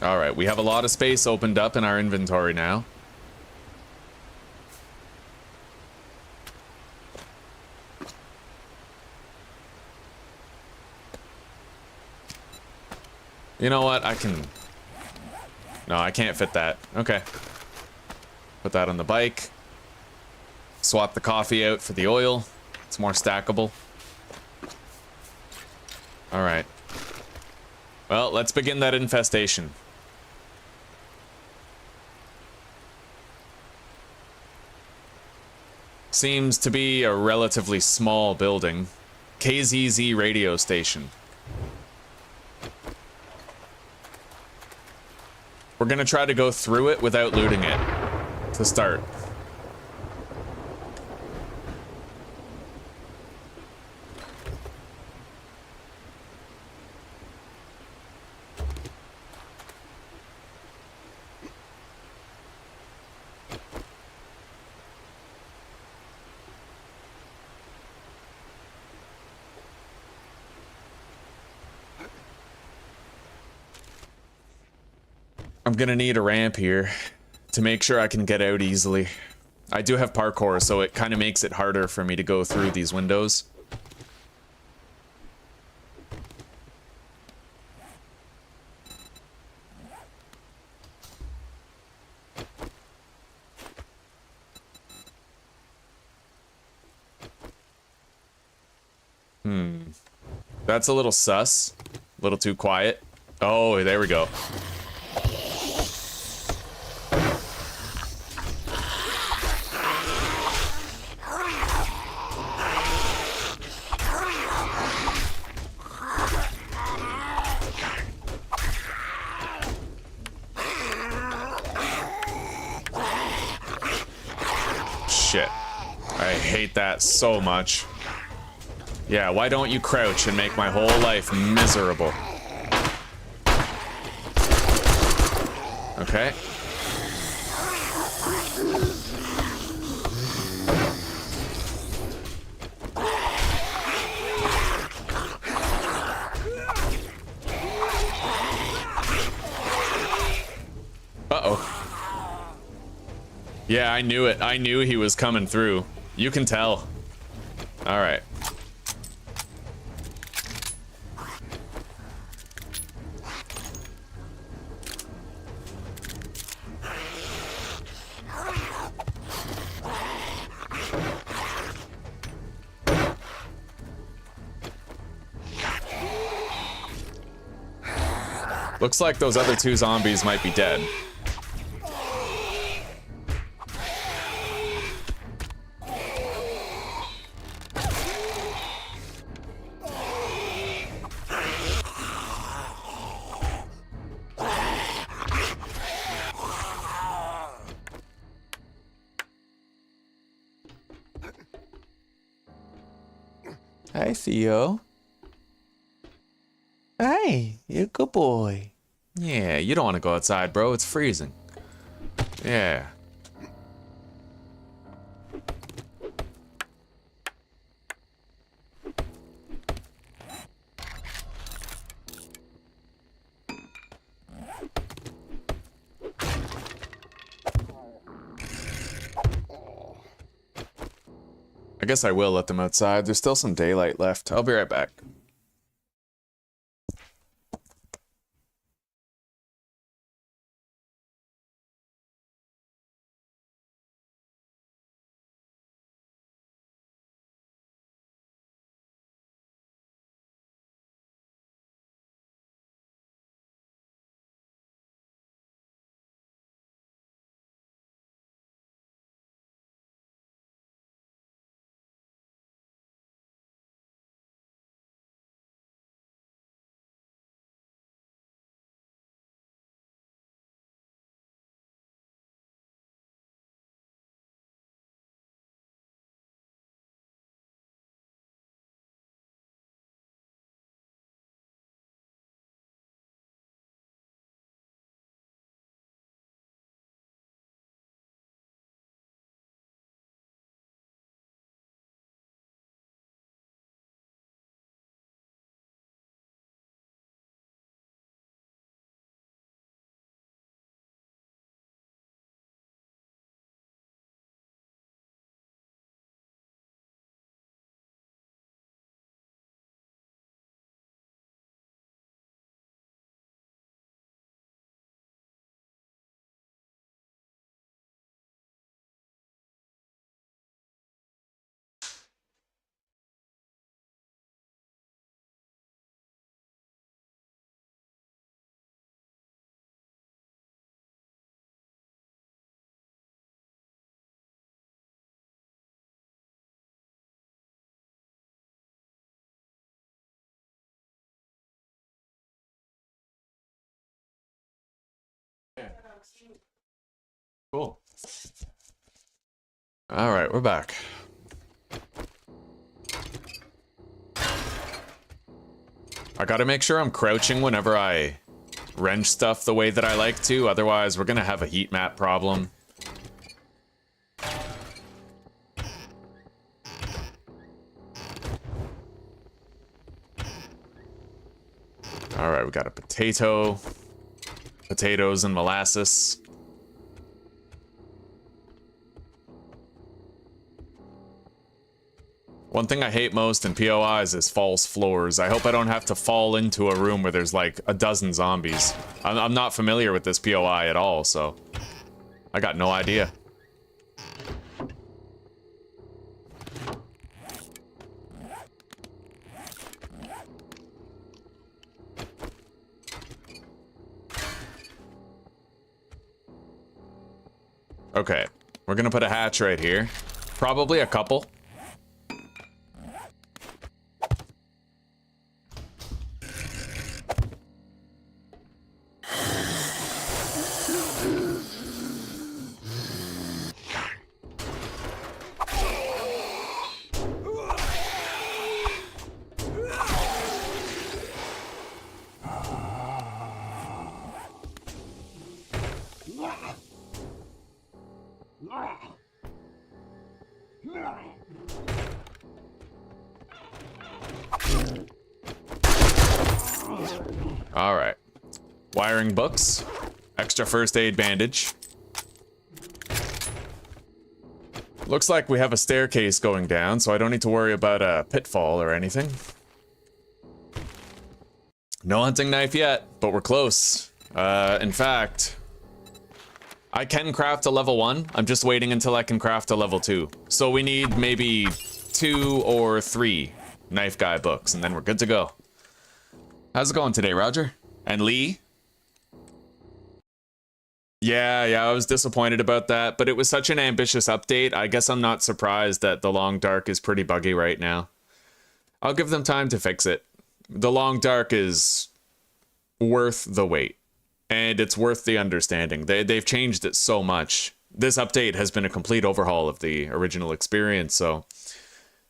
All right, we have a lot of space opened up in our inventory now. You know what? I can... No, I can't fit that. Okay. Put that on the bike. Swap the coffee out for the oil. It's more stackable. All right. Well, let's begin that infestation. Seems to be a relatively small building. KZZ radio station. We're gonna try to go through it without looting it to start. I'm gonna need a ramp here to make sure I can get out easily. I do have parkour, so it kind of makes it harder for me to go through these windows. That's a little sus. A little too quiet. Oh, there we go. Shit. I hate that so much. Yeah, why don't you crouch and make my whole life miserable? Okay. Uh-oh. Yeah, I knew it. I knew he was coming through. You can tell. All right. Looks like those other two zombies might be dead. Hi, Theo. Hey, you're a good boy. Yeah, you don't want to go outside, bro. It's freezing. Yeah. I guess I will let them outside. There's still some daylight left. I'll be right back. Cool. All right, we're back. I gotta make sure I'm crouching whenever I wrench stuff the way that I like to, otherwise we're gonna have a heat map problem. All right, we got a potato, potatoes and molasses. One thing I hate most in POIs is false floors. I hope I don't have to fall into a room where there's like a dozen zombies. I'm not familiar with this POI at all, so I got no idea. Okay, we're gonna put a hatch right here. Probably a couple. All right. Wiring books. Extra first aid bandage. Looks like we have a staircase going down, so I don't need to worry about a pitfall or anything. No hunting knife yet, but we're close. In fact, I can craft a level 1. I'm just waiting until I can craft a level 2. So we need maybe 2 or 3 knife guy books, and then we're good to go. How's it going today, Roger? And Lee? Yeah, I was disappointed about that, but it was such an ambitious update. I guess I'm not surprised that the Long Dark is pretty buggy right now. I'll give them time to fix it. The Long Dark is worth the wait, and it's worth the understanding. They've changed it so much. This update has been a complete overhaul of the original experience, so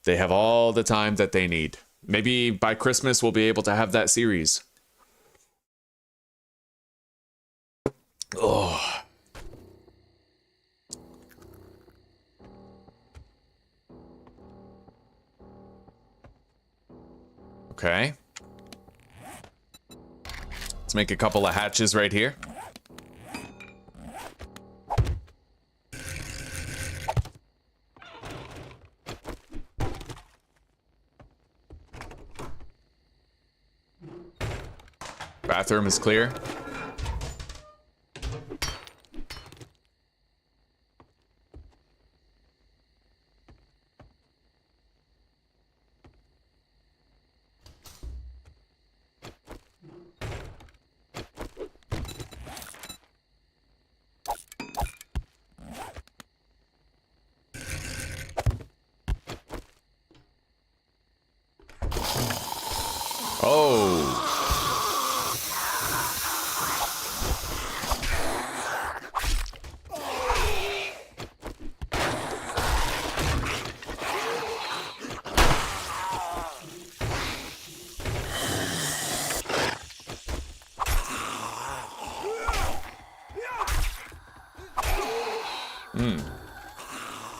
they have all the time that they need. Maybe by Christmas we'll be able to have that series. Oh. Okay. Let's make a couple of hatches right here. Bathroom is clear. Oh.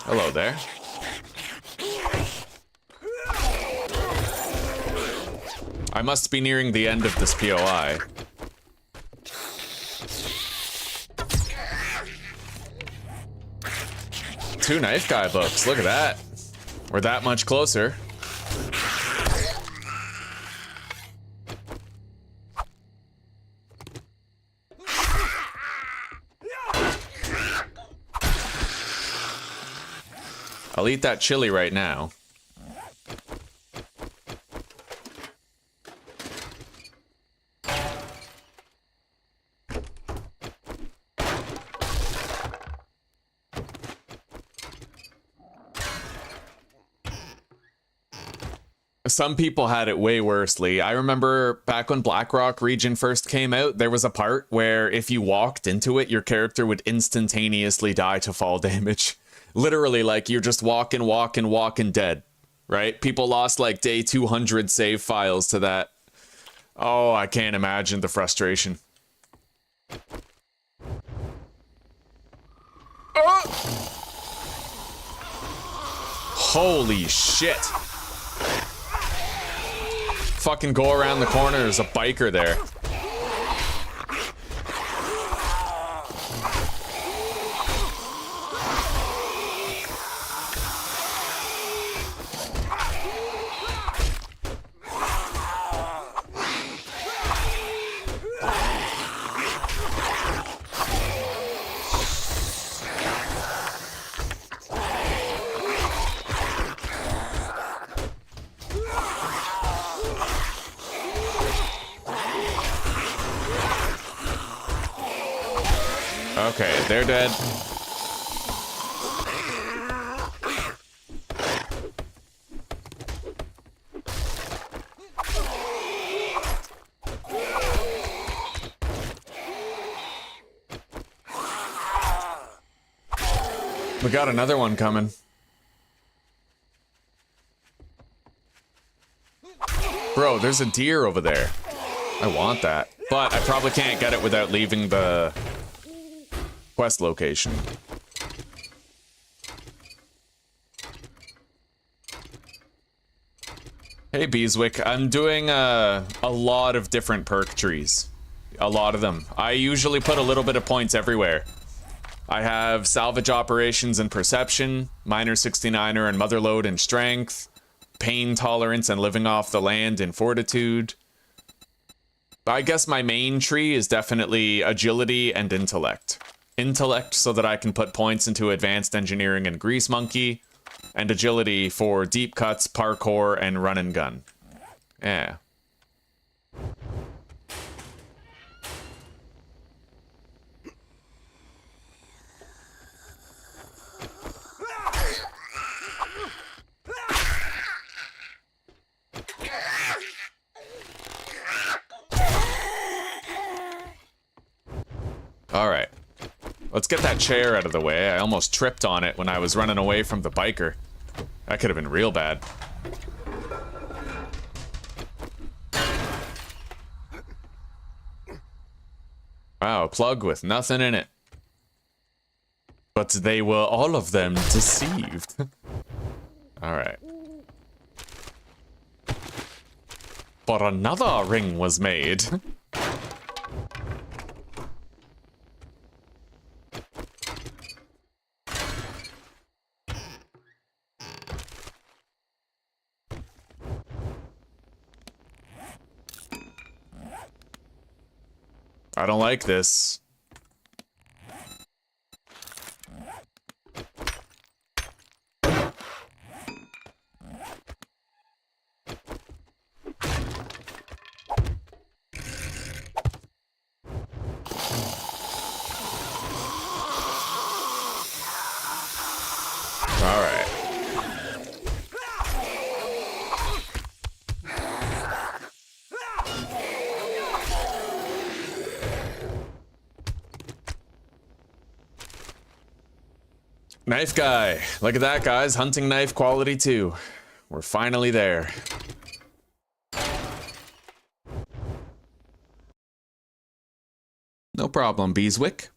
Hello there. I must be nearing the end of this POI. Two knife guy books, look at that. We're that much closer. I'll eat that chili right now. some people had it way worse, Lee. I remember back when Blackrock region first came out, there was a part where if you walked into it, your character would instantaneously die to fall damage. Literally, like, you're just walking dead, right? People lost like day 200 save files to that. Oh, I can't imagine the frustration. Oh! Holy shit. Fucking go around the corner, there's a biker there. Okay, they're dead. We got another one coming. Bro, there's a deer over there. I want that. But I probably can't get it without leaving the quest location. Hey Beeswick, I'm doing a lot of different perk trees. A lot of them. I usually put a little bit of points everywhere. I have salvage operations and perception, minor 69er and motherload and strength, pain tolerance and living off the land and fortitude. I guess my main tree is definitely agility and intellect. Intellect so that I can put points into advanced engineering and grease monkey, and agility for deep cuts, parkour, and run and gun. Yeah. All right. Let's get that chair out of the way. I almost tripped on it when I was running away from the biker. That could have been real bad. Wow, a plug with nothing in it. But they were all of them deceived. All right. But another ring was made. I don't like this. All right. Knife guy. Look at that, guys. Hunting knife quality 2. We're finally there. No problem, Beeswick.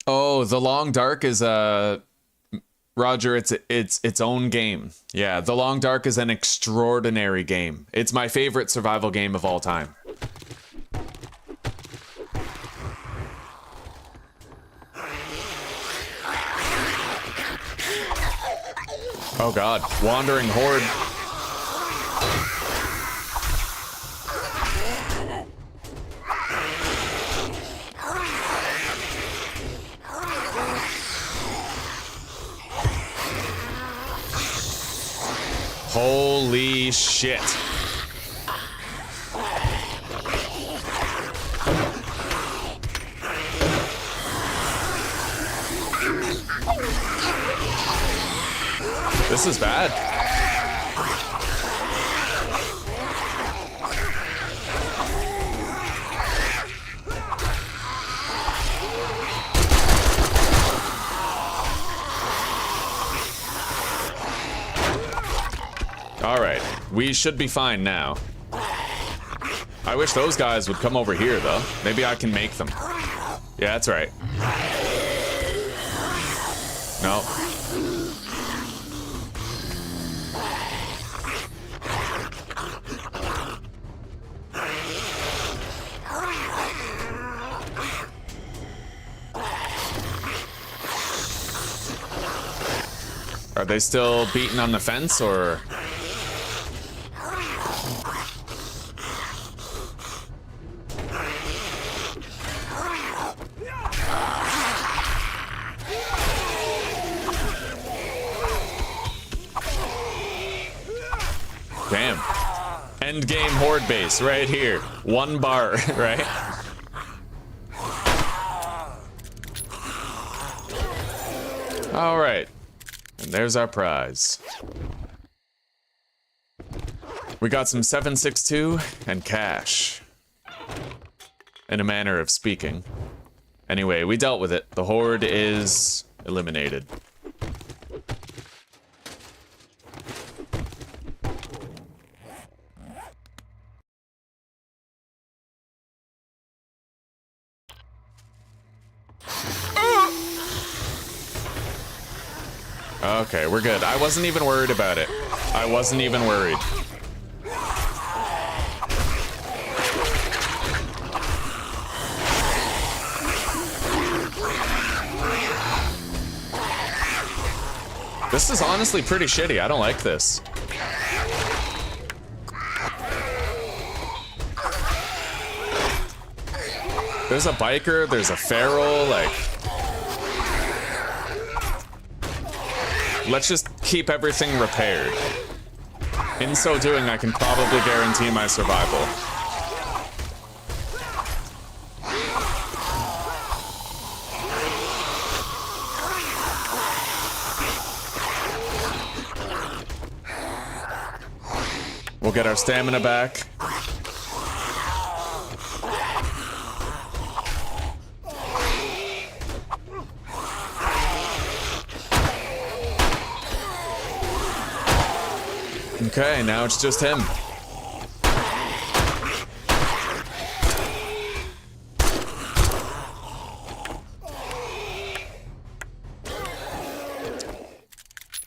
Oh, The Long Dark is Roger, it's its own game. Yeah, The Long Dark is an extraordinary game. It's my favorite survival game of all time. Oh god, wandering horde. Holy shit. This is bad. Alright, we should be fine now. I wish those guys would come over here, though. Maybe I can make them. Yeah, that's right. No. Are they still beating on the fence, or? Damn. End game horde base right here. 1 bar, right? All right. And there's our prize. We got some 762 and cash. In a manner of speaking. Anyway, we dealt with it. The horde is eliminated. Okay, we're good. I wasn't even worried about it. I wasn't even worried. This is honestly pretty shitty. I don't like this. There's a biker, there's a feral, like... Let's just keep everything repaired. In so doing, I can probably guarantee my survival. We'll get our stamina back. Okay, now it's just him.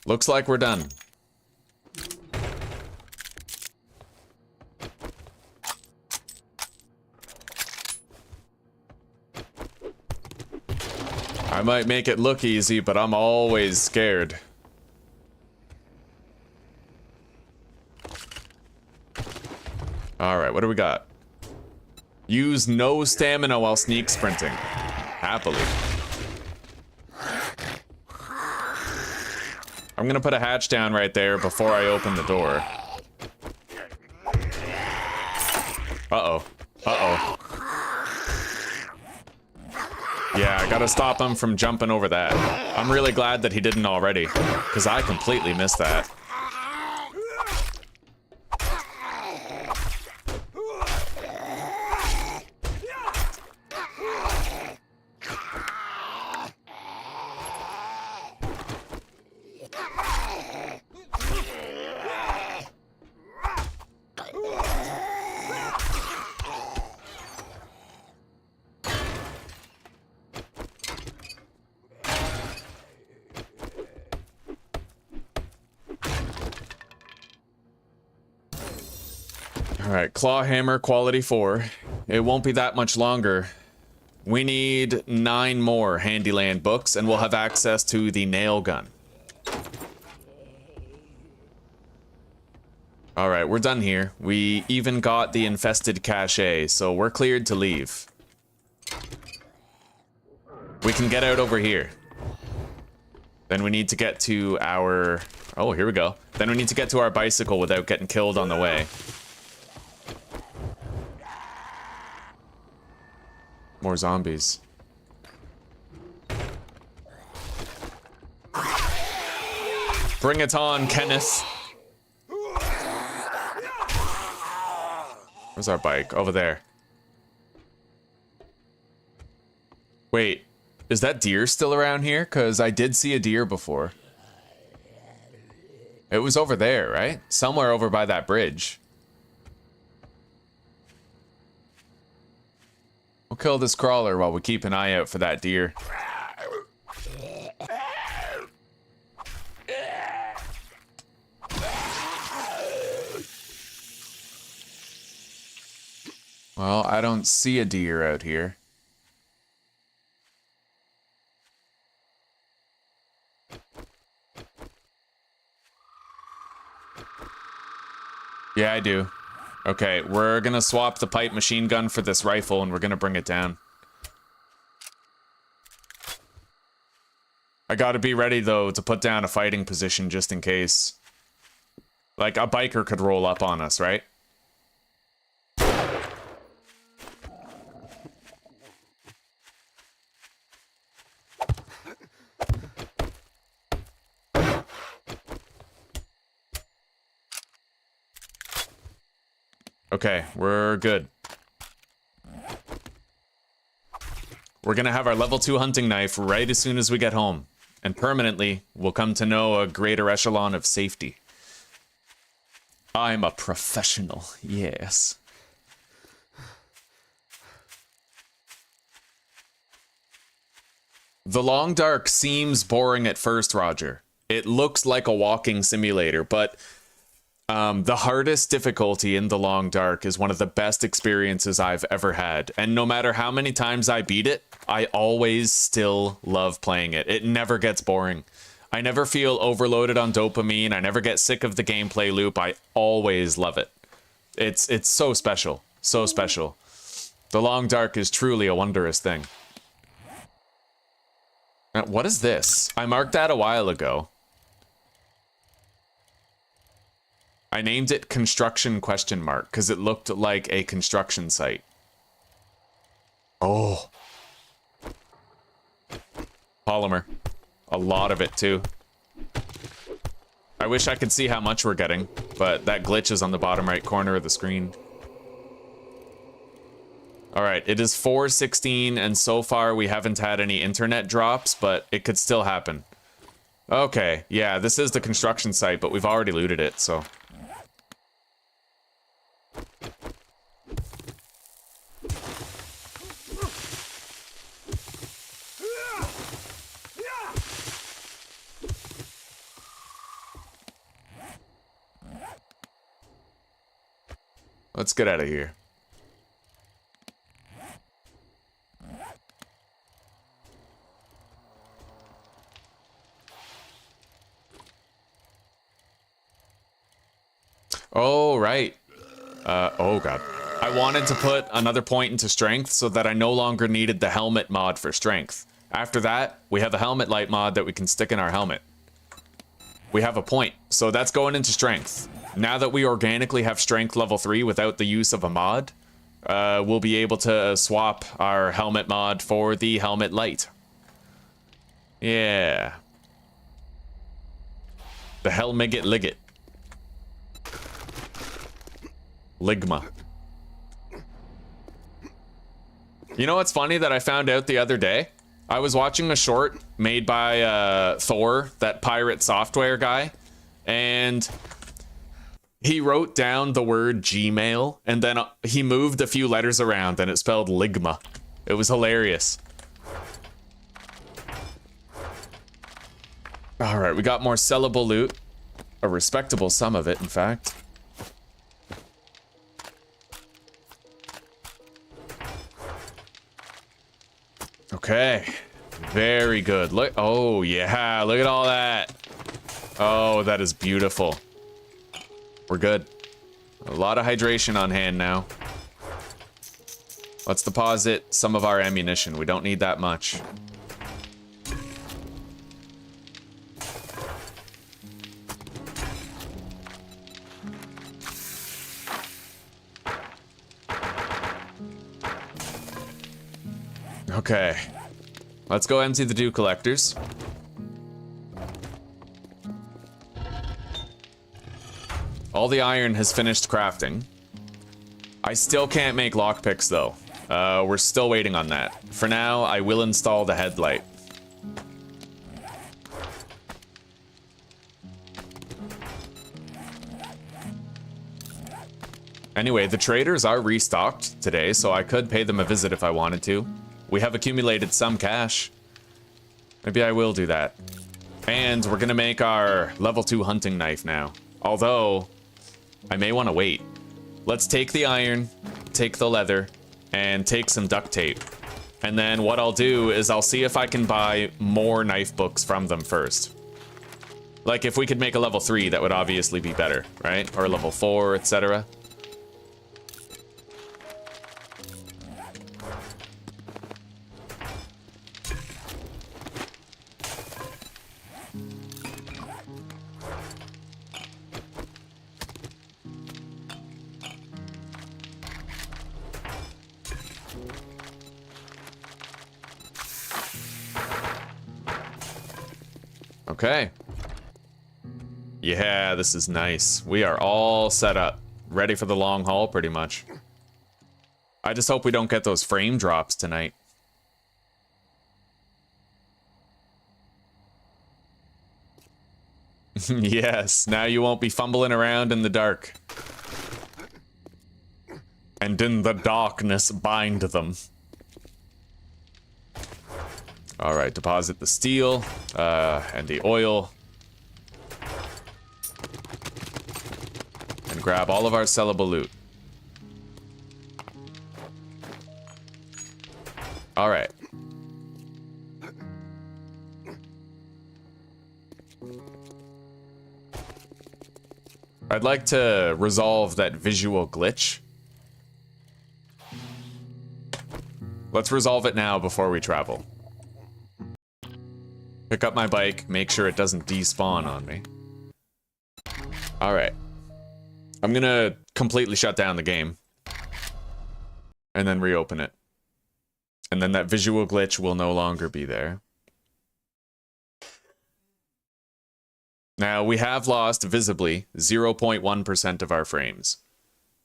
Looks like we're done. I might make it look easy, but I'm always scared. Alright, what do we got? Use no stamina while sneak sprinting. Happily. I'm gonna put a hatch down right there before I open the door. Uh-oh. Uh-oh. Yeah, I gotta stop him from jumping over that. I'm really glad that he didn't already, because I completely missed that. Alright, claw hammer quality 4. It won't be that much longer. We need 9 more Handyland books and we'll have access to the nail gun. Alright, we're done here. We even got the infested cache, so we're cleared to leave. We can get out over here. Then we need to get to our... Oh, here we go. Then we need to get to our bicycle without getting killed on the way. More zombies. Bring it on, Kenneth. Where's our bike? Over there. Wait, is that deer still around here? Because I did see a deer before. It was over there, right? Somewhere over by that bridge. We'll kill this crawler while we keep an eye out for that deer. Well, I don't see a deer out here. Yeah, I do. Okay, we're gonna swap the pipe machine gun for this rifle and we're gonna bring it down. I gotta be ready though to put down a fighting position just in case. Like a biker could roll up on us, right? Okay, we're good. We're gonna have our level 2 hunting knife right as soon as we get home. And permanently, we'll come to know a greater echelon of safety. I'm a professional, yes. The Long Dark seems boring at first, Roger. It looks like a walking simulator, but the hardest difficulty in The Long Dark is one of the best experiences I've ever had. And no matter how many times I beat it, I always still love playing it. It never gets boring. I never feel overloaded on dopamine. I never get sick of the gameplay loop. I always love it. It's so special. So special. The Long Dark is truly a wondrous thing. Now, what is this? I marked that a while ago. I named it construction ? Because it looked like a construction site. Oh. Polymer. A lot of it too. I wish I could see how much we're getting, but that glitch is on the bottom right corner of the screen. Alright, it is 4:16 and so far we haven't had any internet drops, but it could still happen. Okay, yeah, this is the construction site, but we've already looted it, so... Let's get out of here. Oh, right. Oh god. I wanted to put another point into strength so that I no longer needed the helmet mod for strength. After that, we have a helmet light mod that we can stick in our helmet. We have a point, so that's going into strength. Now that we organically have strength level 3 without the use of a mod, we'll be able to swap our helmet mod for the helmet light. Yeah. The Helmigget Ligget. Ligma. You know what's funny that I found out the other day? I was watching a short made by Thor, that pirate software guy, and he wrote down the word Gmail, and then he moved a few letters around, and it spelled Ligma. It was hilarious. Alright, we got more sellable loot. A respectable sum of it, in fact. Okay. Very good. Look. Oh, yeah. Look at all that. Oh, that is beautiful. We're good. A lot of hydration on hand now. Let's deposit some of our ammunition. We don't need that much. Okay. Let's go empty the dew collectors. All the iron has finished crafting. I still can't make lockpicks though. We're still waiting on that. For now, I will install the headlight. Anyway, the traders are restocked today, so I could pay them a visit if I wanted to. We have accumulated some cash. Maybe I will do that. And we're gonna make our level 2 hunting knife now. Although, I may want to wait. Let's take the iron, take the leather, and take some duct tape. And then what I'll do is I'll see if I can buy more knife books from them first. Like, if we could make a level 3, that would obviously be better, right? Or level 4, etc. Okay. Yeah, this is nice. We are all set up. Ready for the long haul, pretty much. I just hope we don't get those frame drops tonight. Yes, now you won't be fumbling around in the dark. And in the darkness bind them. Alright, deposit the steel, and the oil. And grab all of our sellable loot. Alright. I'd like to resolve that visual glitch. Let's resolve it now before we travel. Pick up my bike, make sure it doesn't despawn on me. Alright. I'm gonna completely shut down the game. And then reopen it. And then that visual glitch will no longer be there. Now, we have lost, visibly, 0.1% of our frames.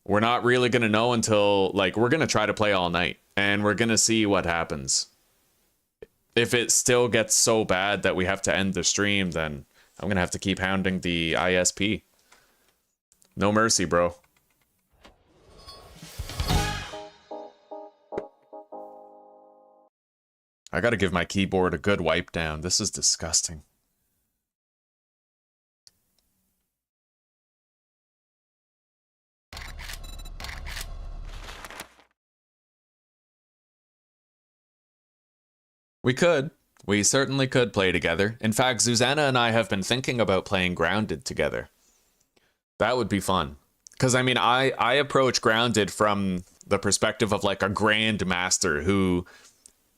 We're not really gonna know until, like, we're gonna try to play all night. And we're gonna see what happens. If it still gets so bad that we have to end the stream, then I'm gonna have to keep hounding the ISP. No mercy, bro. I gotta give my keyboard a good wipe down. This is disgusting. We could. We certainly could play together. In fact, Susanna and I have been thinking about playing Grounded together. That would be fun. Because, I mean, I approach Grounded from the perspective of, like, a grandmaster who...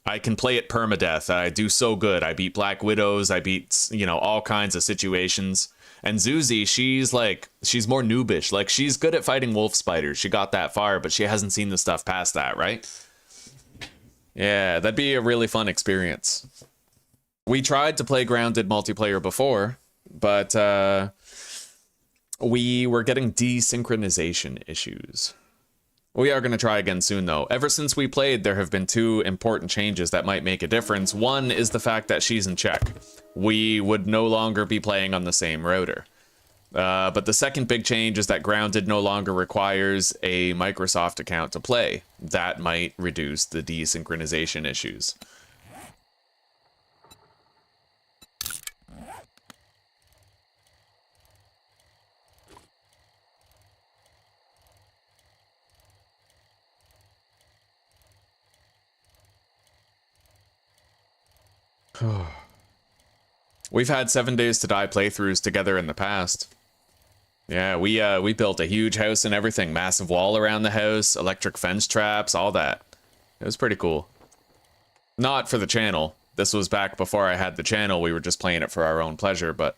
I can play at Permadeath. I do so good. I beat Black Widows. I beat, you know, all kinds of situations. And Zuzi, she's more noobish. Like, she's good at fighting wolf spiders. She got that far, but she hasn't seen the stuff past that, right? Yeah, that'd be a really fun experience. We tried to play Grounded multiplayer before, but we were getting desynchronization issues. We are going to try again soon, though. Ever since we played, there have been two important changes that might make a difference. One is the fact that she's in Czech. We would no longer be playing on the same router. But the second big change is that Grounded no longer requires a Microsoft account to play. That might reduce the desynchronization issues. We've had 7 Days to Die playthroughs together in the past. Yeah, we built a huge house and everything. Massive wall around the house, electric fence traps, all that. It was pretty cool. Not for the channel. This was back before I had the channel. We were just playing it for our own pleasure, but...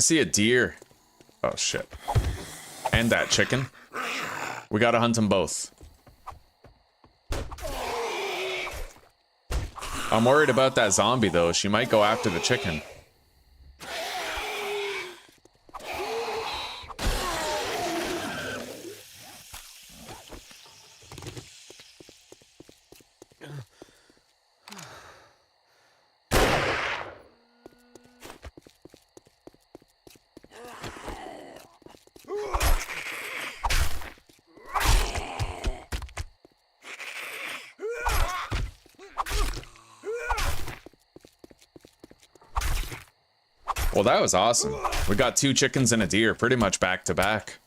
see a deer. Oh, shit. And that chicken. We gotta hunt them both. I'm worried about that zombie, though. She might go after the chicken. Well, that was awesome. We got 2 chickens and a deer pretty much back to back.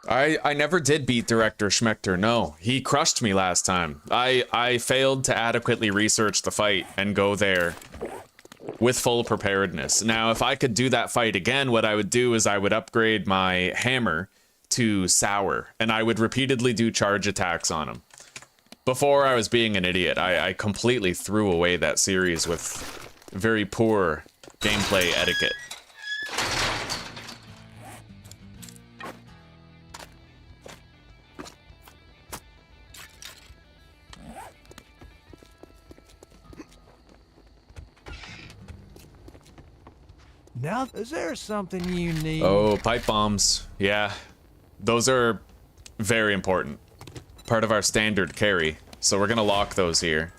I never did beat Director Schmechter, no. He crushed me last time. I failed to adequately research the fight and go there with full preparedness. Now, if I could do that fight again, what I would do is I would upgrade my hammer to sour, and I would repeatedly do charge attacks on him. Before I was being an idiot, I completely threw away that series with very poor gameplay etiquette. Now, is there something you need? Oh, pipe bombs. Yeah. Those are very important. Part of our standard carry. So we're gonna lock those here.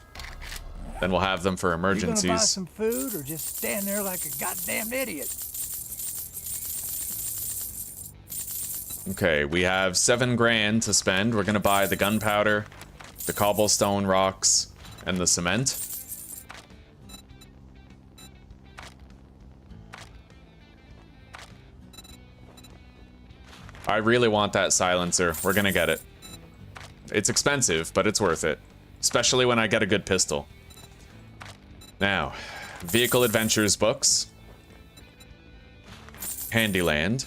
Then we'll have them for You gonna buy emergencies. some food or just stand there like a goddamn idiot? Okay, we have 7 grand to spend. We're gonna buy the gunpowder, the cobblestone rocks, and the cement. I really want that silencer. We're gonna get it. It's expensive, but it's worth it. Especially when I get a good pistol. Now, Vehicle Adventures books. Handyland.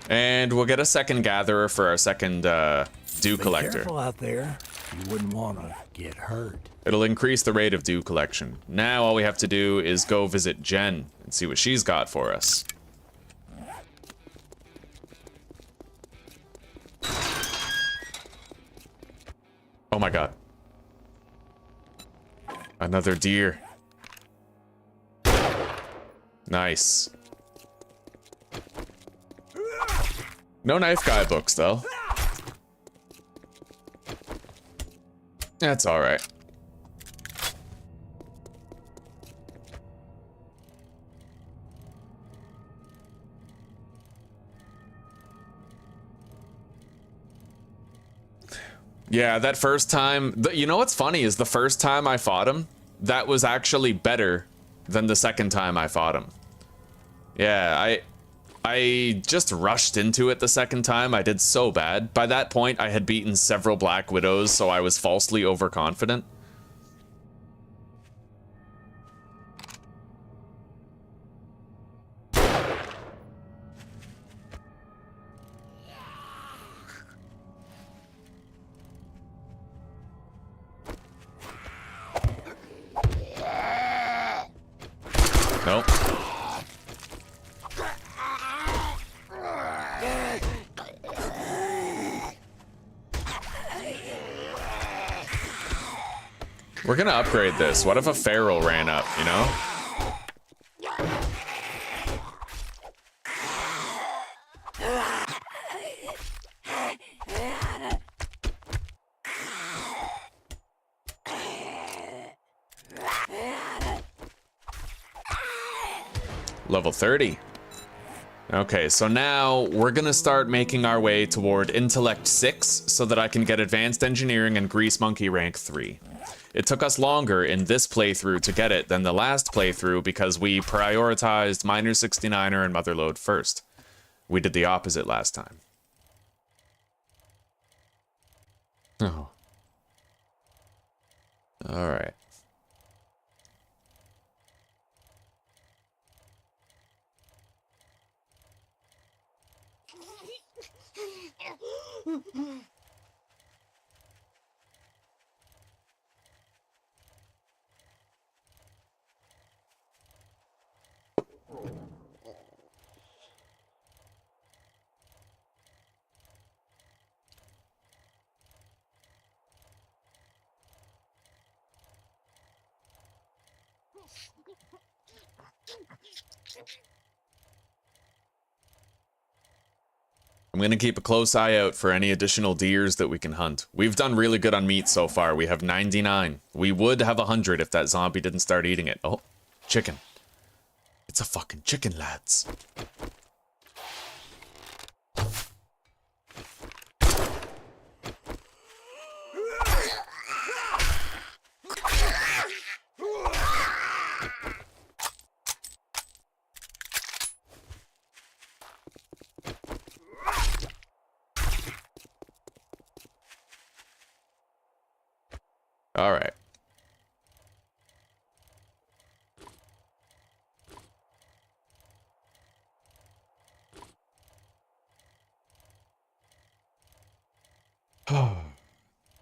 And we'll get a second gatherer for our second dew Be collector. careful out there. You wouldn't want to get hurt. It'll increase the rate of dew collection. Now all we have to do is go visit Jen and see what she's got for us. Oh my god. Another deer. Nice. No knife guy books, though. That's alright. Yeah, that first time, you know what's funny is the first time I fought him, that was actually better than the second time I fought him. Yeah, I just rushed into it the second time. I did so bad. By that point, I had beaten several Black Widows, so I was falsely overconfident. Nope. We're gonna upgrade this. What if a feral ran up, you know? Level 30. Okay, so now we're gonna start making our way toward Intellect 6 so that I can get Advanced Engineering and Grease Monkey rank 3. It took us longer in this playthrough to get it than the last playthrough because we prioritized Miner 69er and Motherlode first. We did the opposite last time. Oh. Alright. I'm going to keep a close eye out for any additional deers that we can hunt. We've done really good on meat so far. We have 99. We would have 100 if that zombie didn't start eating it. Oh, chicken. It's a fucking chicken, lads. All right.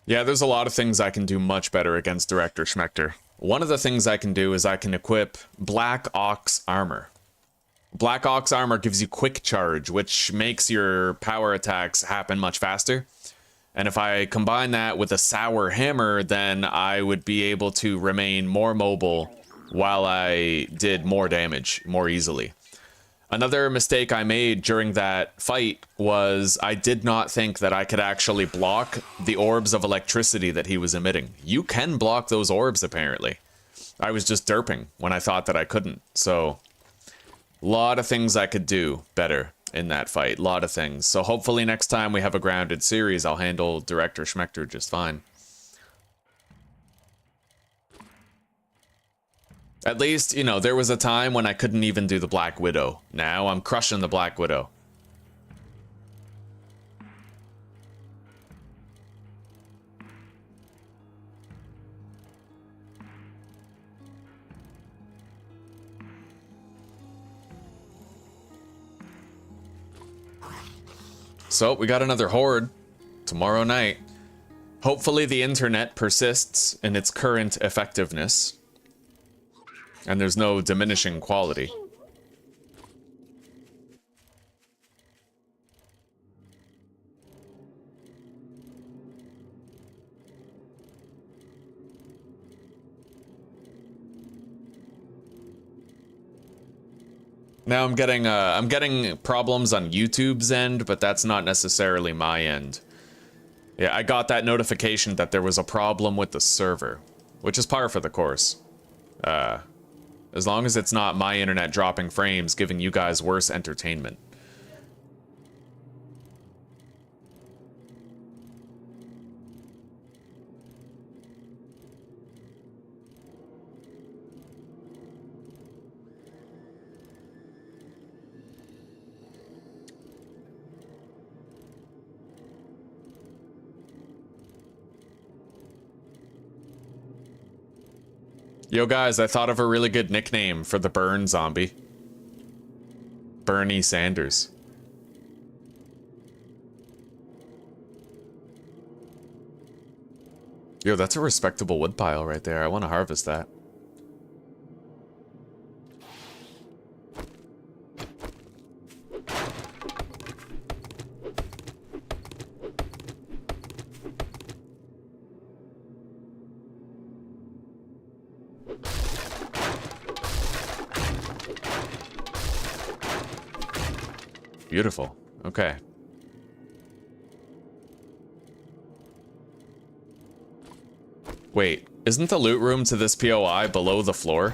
Yeah, there's a lot of things I can do much better against Director Schmechter. One of the things I can do is I can equip Black Ox Armor. Black Ox Armor gives you quick charge, which makes your power attacks happen much faster. And if I combine that with a Sour Hammer, then I would be able to remain more mobile while I did more damage more easily. Another mistake I made during that fight was I did not think that I could actually block the orbs of electricity that he was emitting. You can block those orbs, apparently. I was just derping when I thought that I couldn't. So, a lot of things I could do better in that fight. A lot of things. So hopefully next time we have a grounded series, I'll handle Director Schmechter just fine. At least, you know, there was a time when I couldn't even do the Black Widow. Now I'm crushing the Black Widow. So, we got another horde tomorrow night. Hopefully the internet persists in its current effectiveness. And there's no diminishing quality. Now I'm getting problems on YouTube's end, but that's not necessarily my end. Yeah, I got that notification that there was a problem with the server, which is par for the course. As long as it's not my internet dropping frames, giving you guys worse entertainment. Yo guys, I thought of a really good nickname for the burn zombie. Bernie Sanders. Yo, that's a respectable woodpile right there. I want to harvest that. Beautiful. Okay. Wait, isn't the loot room to this POI below the floor?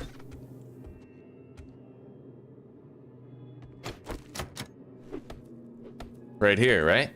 Right here, right?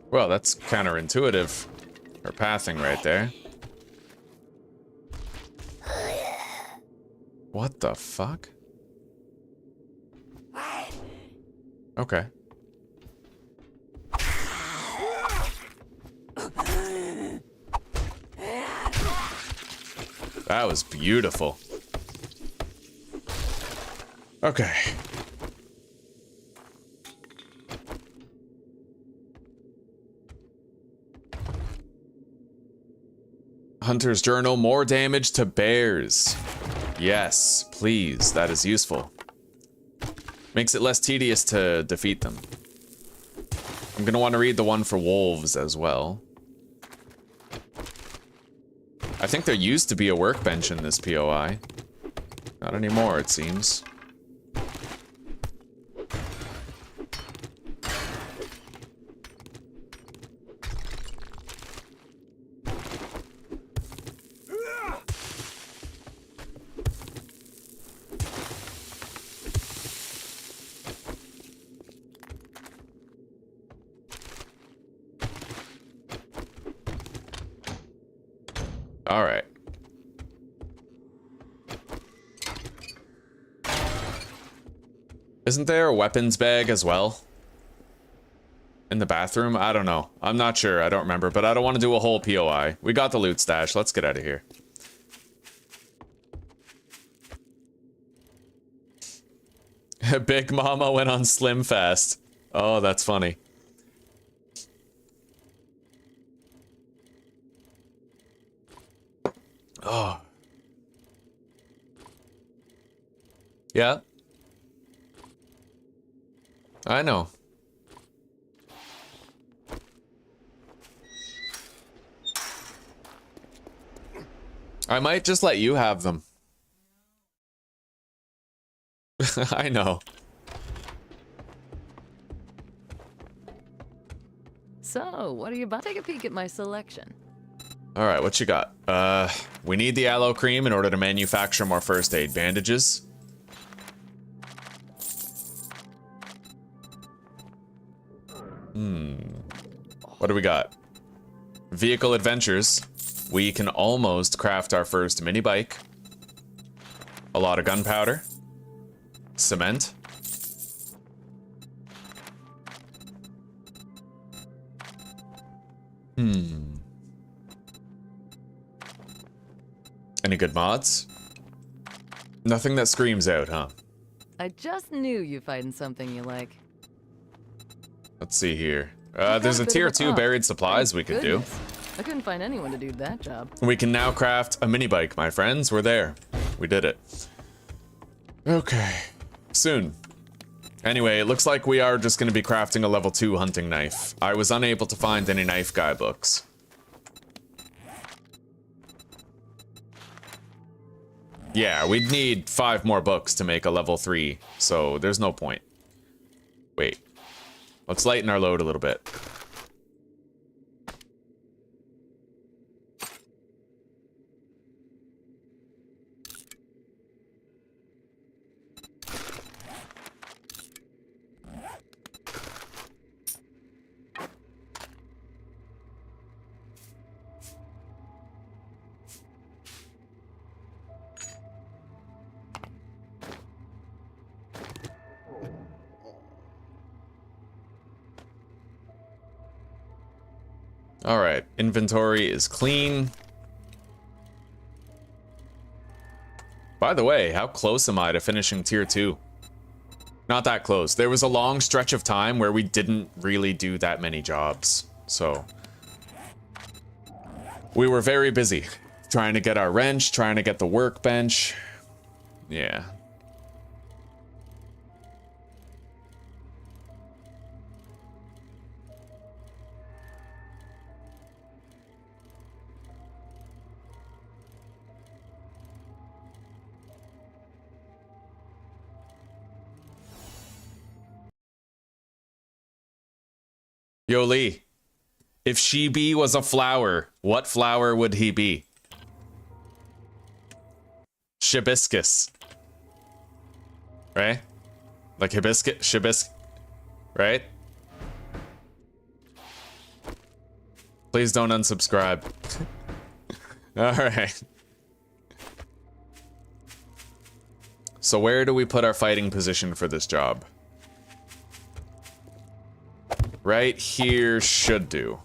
Well, that's counterintuitive. Or pathing right there. What the fuck? Okay. That was beautiful. Okay. Hunter's Journal, more damage to bears. Yes, please, that is useful. Makes it less tedious to defeat them. I'm gonna want to read the one for wolves as well. I think there used to be a workbench in this POI. Not anymore, it seems. All right. Isn't there a weapons bag as well? In the bathroom? I don't know. I'm not sure. I don't remember, but I don't want to do a whole POI. We got the loot stash. Let's get out of here. Big Mama went on Slim Fast. Oh, that's funny. Oh. Yeah. I know. I might just let you have them. I know. So, what are you about? Take a peek at my selection. All right, what you got? We need the aloe cream in order to manufacture more first aid bandages. What do we got? Vehicle adventures. We can almost craft our first mini bike. A lot of gunpowder. Cement. Any good mods? Nothing that screams out, huh? I just knew you'd find something you like. Let's see here. got There's a a bit tier of a- 2 oh, buried supplies we thank could do. goodness. I couldn't find anyone to do that job. We can now craft a mini bike, my friends. We're there. We did it. Okay. Soon. Anyway, it looks like we are just going to be crafting a level 2 hunting knife. I was unable to find any knife guy books. Yeah, we'd need 5 more books to make a level 3, so there's no point. Wait. Let's lighten our load a little bit. All right, inventory is clean. By the way, how close am I to finishing tier 2? Not that close. There was a long stretch of time where we didn't really do that many jobs. So we were very busy trying to get our wrench, trying to get the workbench. Yeah. Yo, Lee, if She-Bee was a flower, what flower would he be? Hibiscus. Right? Like hibiscus, right? Please don't unsubscribe. All right. So where do we put our fighting position for this job? Right here should do.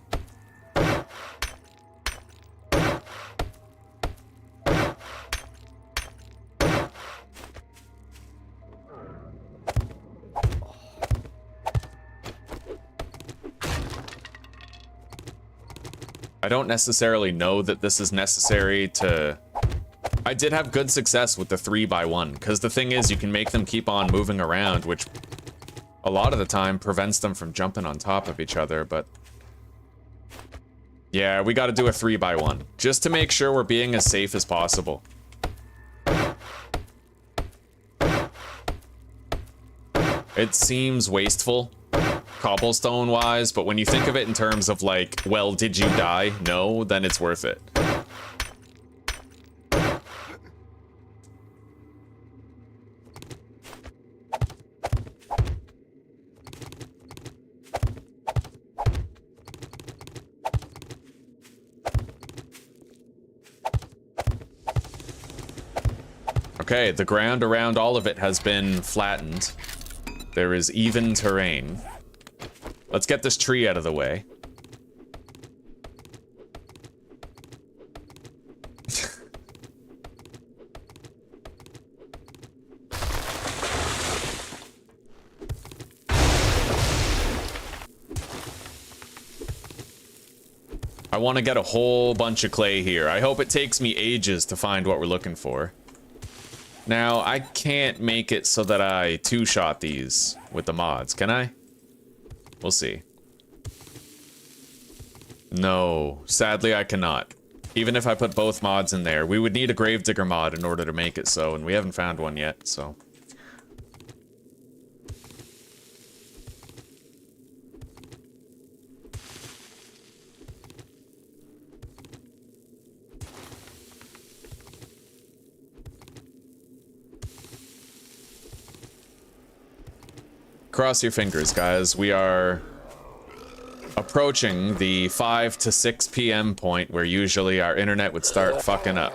I don't necessarily know that this is necessary to... I did have good success with the 3x1, because the thing is, you can make them keep on moving around, which a lot of the time prevents them from jumping on top of each other, but... Yeah, we gotta do a 3x1, just to make sure we're being as safe as possible. It seems wasteful, cobblestone-wise, but when you think of it in terms of like, well, did you die? No, then it's worth it. Okay, the ground around all of it has been flattened. There is even terrain. Let's get this tree out of the way. I want to get a whole bunch of clay here. I hope it takes me ages to find what we're looking for. Now, I can't make it so that I two-shot these with the mods, can I? We'll see. No, sadly I cannot. Even if I put both mods in there, we would need a Gravedigger mod in order to make it so, and we haven't found one yet, so... Cross your fingers, guys. We are approaching the 5 to 6 p.m. point where usually our internet would start fucking up.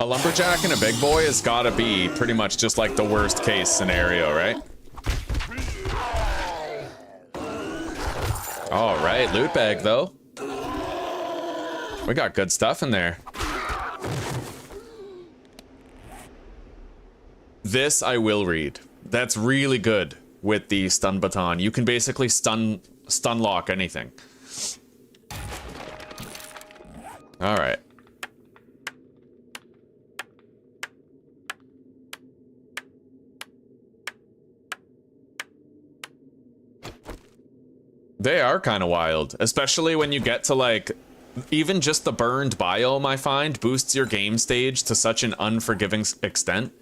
A lumberjack and a big boy has gotta be pretty much just like the worst case scenario, right? All right, loot bag though. We got good stuff in there. This I will read. That's really good with the stun baton. You can basically stun lock anything. All right. They are kind of wild, especially when you get to like, even just the burned biome I find boosts your game stage to such an unforgiving extent.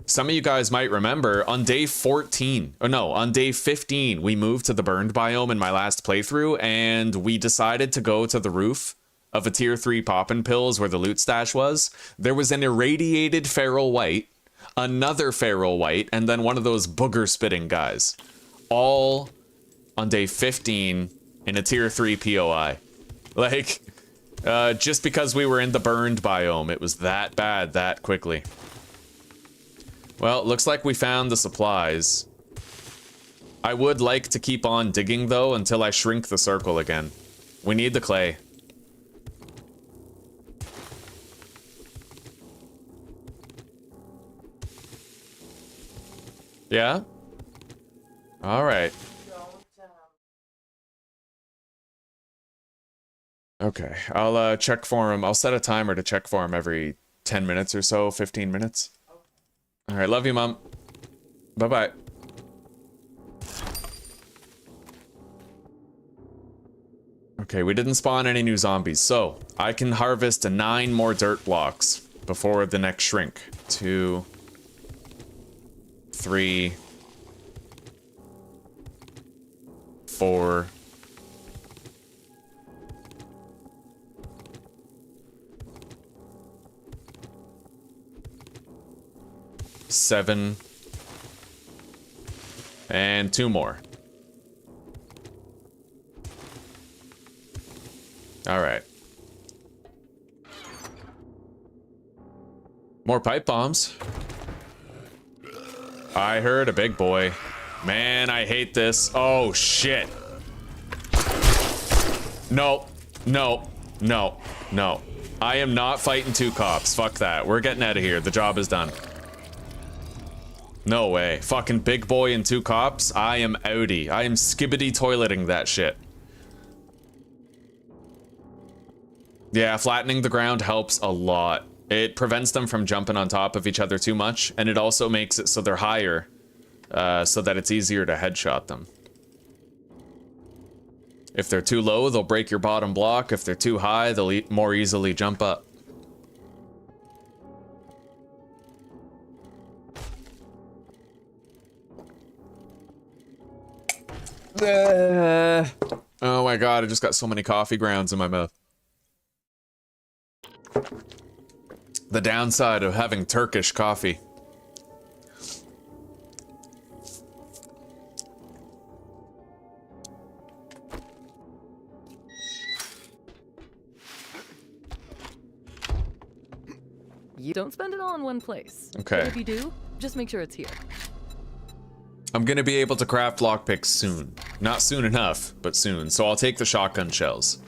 Some of you guys might remember on day 14, or no, on day 15, we moved to the burned biome in my last playthrough and we decided to go to the roof of a tier 3 poppin' pills where the loot stash was. There was an irradiated feral white, another feral white, and then one of those booger spitting guys. All on day 15 in a tier 3 POI. Like, just because we were in the burned biome, it was that bad that quickly. Well, looks like we found the supplies. I would like to keep on digging though until I shrink the circle again. We need the clay. Yeah? All right. Okay, I'll check for him. I'll set a timer to check for him every 10 minutes or so, 15 minutes. All right, love you, Mom. Bye-bye. Okay, we didn't spawn any new zombies, so I can harvest 9 more dirt blocks before the next shrink. 2, 3, 4. 7. And 2 more. All right. More pipe bombs. I heard a big boy. Man, I hate this. Oh, shit. No, no, no, no. I am not fighting 2 cops. Fuck that. We're getting out of here. The job is done. No way. Fucking big boy and 2 cops? I am outie. I am skibbity toileting that shit. Yeah, flattening the ground helps a lot. It prevents them from jumping on top of each other too much, and it also makes it so they're higher, so that it's easier to headshot them. If they're too low, they'll break your bottom block. If they're too high, they'll more easily jump up. Oh my god, I just got so many coffee grounds in my mouth. The downside of having Turkish coffee. You don't spend it all in one place. Okay. But if you do, just make sure it's here. I'm gonna be able to craft lockpicks soon. Not soon enough, but soon. So I'll take the shotgun shells.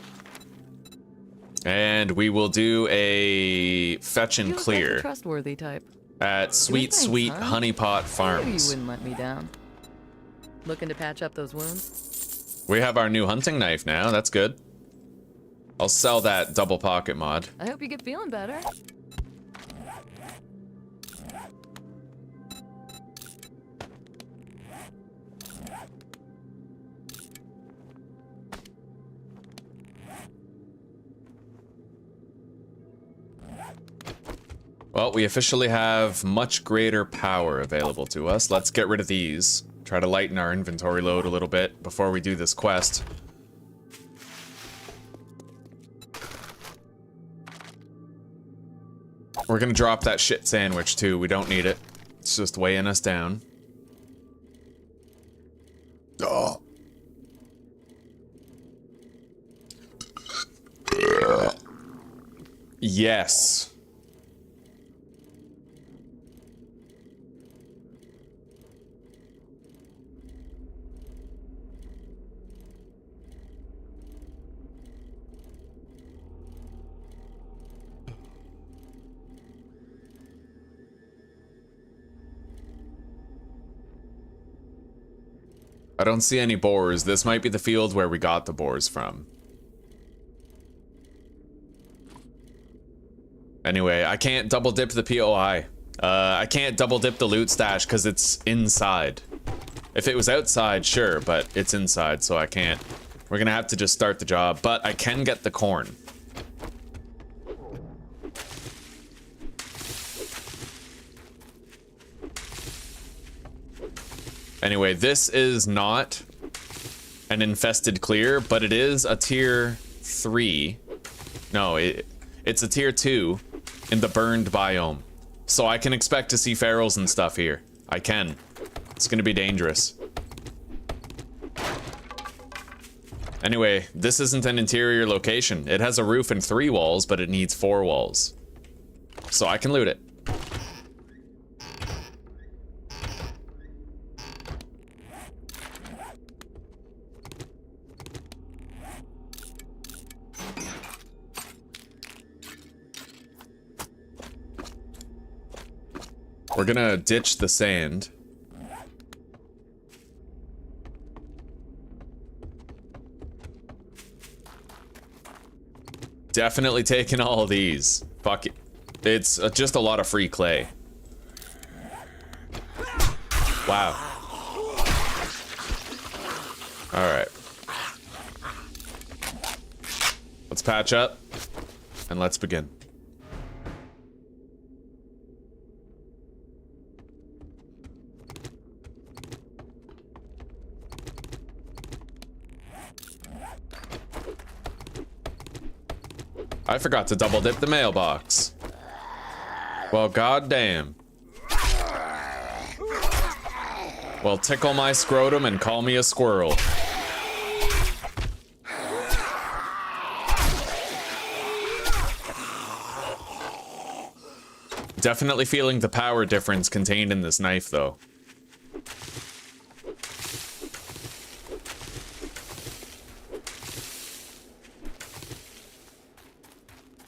And we will do a fetch and You look like clear a trustworthy type. at Sweet thanks, Sweet huh? Honeypot I knew you Farms. wouldn't let me down. Looking to patch up those wounds? We have our new hunting knife now, that's good. I'll sell that double pocket mod. I hope you get feeling better. Well, we officially have much greater power available to us. Let's get rid of these. Try to lighten our inventory load a little bit before we do this quest. We're gonna drop that shit sandwich too. We don't need it. It's just weighing us down. Oh. Yes. I don't see any boars. This might be the field where we got the boars from. Anyway, I can't double dip the POI. I can't double dip the loot stash because it's inside. If it was outside, sure, but it's inside, so I can't. We're gonna have to just start the job, but I can get the corn. Anyway, this is not an infested clear, but it is a tier 3. No, it's a tier 2 in the burned biome. So I can expect to see ferals and stuff here. I can. It's gonna be dangerous. Anyway, this isn't an interior location. It has a roof and 3 walls, but it needs 4 walls. So I can loot it. We're gonna ditch the sand. Definitely taking all of these. Fuck it. It's just a lot of free clay. Wow. Alright. Let's patch up and let's begin. I forgot to double dip the mailbox. Well, goddamn. Well, tickle my scrotum and call me a squirrel. Definitely feeling the power difference contained in this knife, though.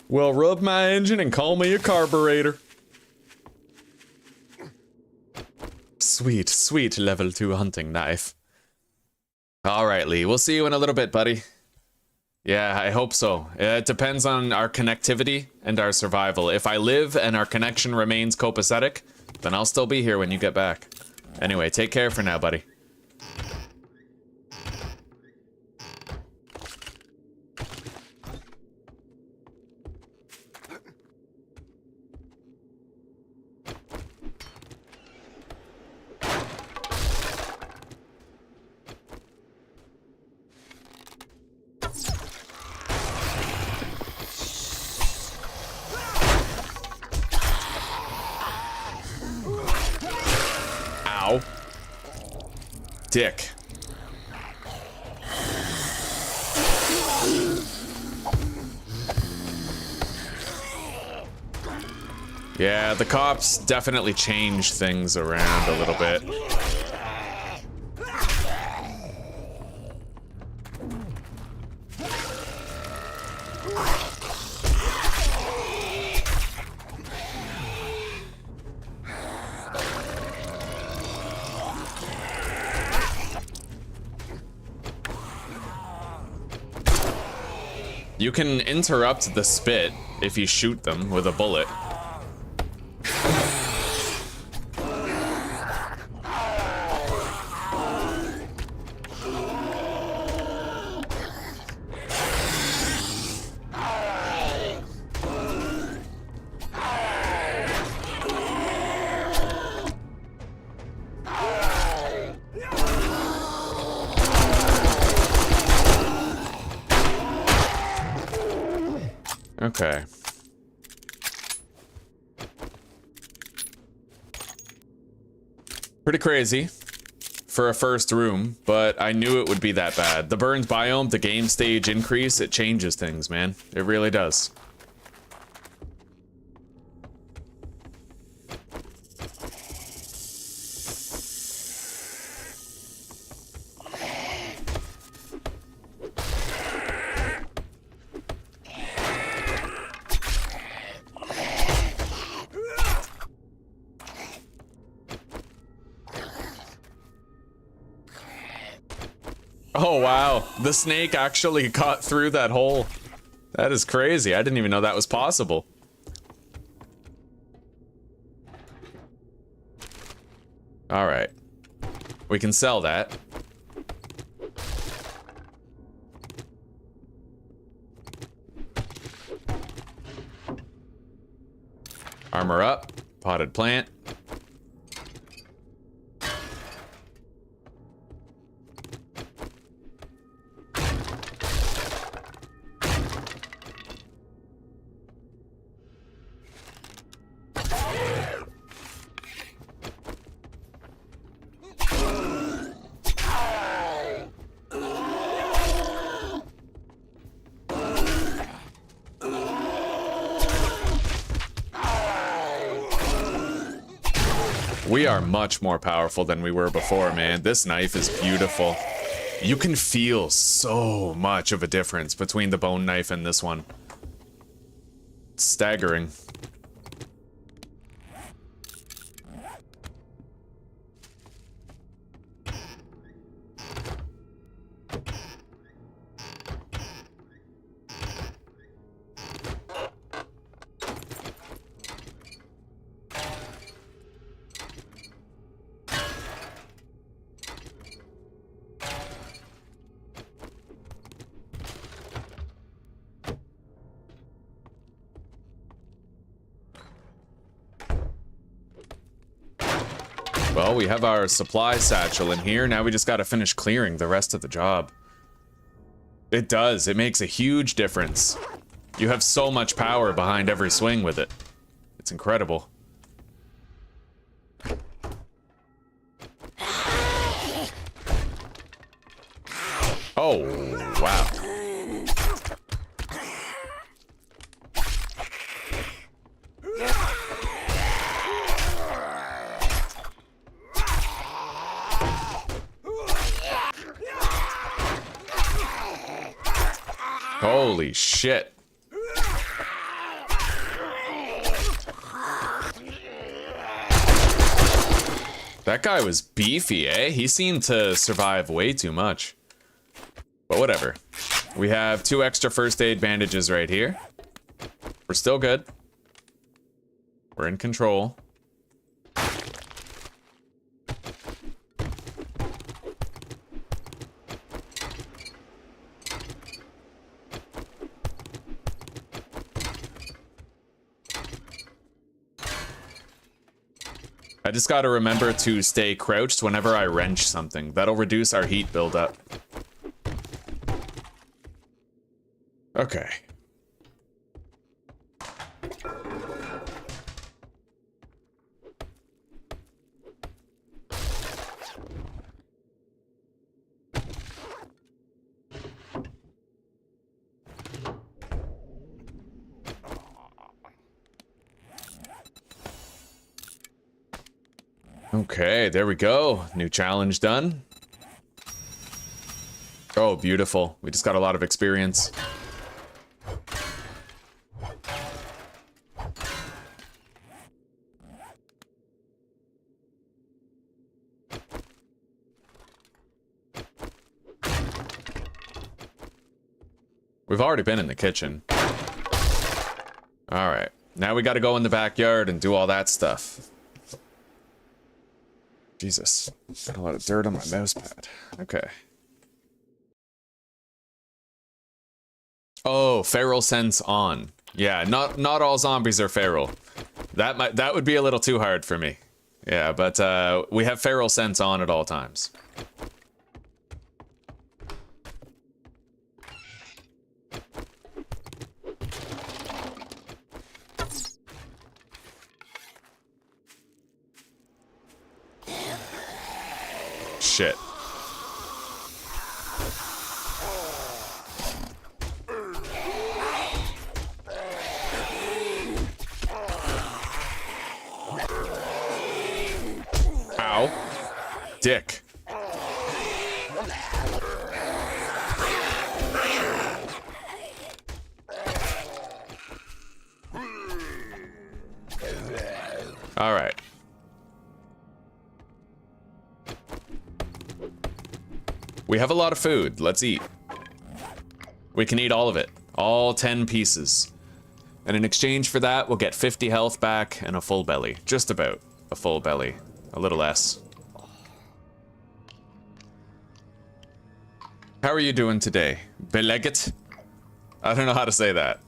Well, rub my engine and call me a carburetor. Sweet, sweet level 2 hunting knife. Alright, Lee, we'll see you in a little bit, buddy. Yeah, I hope so. It depends on our connectivity and our survival. If I live and our connection remains copacetic, then I'll still be here when you get back. Anyway, take care for now, buddy. Dick. Yeah, the cops definitely changed things around a little bit. You can interrupt the spit if you shoot them with a bullet. Okay. Pretty crazy for a first room, but I knew it would be that bad. The burned biome, the game stage increase, it changes things, man. It really does. Oh, wow. The snake actually got through that hole. That is crazy. I didn't even know that was possible. All right. We can sell that. Armor up. Potted plant. We are much more powerful than we were before, man. This knife is beautiful. You can feel so much of a difference between the bone knife and this one. It's staggering. Well, we have our supply satchel in here. Now we just gotta finish clearing the rest of the job. It does. It makes a huge difference. You have so much power behind every swing with it. It's incredible. Oh, wow. Holy shit. That guy was beefy, eh? He seemed to survive way too much. But whatever. We have 2 extra first aid bandages right here. We're still good. We're in control. I just gotta remember to stay crouched whenever I wrench something. That'll reduce our heat buildup. Okay. Okay, there we go. New challenge done. Oh, beautiful. We just got a lot of experience. We've already been in the kitchen. All right, now we got to go in the backyard and do all that stuff. Jesus, got a lot of dirt on my mouse pad. Okay. Oh, feral sense on. Yeah, not all zombies are feral. That would be a little too hard for me. Yeah, but we have feral sense on at all times. Shit. Ow. Dick. All right. We have a lot of food. Let's eat. We can eat all of it. All 10 pieces. And in exchange for that, we'll get 50 health back and a full belly. Just about a full belly. A little less. How are you doing today? Beleget? I don't know how to say that.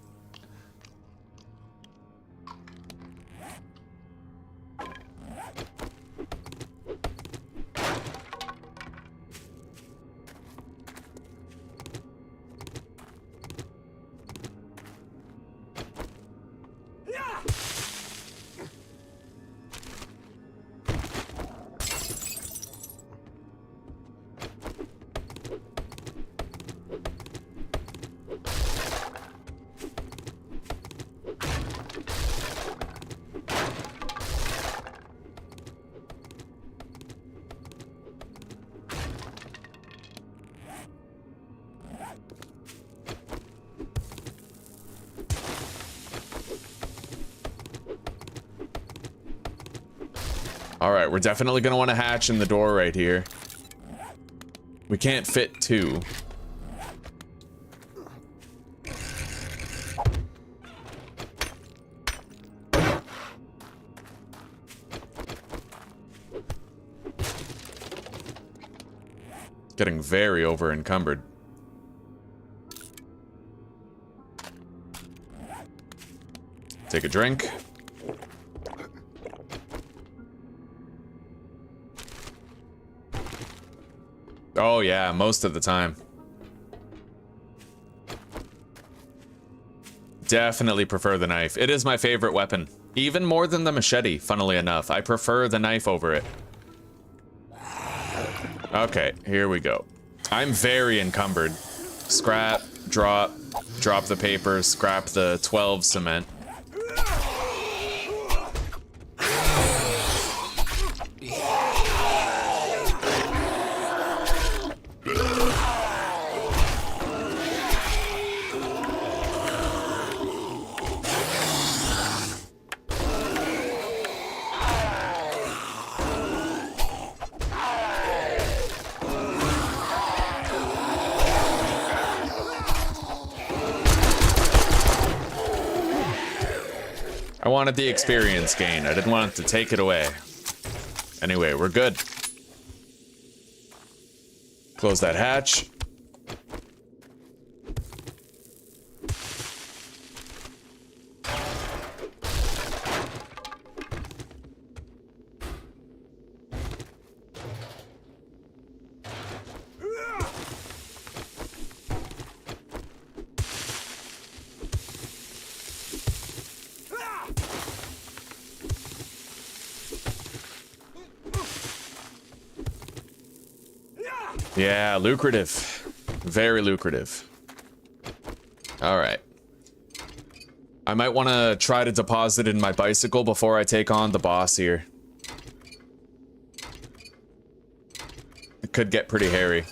Alright, we're definitely gonna want to hatch in the door right here. We can't fit 2. Getting very over encumbered. Take a drink. Oh yeah, most of the time. Definitely prefer the knife. It is my favorite weapon. Even more than the machete, funnily enough. I prefer the knife over it. Okay, here we go. I'm very encumbered. Scrap, drop the paper, scrap the 12 cement. I wanted the experience gain. I didn't want it to take it away. Anyway, we're good. Close that hatch. Yeah, lucrative. Very lucrative. Alright. I might want to try to deposit in my bicycle before I take on the boss here. It could get pretty hairy.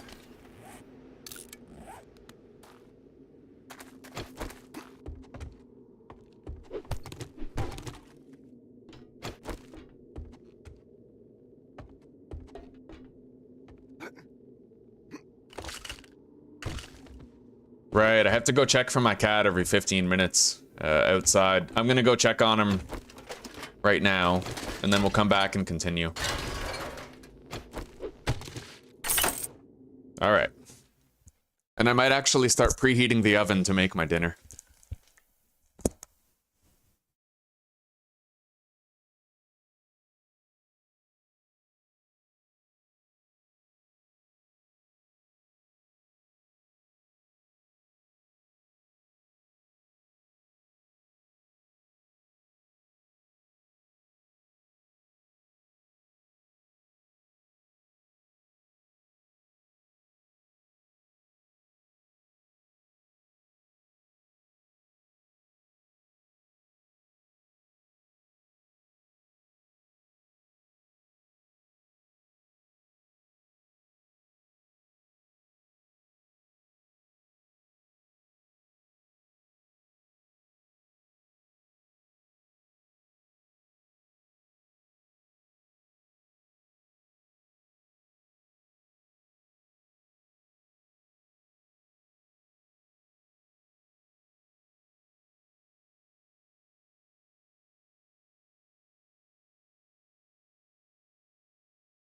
Right, I have to go check for my cat every 15 minutes outside. I'm gonna go check on him right now, and then we'll come back and continue. Alright. And I might actually start preheating the oven to make my dinner.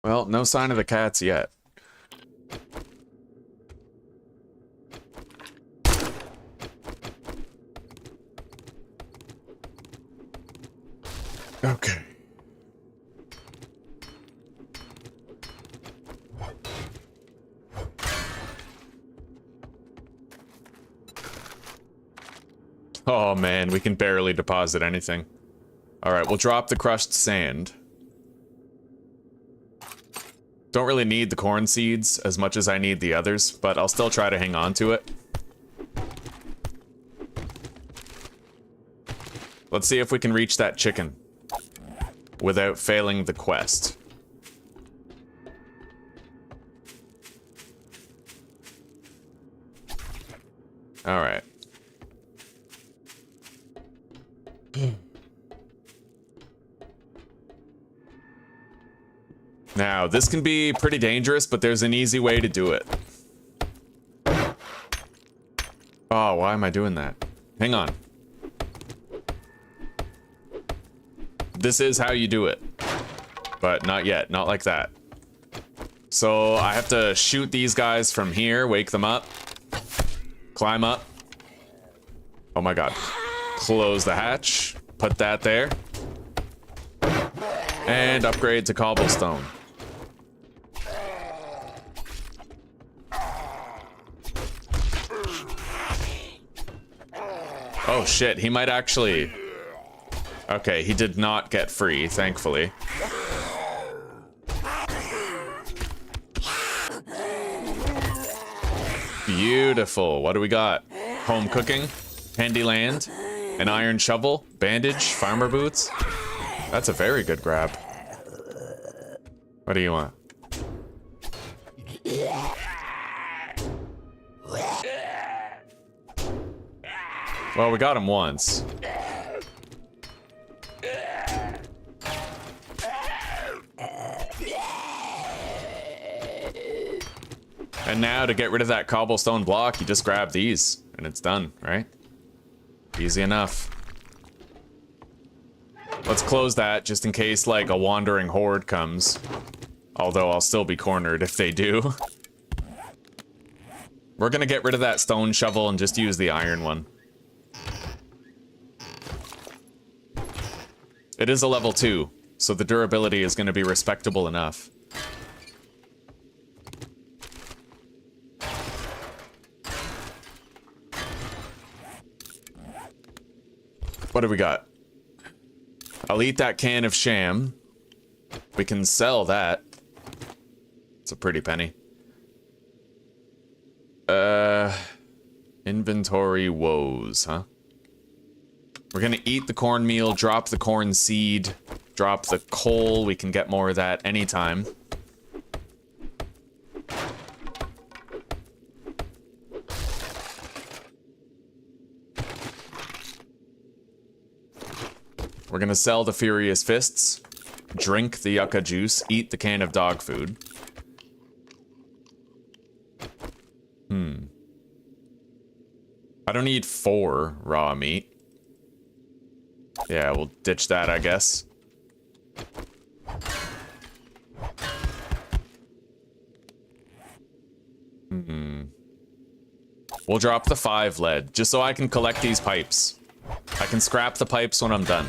Well, no sign of the cats yet. Okay. Oh man, we can barely deposit anything. Alright, we'll drop the crushed sand. Don't really need the corn seeds as much as I need the others, but I'll still try to hang on to it. Let's see if we can reach that chicken without failing the quest. All right. Now, this can be pretty dangerous, but there's an easy way to do it. Oh, why am I doing that? Hang on. This is how you do it. But not yet, not like that. So I have to shoot these guys from here, wake them up, climb up. Oh my god. Close the hatch, put that there, and upgrade to cobblestone. Oh shit, he might actually... Okay, he did not get free, thankfully. Beautiful. What do we got? Home cooking, handy land, an iron shovel, bandage, farmer boots. That's a very good grab. What do you want? Well, we got him once. And now to get rid of that cobblestone block, you just grab these and it's done, right? Easy enough. Let's close that just in case like a wandering horde comes. Although I'll still be cornered if they do. We're gonna get rid of that stone shovel and just use the iron one. It is a level 2, so the durability is gonna be respectable enough. What do we got? I'll eat that can of sham. We can sell that. It's a pretty penny. Inventory woes, huh? We're gonna eat the cornmeal, drop the corn seed, drop the coal. We can get more of that anytime. We're gonna sell the Furious Fists, drink the yucca juice, eat the can of dog food. I don't need 4 raw meat. Yeah, we'll ditch that, I guess. We'll drop the 5 lead, just so I can collect these pipes. I can scrap the pipes when I'm done.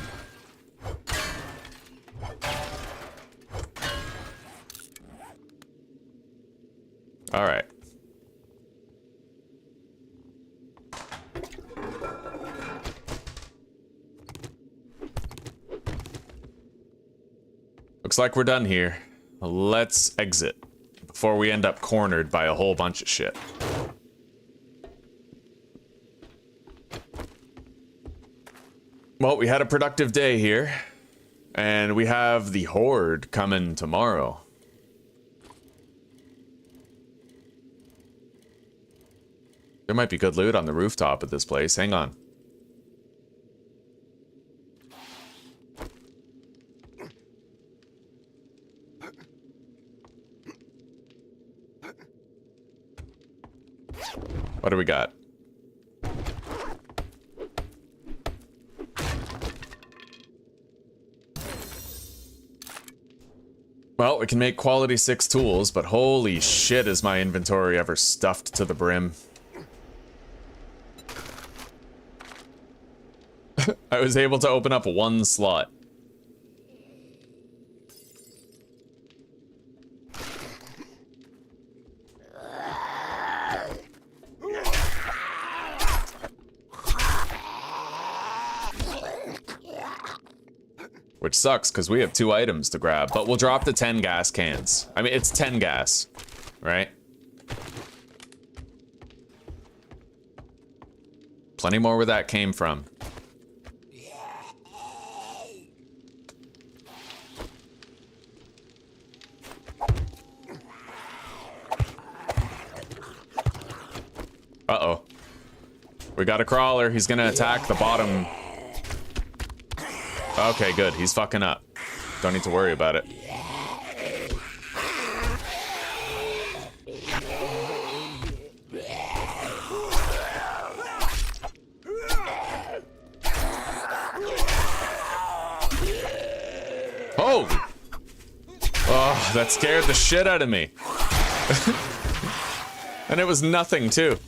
Alright. Looks like we're done here. Let's exit before we end up cornered by a whole bunch of shit. Well, we had a productive day here, and we have the horde coming tomorrow. There might be good loot on the rooftop of this place. Hang on. What do we got? Well, we can make quality 6 tools, but holy shit is my inventory ever stuffed to the brim. I was able to open up 1 slot. Which sucks, because we have 2 items to grab, but we'll drop the 10 gas cans. I mean, it's 10 gas, right? Plenty more where that came from. Uh-oh. We got a crawler. He's gonna attack the bottom. Okay, good. He's fucking up. Don't need to worry about it. Oh! Oh, that scared the shit out of me. And it was nothing, too.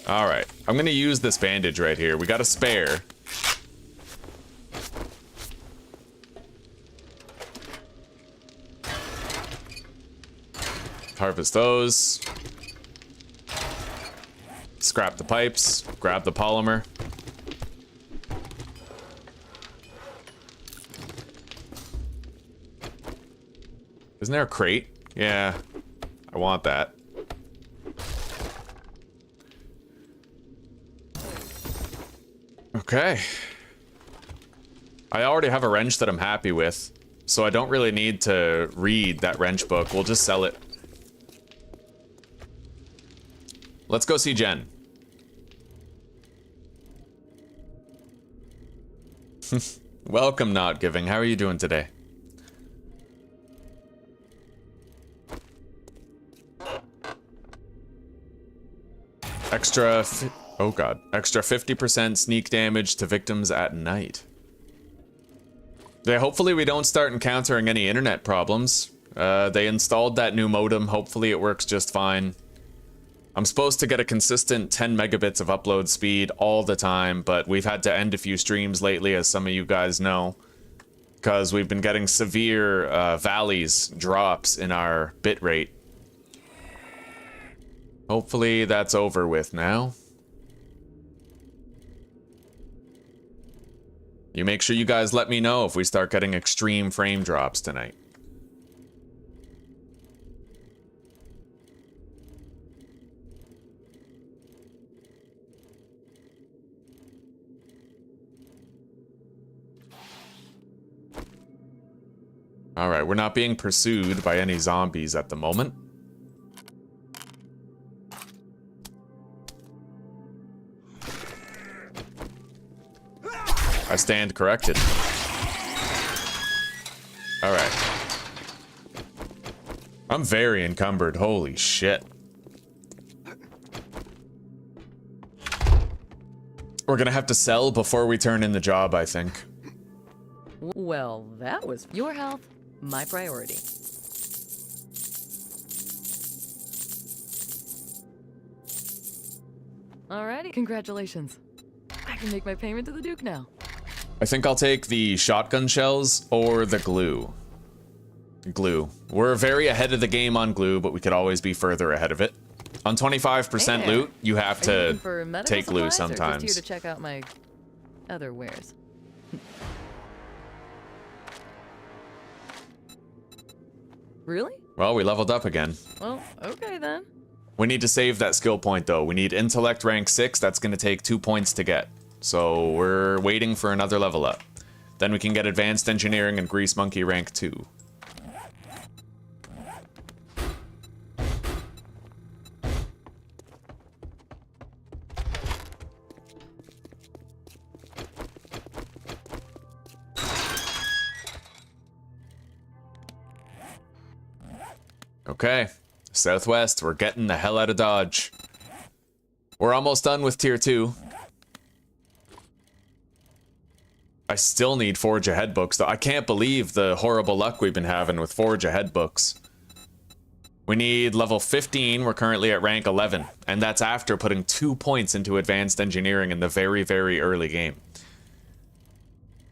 Alright, I'm gonna use this bandage right here. We got a spare. Harvest those. Scrap the pipes. Grab the polymer. Isn't there a crate? Yeah. I want that. Okay. I already have a wrench that I'm happy with, so I don't really need to read that wrench book. We'll just sell it. Let's go see Jen. Welcome, Not Giving. How are you doing today? Oh god. Extra 50% sneak damage to victims at night. Yeah, hopefully we don't start encountering any internet problems. They installed that new modem. Hopefully it works just fine. I'm supposed to get a consistent 10 megabits of upload speed all the time, but we've had to end a few streams lately, as some of you guys know, because we've been getting severe valleys, drops in our bitrate. Hopefully that's over with now. You make sure you guys let me know if we start getting extreme frame drops tonight. Alright, we're not being pursued by any zombies at the moment. I stand corrected. Alright. I'm very encumbered, holy shit. We're gonna have to sell before we turn in the job, I think. Well, that was your health, my priority. Alrighty, congratulations. I can make my payment to the Duke now. I think I'll take the shotgun shells or the glue. Glue. We're very ahead of the game on glue, but we could always be further ahead of it. On 25% Hey, loot, you have to for medical take glue supplies, or sometimes. just here to check out my other wares. Really? Well, we leveled up again. Well, okay then. We need to save that skill point, though. We need intellect rank 6. That's going to take 2 points to get. So we're waiting for another level up. Then we can get advanced engineering and grease monkey rank 2. Okay, Southwest, we're getting the hell out of Dodge. We're almost done with tier 2. I still need Forge Ahead books, though. I can't believe the horrible luck we've been having with Forge Ahead books. We need level 15, we're currently at rank 11, and that's after putting 2 points into advanced engineering in the very, very early game.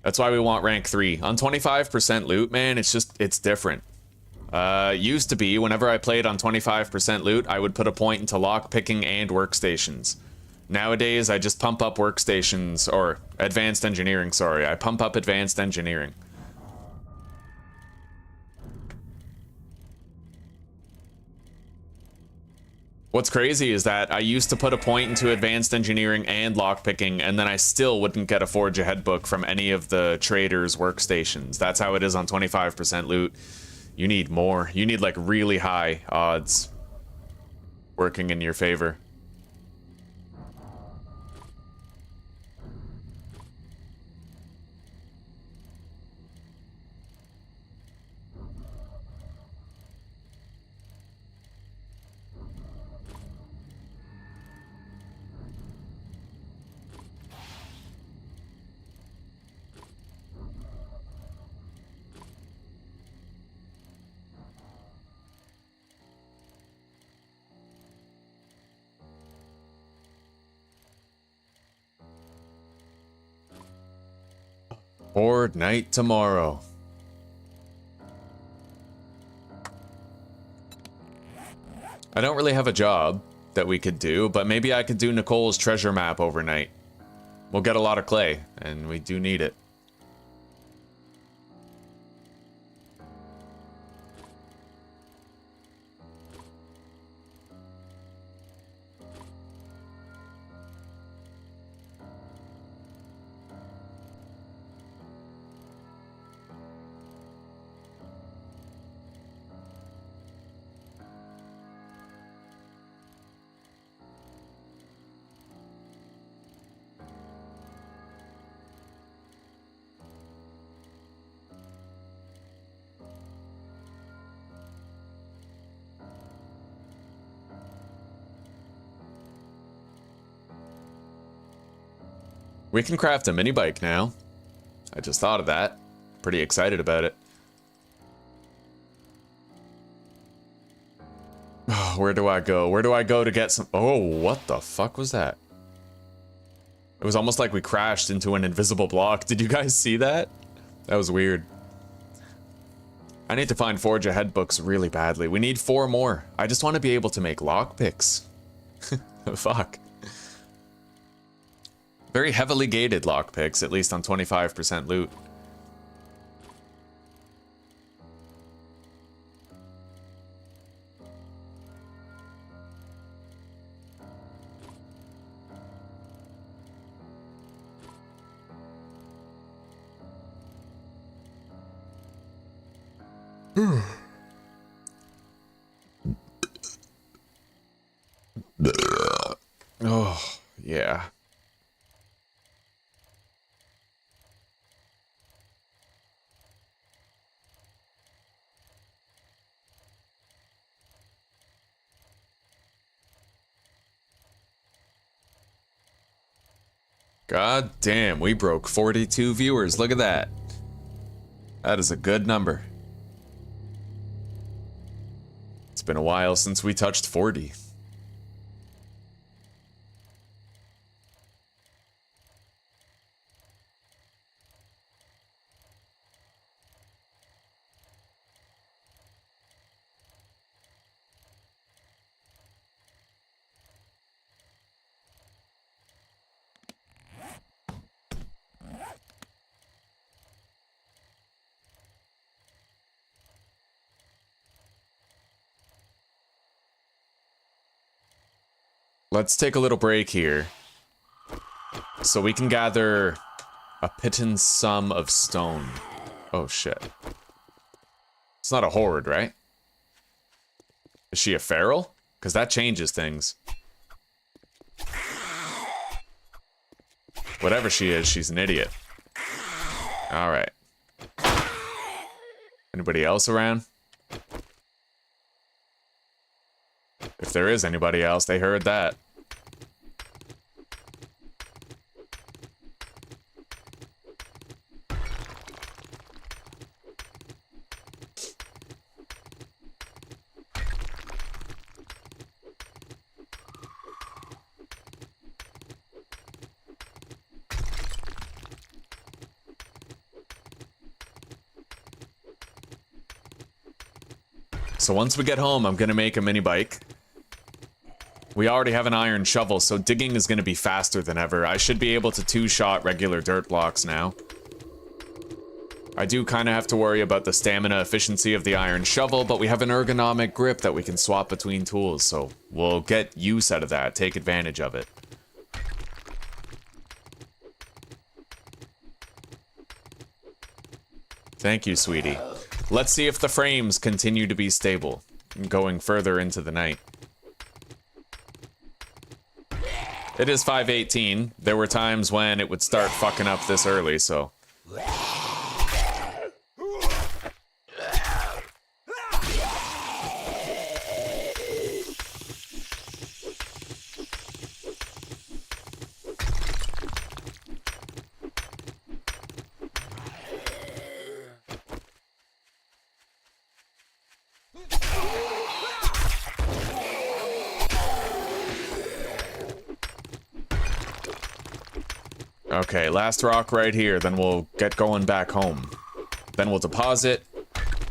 That's why we want rank 3. On 25% loot, man, it's different. Used to be, whenever I played on 25% loot, I would put a point into lockpicking and workstations. Nowadays, I just pump up workstations, or advanced engineering, sorry. I pump up advanced engineering. What's crazy is that I used to put a point into advanced engineering and lockpicking, and then I still wouldn't get a Forge Ahead book from any of the traders' workstations. That's how it is on 25% loot. You need more. You need, like, really high odds working in your favor. Horde night tomorrow. I don't really have a job that we could do, but maybe I could do Nicole's treasure map overnight. We'll get a lot of clay, and we do need it. We can craft a mini bike now. I just thought of that. Pretty excited about it. Oh, where do I go? Where do I go to get some... Oh, what the fuck was that? It was almost like we crashed into an invisible block. Did you guys see that? That was weird. I need to find Forge Ahead books really badly. We need 4 more. I just want to be able to make lockpicks. Fuck. Very heavily gated lockpicks, at least on 25% loot. Oh, yeah. God damn, we broke 42 viewers. Look at that. That is a good number. It's been a while since we touched 40. Let's take a little break here so we can gather a pittance sum of stone. Oh shit. It's not a horde, right? Is she a feral? Because that changes things. Whatever she is, she's an idiot. Alright. Anybody else around? If there is anybody else, they heard that. So once we get home, I'm gonna make a mini bike. We already have an iron shovel, so digging is gonna be faster than ever. I should be able to 2-shot regular dirt blocks now. I do kind of have to worry about the stamina efficiency of the iron shovel, but we have an ergonomic grip that we can swap between tools, so we'll get use out of that, take advantage of it. Thank you, sweetie. Let's see if the frames continue to be stable, going further into the night. It is 5:18. There were times when it would start fucking up this early, so... Okay, last rock right here, then we'll get going back home. Then we'll deposit,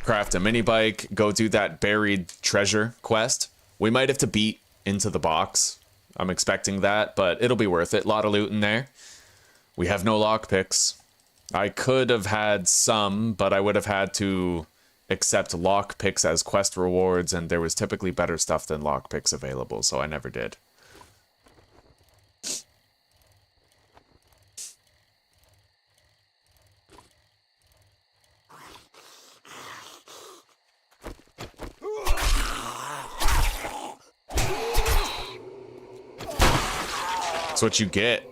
craft a mini bike, go do that buried treasure quest. We might have to beat into the box. I'm expecting that, but it'll be worth it. A lot of loot in there. We have no lockpicks. I could have had some, but I would have had to accept lockpicks as quest rewards, and there was typically better stuff than lockpicks available, so I never did. That's what you get.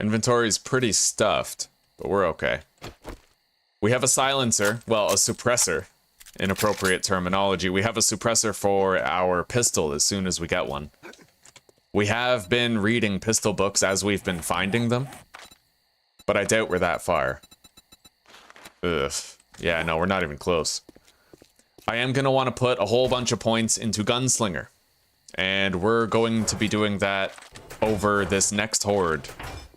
Inventory's pretty stuffed, but we're okay. We have a silencer, well, a suppressor, inappropriate terminology. We have a suppressor for our pistol as soon as we get one. We have been reading pistol books as we've been finding them, but I doubt we're that far. Ugh. Yeah, no, we're not even close. I am going to want to put a whole bunch of points into Gunslinger, and we're going to be doing that over this next horde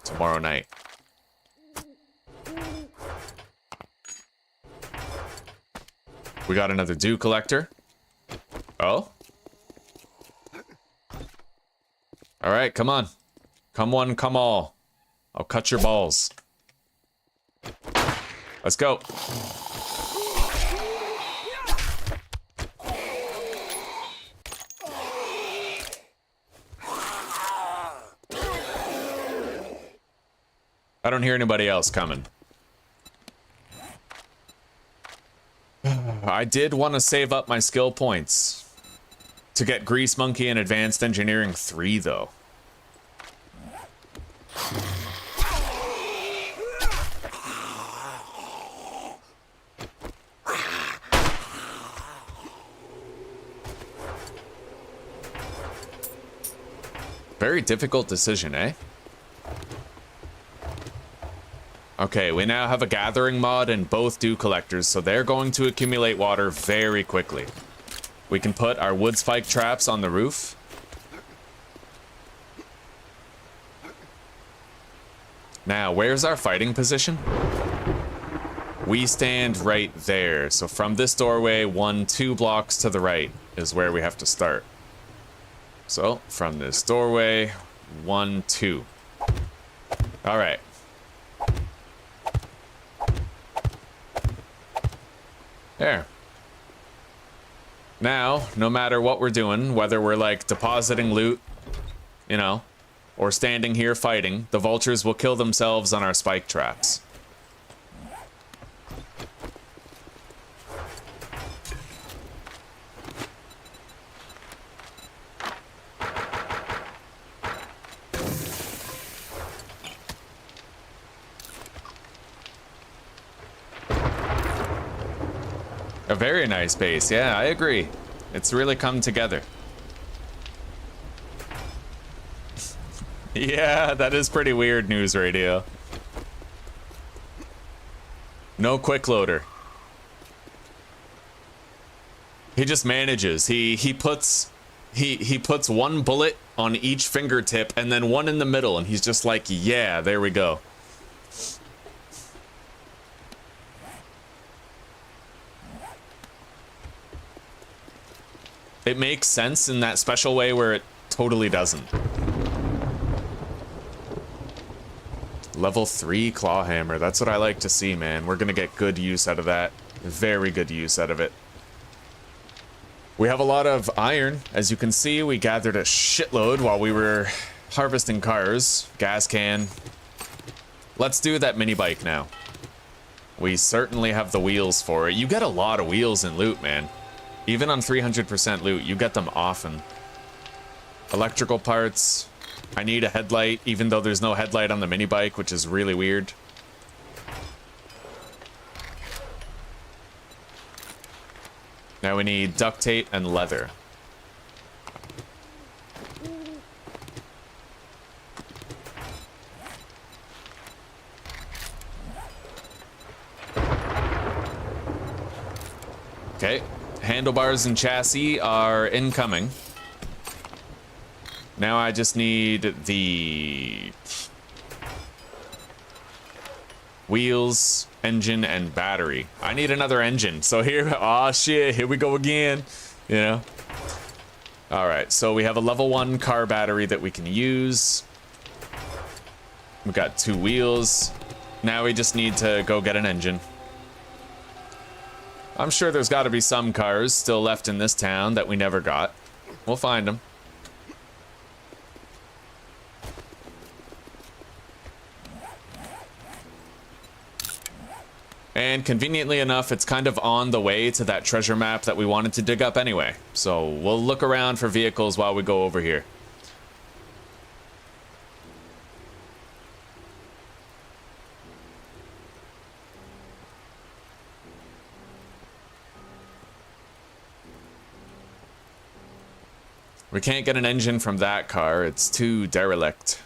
tomorrow night. We got another dew collector. Oh? Alright, come on. Come one, come all. I'll cut your balls. Let's go. I don't hear anybody else coming. I did want to save up my skill points to get Grease Monkey and Advanced Engineering 3, though. Very difficult decision, eh? Okay, we now have a gathering mod and both dew collectors, so they're going to accumulate water very quickly. We can put our wood spike traps on the roof. Now, where's our fighting position? We stand right there, so from this doorway, 2 blocks to the right is where we have to start. So, from this doorway, 1, 2. All right. There. Now, no matter what we're doing, whether we're like depositing loot, you know, or standing here fighting, the vultures will kill themselves on our spike traps. A very nice base, yeah, I agree. It's really come together. Yeah, that is pretty weird, news radio. No quick loader. He just manages. He puts 1 bullet on each fingertip and then 1 in the middle, and he's just like, yeah, there we go. It makes sense in that special way where it totally doesn't. Level 3 claw hammer. That's what I like to see, man. We're gonna get good use out of that. Very good use out of it. We have a lot of iron. As you can see, we gathered a shitload while we were harvesting cars. Gas can. Let's do that mini bike now. We certainly have the wheels for it. You get a lot of wheels in loot, man. Even on 300% loot, you get them often. Electrical parts. I need a headlight, even though there's no headlight on the mini bike, which is really weird. Now we need duct tape and leather. Okay. Handlebars and chassis are incoming. Now I just need the wheels, engine, and battery. I need another engine. So here, aw shit, here we go again. You know? Alright, so we have a level 1 car battery that we can use. We got 2 wheels. Now we just need to go get an engine. I'm sure there's got to be some cars still left in this town that we never got. We'll find them. And conveniently enough, it's kind of on the way to that treasure map that we wanted to dig up anyway. So we'll look around for vehicles while we go over here. We can't get an engine from that car. It's too derelict.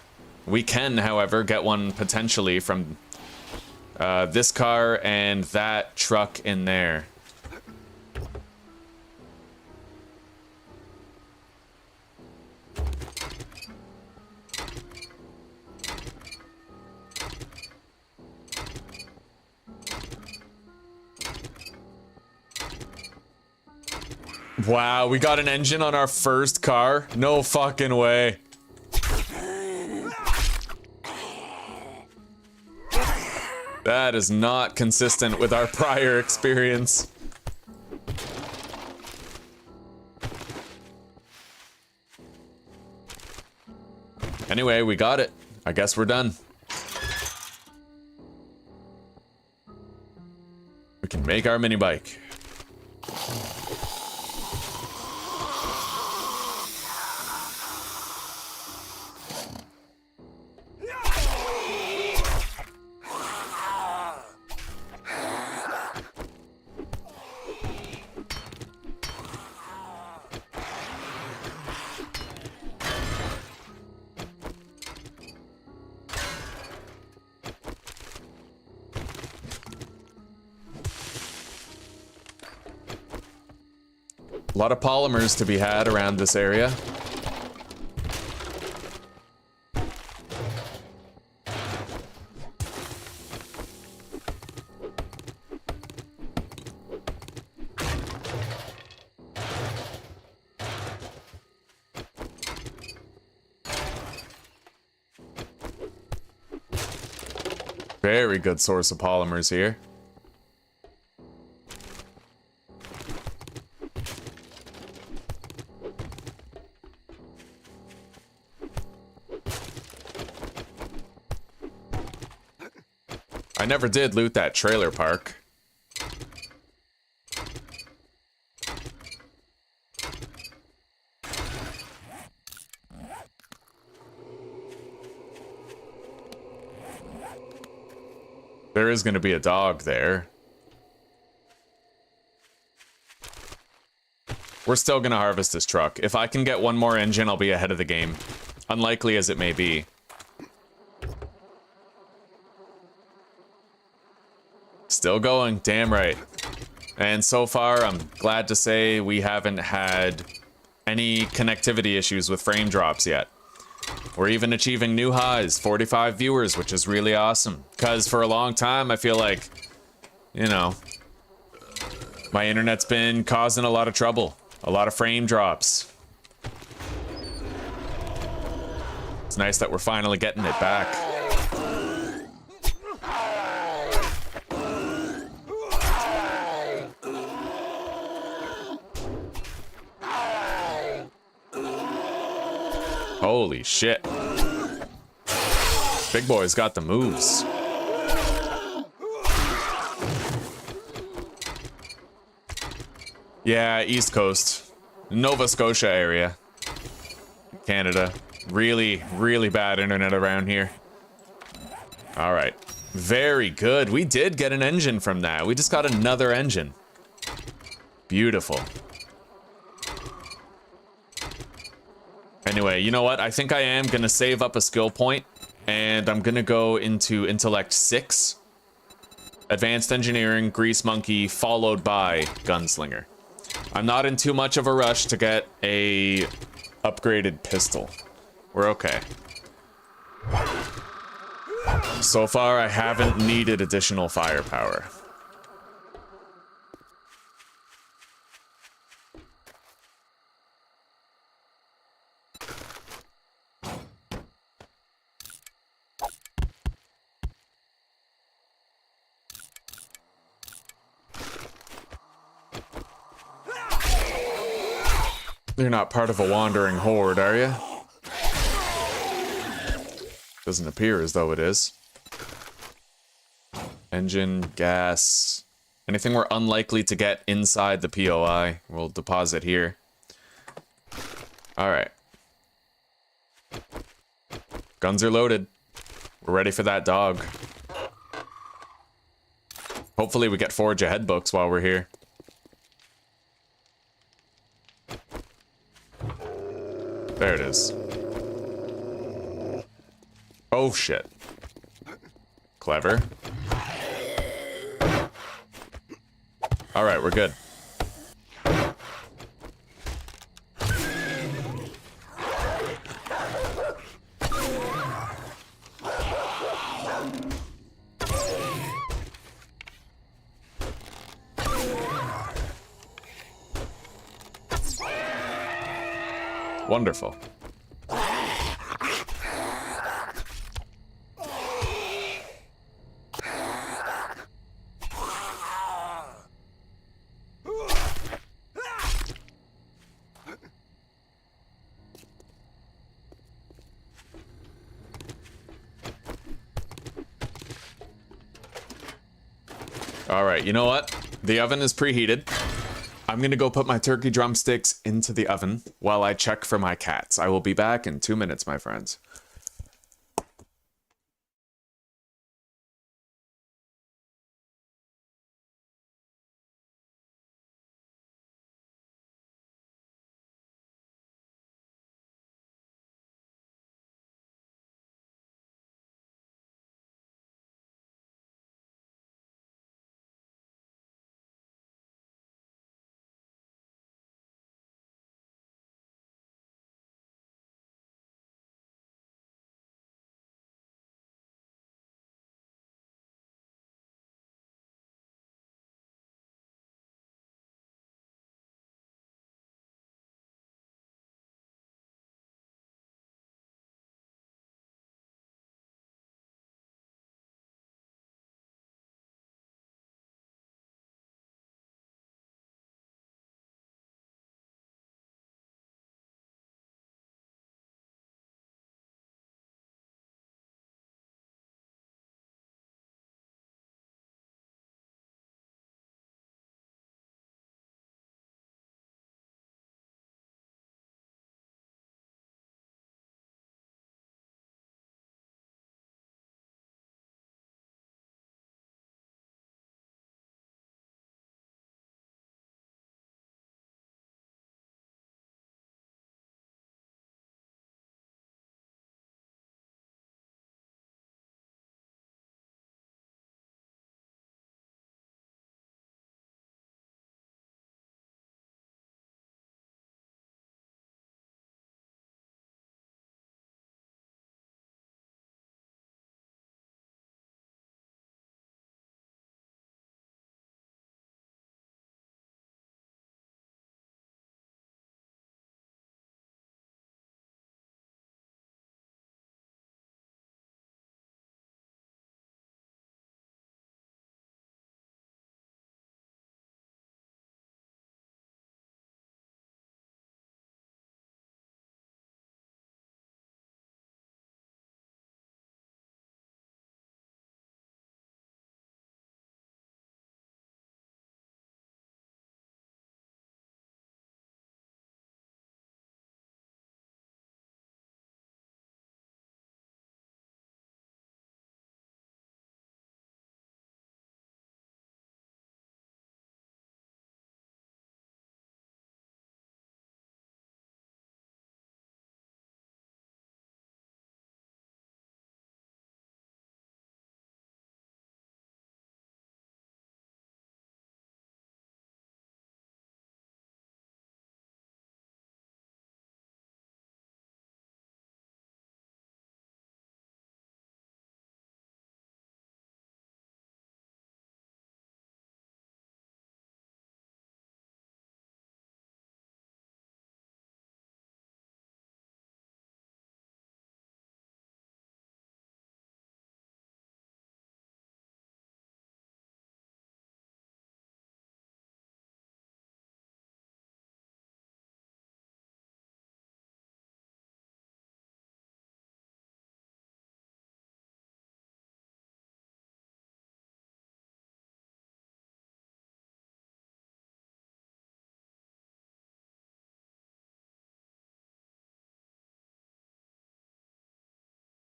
We can, however, get one potentially from this car and that truck in there. Wow, we got an engine on our first car? No fucking way. That is not consistent with our prior experience. Anyway, we got it. I guess we're done. We can make our mini bike. A lot of polymers to be had around this area. Very good source of polymers here. I never did loot that trailer park. There is going to be a dog there. We're still going to harvest this truck. If I can get one more engine, I'll be ahead of the game. Unlikely as it may be. Still going, damn right. And so far, I'm glad to say we haven't had any connectivity issues with frame drops yet. We're even achieving new highs, 45 viewers, which is really awesome. Because for a long time, I feel like, you know, my internet's been causing a lot of trouble. A lot of frame drops. It's nice that we're finally getting it back. Holy shit. Big boy's got the moves. Yeah, East Coast. Nova Scotia area. Canada. Really, really bad internet around here. Alright. Very good. We did get an engine from that. We just got another engine. Beautiful. Anyway, you know what? I think I am going to save up a skill point, and I'm going to go into Intellect 6, Advanced Engineering, Grease Monkey, followed by Gunslinger. I'm not in too much of a rush to get a upgraded pistol. We're okay. So far, I haven't needed additional firepower. You're not part of a wandering horde, are you? Doesn't appear as though it is. Engine, gas, anything we're unlikely to get inside the POI, we'll deposit here. Alright. Guns are loaded. We're ready for that dog. Hopefully we get Forge Ahead books while we're here. There it is. Oh shit. Clever. Alright, we're good. Wonderful. All right, you know what? The oven is preheated. I'm gonna go put my turkey drumsticks into the oven while I check for my cats. I will be back in 2 minutes, my friends.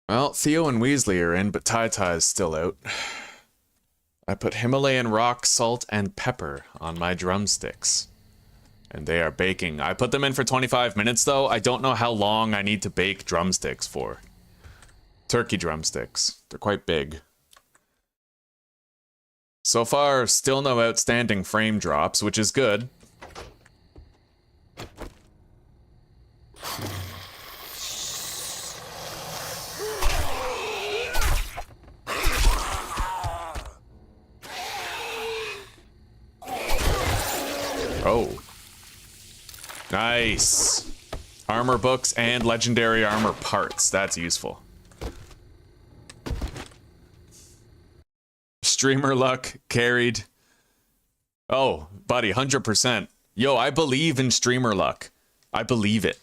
Well, Theo and Weasley are in, but Tai is still out. I put Himalayan rock, salt, and pepper on my drumsticks. And they are baking. I put them in for 25 minutes though. I don't know how long I need to bake drumsticks for. Turkey drumsticks. They're quite big. So far, still no outstanding frame drops, which is good. Oh. Nice. Armor books and legendary armor parts. That's useful. Streamer luck carried. Oh, buddy, 100%. Yo, I believe in streamer luck. I believe it.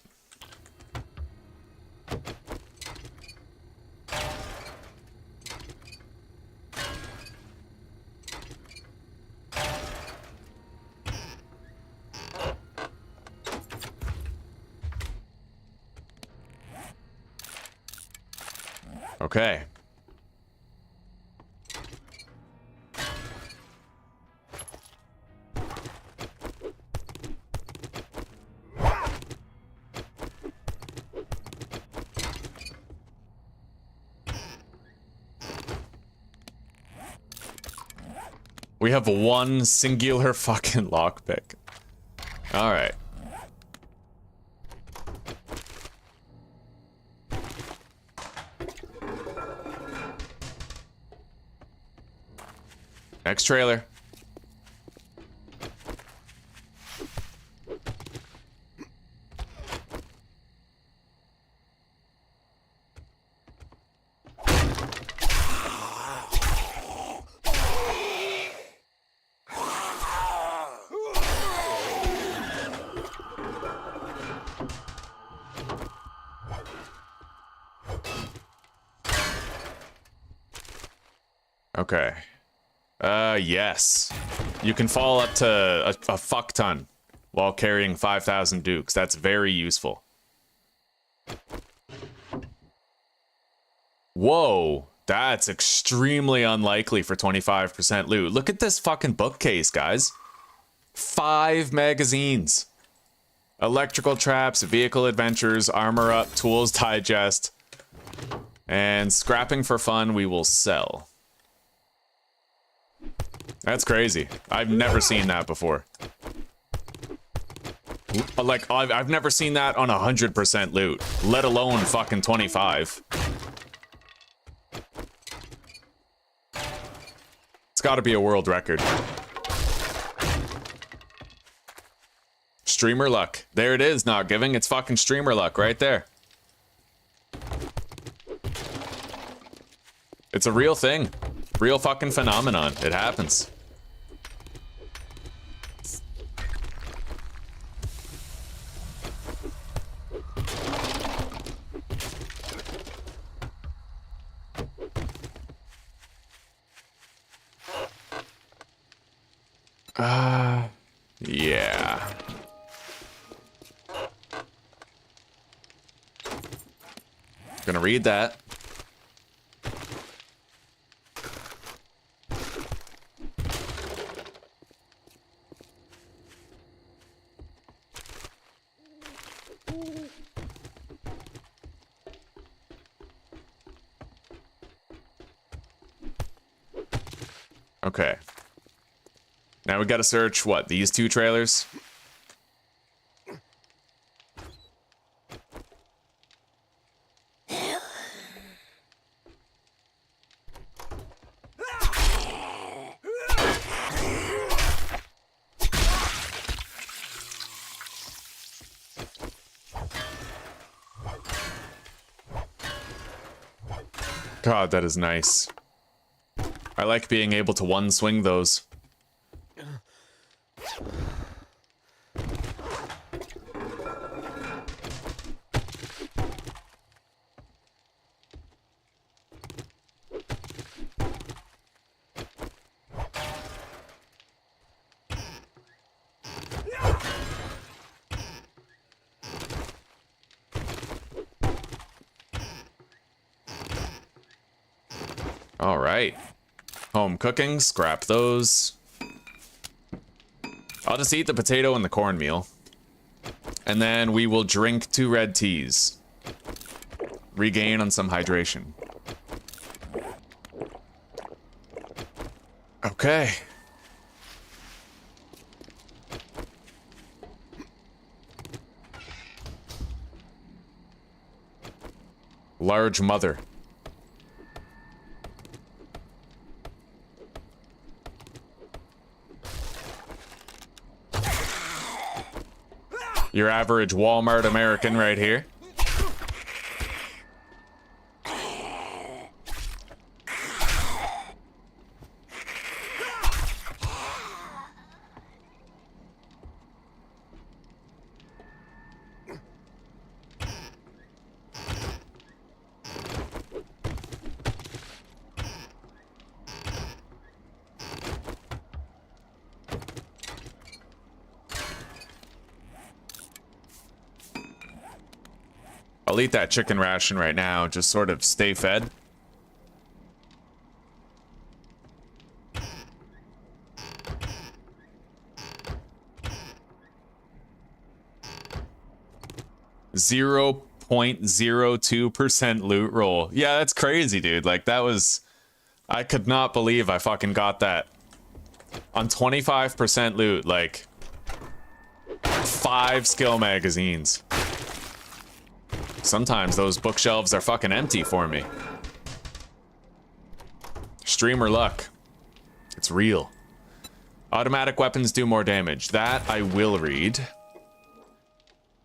Okay. We have one singular fucking lockpick. Alright. Next trailer. Okay. Yes. You can fall up to a fuck ton while carrying 5,000 dukes. That's very useful. Whoa. That's extremely unlikely for 25% loot. Look at this fucking bookcase, guys. 5 magazines. Electrical traps, vehicle adventures, armor up, tools digest, and scrapping for fun we will sell. That's crazy. I've never seen that before. Like, I've never seen that on 100% loot, let alone fucking 25. It's gotta be a world record. Streamer luck. There it is, not giving. It's fucking streamer luck right there. It's a real thing. Real fucking phenomenon. It happens. Yeah. Gonna read that. Okay. Now we gotta search, what, these 2 trailers? God, that is nice. I like being able to one-swing those. All right. Home cooking, scrap those. I'll just eat the potato and the cornmeal. And then we will drink 2 red teas. Regain on some hydration. Okay. Large mother. Your average Walmart American right here. I'll eat that chicken ration right now, just sort of stay fed. .02% loot roll. Yeah, that's crazy, dude. Like, that was... I could not believe I fucking got that. On 25% loot, like... 5 skill magazines. Sometimes those bookshelves are fucking empty for me. Streamer luck. It's real. Automatic weapons do more damage. That I will read.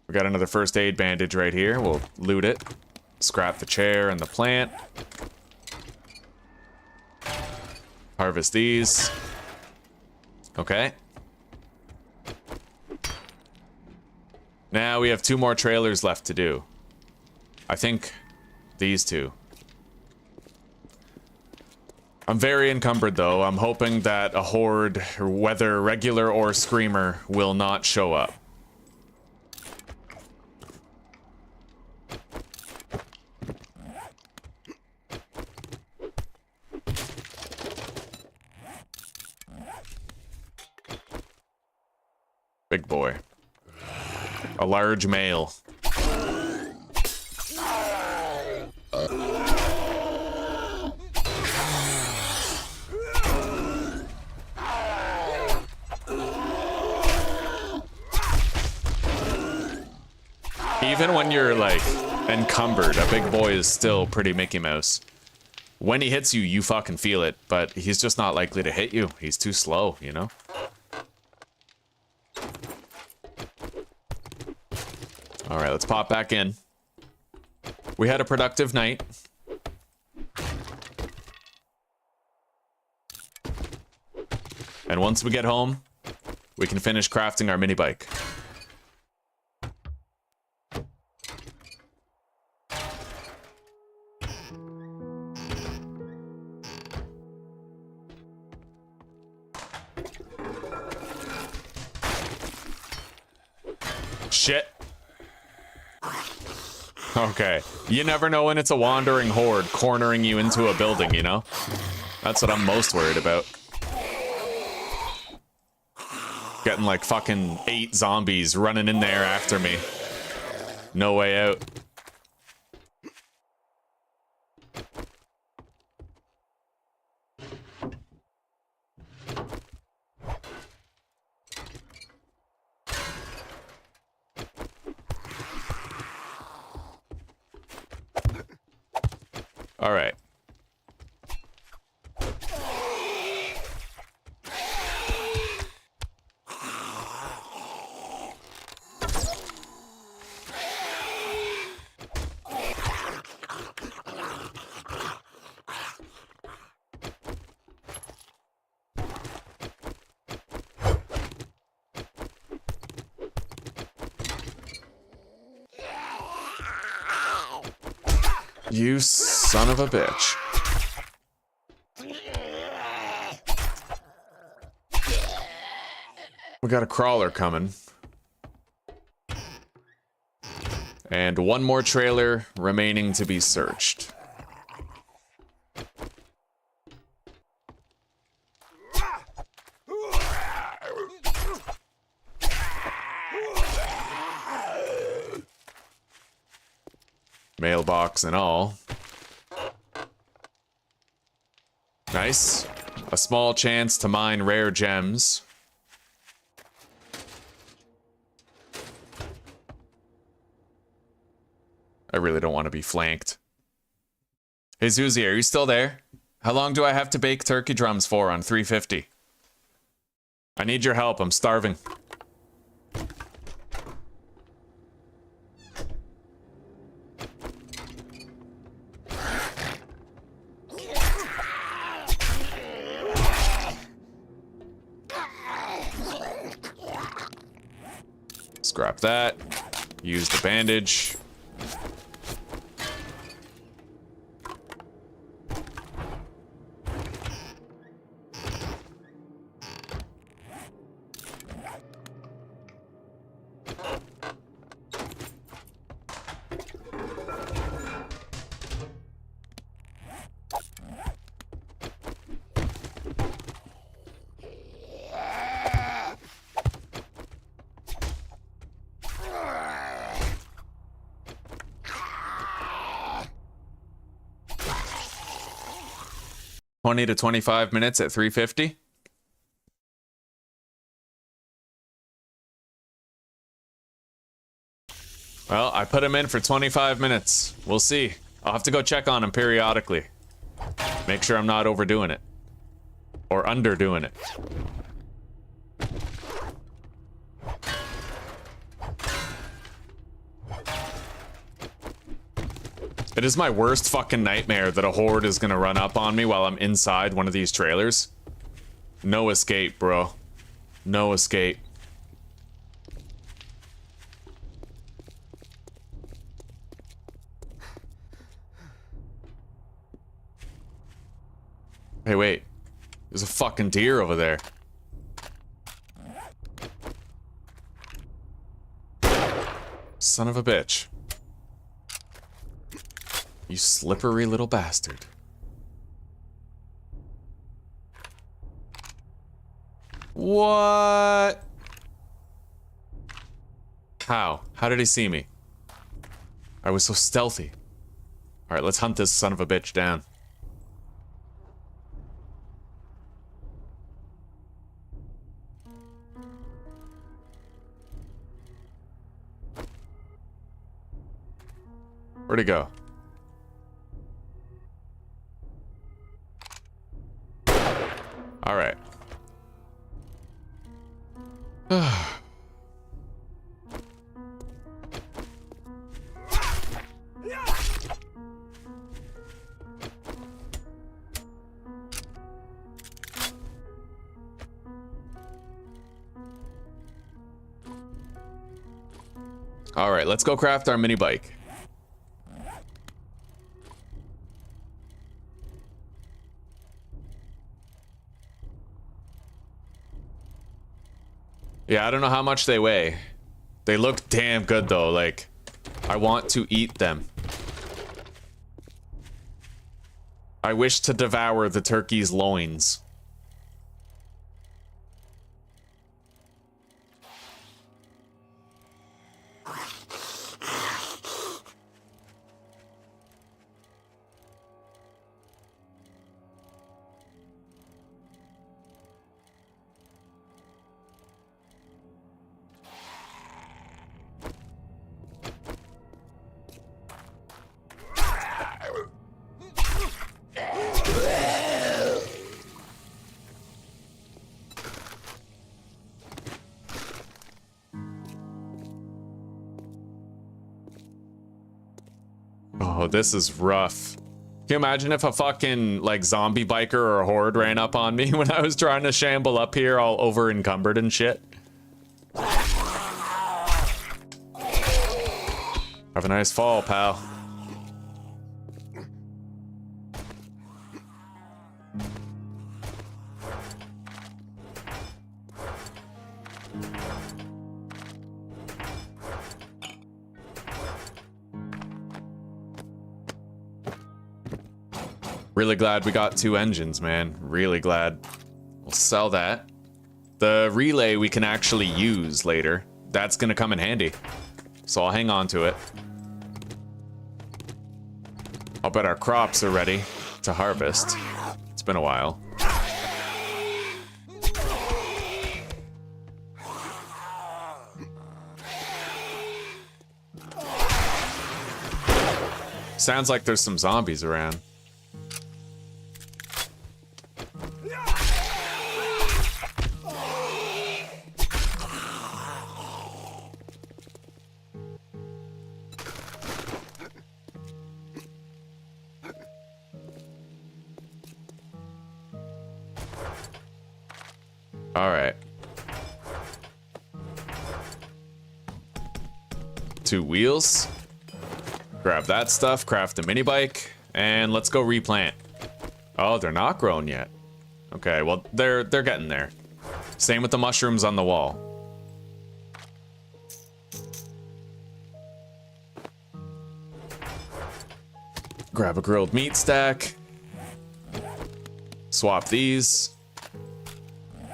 We got another first aid bandage right here. We'll loot it. Scrap the chair and the plant. Harvest these. Okay. Now we have 2 more trailers left to do. I think these 2. I'm very encumbered though. I'm hoping that a horde, whether regular or screamer, will not show up. Big boy. A large male. Even when you're, like, encumbered, a big boy is still pretty Mickey Mouse. When he hits you, you fucking feel it, but he's just not likely to hit you. He's too slow, you know? Alright, let's pop back in. We had a productive night. And once we get home, we can finish crafting our mini bike. Shit. Okay. You never know when it's a wandering horde cornering you into a building, you know? That's what I'm most worried about. Getting like fucking 8 zombies running in there after me. No way out. All right. You son of a bitch. We got a crawler coming. And 1 more trailer remaining to be searched. Mailbox and all. Nice. A small chance to mine rare gems. I really don't want to be flanked. Hey Zuzi, are you still there? How long do I have to bake turkey drums for on 350? I need your help, I'm starving. Scrap that. Use the bandage. $20 to 25 minutes at 350. Well, I put him in for 25 minutes. We'll see. I'll have to go check on him periodically. Make sure I'm not overdoing it. Or underdoing it. It is my worst fucking nightmare that a horde is gonna run up on me while I'm inside one of these trailers. No escape, bro. No escape. Hey, wait. There's a fucking deer over there. Son of a bitch. You slippery little bastard. What? How? How did he see me? I was so stealthy. Alright, let's hunt this son of a bitch down. Where'd he go? All right. All right, let's go craft our mini bike. Yeah, I don't know how much they weigh. They look damn good though, like, I want to eat them. I wish to devour the turkey's loins. Oh, this is rough. Can you imagine if a fucking, like, zombie biker or a horde ran up on me when I was trying to shamble up here all over encumbered and shit? Have a nice fall, pal. Really glad we got 2 engines, man. Really glad. We'll sell that. The relay we can actually use later. That's gonna come in handy. So I'll hang on to it. I'll bet our crops are ready to harvest. It's been a while. Sounds like there's some zombies around. All right. 2 wheels. Grab that stuff, craft a mini bike, and let's go replant. Oh, they're not grown yet. Okay, well, they're getting there. Same with the mushrooms on the wall. Grab a grilled meat stack. Swap these.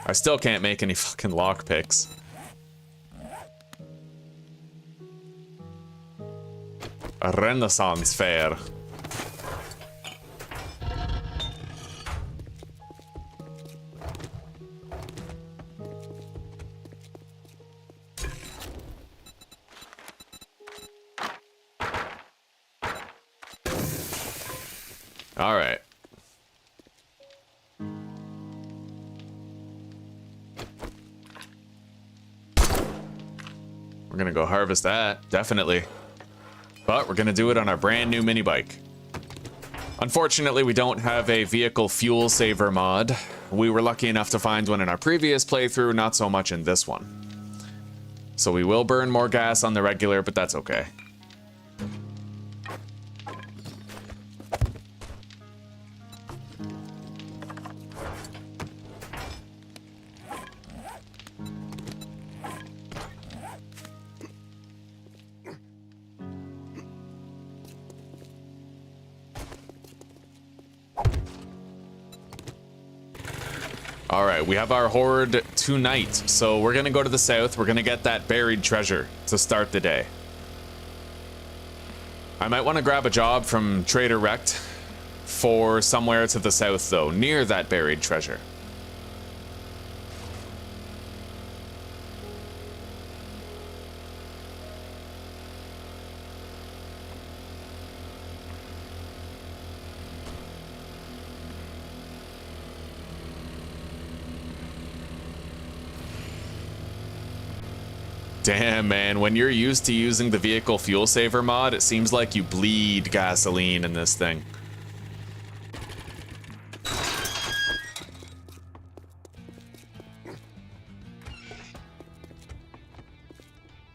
I still can't make any fucking lockpicks. A Renaissance fair. All right. We're gonna go harvest that, definitely. But we're gonna do it on our brand new mini bike. Unfortunately, we don't have a vehicle fuel saver mod. We were lucky enough to find one in our previous playthrough, not so much in this one. So we will burn more gas on the regular, but that's okay. All right, we have our horde tonight, so we're gonna go to the south. We're gonna get that buried treasure to start the day. I might want to grab a job from Trader Rect for somewhere to the south, though, near that buried treasure. Damn, man, when you're used to using the vehicle fuel saver mod, it seems like you bleed gasoline in this thing.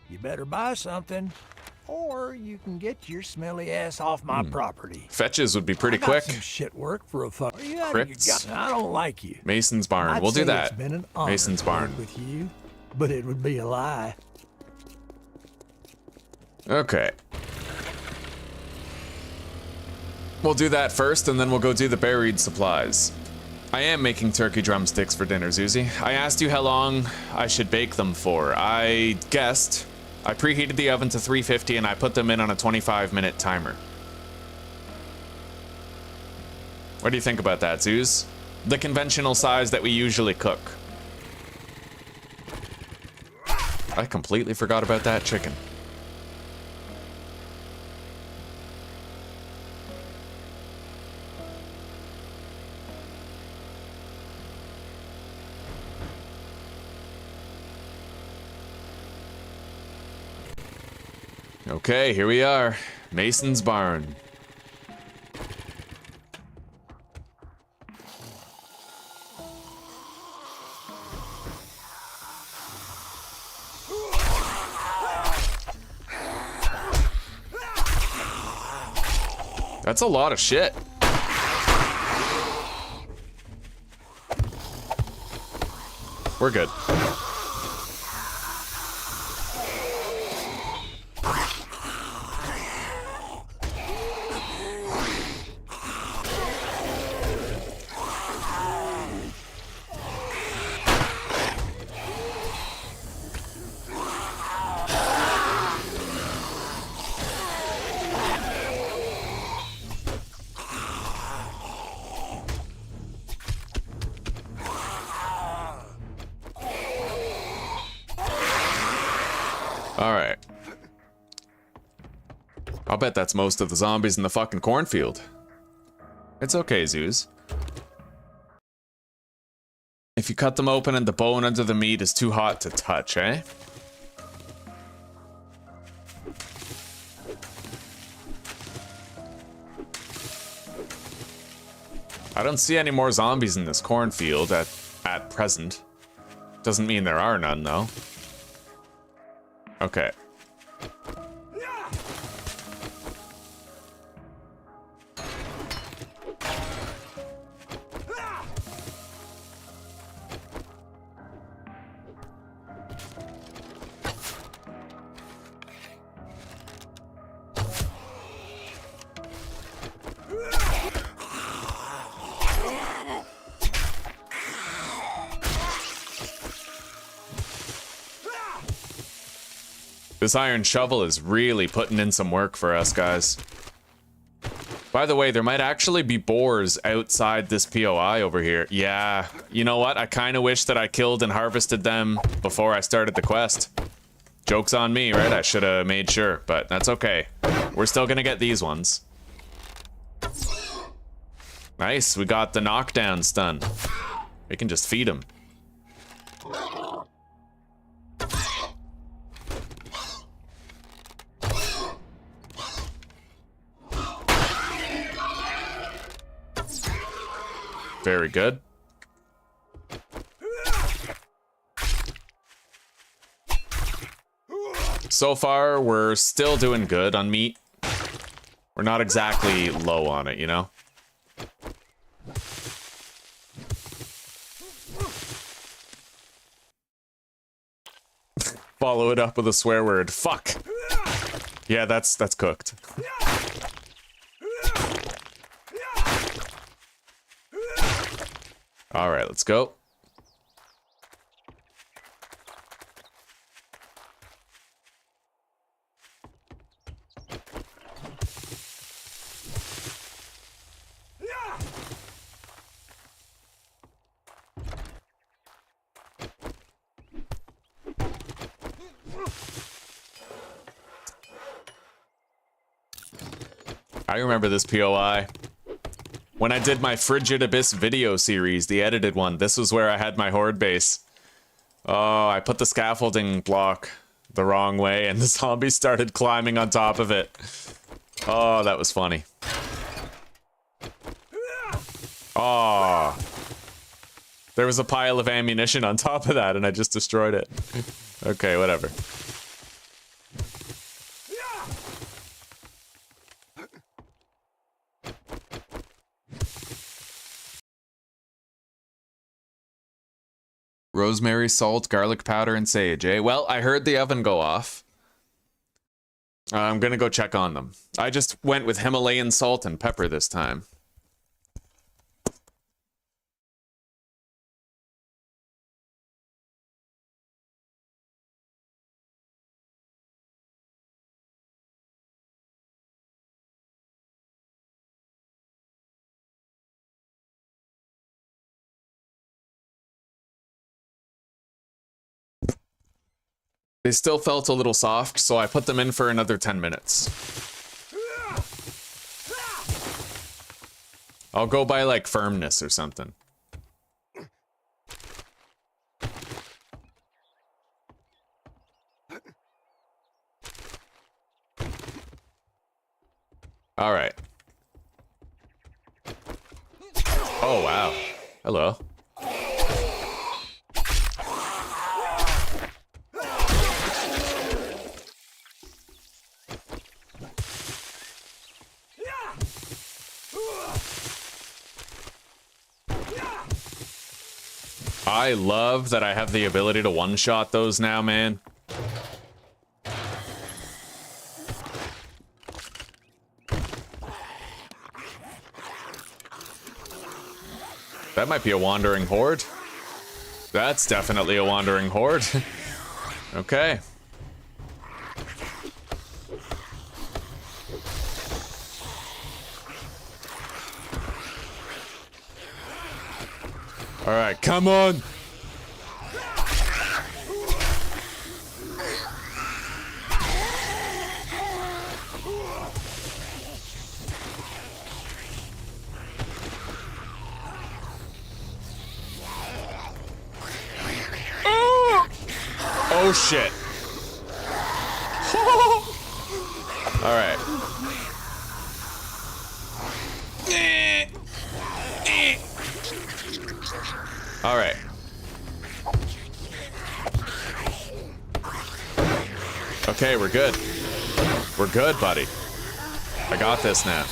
You better buy something, or you can get your smelly ass off my property. Fetches would be pretty I got quick. some shit work for a fuck. You out of your Crits. gut. I don't like you. Mason's barn. I'd We'll do say that. It's been an honor Mason's to work barn. with you, but it would be a lie. Okay. We'll do that first, and then we'll go do the buried supplies. I am making turkey drumsticks for dinner, Zuzi. I asked you how long I should bake them for. I guessed. I preheated the oven to 350, and I put them in on a 25-minute timer. What do you think about that, Zuz? The conventional size that we usually cook. I completely forgot about that chicken. Okay, here we are. Mason's barn. That's a lot of shit. We're good. Alright. I'll bet that's most of the zombies in the fucking cornfield. It's okay, Zeus. If you cut them open and the bone under the meat is too hot to touch, eh? I don't see any more zombies in this cornfield at present. Doesn't mean there are none, though. Okay. This iron shovel is really putting in some work for us, guys. By the way, there might actually be boars outside this POI over here. Yeah, you know what? I kind of wish that I killed and harvested them before I started the quest. Joke's on me, right? I should have made sure, but that's okay. We're still gonna get these ones. Nice, we got the knockdown stun. We can just feed them. Very good. So far, we're still doing good on meat. We're not exactly low on it, you know? Follow it up with a swear word. Fuck! Yeah, that's cooked. All right, let's go. I remember this POI. When I did my Frigid Abyss video series, the edited one, this was where I had my horde base. Oh, I put the scaffolding block the wrong way and the zombies started climbing on top of it. Oh, that was funny. Oh. There was a pile of ammunition on top of that and I just destroyed it. Okay, whatever. Rosemary, salt, garlic powder, and sage, eh? Well, I heard the oven go off. I'm gonna go check on them. I just went with Himalayan salt and pepper this time. They still felt a little soft, so I put them in for another 10 minutes. I'll go by like firmness or something. All right. Oh, wow. Hello. I love that I have the ability to one-shot those now, man. That might be a wandering horde. That's definitely a wandering horde. Okay. All right, come on. Oh shit. All right. All right. Okay, we're good. We're good, buddy. I got this now.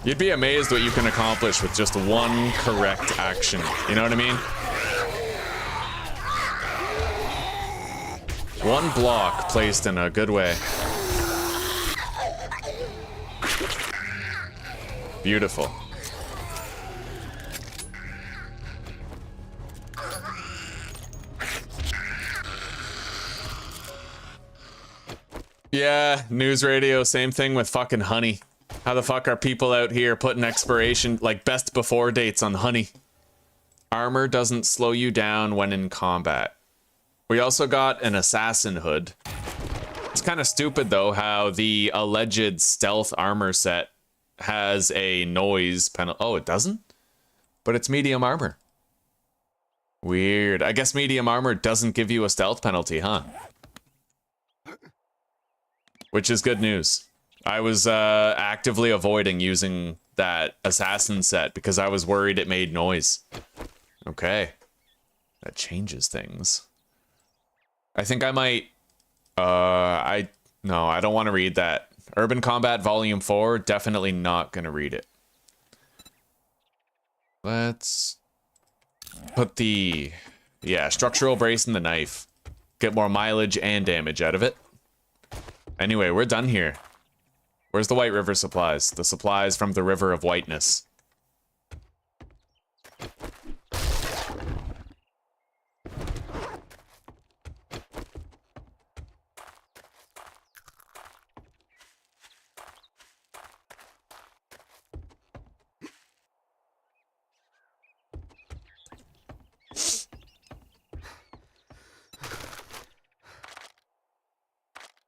You'd be amazed what you can accomplish with just one correct action. You know what I mean? One block placed in a good way. Beautiful. Yeah, news radio, same thing with fucking honey. How the fuck are people out here putting expiration, like best before dates on honey? Armor doesn't slow you down when in combat. We also got an assassin hood. It's kind of stupid though how the alleged stealth armor set has a noise penalty. Oh, it doesn't? But it's medium armor. Weird. I guess medium armor doesn't give you a stealth penalty, huh? Which is good news. I was actively avoiding using that assassin set because I was worried it made noise. Okay. That changes things. I think I might... No, I don't want to read that. Urban Combat Volume 4, definitely not going to read it. Let's put the... Yeah, structural brace in the knife. Get more mileage and damage out of it. Anyway, we're done here. Where's the White River supplies? The supplies from the River of Whiteness.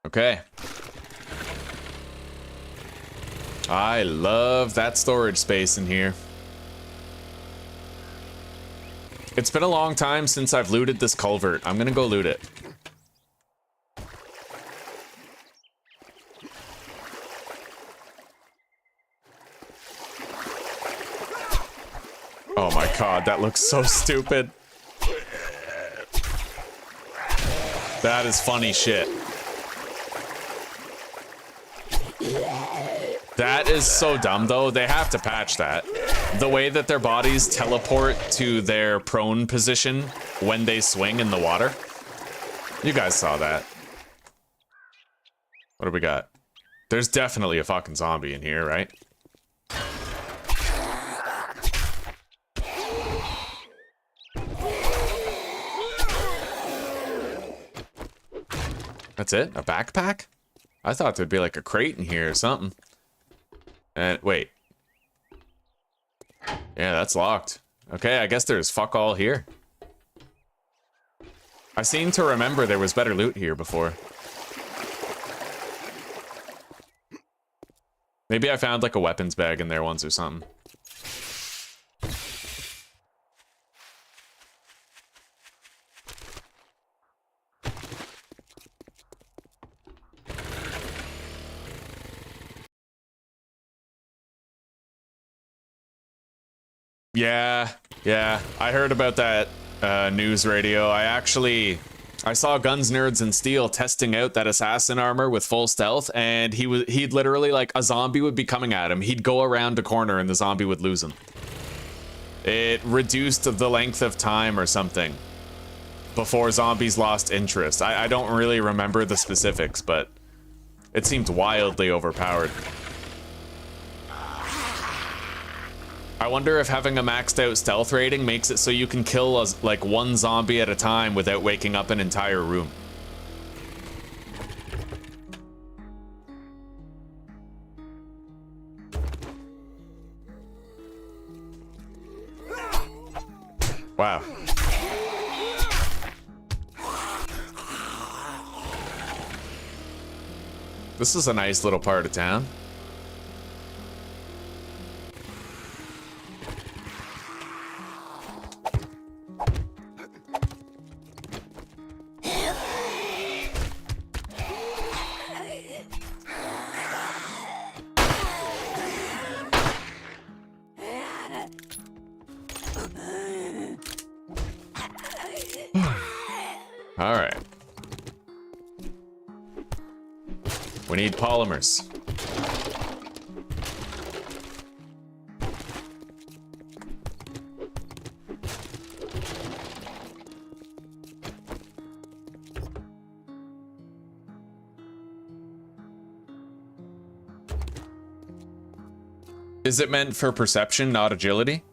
Okay. I love that storage space in here. It's been a long time since I've looted this culvert. I'm gonna go loot it. Oh my god, that looks so stupid. That is funny shit. That is so dumb, though. They have to patch that. The way that their bodies teleport to their prone position when they swing in the water. You guys saw that. What do we got? There's definitely a fucking zombie in here, right? That's it? A backpack? I thought there'd be like a crate in here or something. And wait. Yeah, that's locked. Okay, I guess there's fuck all here. I seem to remember there was better loot here before. Maybe I found like a weapons bag in there once or something. Yeah, I heard about that news radio. I saw Guns, Nerds, and Steel testing out that assassin armor with full stealth, and he'd literally, like, a zombie would be coming at him. He'd go around a corner and the zombie would lose him. It reduced the length of time or something before zombies lost interest. I don't really remember the specifics, but it seemed wildly overpowered. I wonder if having a maxed out stealth rating makes it so you can kill like one zombie at a time without waking up an entire room. Wow. This is a nice little part of town. All right. We need polymers. Is it meant for perception, not agility?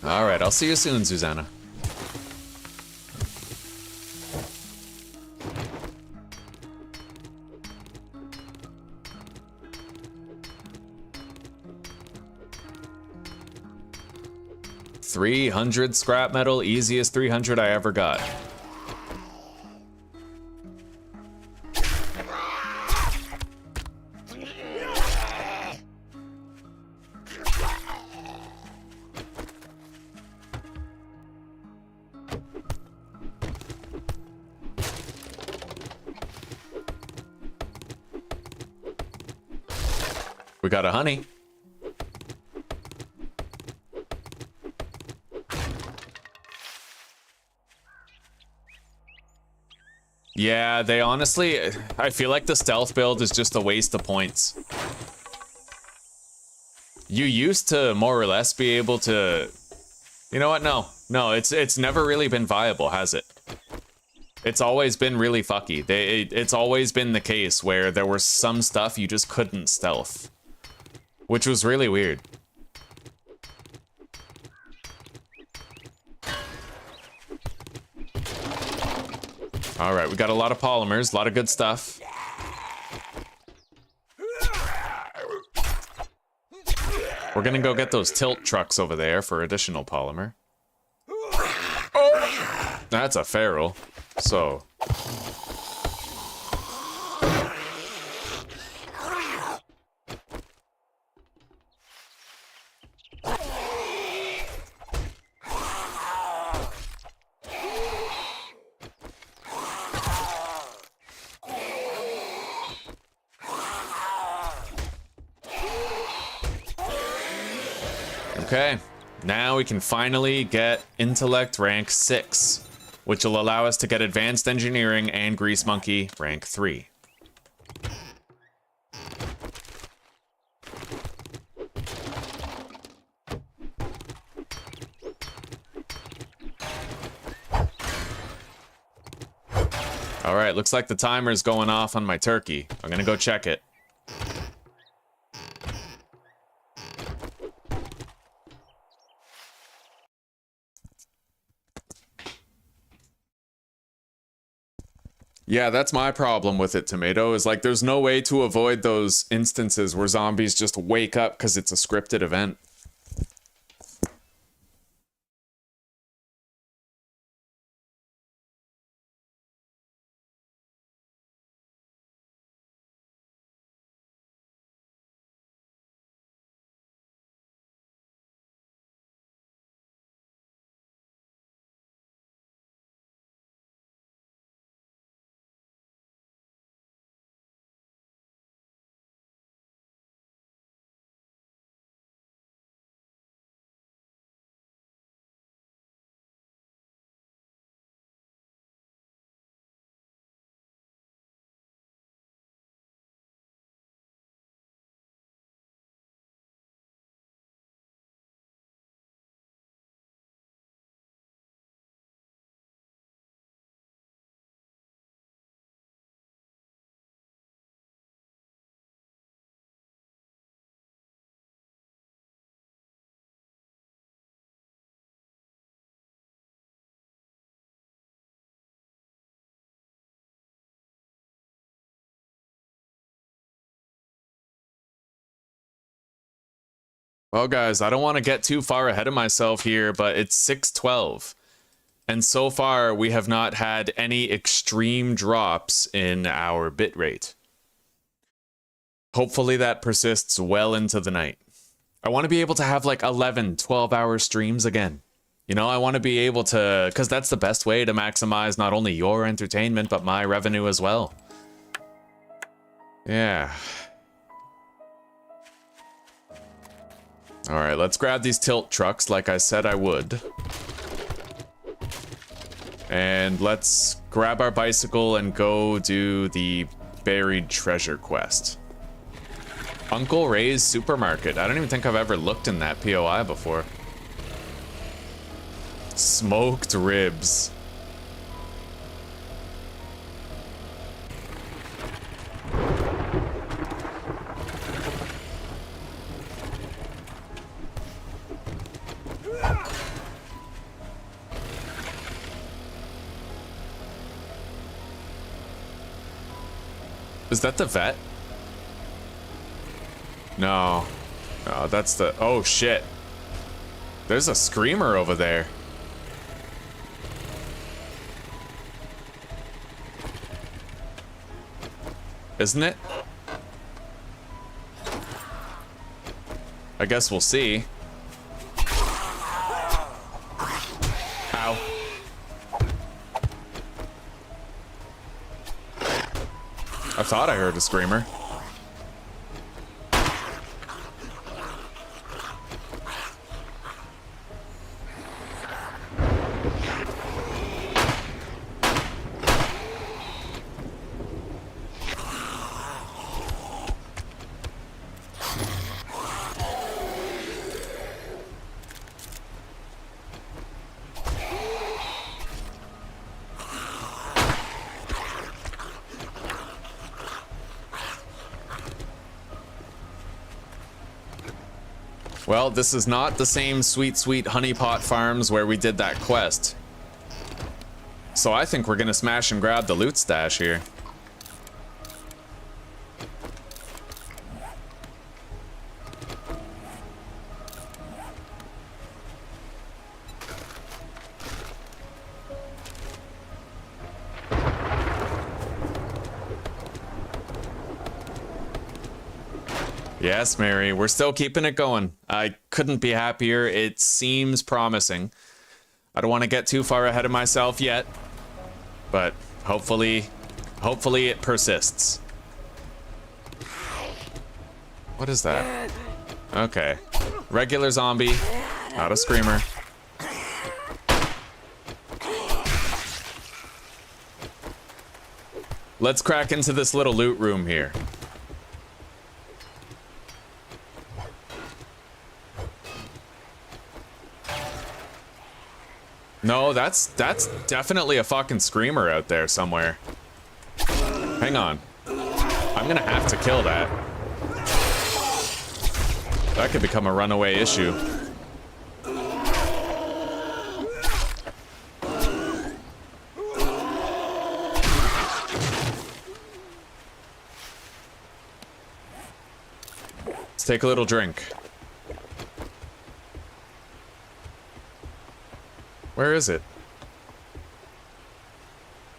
All right, I'll see you soon, Susanna. $300 scrap metal, easiest 300 I ever got. We got a honey. Yeah, they honestly, I feel like the stealth build is just a waste of points. You used to more or less be able to, you know what? No, it's never really been viable, has it? It's always been really fucky. It's always been the case where there was some stuff you just couldn't stealth, which was really weird. All right, we got a lot of polymers, a lot of good stuff. We're gonna go get those tilt trucks over there for additional polymer. Oh, that's a feral. So. Okay, now we can finally get intellect rank 6, which will allow us to get advanced engineering and grease monkey rank 3. All right, looks like the timer's going off on my turkey. I'm gonna go check it. Yeah, that's my problem with it, Tomato, is like there's no way to avoid those instances where zombies just wake up because it's a scripted event. Well, guys, I don't want to get too far ahead of myself here, but it's 6:12. And so far, we have not had any extreme drops in our bitrate. Hopefully that persists well into the night. I want to be able to have like 11, 12-hour streams again. You know, I want to be able to, because that's the best way to maximize not only your entertainment, but my revenue as well. Yeah. All right, let's grab these tilt trucks like I said I would. And let's grab our bicycle and go do the buried treasure quest. Uncle Ray's Supermarket. I don't even think I've ever looked in that POI before. Smoked ribs. Is that the vet? No. No, that's the... Oh, shit. There's a screamer over there. Isn't it? I guess we'll see. Ow. I thought I heard a screamer. Well, this is not the same sweet, sweet honeypot farms where we did that quest. So I think we're gonna smash and grab the loot stash here. Yes, Mary, we're still keeping it going. I couldn't be happier. It seems promising. I don't want to get too far ahead of myself yet, but hopefully it persists. What is that? Okay. Regular zombie, not a screamer. Let's crack into this little loot room here. No, that's definitely a fucking screamer out there somewhere. Hang on. I'm gonna have to kill that. That could become a runaway issue. Let's take a little drink. Where is it?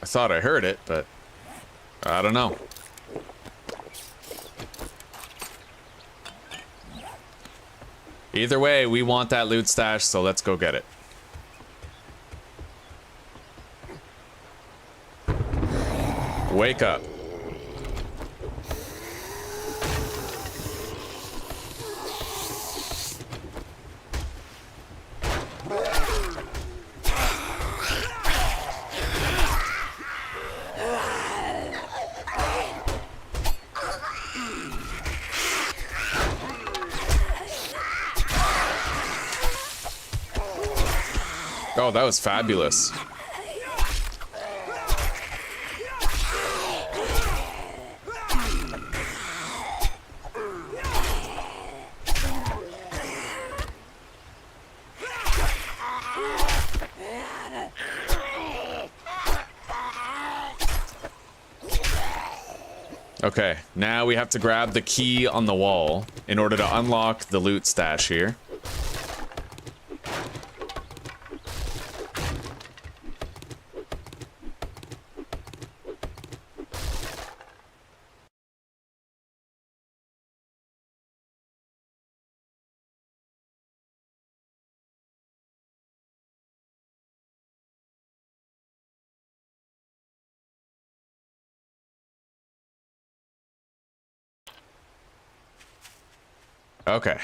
I thought I heard it, but I don't know. Either way, we want that loot stash, so let's go get it. Wake up. Oh, that was fabulous. Okay, now we have to grab the key on the wall in order to unlock the loot stash here. Okay.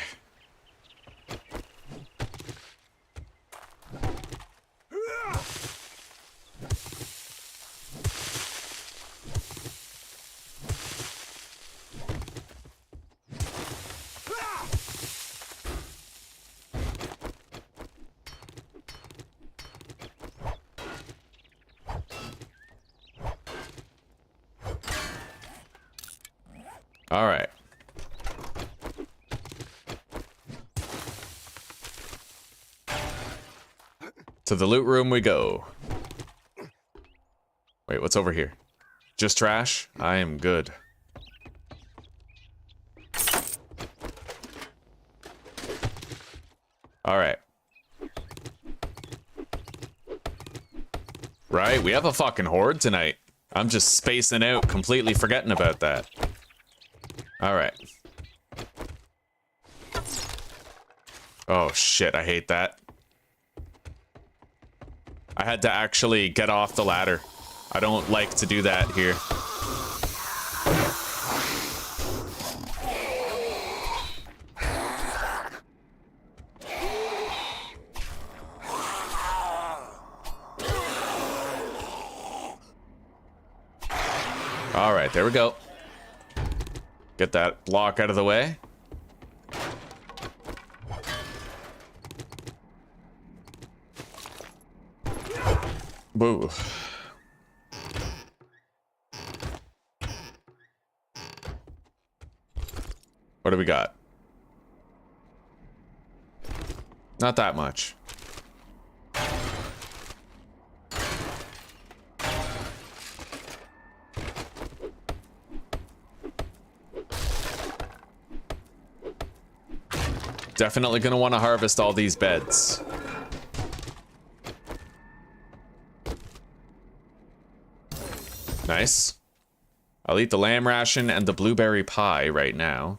All right. To the loot room we go. Wait, what's over here? Just trash? I am good. All right. Right, we have a fucking horde tonight. I'm just spacing out, completely forgetting about that. All right. Oh shit, I hate that. I had to actually get off the ladder. I don't like to do that here. All right, there we go. Get that block out of the way. Boo. What do we got? Not that much. Definitely gonna want to harvest all these beds. Nice. I'll eat the lamb ration and the blueberry pie right now.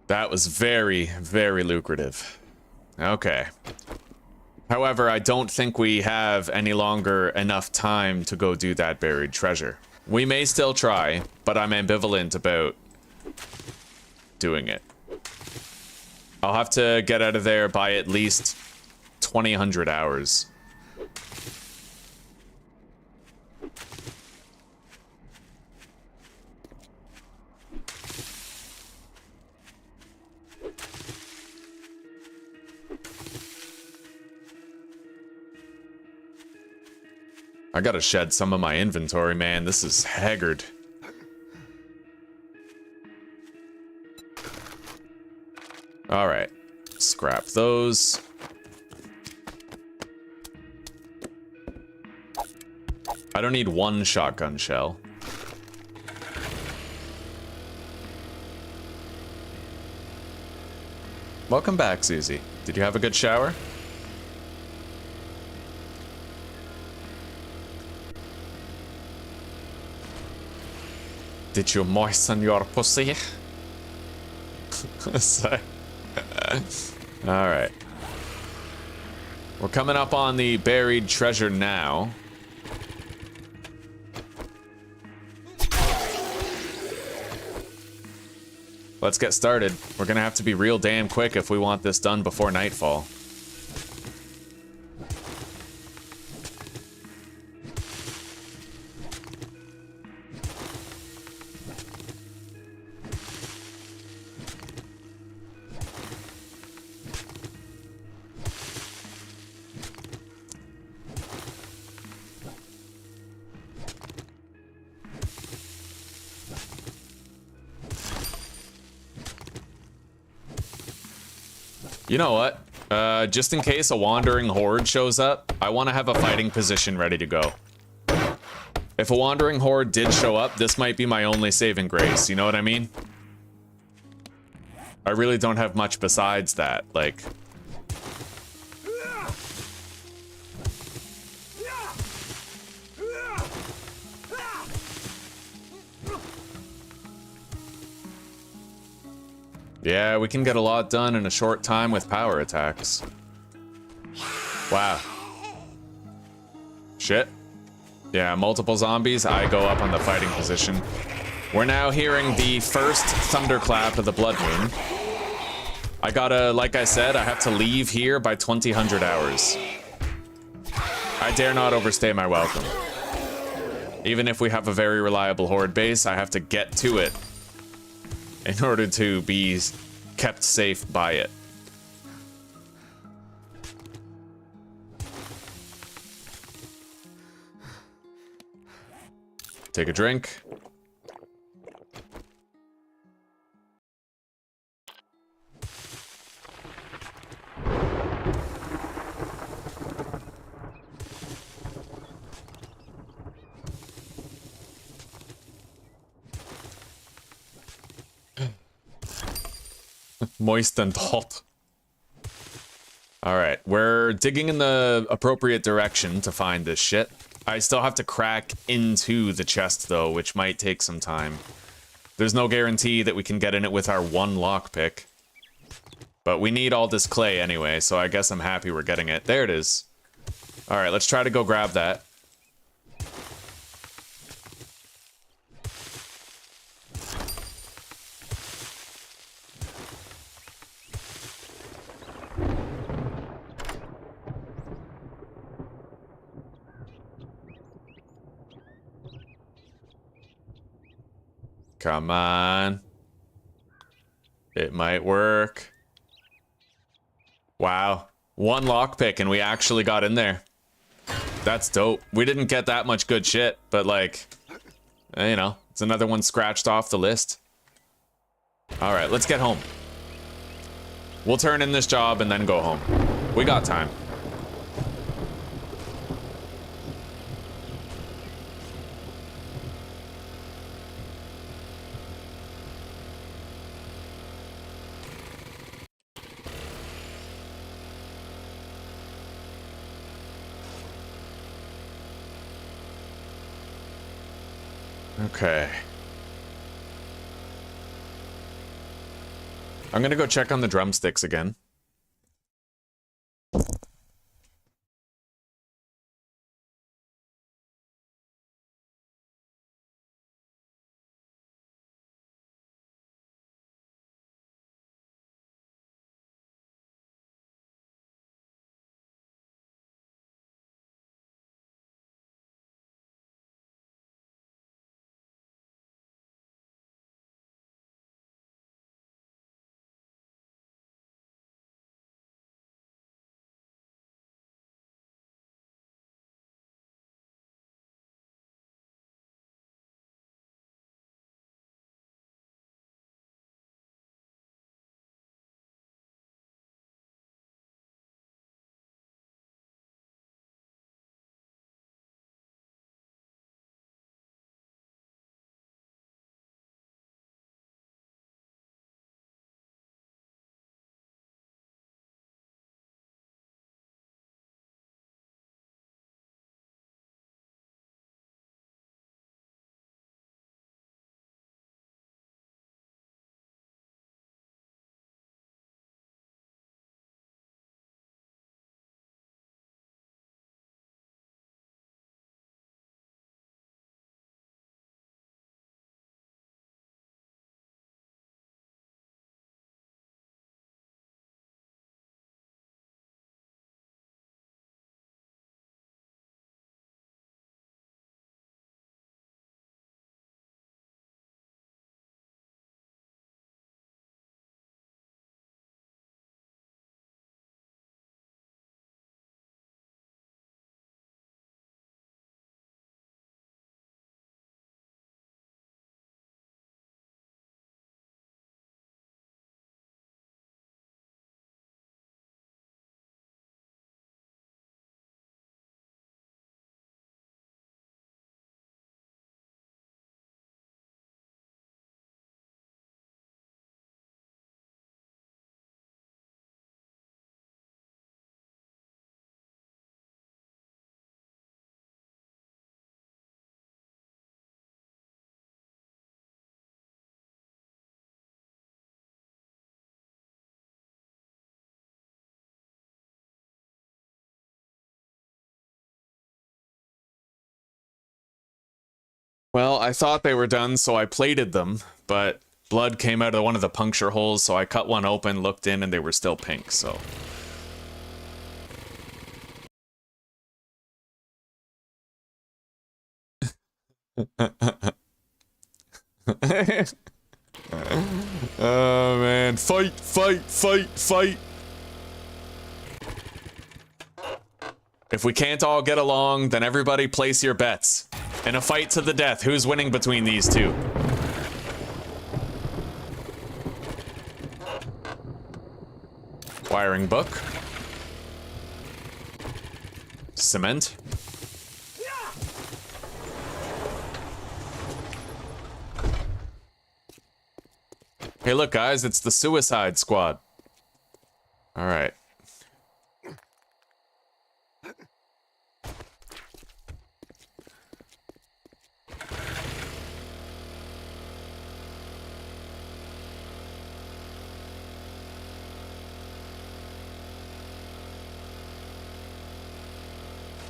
That was very, very lucrative. Okay. However, I don't think we have any longer enough time to go do that buried treasure. We may still try, but I'm ambivalent about doing it. I'll have to get out of there by at least 2000 hours. I gotta shed some of my inventory, man. This is haggard. All right, scrap those. I don't need one shotgun shell. Welcome back, Susie. Did you have a good shower? Did you moisten your pussy? Alright. We're coming up on the buried treasure now. Let's get started. We're gonna have to be real damn quick if we want this done before nightfall. You know what? Just in case a wandering horde shows up, I want to have a fighting position ready to go. If a wandering horde did show up, this might be my only saving grace, you know what I mean? I really don't have much besides that, like... Yeah, we can get a lot done in a short time with power attacks. Wow. Shit. Yeah, multiple zombies, I go up on the fighting position. We're now hearing the first thunderclap of the blood moon. I gotta, like I said, I have to leave here by 2000 hours. I dare not overstay my welcome. Even if we have a very reliable horde base, I have to get to it in order to be kept safe by it. Take a drink. Moist and hot. Alright, we're digging in the appropriate direction to find this shit. I still have to crack into the chest, though, which might take some time. There's no guarantee that we can get in it with our one lockpick. But we need all this clay anyway, so I guess I'm happy we're getting it. There it is. Alright, let's try to go grab that. Come on. It might work. Wow. One lockpick and we actually got in there. That's dope. We didn't get that much good shit, but like, you know, it's another one scratched off the list. All right, let's get home. We'll turn in this job and then go home. We got time. Okay. I'm gonna go check on the drumsticks again. I thought they were done, so I plated them, but blood came out of one of the puncture holes, so I cut one open, looked in, and they were still pink, so... Oh man, fight, fight, fight, fight! If we can't all get along, then everybody place your bets. In a fight to the death, who's winning between these two? Wiring book. Cement. Hey look guys, it's the Suicide Squad. Alright.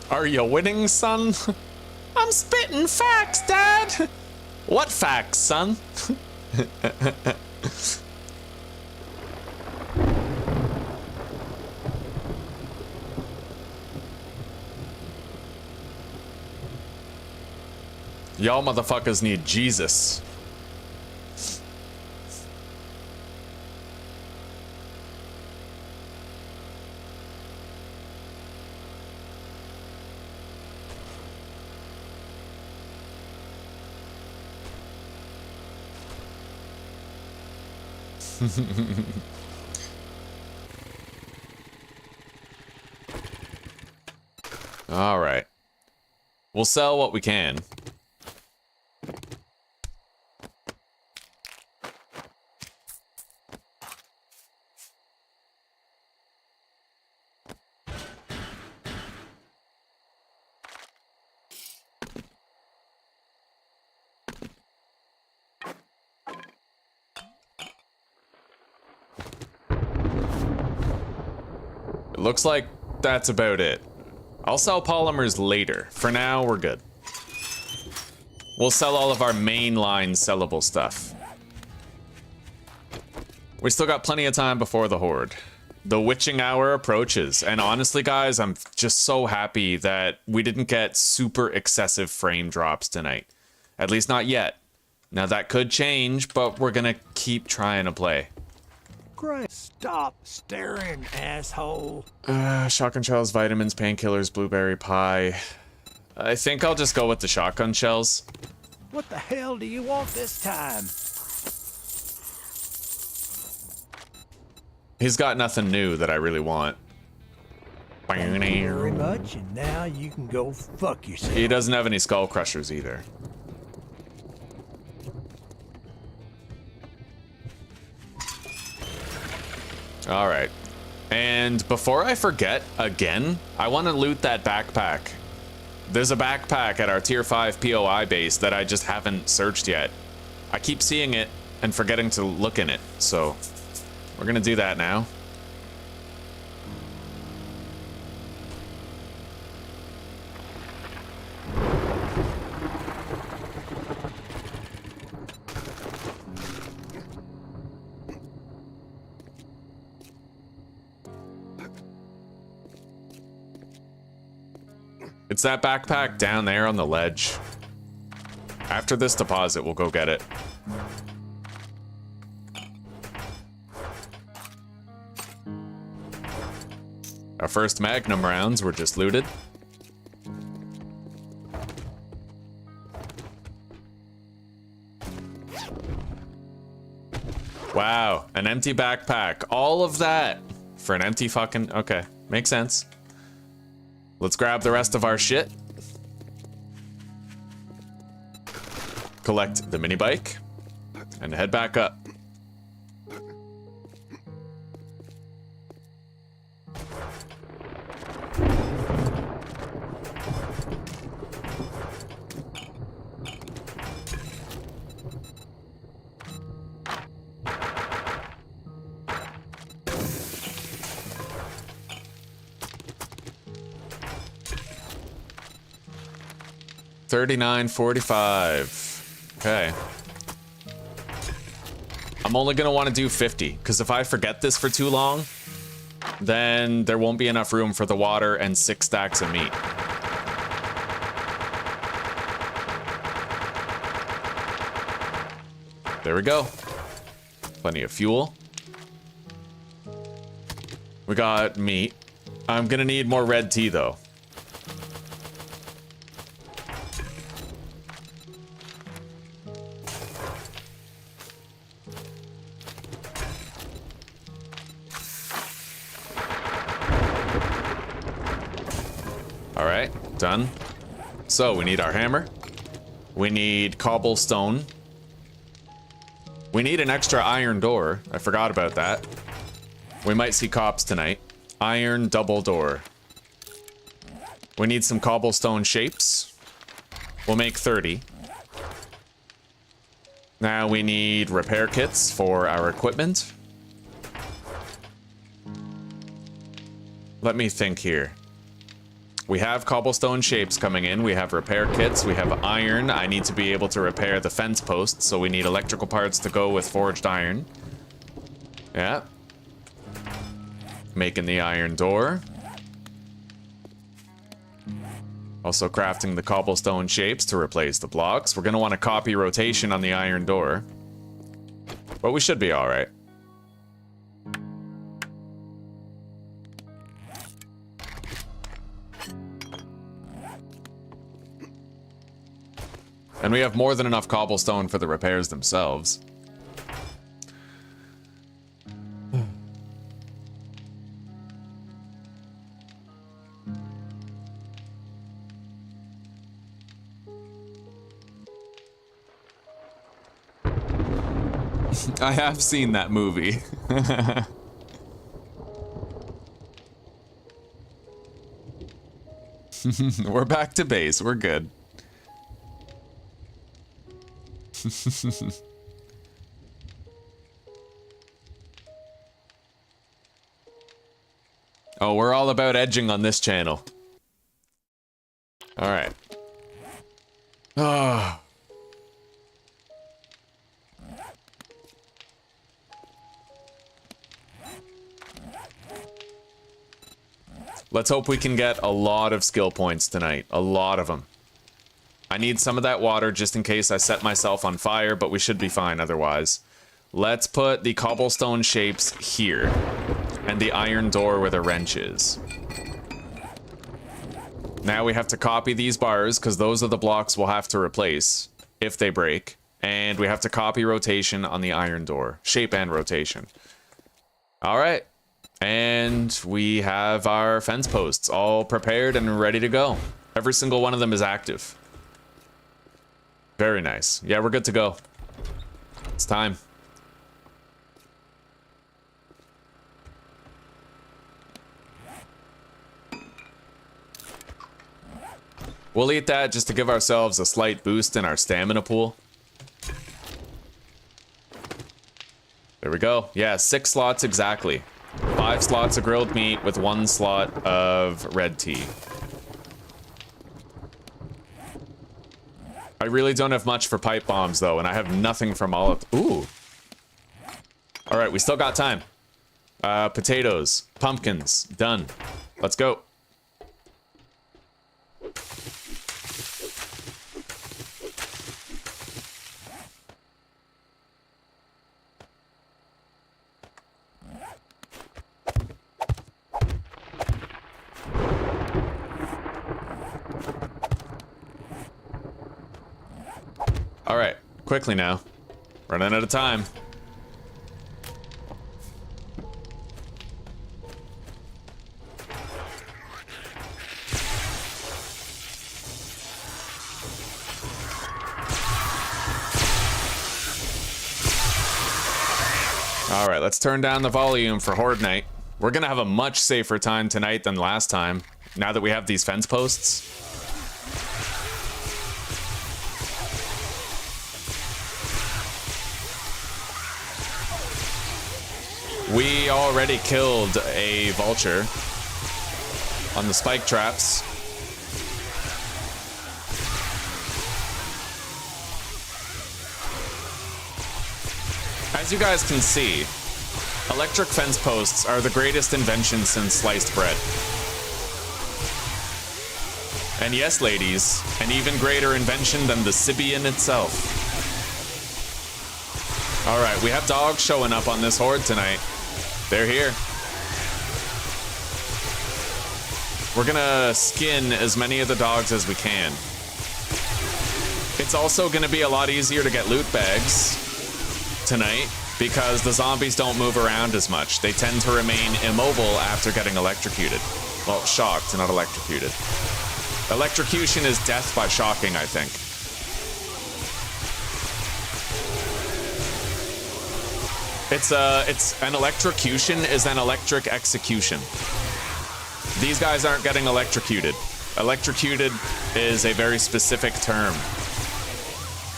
Are you winning, son? I'm spitting facts, Dad! What facts, son? Y'all motherfuckers need Jesus. All right. We'll sell what we can. It looks like that's about it. I'll sell polymers later. For now, we're good. We'll sell all of our mainline sellable stuff. We still got plenty of time before the Horde. The witching hour approaches, and honestly, guys, I'm just so happy that we didn't get super excessive frame drops tonight. At least not yet. Now that could change, but we're gonna keep trying to play. Great. Stop staring, asshole. Shotgun shells, vitamins, painkillers, blueberry pie. I think I'll just go with the shotgun shells. What the hell do you want this time? He's got nothing new that I really want. Thank you very much, and now you can go fuck yourself. He doesn't have any skull crushers either. All right. And before I forget, again, I want to loot that backpack. There's a backpack at our tier 5 POI base that I just haven't searched yet. I keep seeing it and forgetting to look in it, so we're gonna do that now. It's that backpack down there on the ledge. After this deposit, we'll go get it. Our first Magnum rounds were just looted. Wow, an empty backpack. All of that for an empty fucking... Okay, makes sense. Let's grab the rest of our shit. Collect the mini bike and head back up. $39.45. Okay. I'm only gonna want to do 50, because if I forget this for too long, then there won't be enough room for the water and 6 stacks of meat. There we go. Plenty of fuel. We got meat. I'm gonna need more red tea though. Alright, done. So we need our hammer. We need cobblestone. We need an extra iron door. I forgot about that. We might see cops tonight. Iron double door. We need some cobblestone shapes. We'll make 30. Now we need repair kits for our equipment. Let me think here. We have cobblestone shapes coming in. We have repair kits. We have iron. I need to be able to repair the fence posts, so we need electrical parts to go with forged iron. Yeah. Making the iron door. Also crafting the cobblestone shapes to replace the blocks. We're going to want to copy rotation on the iron door. But we should be all right. And we have more than enough cobblestone for the repairs themselves. I have seen that movie. We're back to base. We're good. Oh, we're all about edging on this channel. All right. Oh. Let's hope we can get a lot of skill points tonight. A lot of them. I need some of that water just in case I set myself on fire, but we should be fine otherwise. Let's put the cobblestone shapes here. And the iron door where the wrench is. Now we have to copy these bars, because those are the blocks we'll have to replace if they break. And we have to copy rotation on the iron door. Shape and rotation. Alright. And we have our fence posts all prepared and ready to go. Every single one of them is active. Very nice. Yeah, we're good to go. It's time. We'll eat that just to give ourselves a slight boost in our stamina pool. There we go. Yeah, 6 slots exactly. 5 slots of grilled meat with 1 slot of red tea. I really don't have much for pipe bombs, though, and I have nothing from all of... Ooh. All right, we still got time. Potatoes. Pumpkins. Done. Let's go. All right, quickly now. Running out of time. All right, let's turn down the volume for Horde Night. We're gonna have a much safer time tonight than last time, now that we have these fence posts. We already killed a vulture on the spike traps. As you guys can see, electric fence posts are the greatest invention since sliced bread. And yes, ladies, an even greater invention than the Sibian itself. Alright, we have dogs showing up on this horde tonight. They're here. We're gonna skin as many of the dogs as we can. It's also gonna be a lot easier to get loot bags tonight because the zombies don't move around as much. They tend to remain immobile after getting electrocuted. Well, shocked, not electrocuted. Electrocution is death by shocking, I think. It's an electrocution is an electric execution. These guys aren't getting electrocuted. Electrocuted is a very specific term.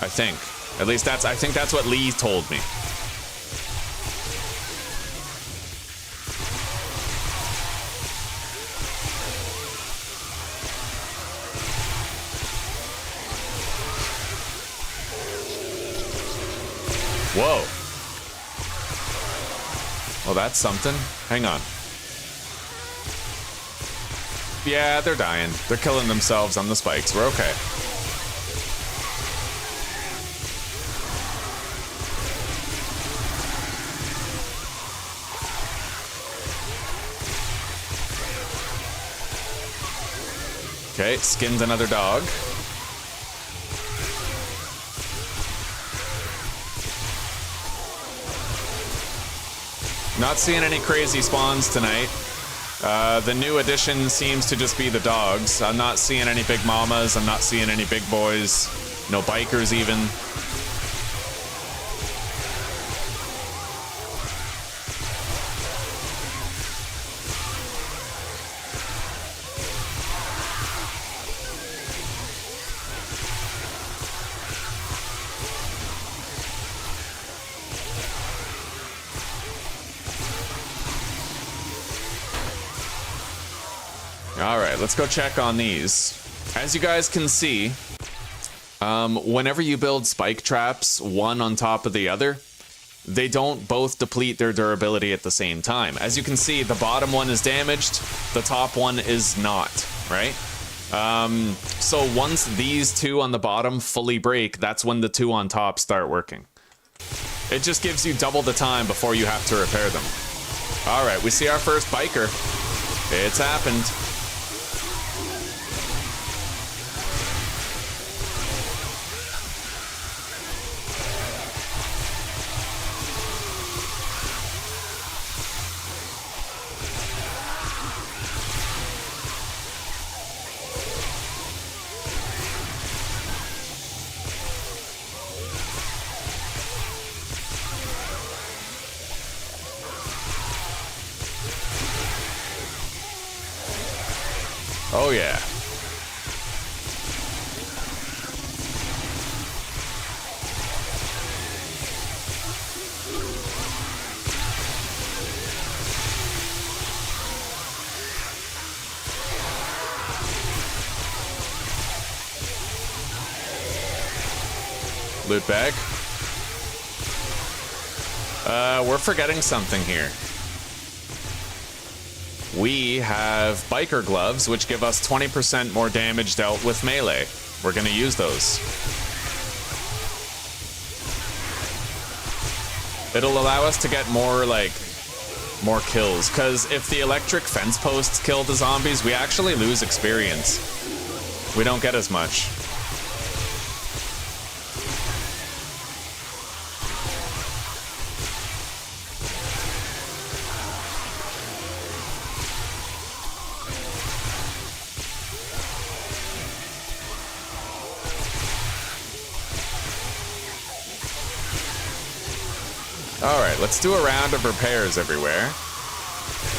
I think. At least I think that's what Lee told me. Whoa. Well, that's something. Hang on. Yeah, they're dying. They're killing themselves on the spikes. We're okay. Okay, skinned another dog. Not seeing any crazy spawns tonight. The new addition seems to just be the dogs. I'm not seeing any big mamas. I'm not seeing any big boys. No bikers even. Alright, let's go check on these. As you guys can see, whenever you build spike traps, one on top of the other, they don't both deplete their durability at the same time. As you can see, the bottom one is damaged, the top one is not, right? So once these two on the bottom fully break, that's when the two on top start working. It just gives you double the time before you have to repair them. Alright, we see our first biker. It's happened. Oh yeah. Loot bag. We're forgetting something here. We have biker gloves, which give us 20% more damage dealt with melee. We're gonna use those. It'll allow us to get more kills, because if the electric fence posts kill the zombies, we actually lose experience. We don't get as much. Alright, let's do a round of repairs everywhere.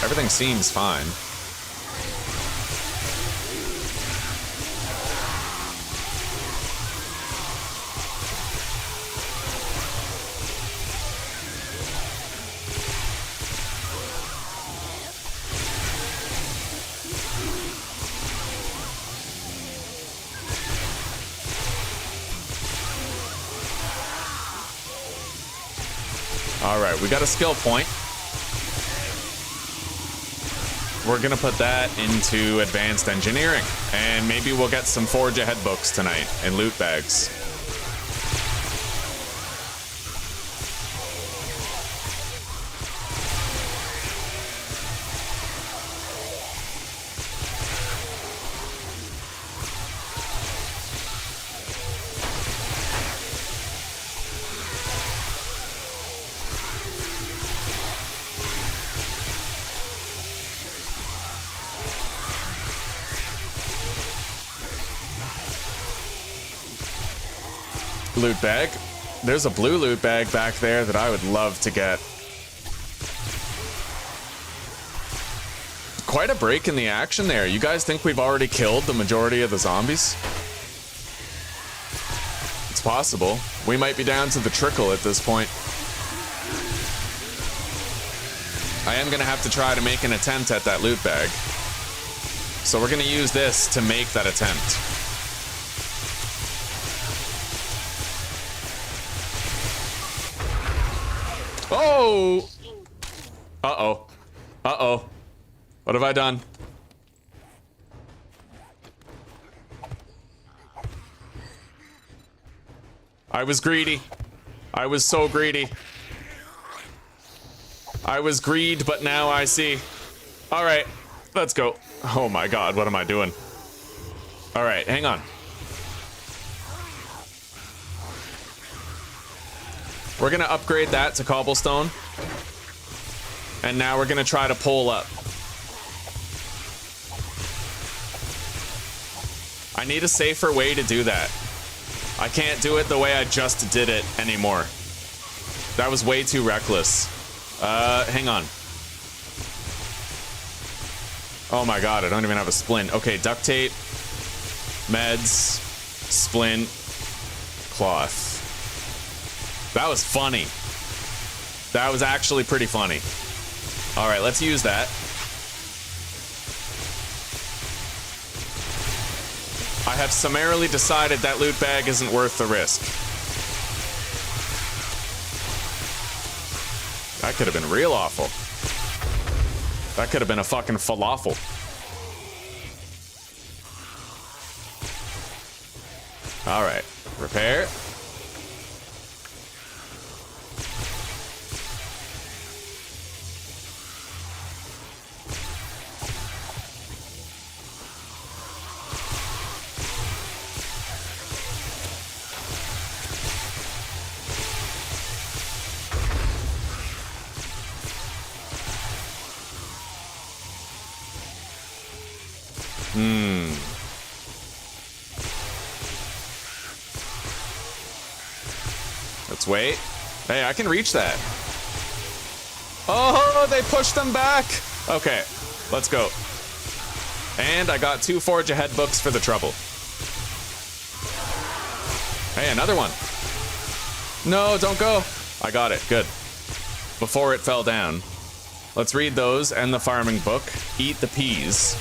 Everything seems fine. All right, we got a skill point. We're gonna put that into advanced engineering, and maybe we'll get some forge ahead books tonight and loot bags. Loot bag. There's a blue loot bag back there that I would love to get. Quite a break in the action there. You guys think we've already killed the majority of the zombies? It's possible. We might be down to the trickle at this point. I am gonna have to try to make an attempt at that loot bag. So we're gonna use this to make that attempt. Oh! Uh-oh. Uh-oh. What have I done? I was greedy. I was so greedy. I was greed, but now I see. All right, let's go. Oh my God, what am I doing? All right, hang on. We're gonna upgrade that to cobblestone. And now we're gonna try to pull up. I need a safer way to do that. I can't do it the way I just did it anymore. That was way too reckless. Hang on. Oh my God, I don't even have a splint. Okay, duct tape, meds, splint, cloth. That was funny. That was actually pretty funny. All right, let's use that. I have summarily decided that loot bag isn't worth the risk. That could have been real awful. That could have been a fucking falafel. All right, repair. Let's wait. Hey, I can reach that. Oh, they pushed them back. Okay, let's go. And I got 2 Forge Ahead books for the trouble. Hey, another one. No, don't go. I got it, good. Before it fell down. Let's read those and the farming book. Eat the peas.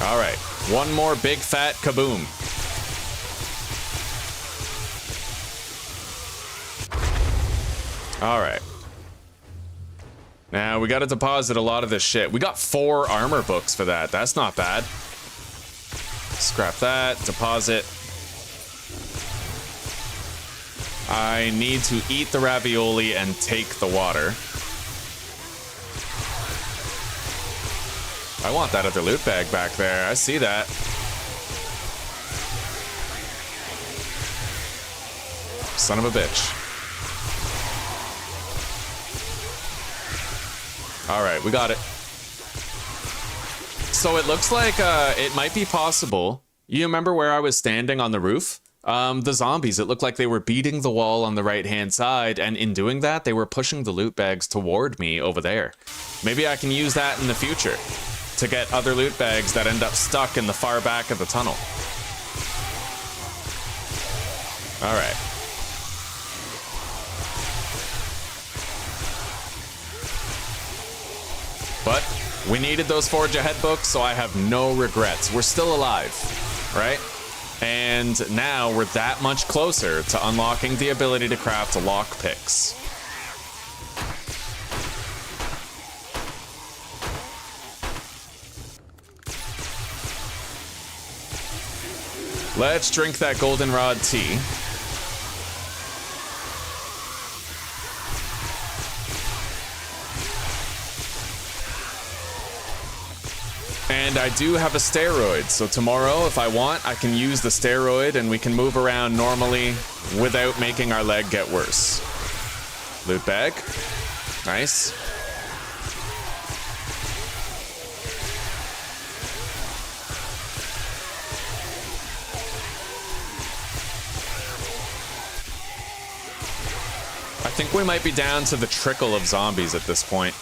All right, one more big fat kaboom. All right. Now we got to deposit a lot of this shit. We got 4 armor books for that. That's not bad. Scrap that, deposit. I need to eat the ravioli and take the water. I want that other loot bag back there. I see that. Son of a bitch. All right, we got it. So it looks like it might be possible. You remember where I was standing on the roof? The zombies, it looked like they were beating the wall on the right-hand side, and in doing that, they were pushing the loot bags toward me over there. Maybe I can use that in the future to get other loot bags that end up stuck in the far back of the tunnel. All right. But we needed those Forge Ahead books, so I have no regrets. We're still alive, right? And now we're that much closer to unlocking the ability to craft lockpicks. Let's drink that goldenrod tea. And I do have a steroid, so tomorrow, if I want, I can use the steroid and we can move around normally without making our leg get worse. Loot bag. Nice. I think we might be down to the trickle of zombies at this point.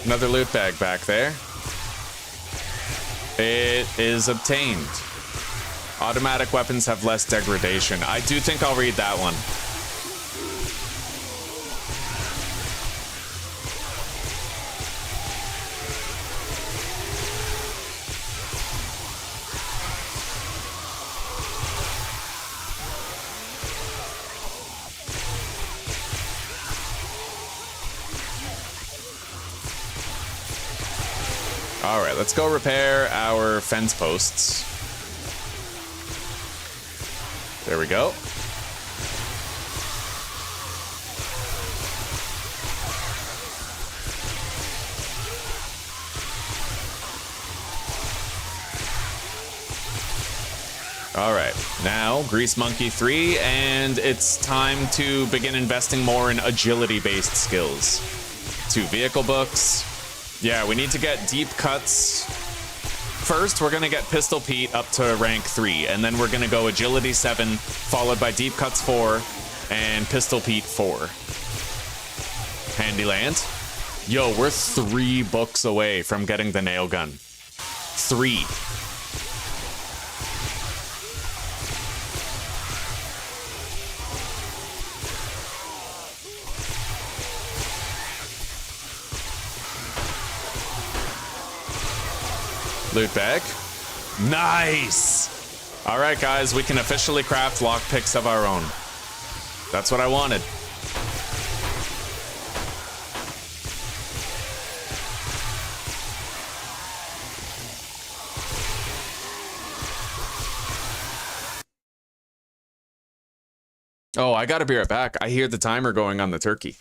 Another loot bag back there. It is obtained. Automatic weapons have less degradation. I do think I'll read that one. All right, let's go repair our fence posts. There we go. All right, now Grease Monkey 3, and it's time to begin investing more in agility-based skills. 2 vehicle books. Yeah, we need to get deep cuts. First, we're gonna get Pistol Pete up to rank 3, and then we're gonna go Agility 7, followed by Deep Cuts 4, and Pistol Pete 4. Handyland. Yo, we're 3 books away from getting the nail gun. 3. Loot bag. Nice! Alright guys, we can officially craft lockpicks of our own. That's what I wanted. Oh, I gotta be right back. I hear the timer going on the turkey.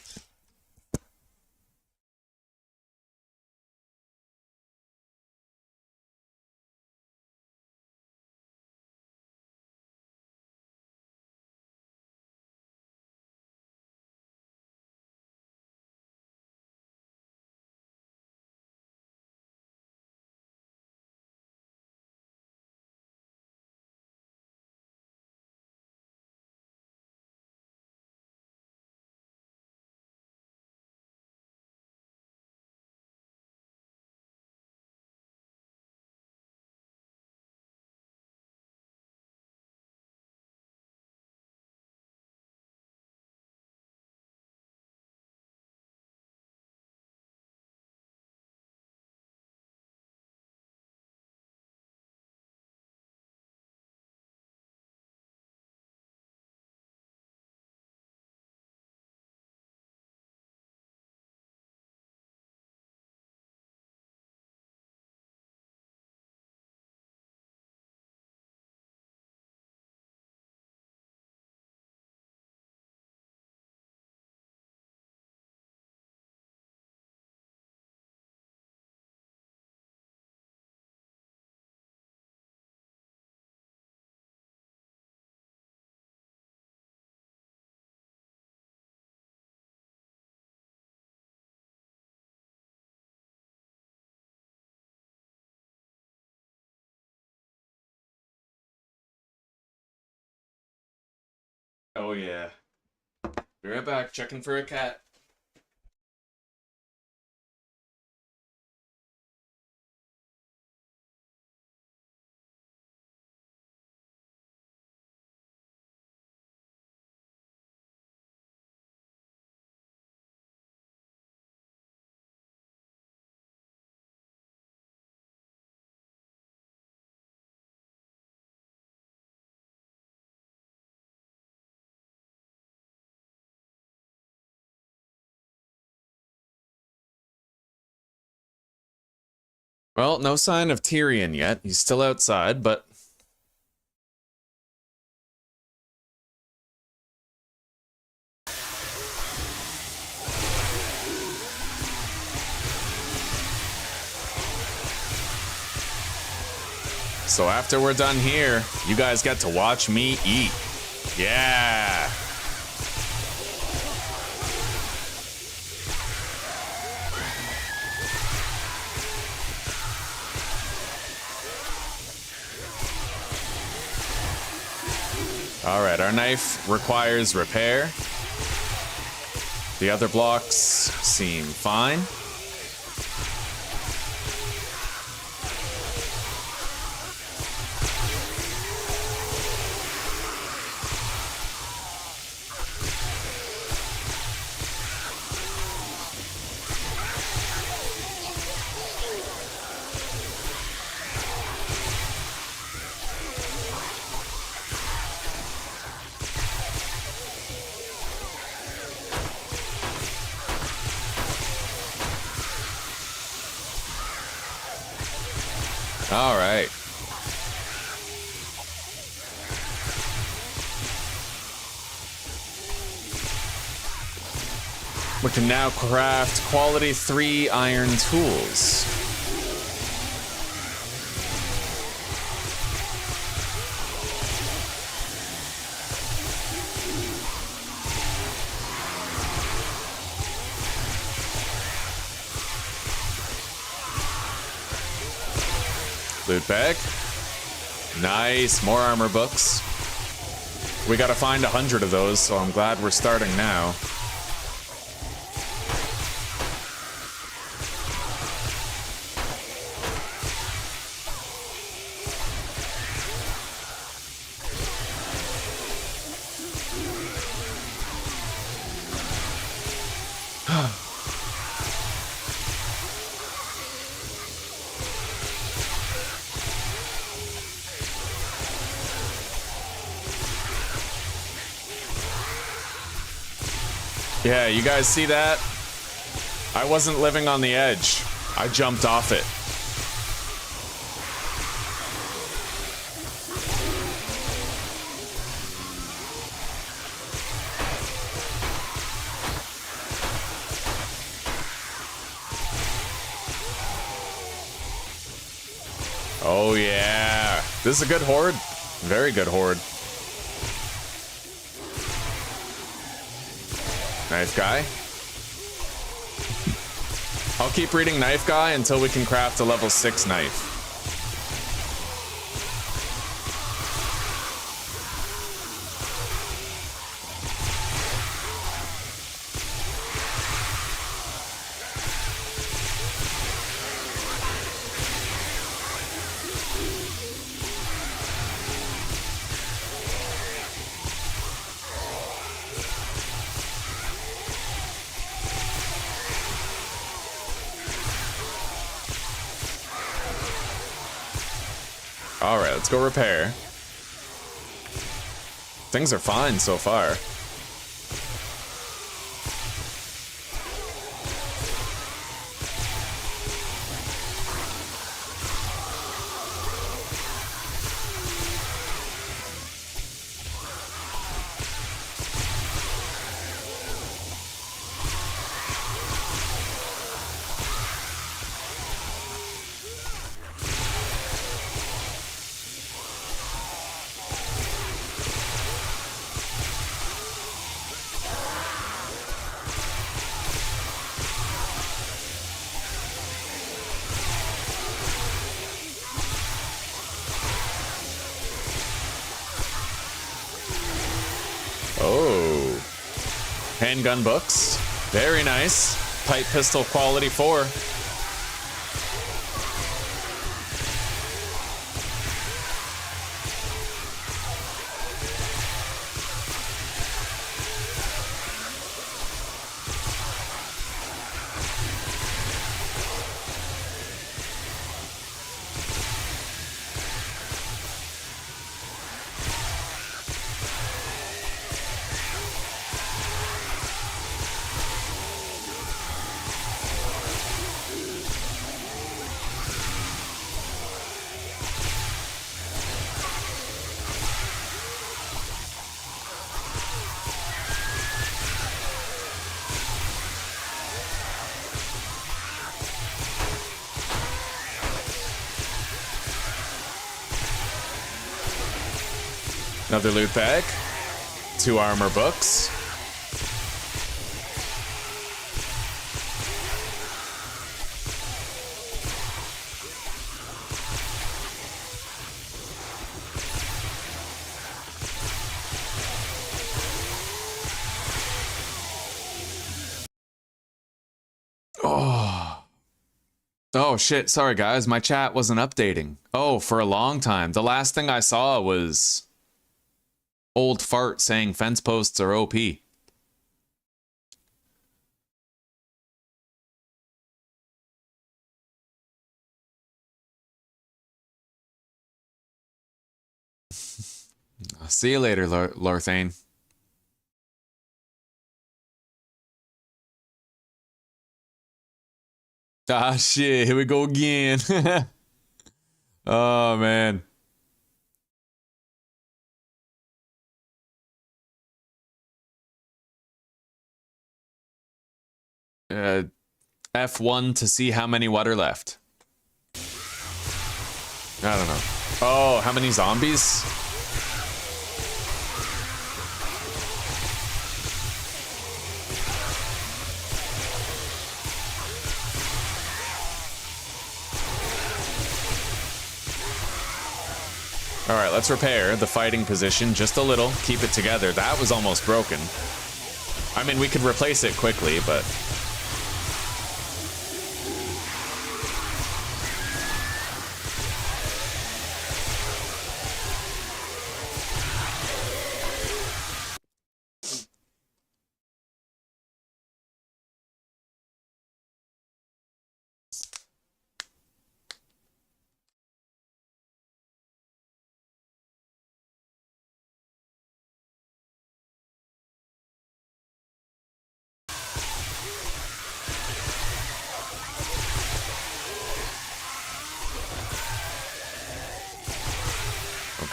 Oh yeah. Be right back, checking for a cat. Well, no sign of Tyrion yet. He's still outside, but... So after we're done here, you guys get to watch me eat. Yeah! Alright, our knife requires repair. The other blocks seem fine. All right. We can now craft quality 3 iron tools. Loot bag. Nice, more armor books. We gotta find 100 of those, so I'm glad we're starting now. Yeah, you guys see that? I wasn't living on the edge. I jumped off it. Oh yeah. This is a good horde. Very good horde. Knife guy. I'll keep reading knife guy until we can craft a level 6 knife. Alright, let's go repair. Things are fine so far. Oh. Handgun books. Very nice. Pipe pistol quality 4. Another loot bag. 2 armor books. Oh shit, sorry guys, my chat wasn't updating. Oh, for a long time. The last thing I saw was old fart saying fence posts are OP. See you later, Lorthane. Ah shit, here we go again. Oh man. F1 to see how many what are left. I don't know. Oh, how many zombies? All right, let's repair the fighting position just a little. Keep it together. That was almost broken. I mean, we could replace it quickly, but...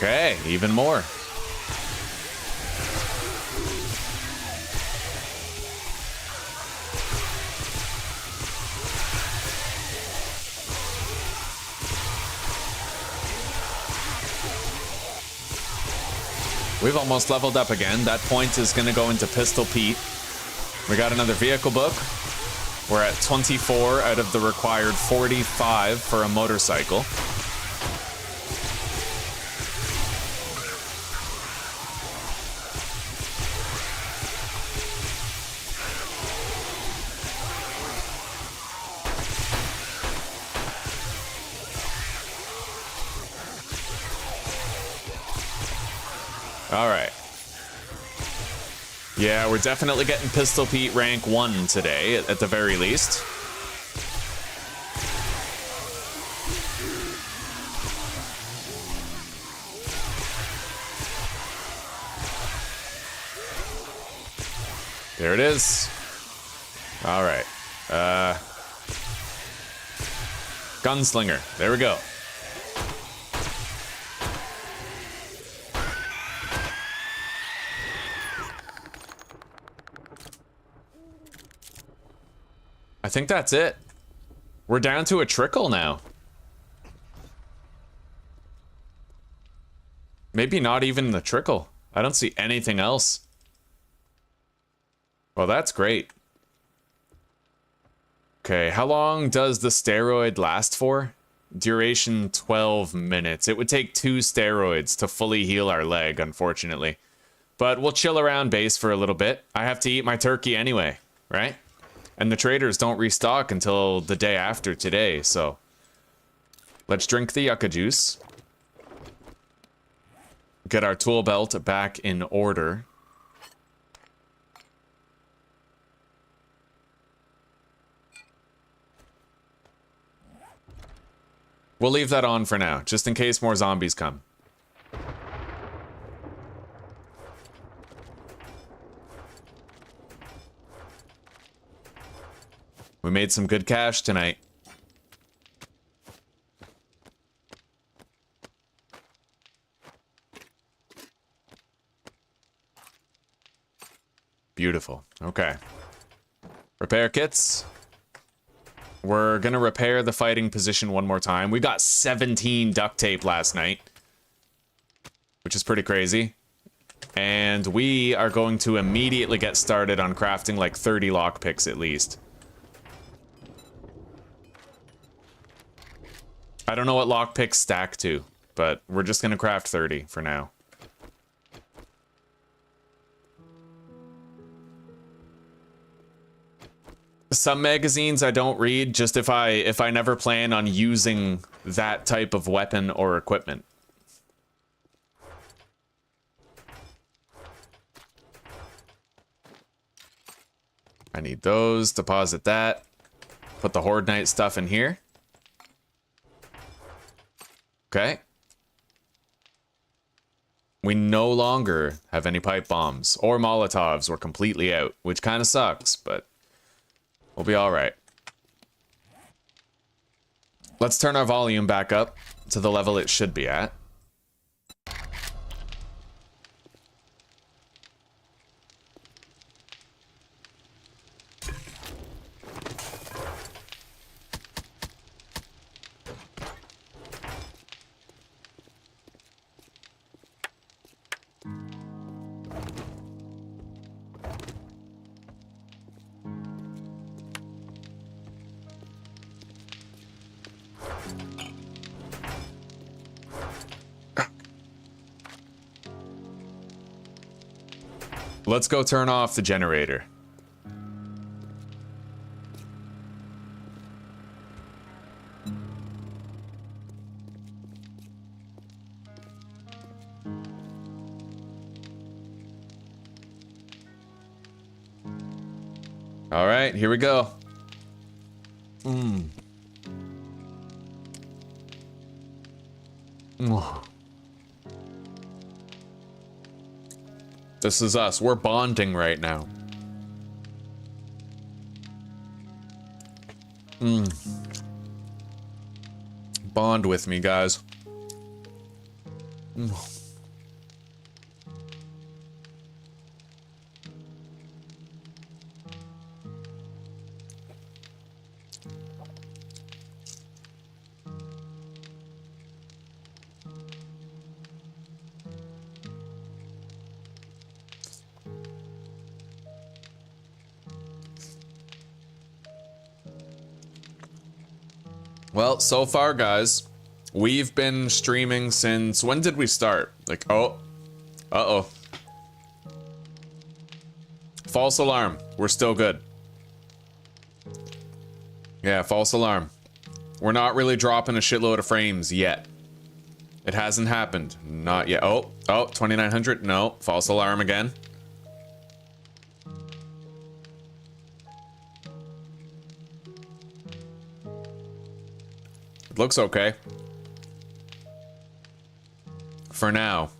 Okay, even more. We've almost leveled up again. That point is going to go into Pistol Pete. We got another vehicle book. We're at 24 out of the required 45 for a motorcycle. All right. Yeah, we're definitely getting Pistol Pete rank 1 today, at the very least. There it is. All right. Gunslinger. There we go. I think that's it. We're down to a trickle now. Maybe not even the trickle. I don't see anything else. Well, that's great. Okay, how long does the steroid last for? Duration 12 minutes. It would take 2 steroids to fully heal our leg, unfortunately. But we'll chill around base for a little bit. I have to eat my turkey anyway, right? And the traders don't restock until the day after today, so... Let's drink the yucca juice. Get our tool belt back in order. We'll leave that on for now, just in case more zombies come. We made some good cash tonight. Beautiful. Okay. Repair kits. We're gonna repair the fighting position one more time. We got 17 duct tape last night, which is pretty crazy. And we are going to immediately get started on crafting like 30 lockpicks at least. I don't know what lockpicks stack to, but we're just gonna craft 30 for now. Some magazines I don't read just if I never plan on using that type of weapon or equipment. I need those, deposit that. Put the Horde Knight stuff in here. Okay. We no longer have any pipe bombs or Molotovs. We're completely out, which kind of sucks, but we'll be all right. Let's turn our volume back up to the level it should be at. Let's go turn off the generator. All right, here we go. This is us. We're bonding right now. Bond with me, guys. Well, so far, guys, we've been streaming since... When did we start? Like, oh. Uh-oh. False alarm. We're still good. Yeah, false alarm. We're not really dropping a shitload of frames yet. It hasn't happened. Not yet. Oh, 2900. No, false alarm again. Looks okay. For now.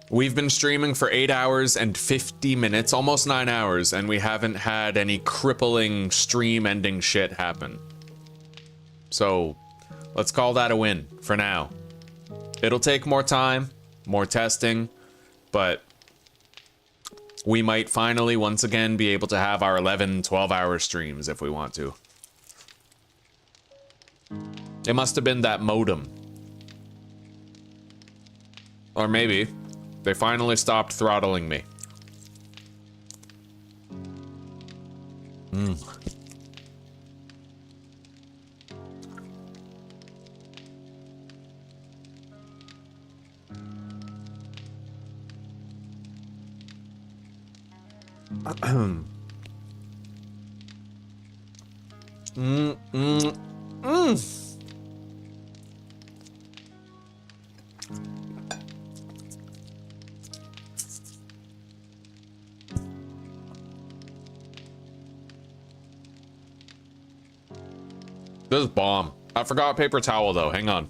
We've been streaming for 8 hours and 50 minutes, almost 9 hours, and we haven't had any crippling stream-ending shit happen. So, let's call that a win, for now. It'll take more time, more testing, but we might finally once again be able to have our 11, 12-hour streams if we want to. It must have been that modem. Or maybe they finally stopped throttling me. This is bomb. I forgot paper towel though. Hang on.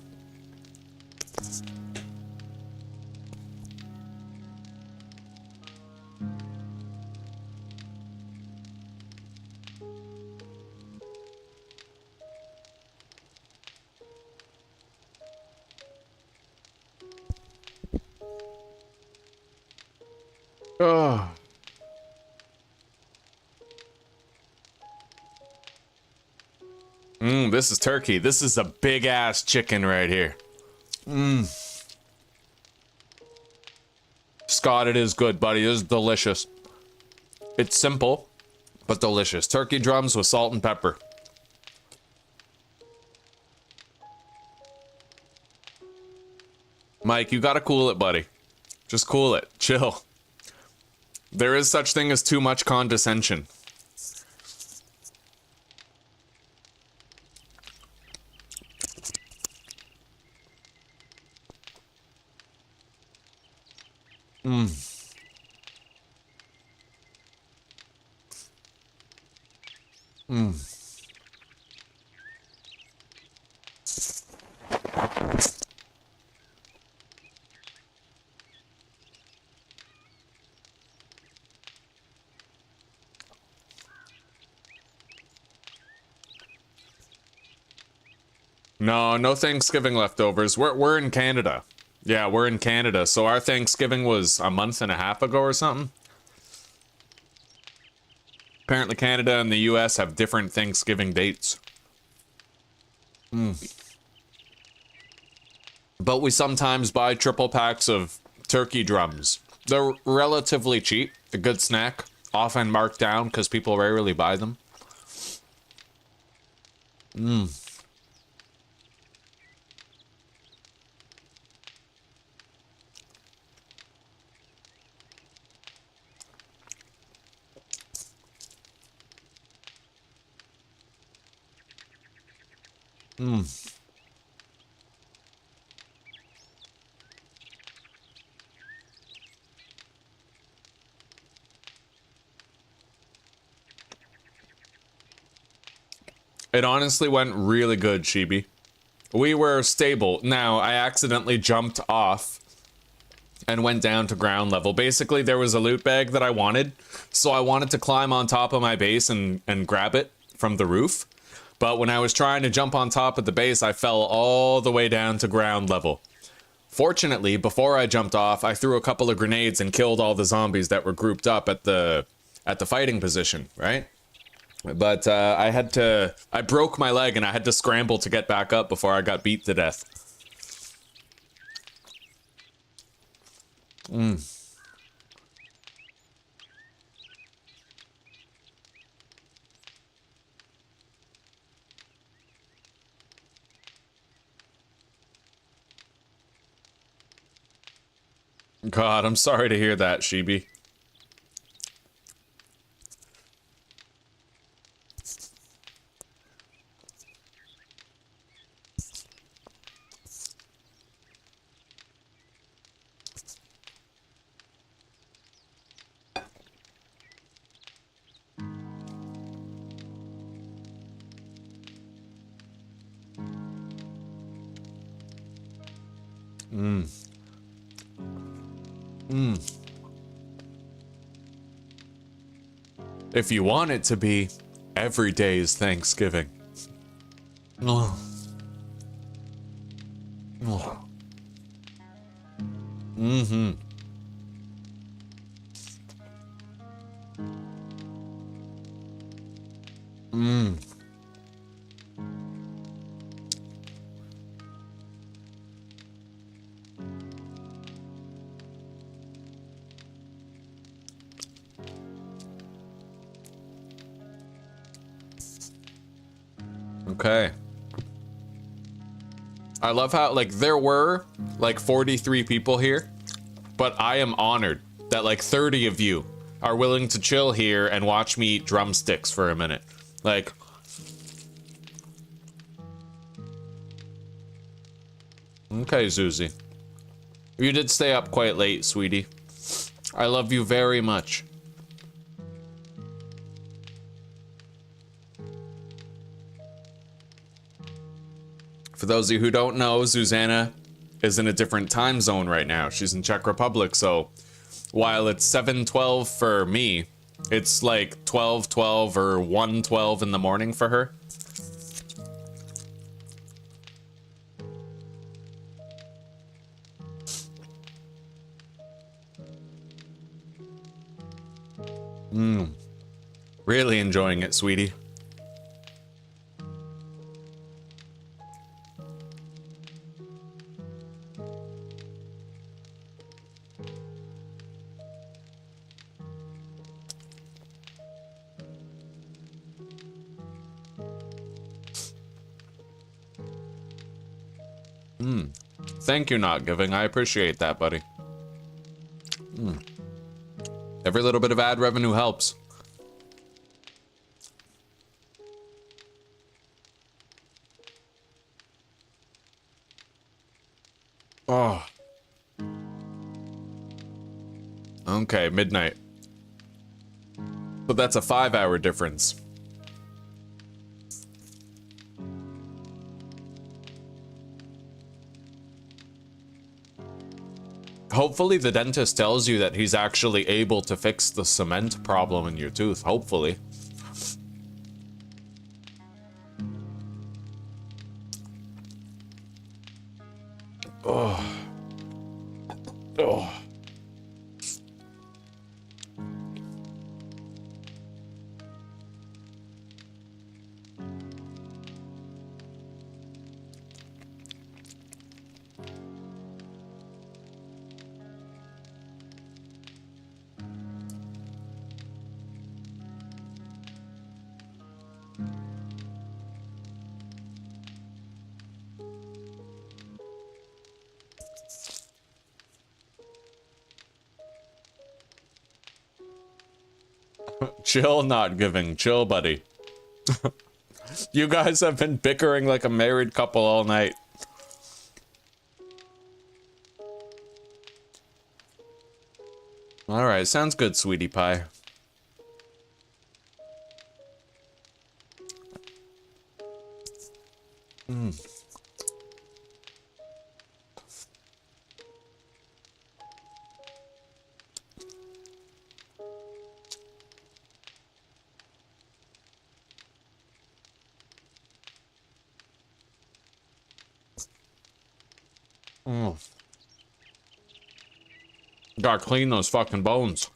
Ugh. This is turkey. This is a big ass chicken right here. Just God, it is good, buddy. It is delicious. It's simple, but delicious. Turkey drums with salt and pepper. Mike, you gotta cool it, buddy. Just cool it. Chill. There is such thing as too much condescension. No, no Thanksgiving leftovers. We're in Canada. Yeah, we're in Canada. So our Thanksgiving was a month and a half ago or something. Apparently Canada and the US have different Thanksgiving dates. But we sometimes buy triple packs of turkey drums. They're relatively cheap, a good snack, often marked down because people rarely buy them. It honestly went really good, Chibi. We were stable. Now, I accidentally jumped off and went down to ground level. Basically, there was a loot bag that I wanted, so I wanted to climb on top of my base and grab it from the roof. But when I was trying to jump on top of the base, I fell all the way down to ground level. Fortunately, before I jumped off, I threw a couple of grenades and killed all the zombies that were grouped up at the fighting position, right? But I broke my leg and I had to scramble to get back up before I got beat to death. God, I'm sorry to hear that, Shibi. If you want it to be, every day is Thanksgiving. Oh. Oh. Okay. I love how, like, there were, like, 43 people here, but I am honored that, like, 30 of you are willing to chill here and watch me eat drumsticks for a minute. Like... Okay, Zuzi. You did stay up quite late, sweetie. I love you very much. For those of you who don't know, Zuzana is in a different time zone right now. She's in Czech Republic, so while it's 7:12 for me, it's like 12:12 or 1:12 in the morning for her. Really enjoying it, sweetie. Thank you, Not Giving. I appreciate that, buddy. Every little bit of ad revenue helps. Oh. Okay, midnight. But that's a 5-hour difference. Hopefully the dentist tells you that he's actually able to fix the cement problem in your tooth. Hopefully. Oh. Oh. Chill, Not Giving. Chill, buddy. You guys have been bickering like a married couple all night. Alright, sounds good, sweetie pie. Gotta clean those fucking bones.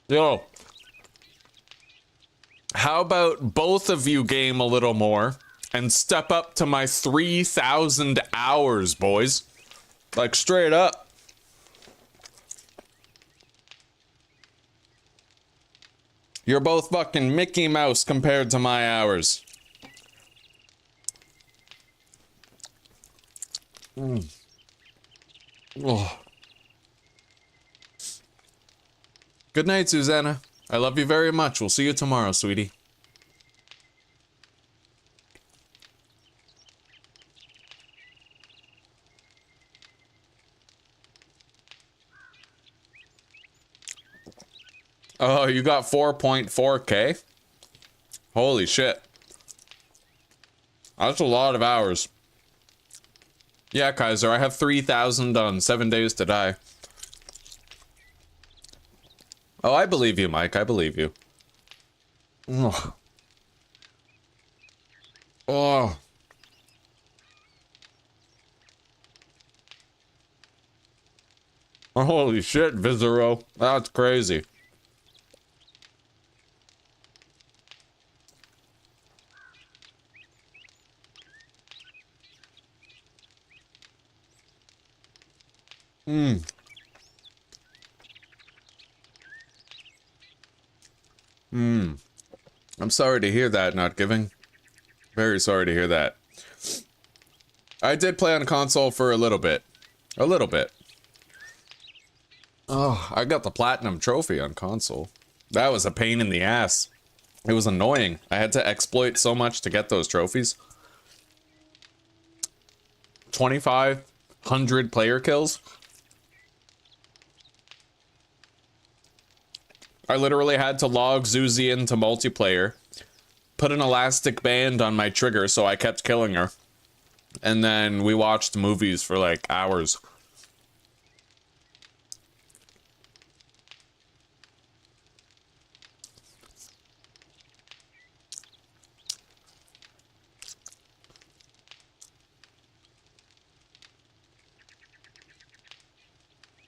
Yo. How about both of you game a little more and step up to my 3,000 hours, boys? Like, straight up. You're both fucking Mickey Mouse compared to my hours. Oh. Good night, Susanna. I love you very much. We'll see you tomorrow, sweetie. Oh, you got 4.4K? Holy shit. That's a lot of hours. Yeah, Kaiser, I have 3,000 on 7 Days to Die. Oh, I believe you, Mike. I believe you. Oh. Oh. Holy shit, Viscero. That's crazy. I'm sorry to hear that, Not Giving. Very sorry to hear that. I did play on console for a little bit. A little bit. Oh, I got the platinum trophy on console. That was a pain in the ass. It was annoying. I had to exploit so much to get those trophies. 2,500 player kills. I literally had to log Zuzi into multiplayer, put an elastic band on my trigger so I kept killing her, and then we watched movies for like hours.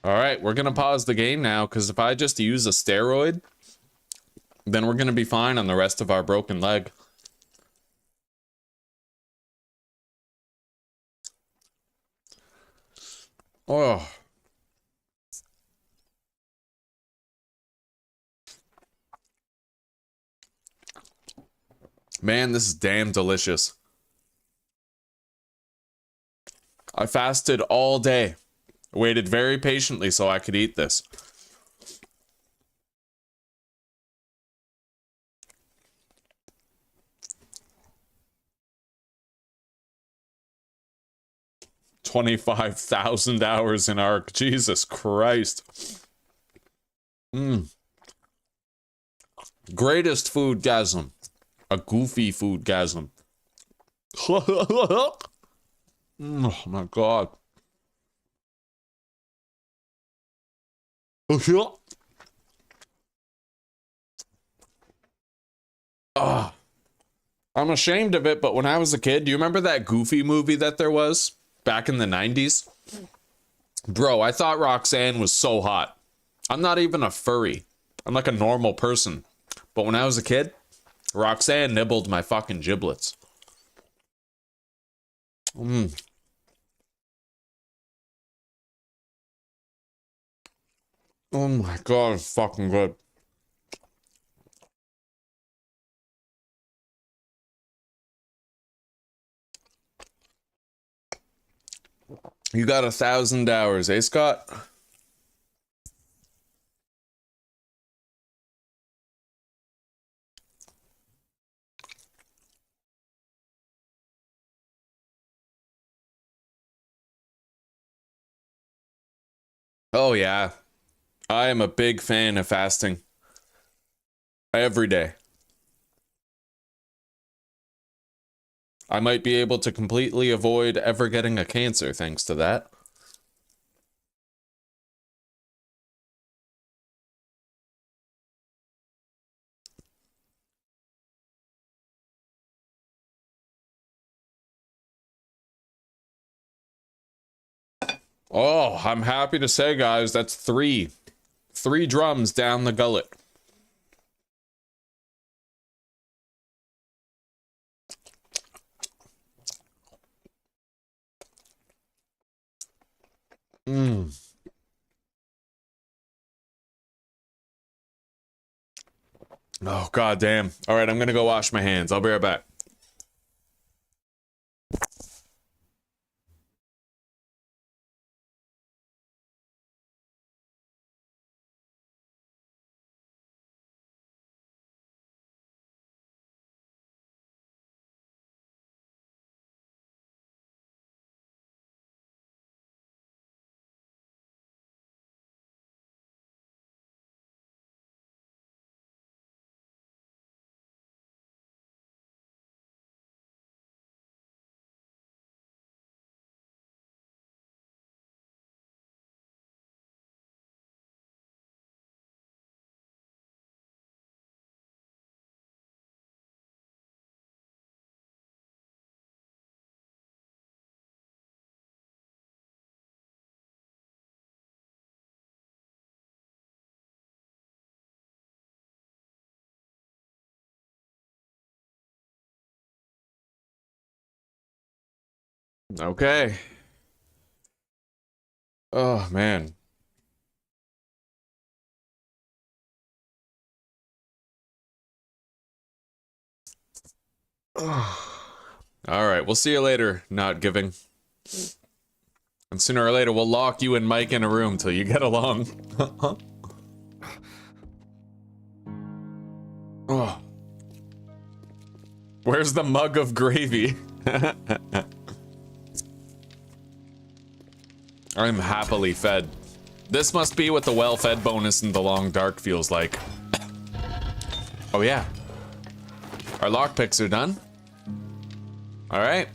Alright, we're gonna pause the game now, because if I just use a steroid, then we're gonna be fine on the rest of our broken leg. Oh. Man, this is damn delicious. I fasted all day. Waited very patiently so I could eat this. $25,000 in Ark. Jesus Christ. Greatest foodgasm. A goofy foodgasm. Oh my god. Ah, I'm ashamed of it, but when I was a kid, do you remember that Goofy movie that there was back in the 90s? Bro, I thought Roxanne was so hot. I'm not even a furry. I'm like a normal person. But when I was a kid, Roxanne nibbled my fucking giblets. Oh my god, it's fucking good. You got 1,000 hours, eh, Scott? Oh yeah. I am a big fan of fasting. Every day. I might be able to completely avoid ever getting a cancer thanks to that. Oh, I'm happy to say, guys, that's three drums down the gullet. Oh, god damn. All right, I'm gonna go wash my hands. I'll be right back. Okay. Oh, man. All right, we'll see you later, not giving. And sooner or later, we'll lock you and Mike in a room till you get along. Oh. Where's the mug of gravy? I'm happily fed. This must be what the well-fed bonus in the long dark feels like. Oh yeah. Our lockpicks are done. All right.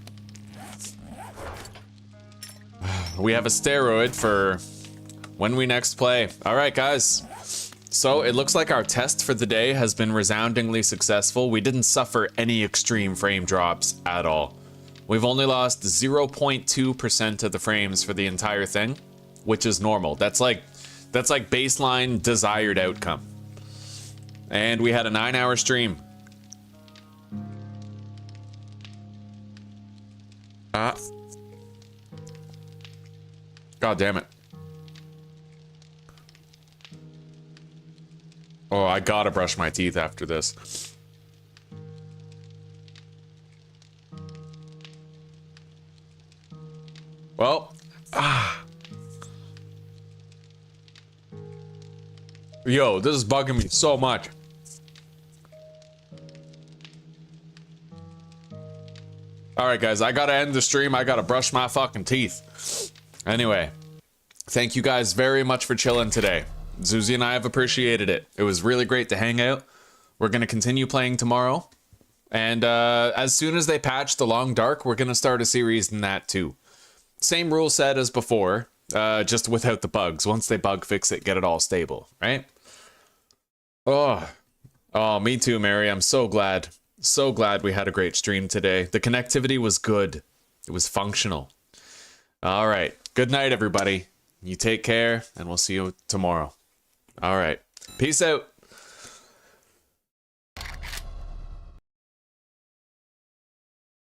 We have a steroid for when we next play. All right, guys. So it looks like our test for the day has been resoundingly successful. We didn't suffer any extreme frame drops at all. We've only lost 0.2% of the frames for the entire thing, which is normal. That's like baseline desired outcome. And we had a 9-hour stream. God damn it. Oh, I gotta brush my teeth after this. Yo, this is bugging me so much. Alright guys, I gotta end the stream. I gotta brush my fucking teeth. Anyway, thank you guys very much for chilling today. Zuzi and I have appreciated it. It was really great to hang out. We're gonna continue playing tomorrow. And as soon as they patch the Long Dark, we're gonna start a series in that too. Same rule set as before, just without the bugs. Once they bug fix it, get it all stable, right? Oh, me too, Mary. I'm so glad. So glad we had a great stream today. The connectivity was good. It was functional. All right. Good night, everybody. You take care, and we'll see you tomorrow. All right. Peace out.